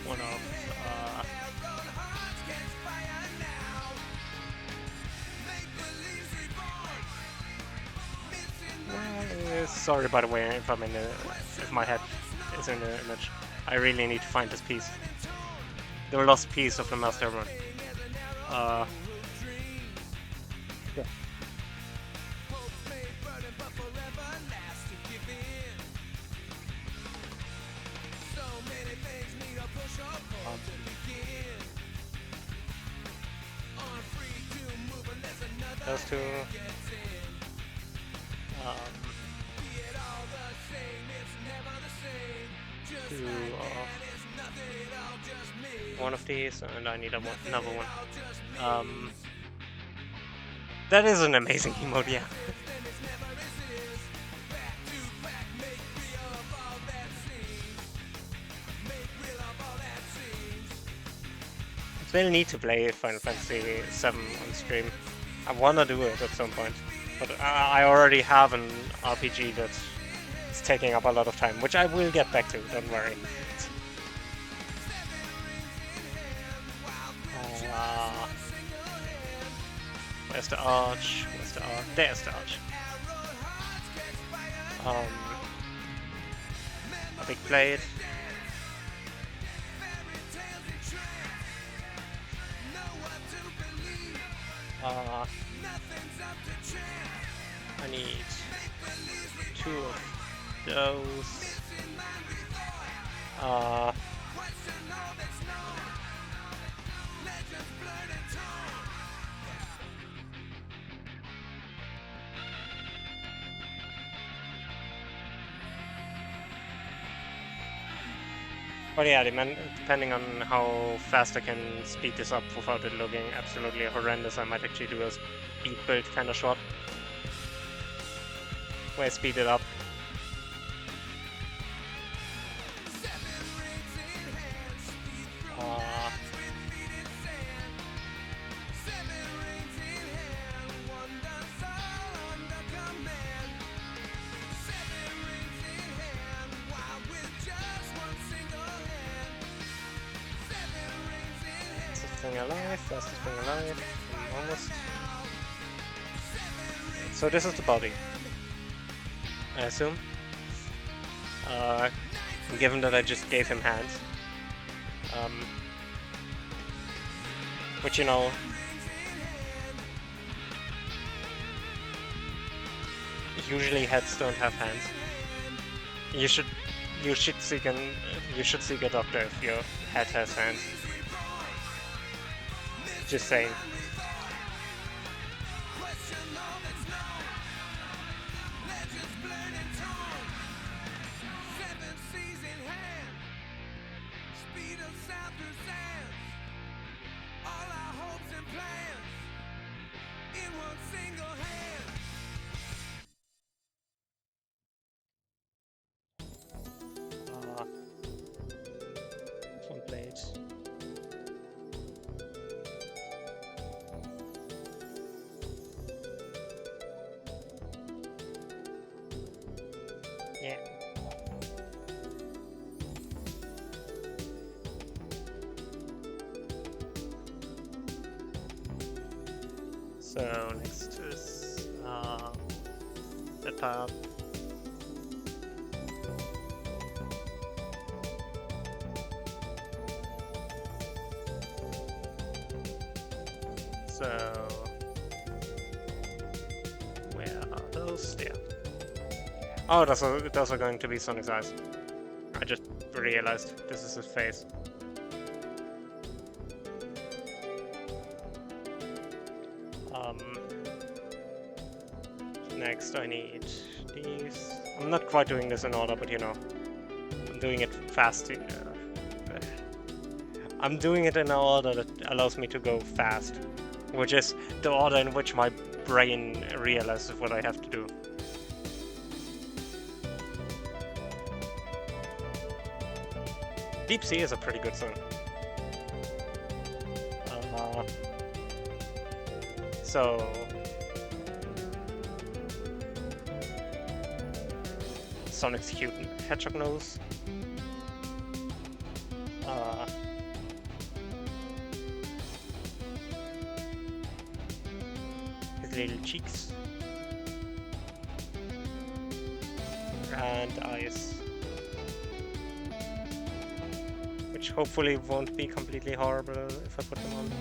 [SPEAKER 1] One of sorry, by the way, if I'm in if my head is in the image. I really need to find this piece. The lost piece of the master run. Yeah. Those two. Two one of these, and I need another one. That is an amazing emote, yeah. I still need to play Final Fantasy VII on stream. I wanna do it at some point, but I already have an RPG that's taking up a lot of time, which I will get back to, don't worry. Where's the arch? Where's the arch? There's the arch. A big plate. I need two of those. But yeah, depending on how fast I can speed this up without it looking absolutely horrendous, I might actually do a speed build kind of shot. Where I speed it up. Fastest thing alive, almost. So this is the body, I assume. Given that I just gave him hands. Which, you know, usually heads don't have hands. You should seek a doctor if your head has hands. Just saying. One plate. So next is that part. So where are those? There. Oh, those are going to be Sonic's eyes. I just realized this is his face. Next I need these. I'm not quite doing this in order, but you know, I'm doing it fast. I'm doing it in an order that allows me to go fast, which is the order in which my brain realizes what I have to do. Deep Sea is a pretty good song. So Sonic's cute hedgehog nose. His little cheeks. And eyes. Which hopefully won't be completely horrible if I put them on.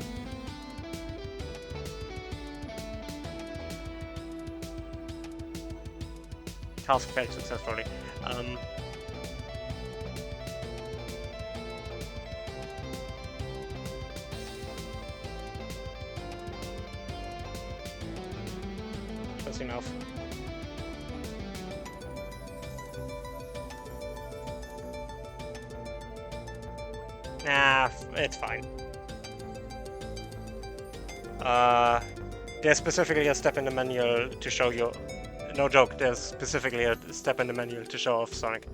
[SPEAKER 1] Task failed successfully. Close enough. Nah, it's fine. There's specifically a step in the manual to show you. No joke, there's specifically a step in the manual to show off Sonic.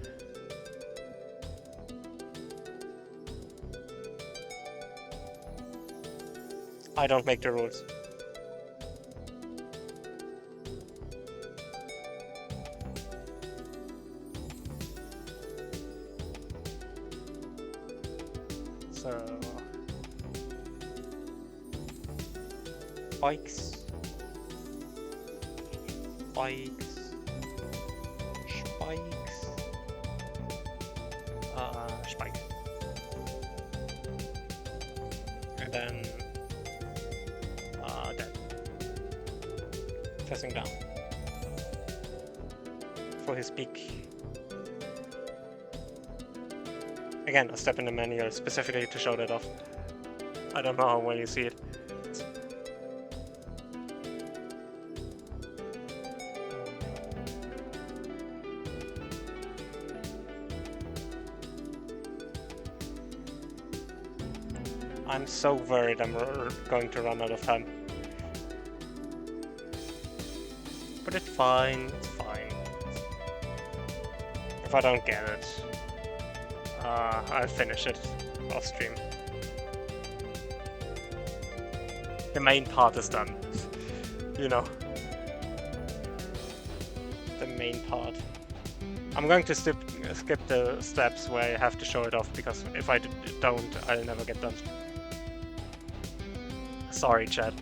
[SPEAKER 1] I don't make the rules. So... Spikes. Spike. And then that. Pressing down. For his peak. Again, a step in the manual specifically to show that off. I don't know how well you see it. I'm so worried I'm going to run out of time. But it's fine, it's fine. If I don't get it, I'll finish it off stream. The main part is done. You know. The main part. I'm going to skip the steps where I have to show it off, because if I don't, I'll never get done. Sorry, chat.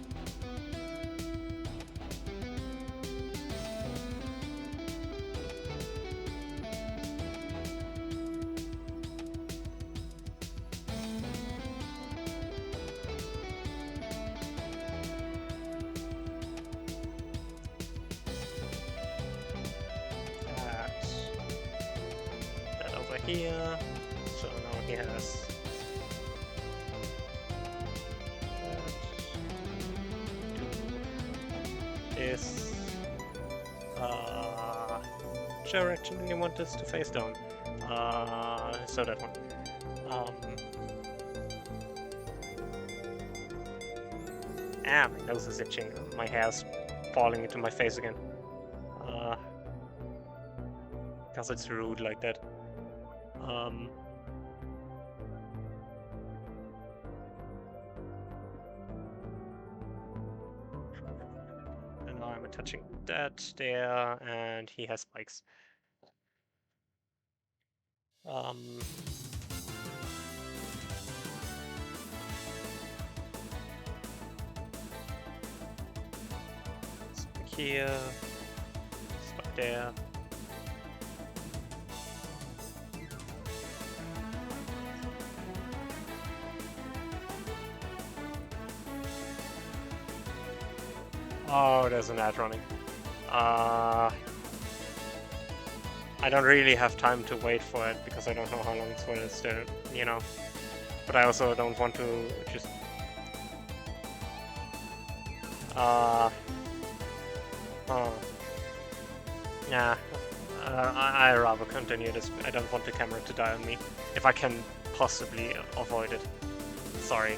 [SPEAKER 1] That over here. So now he has this. Which direction do you want this to face down? So that one. My nose is itching. My hair's falling into my face again. Because it's rude like that. And now I'm attaching that there, and he has spikes. here, slide there. Oh, there's an ad running. I don't really have time to wait for it because I don't know how long it's going to still, you know. But I also don't want to just... Oh. Yeah. I rather continue this. I don't want the camera to die on me. If I can possibly avoid it. Sorry.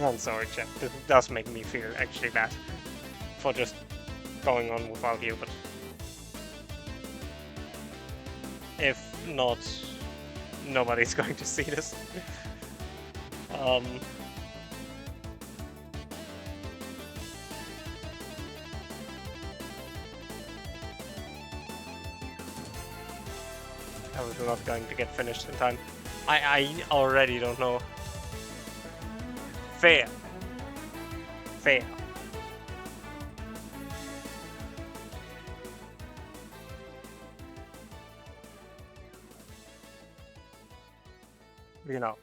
[SPEAKER 1] I'm sorry, chat. This does make me feel actually bad for just going on without you, but if not, nobody's going to see this. I was not going to get finished in time. I already don't know. Fair. Fair. You know.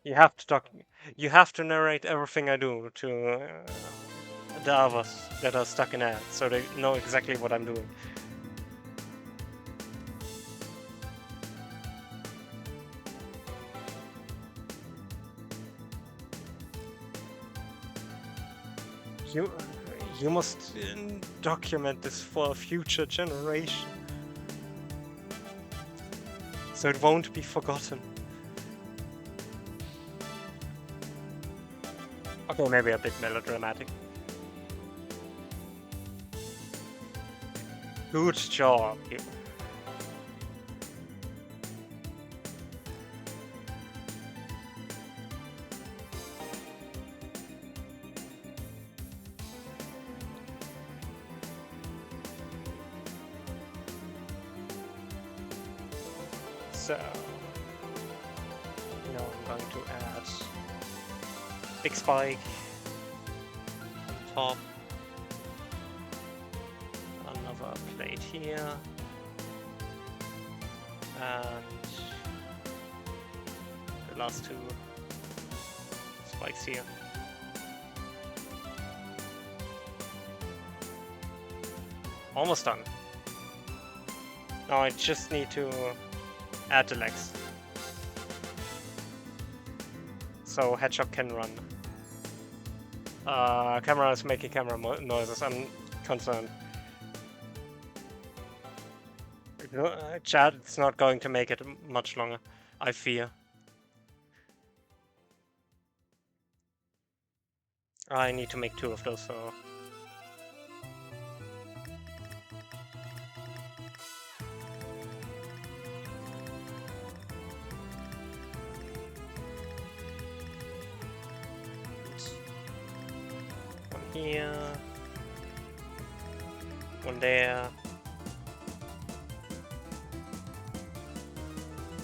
[SPEAKER 1] You have to talk. You have to narrate everything I do to the others that are stuck in ads, so they know exactly what I'm doing. You must document this for a future generation, so it won't be forgotten. Okay, maybe a bit melodramatic. Good job, you. So, now I'm going to add big spike on top, another plate here, and the last two spikes here. Almost done. Now I just need to add the legs, so Hedgehog can run. Camera is making camera noises, I'm concerned. Chat, it's not going to make it much longer, I fear. I need to make 2 of those, so... Here, one there,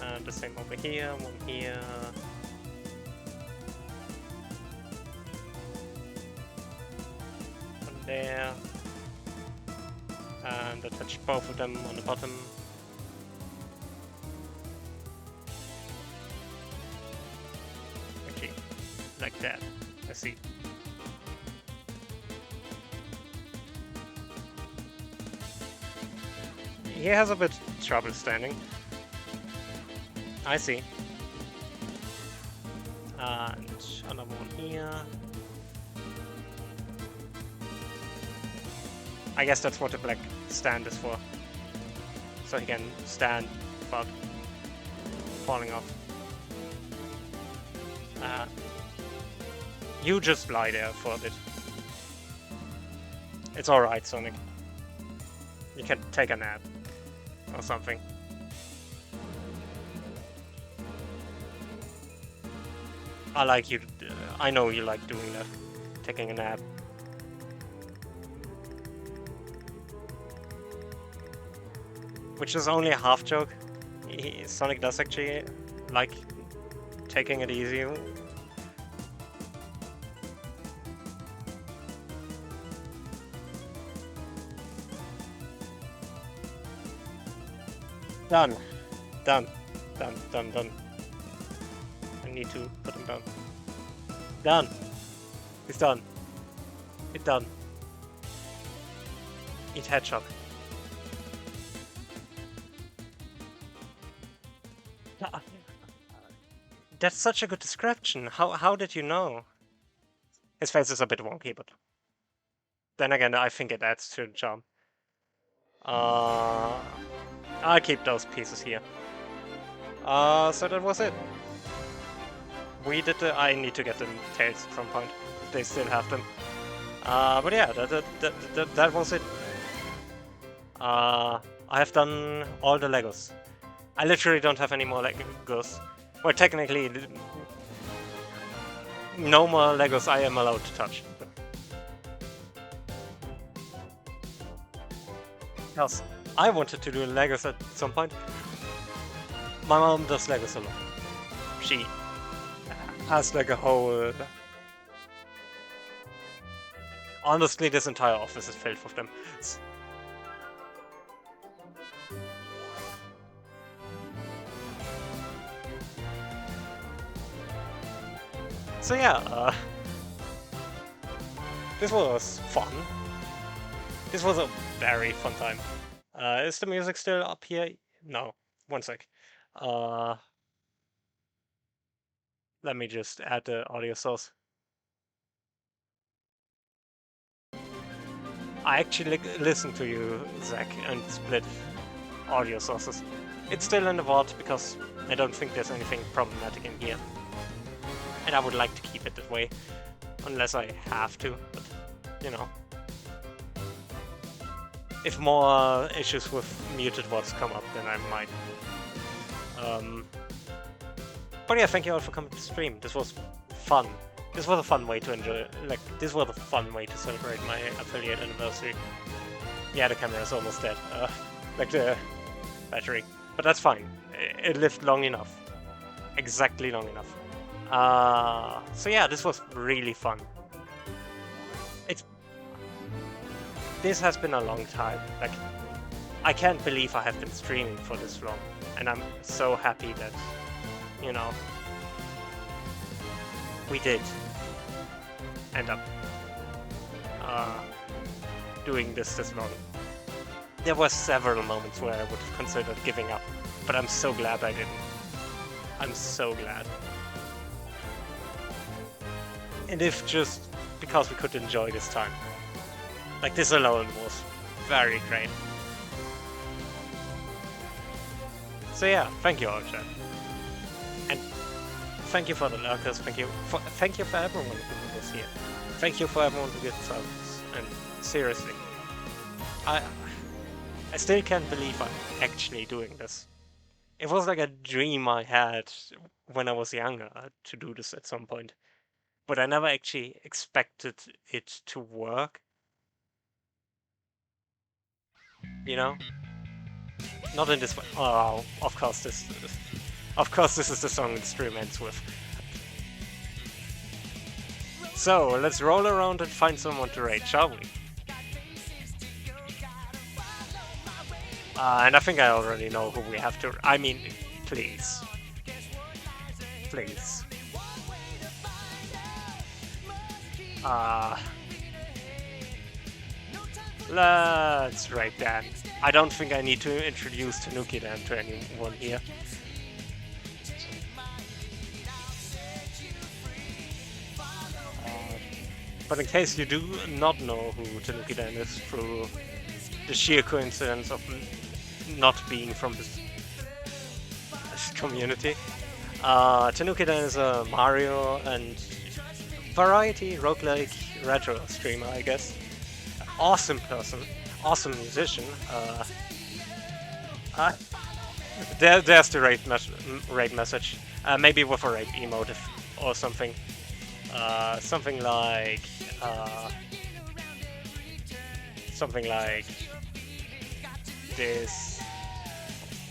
[SPEAKER 1] and the same over here, one here, one there, and attach both of them on the bottom. Okay, like that, I see. He has a bit trouble standing. I see. And another one here. I guess that's what the black stand is for. So he can stand without falling off. You just lie there for a bit. It's alright, Sonic. You can take a nap. Or something. I know you like doing that. Taking a nap. Which is only a half joke. Sonic does actually like taking it easy. Done. Done. Done. Done. Done. I need to put him down. Done. He's done. It's done. Eat hedgehog. That's such a good description. How did you know? His face is a bit wonky, but then again, I think it adds to the charm. I'll keep those pieces here. So that was it. We did the. I need to get them tails at some point. They still have them. But yeah, that was it. I have done all the Legos. I literally don't have any more Legos. Well, technically, no more Legos I am allowed to touch. Else, I wanted to do Legos at some point. My mom does Legos a lot. She has like a whole... Honestly, this entire office is filled with them. So yeah, this was fun. This was a very fun time. Is the music still up here? No. One sec. Let me just add the audio source. I actually listened to you, Zach, and split audio sources. It's still in the VOD because I don't think there's anything problematic in here. And I would like to keep it that way, unless I have to, but, you know. If more issues with muted VODs come up, then I might. But yeah, thank you all for coming to stream. This was fun. This was a fun way to enjoy, this was a fun way to celebrate my affiliate anniversary. Yeah, the camera is almost dead, like the battery. But that's fine. It lived long enough. Exactly long enough. So yeah, this was really fun. This has been a long time. Like, I can't believe I have been streaming for this long, and I'm so happy that, you know, we did end up doing this long. There were several moments where I would have considered giving up, but I'm so glad I didn't. I'm so glad. And if just because we could enjoy this time. Like, this alone was very great. So yeah, thank you all, chat. And thank you for the lurkers, thank you for everyone who was here. Thank you for everyone who did subs, and seriously. I still can't believe I'm actually doing this. It was like a dream I had when I was younger to do this at some point. But I never actually expected it to work. You know? Not in this way. Oh, of course this is the song the stream ends with. So, let's roll around and find someone to raid, shall we? And I think I already know who we have to... I mean, please. Please. Let's raid Dan. I don't think I need to introduce Tanuki Dan to anyone here. But in case you do not know who Tanuki Dan is through the sheer coincidence of not being from this this community. Tanukida is a Mario and variety roguelike retro streamer, I guess. Awesome person, awesome musician. Uh, there's the raid message. Maybe with a raid emotive or something. Something like this,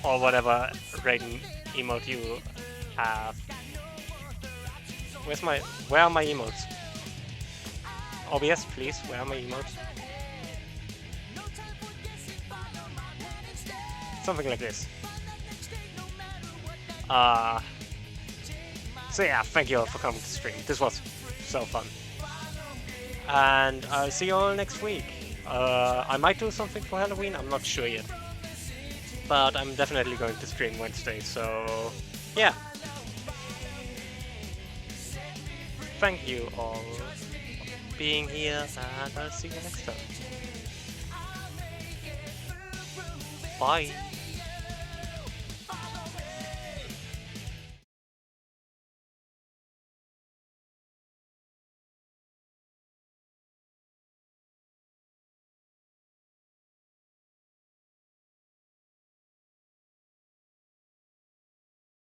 [SPEAKER 1] or whatever raid emote you have. Where are my emotes? OBS, please. Where are my emotes? Something like this. So yeah, thank you all for coming to stream. This was so fun. And I'll see you all next week. I might do something for Halloween, I'm not sure yet. But I'm definitely going to stream Wednesday, so yeah. Thank you all for being here, and I'll see you next time. Bye!